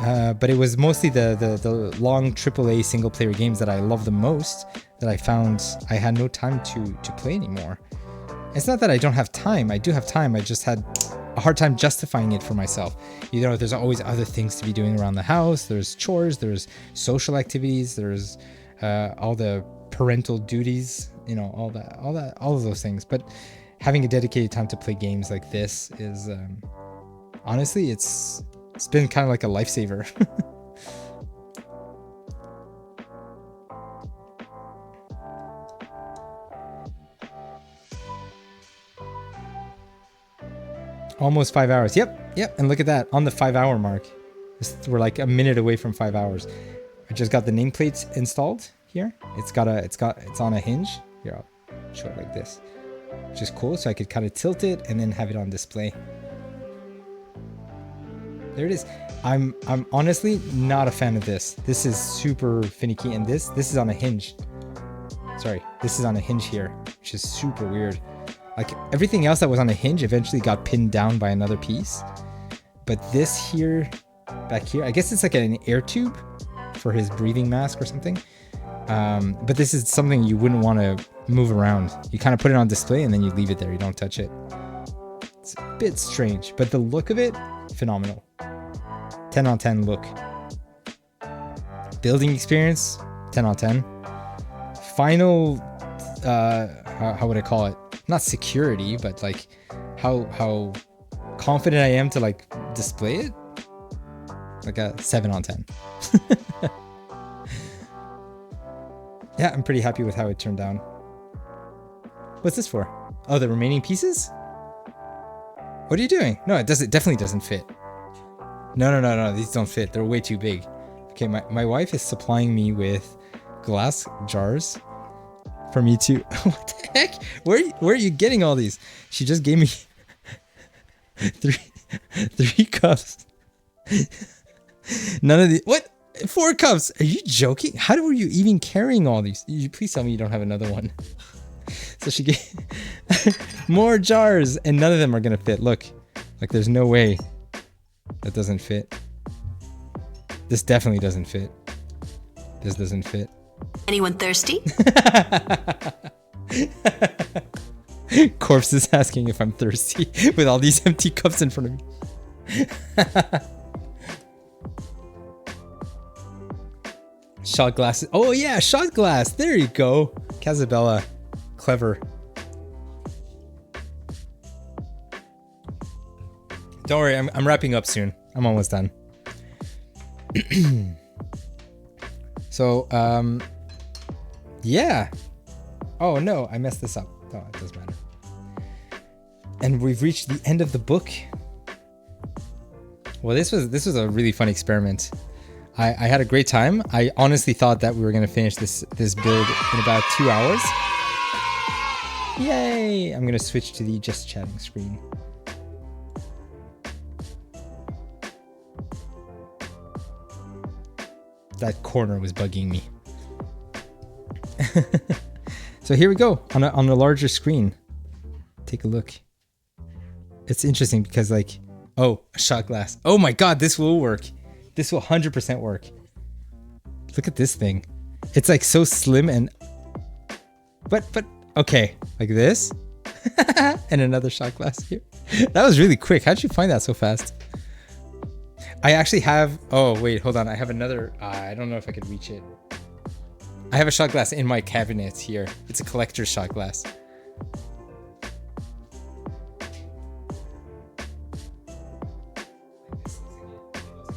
but it was mostly the long AAA single player games that I love the most that I found I had no time to play anymore. It's not that I don't have time. I do have time. I just had a hard time justifying it for myself. You know, there's always other things to be doing around the house. There's chores, there's social activities, there's all the parental duties, you know, all of those things. But having a dedicated time to play games like this is, honestly, it's been kind of like a lifesaver. Almost 5 hours. Yep. And look at that, on the 5 hour mark. We're like a minute away from 5 hours. I just got the nameplates installed here. It's on a hinge. Here, I'll show it like this, which is cool. So I could kind of tilt it and then have it on display. There it is. I'm honestly not a fan of this. This is super finicky, and this is on a hinge. Sorry, this is on a hinge here, which is super weird. Like everything else that was on a hinge eventually got pinned down by another piece. But this here, back here, I guess it's like an air tube for his breathing mask or something. But this is something you wouldn't want to move around. You kind of put it on display and then you leave it there. You don't touch it. It's a bit strange, but the look of it, phenomenal. 10 on 10 look. Building experience, 10 on 10. Final, how would I call it? Not security, but like how confident I am to like display it. Like a 7 on 10. Yeah, I'm pretty happy with how it turned down. What's this for? Oh, the remaining pieces? What are you doing? No, it definitely doesn't fit. No, these don't fit. They're way too big. Okay, my wife is supplying me with glass jars for me to... What the heck? Where are you getting all these? She just gave me three cups. None of the... What? 4 cups? Are you joking? How were you even carrying all these? You please tell me you don't have another one. So she gave more jars, and none of them are gonna fit. Look, like there's no way that doesn't fit. This definitely doesn't fit. This doesn't fit. Anyone thirsty? Corpse is asking if I'm thirsty with all these empty cups in front of me. Shot glasses. Oh yeah, shot glass. There you go. Casabella. Clever. Don't worry, I'm wrapping up soon. I'm almost done. So, yeah. Oh no, I messed this up. Oh, it doesn't matter. And we've reached the end of the book. Well, this was a really fun experiment. I had a great time. I honestly thought that we were gonna finish this build in about 2 hours. Yay! I'm gonna switch to the just chatting screen. That corner was bugging me. So here we go on a larger screen. Take a look. It's interesting because like, oh, a shot glass. Oh my god, this will work. This will 100% work. Look at this thing. It's like so slim and... But okay, like this. And another shot glass here. That was really quick. How'd you find that so fast? I actually have... Oh, wait, hold on. I have another... I don't know if I could reach it. I have a shot glass in my cabinet here. It's a collector's shot glass.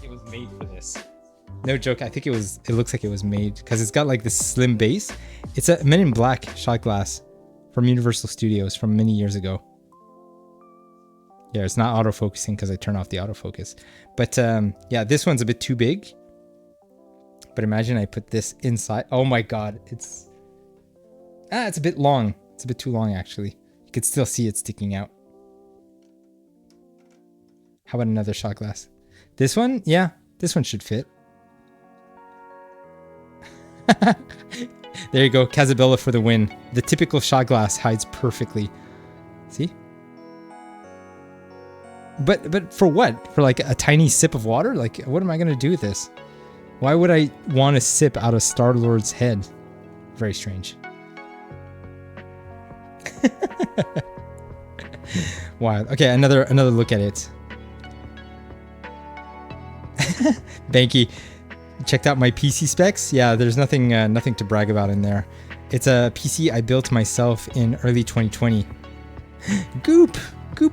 It was made for this. No joke. I think it looks like it was made because it's got like this slim base. It's a Men in Black shot glass from Universal Studios from many years ago. Yeah, it's not autofocusing because I turn off the autofocus. But yeah, this one's a bit too big. But imagine I put this inside. Oh my god, it's a bit long. It's a bit too long actually. You could still see it sticking out. How about another shot glass? This one? Yeah, this one should fit. There you go, Casabella for the win. The typical shot glass hides perfectly. See? But for what? For like a tiny sip of water? Like, what am I gonna do with this? Why would I want to sip out of Star-Lord's head? Very strange. Wild. Okay, another look at it. Banky, checked out my PC specs. Yeah, there's nothing to brag about in there. It's a PC I built myself in early 2020. Goop,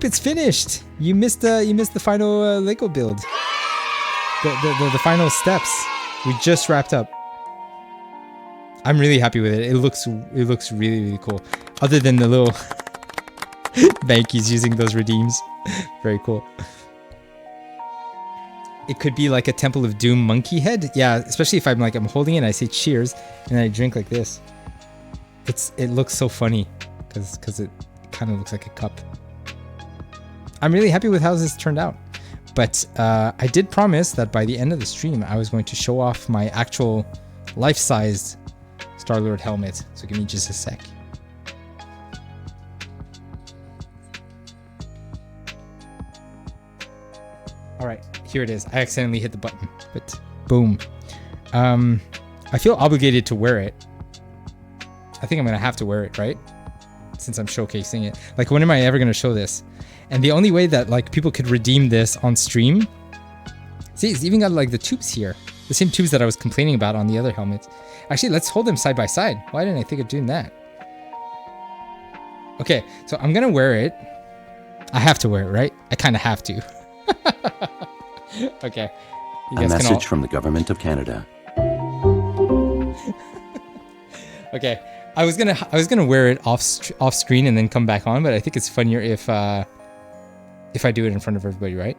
it's finished. You missed the final Lego build. The final steps. We just wrapped up. I'm really happy with it. It looks really, really cool. Other than the little Banky's using those redeems. Very cool. It could be like a Temple of Doom monkey head. Yeah, especially if I'm holding it and I say cheers and I drink like this. It looks so funny because it kind of looks like a cup. I'm really happy with how this turned out. But I did promise that by the end of the stream, I was going to show off my actual life-sized Star-Lord helmet. So give me just a sec. All right, here it is. I accidentally hit the button, but boom. I feel obligated to wear it. I think I'm gonna have to wear it, right? Since I'm showcasing it. Like, when am I ever gonna show this? And the only way that like people could redeem this on stream, see, it's even got like the tubes here, the same tubes that I was complaining about on the other helmets. Actually, let's hold them side by side. Why didn't I think of doing that? Okay, so I'm gonna wear it. I have to wear it, right? I kind of have to. Okay. You guys a message from the government of Canada. Okay, I was gonna wear it off screen and then come back on, but I think it's funnier if I do it in front of everybody, right?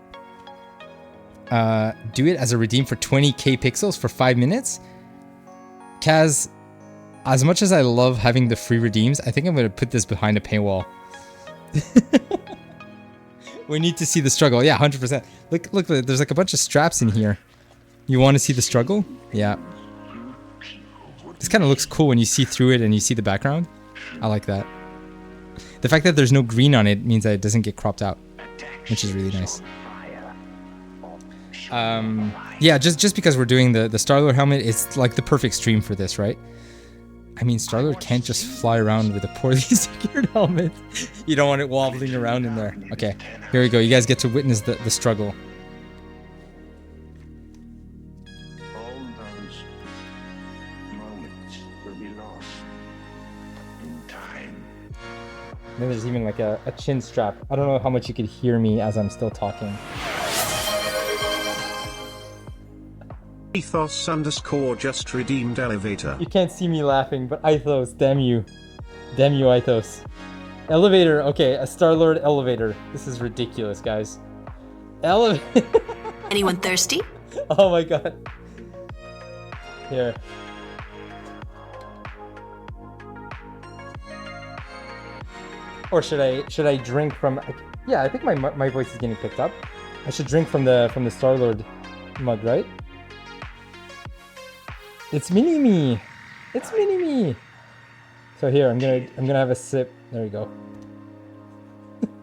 Do it as a redeem for 20k pixels for 5 minutes. Kaz, as much as I love having the free redeems, I think I'm gonna put this behind a paywall. We need to see the struggle. Yeah, 100%. Look, there's like a bunch of straps in here. You want to see the struggle? Yeah. This kind of looks cool when you see through it and you see the background. I like that. The fact that there's no green on it means that it doesn't get cropped out, which is really nice. Yeah, just because we're doing the Star-Lord helmet, it's like the perfect stream for this, right? I mean, Star-Lord can't just fly around with a poorly secured helmet. You don't want it wobbling around in there. Okay, here we go. You guys get to witness the struggle. All those moments will be lost in time. Then there's even like a chin strap. I don't know how much you could hear me as I'm still talking. Ethos _ just redeemed elevator. You can't see me laughing, but Ethos, damn you. Damn you, Ethos. Elevator, okay, a Star-Lord elevator. This is ridiculous, guys. Anyone thirsty? Oh my god. Here. Or should I drink from... Yeah, I think my voice is getting picked up. I should drink from the Star-Lord mug, right? It's mini-me! It's mini-me! So here, I'm gonna have a sip. There we go.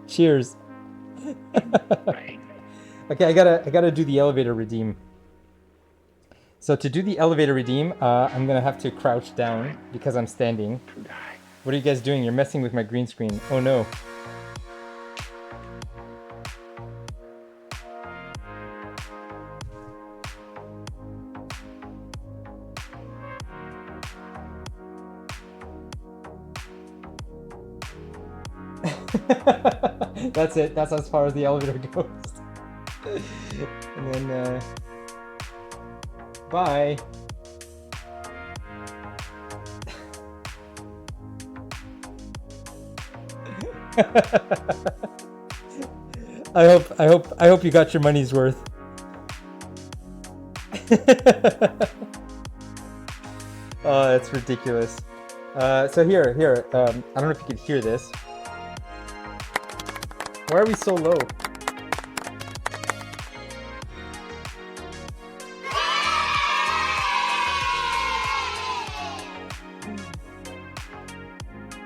Cheers. Okay, I gotta do the elevator redeem. So to do the elevator redeem, I'm gonna have to crouch down because I'm standing. What are you guys doing? You're messing with my green screen. Oh no. That's it. That's as far as the elevator goes. And then, bye. I hope you got your money's worth. Oh, that's ridiculous. So here. I don't know if you can hear this. Why are we so low?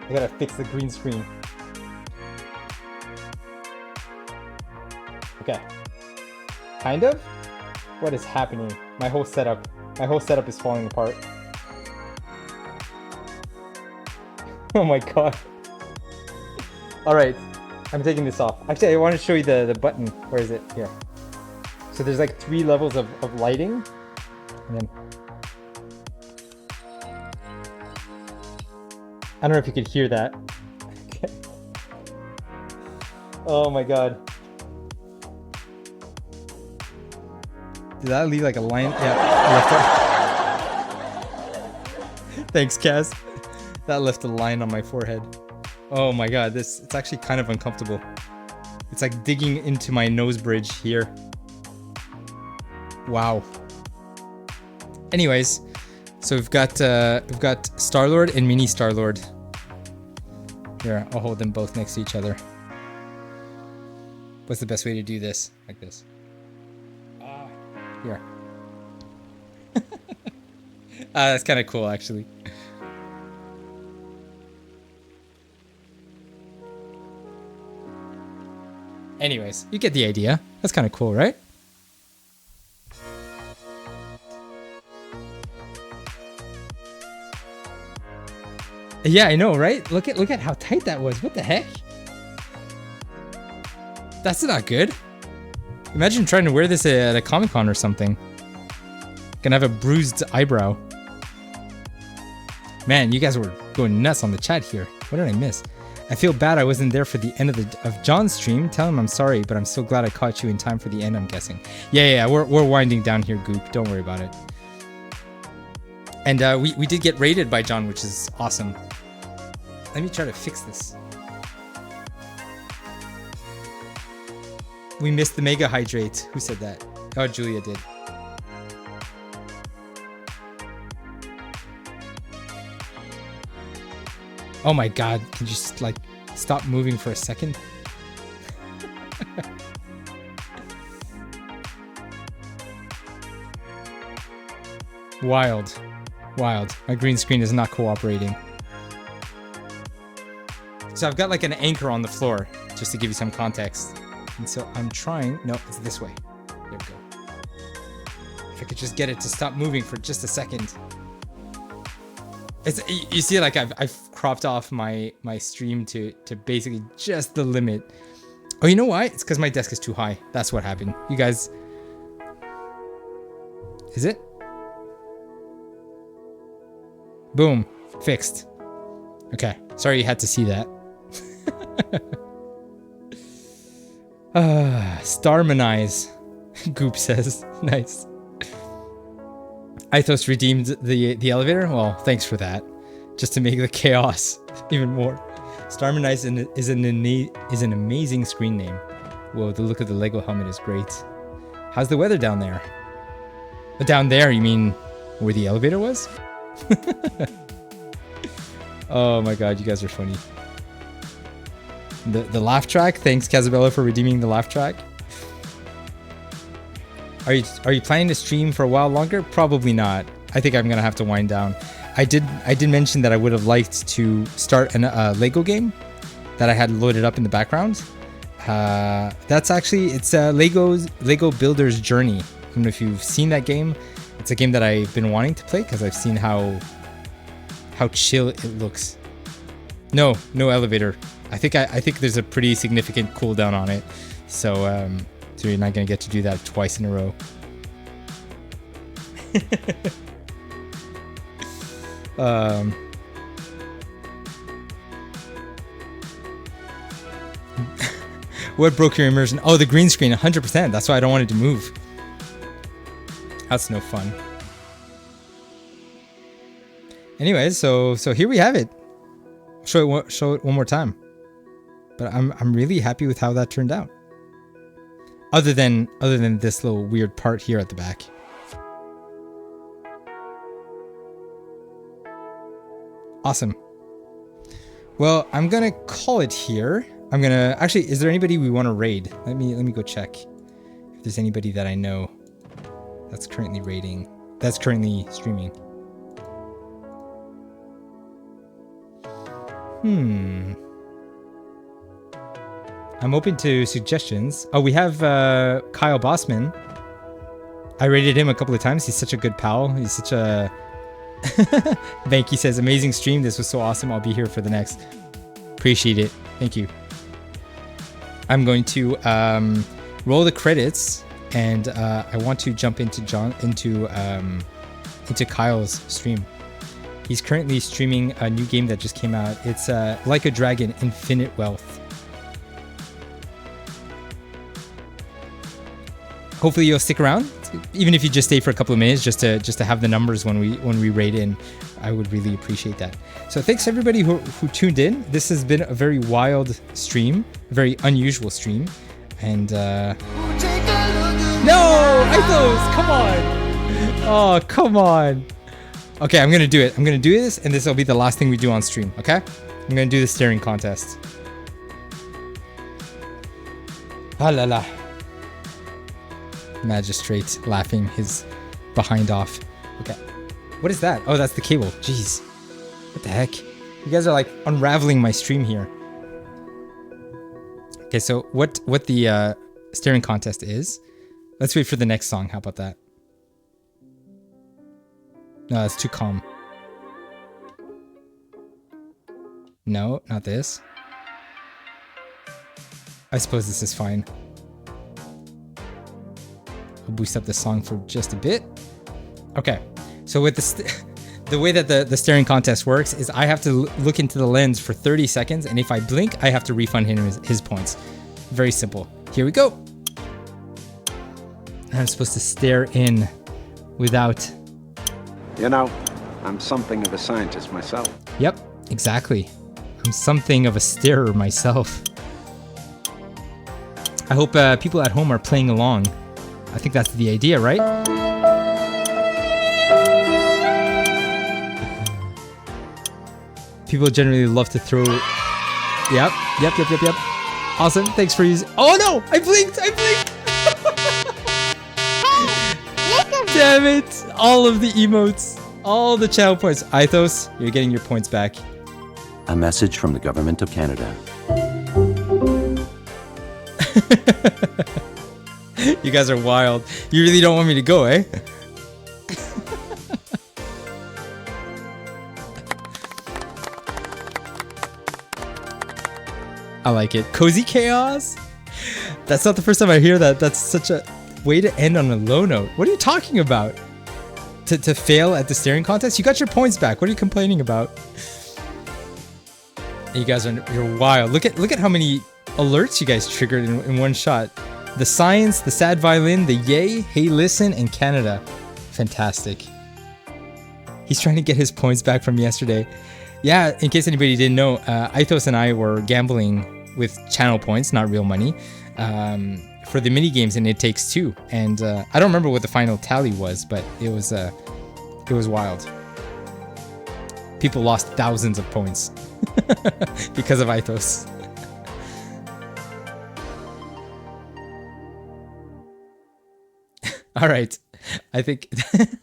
I gotta fix the green screen. Okay. Kind of? What is happening? My whole setup is falling apart. Oh my god. Alright. I'm taking this off. Actually, I want to show you the button. Where is it? Here. So there's like 3 levels of lighting. And then... I don't know if you could hear that. Okay. Oh my god. Did that leave like a line? Yeah. Thanks, Kaz. That left a line on my forehead. Oh my god, it's actually kind of uncomfortable. It's like digging into my nose bridge here. Wow. Anyways, so we've got Star-Lord and Mini Star-Lord. Here, I'll hold them both next to each other. What's the best way to do this? Like this. Here. That's kind of cool, actually. Anyways, you get the idea. That's kind of cool, right? Yeah, I know, right? Look at how tight that was. What the heck? That's not good. Imagine trying to wear this at a Comic-Con or something. Gonna have a bruised eyebrow. Man, you guys were going nuts on the chat here. What did I miss? I feel bad I wasn't there for the end of John's stream. Tell him I'm sorry, but I'm so glad I caught you in time for the end, I'm guessing. Yeah, we're winding down here, Goop. Don't worry about it. And we did get raided by John, which is awesome. Let me try to fix this. We missed the Mega Hydrate. Who said that? Oh, Julia did. Oh my god, can you just like stop moving for a second? Wild. My green screen is not cooperating. So I've got like an anchor on the floor, just to give you some context. And so I'm trying, no, it's this way. There we go. If I could just get it to stop moving for just a second. It's, you see, like I've cropped off my stream to basically just the limit. Oh, you know why? It's because my desk is too high. That's what happened. You guys, is it? Boom, fixed. Okay, sorry you had to see that. Starmanize, Goop says. Nice. Ithos redeemed the elevator? Well, thanks for that. Just to make the chaos even more. Starmanize is an amazing screen name. Whoa, the look of the Lego helmet is great. How's the weather down there? Down there, you mean where the elevator was? Oh my god, you guys are funny. The laugh track. Thanks, Casabella, for redeeming the laugh track. Are you planning to stream for a while longer? Probably not. I think I'm gonna have to wind down. I did mention that I would have liked to start a Lego game that I had loaded up in the background. That's actually Lego Builder's Journey. I don't know if you've seen that game. It's a game that I've been wanting to play because I've seen how chill it looks. No elevator. I think there's a pretty significant cooldown on it, so you're not gonna get to do that twice in a row. What broke your immersion? Oh, the green screen, 100%. That's why I don't want it to move. That's no fun. Anyways, so here we have it. Show it one more time. But I'm really happy with how that turned out. Other than this little weird part here at the back. Awesome. Well, I'm gonna call it here. I'm gonna actually. Is there anybody we want to raid? Let me go check if there's anybody that I know that's currently raiding. That's currently streaming. I'm open to suggestions. Oh, we have Kyle Bossman. I rated him a couple of times. He's such a good pal. He's such a... Banky says, amazing stream. This was so awesome. I'll be here for the next. Appreciate it. Thank you. I'm going to roll the credits, and I want to jump into Kyle's stream. He's currently streaming a new game that just came out. It's Like a Dragon: Infinite Wealth. Hopefully you'll stick around, even if you just stay for a couple of minutes, just to have the numbers when we raid in. I would really appreciate that. So thanks everybody who tuned in. This has been a very wild stream, a very unusual stream, and no, Ithos, come on! Oh, come on! Okay, I'm gonna do it. I'm gonna do this, and this will be the last thing we do on stream. Okay? I'm gonna do the staring contest. Ah la la. Magistrate laughing his behind off. Okay. What is that? Oh, that's the cable. Jeez. What the heck? You guys are like unraveling my stream here. Okay, so what the staring contest is. Let's wait for the next song. How about that? No, that's too calm. No, not this. I suppose this is fine. I'll boost up the song for just a bit. Okay, so with the way that the staring contest works is I have to look into the lens for 30 seconds, and if I blink, I have to refund him his points. Very simple. Here we go. I'm supposed to stare in without... You know, I'm something of a scientist myself. Yep, exactly. I'm something of a starer myself. I hope people at home are playing along. I think that's the idea, right? People generally love to throw... Yep. Awesome, thanks for using... Oh no! I blinked! Damn it! All of the emotes. All the channel points. Ithos, you're getting your points back. A message from the government of Canada. You guys are wild. You really don't want me to go, eh? I like it. Cozy chaos? That's not the first time I hear that. That's such a way to end on a low note. What are you talking about? To fail at the staring contest? You got your points back. What are you complaining about? You guys you're wild. Look at how many alerts you guys triggered in one shot. The science, the sad violin, the yay, hey listen, and Canada. Fantastic. He's trying to get his points back from yesterday. Yeah, in case anybody didn't know, Ithos and I were gambling with channel points, not real money, for the mini games in It Takes Two. And I don't remember what the final tally was, but it was wild. People lost thousands of points because of Ithos. All right, I think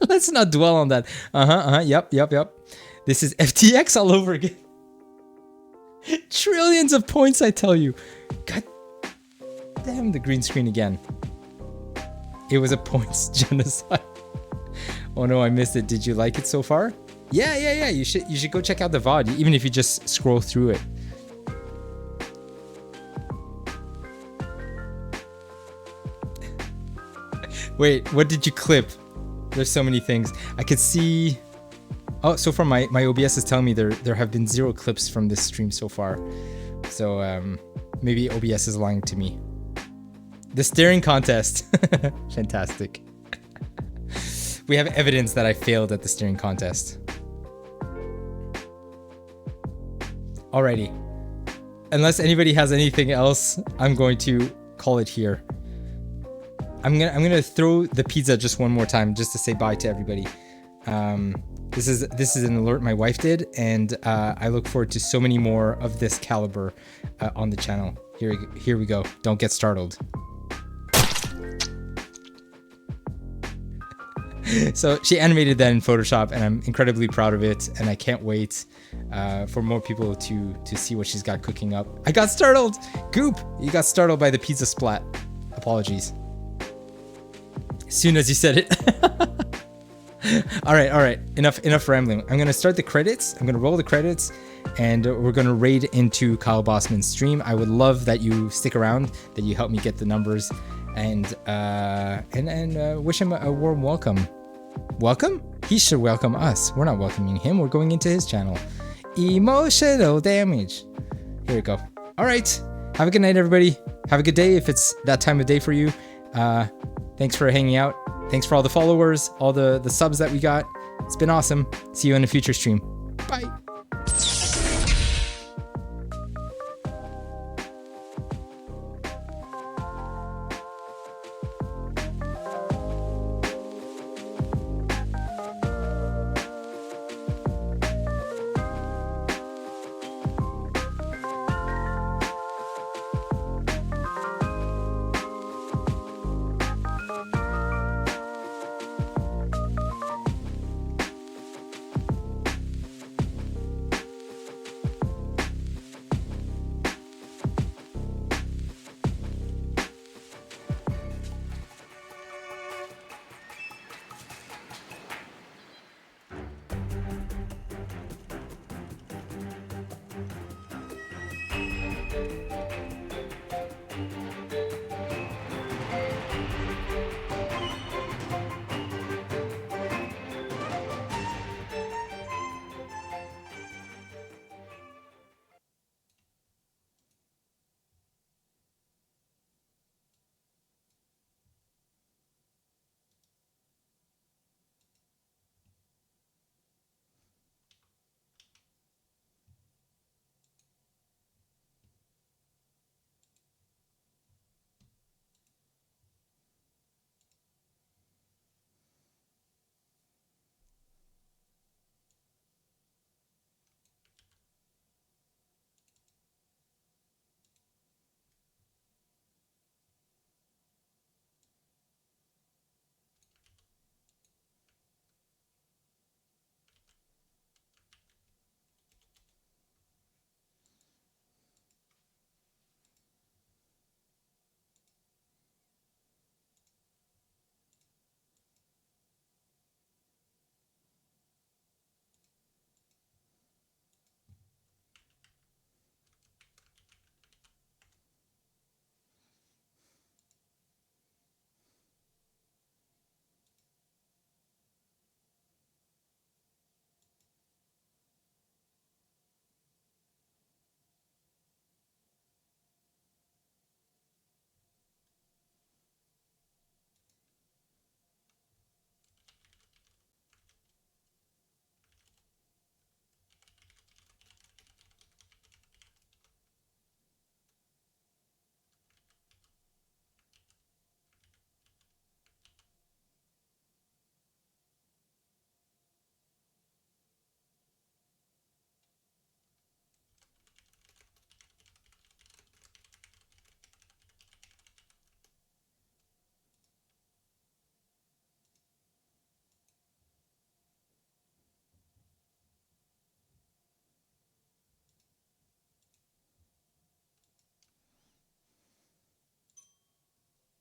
let's not dwell on that. Yep. This is FTX all over again. Trillions of points, I tell you. God damn, the green screen again. It was a points genocide. Oh no, I missed it. Did you like it so far? Yeah. You should go check out the VOD, even if you just scroll through it. Wait, what did you clip? There's so many things. I could see... Oh, so far my OBS is telling me there have been 0 clips from this stream so far. So maybe OBS is lying to me. The staring contest. Fantastic. We have evidence that I failed at the staring contest. Alrighty. Unless anybody has anything else, I'm going to call it here. I'm gonna throw the pizza just one more time, just to say bye to everybody. This is an alert my wife did, and I look forward to so many more of this caliber on the channel. Here we go. Don't get startled. So she animated that in Photoshop, and I'm incredibly proud of it, and I can't wait for more people to see what she's got cooking up. I got startled! Goop! You got startled by the pizza splat. Apologies. As soon as you said it. All right. Enough rambling. I'm gonna start the credits. I'm gonna roll the credits, and we're gonna raid into Kyle Bossman's stream. I would love that you stick around, that you help me get the numbers, and wish him a warm welcome. Welcome? He should welcome us. We're not welcoming him. We're going into his channel. Emotional damage. Here we go. All right. Have a good night, everybody. Have a good day if it's that time of day for you. Thanks for hanging out. Thanks for all the followers, all the subs that we got. It's been awesome. See you in a future stream. Bye.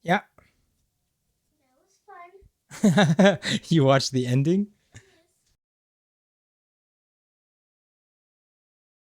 Yeah. That was fun. You watched the ending?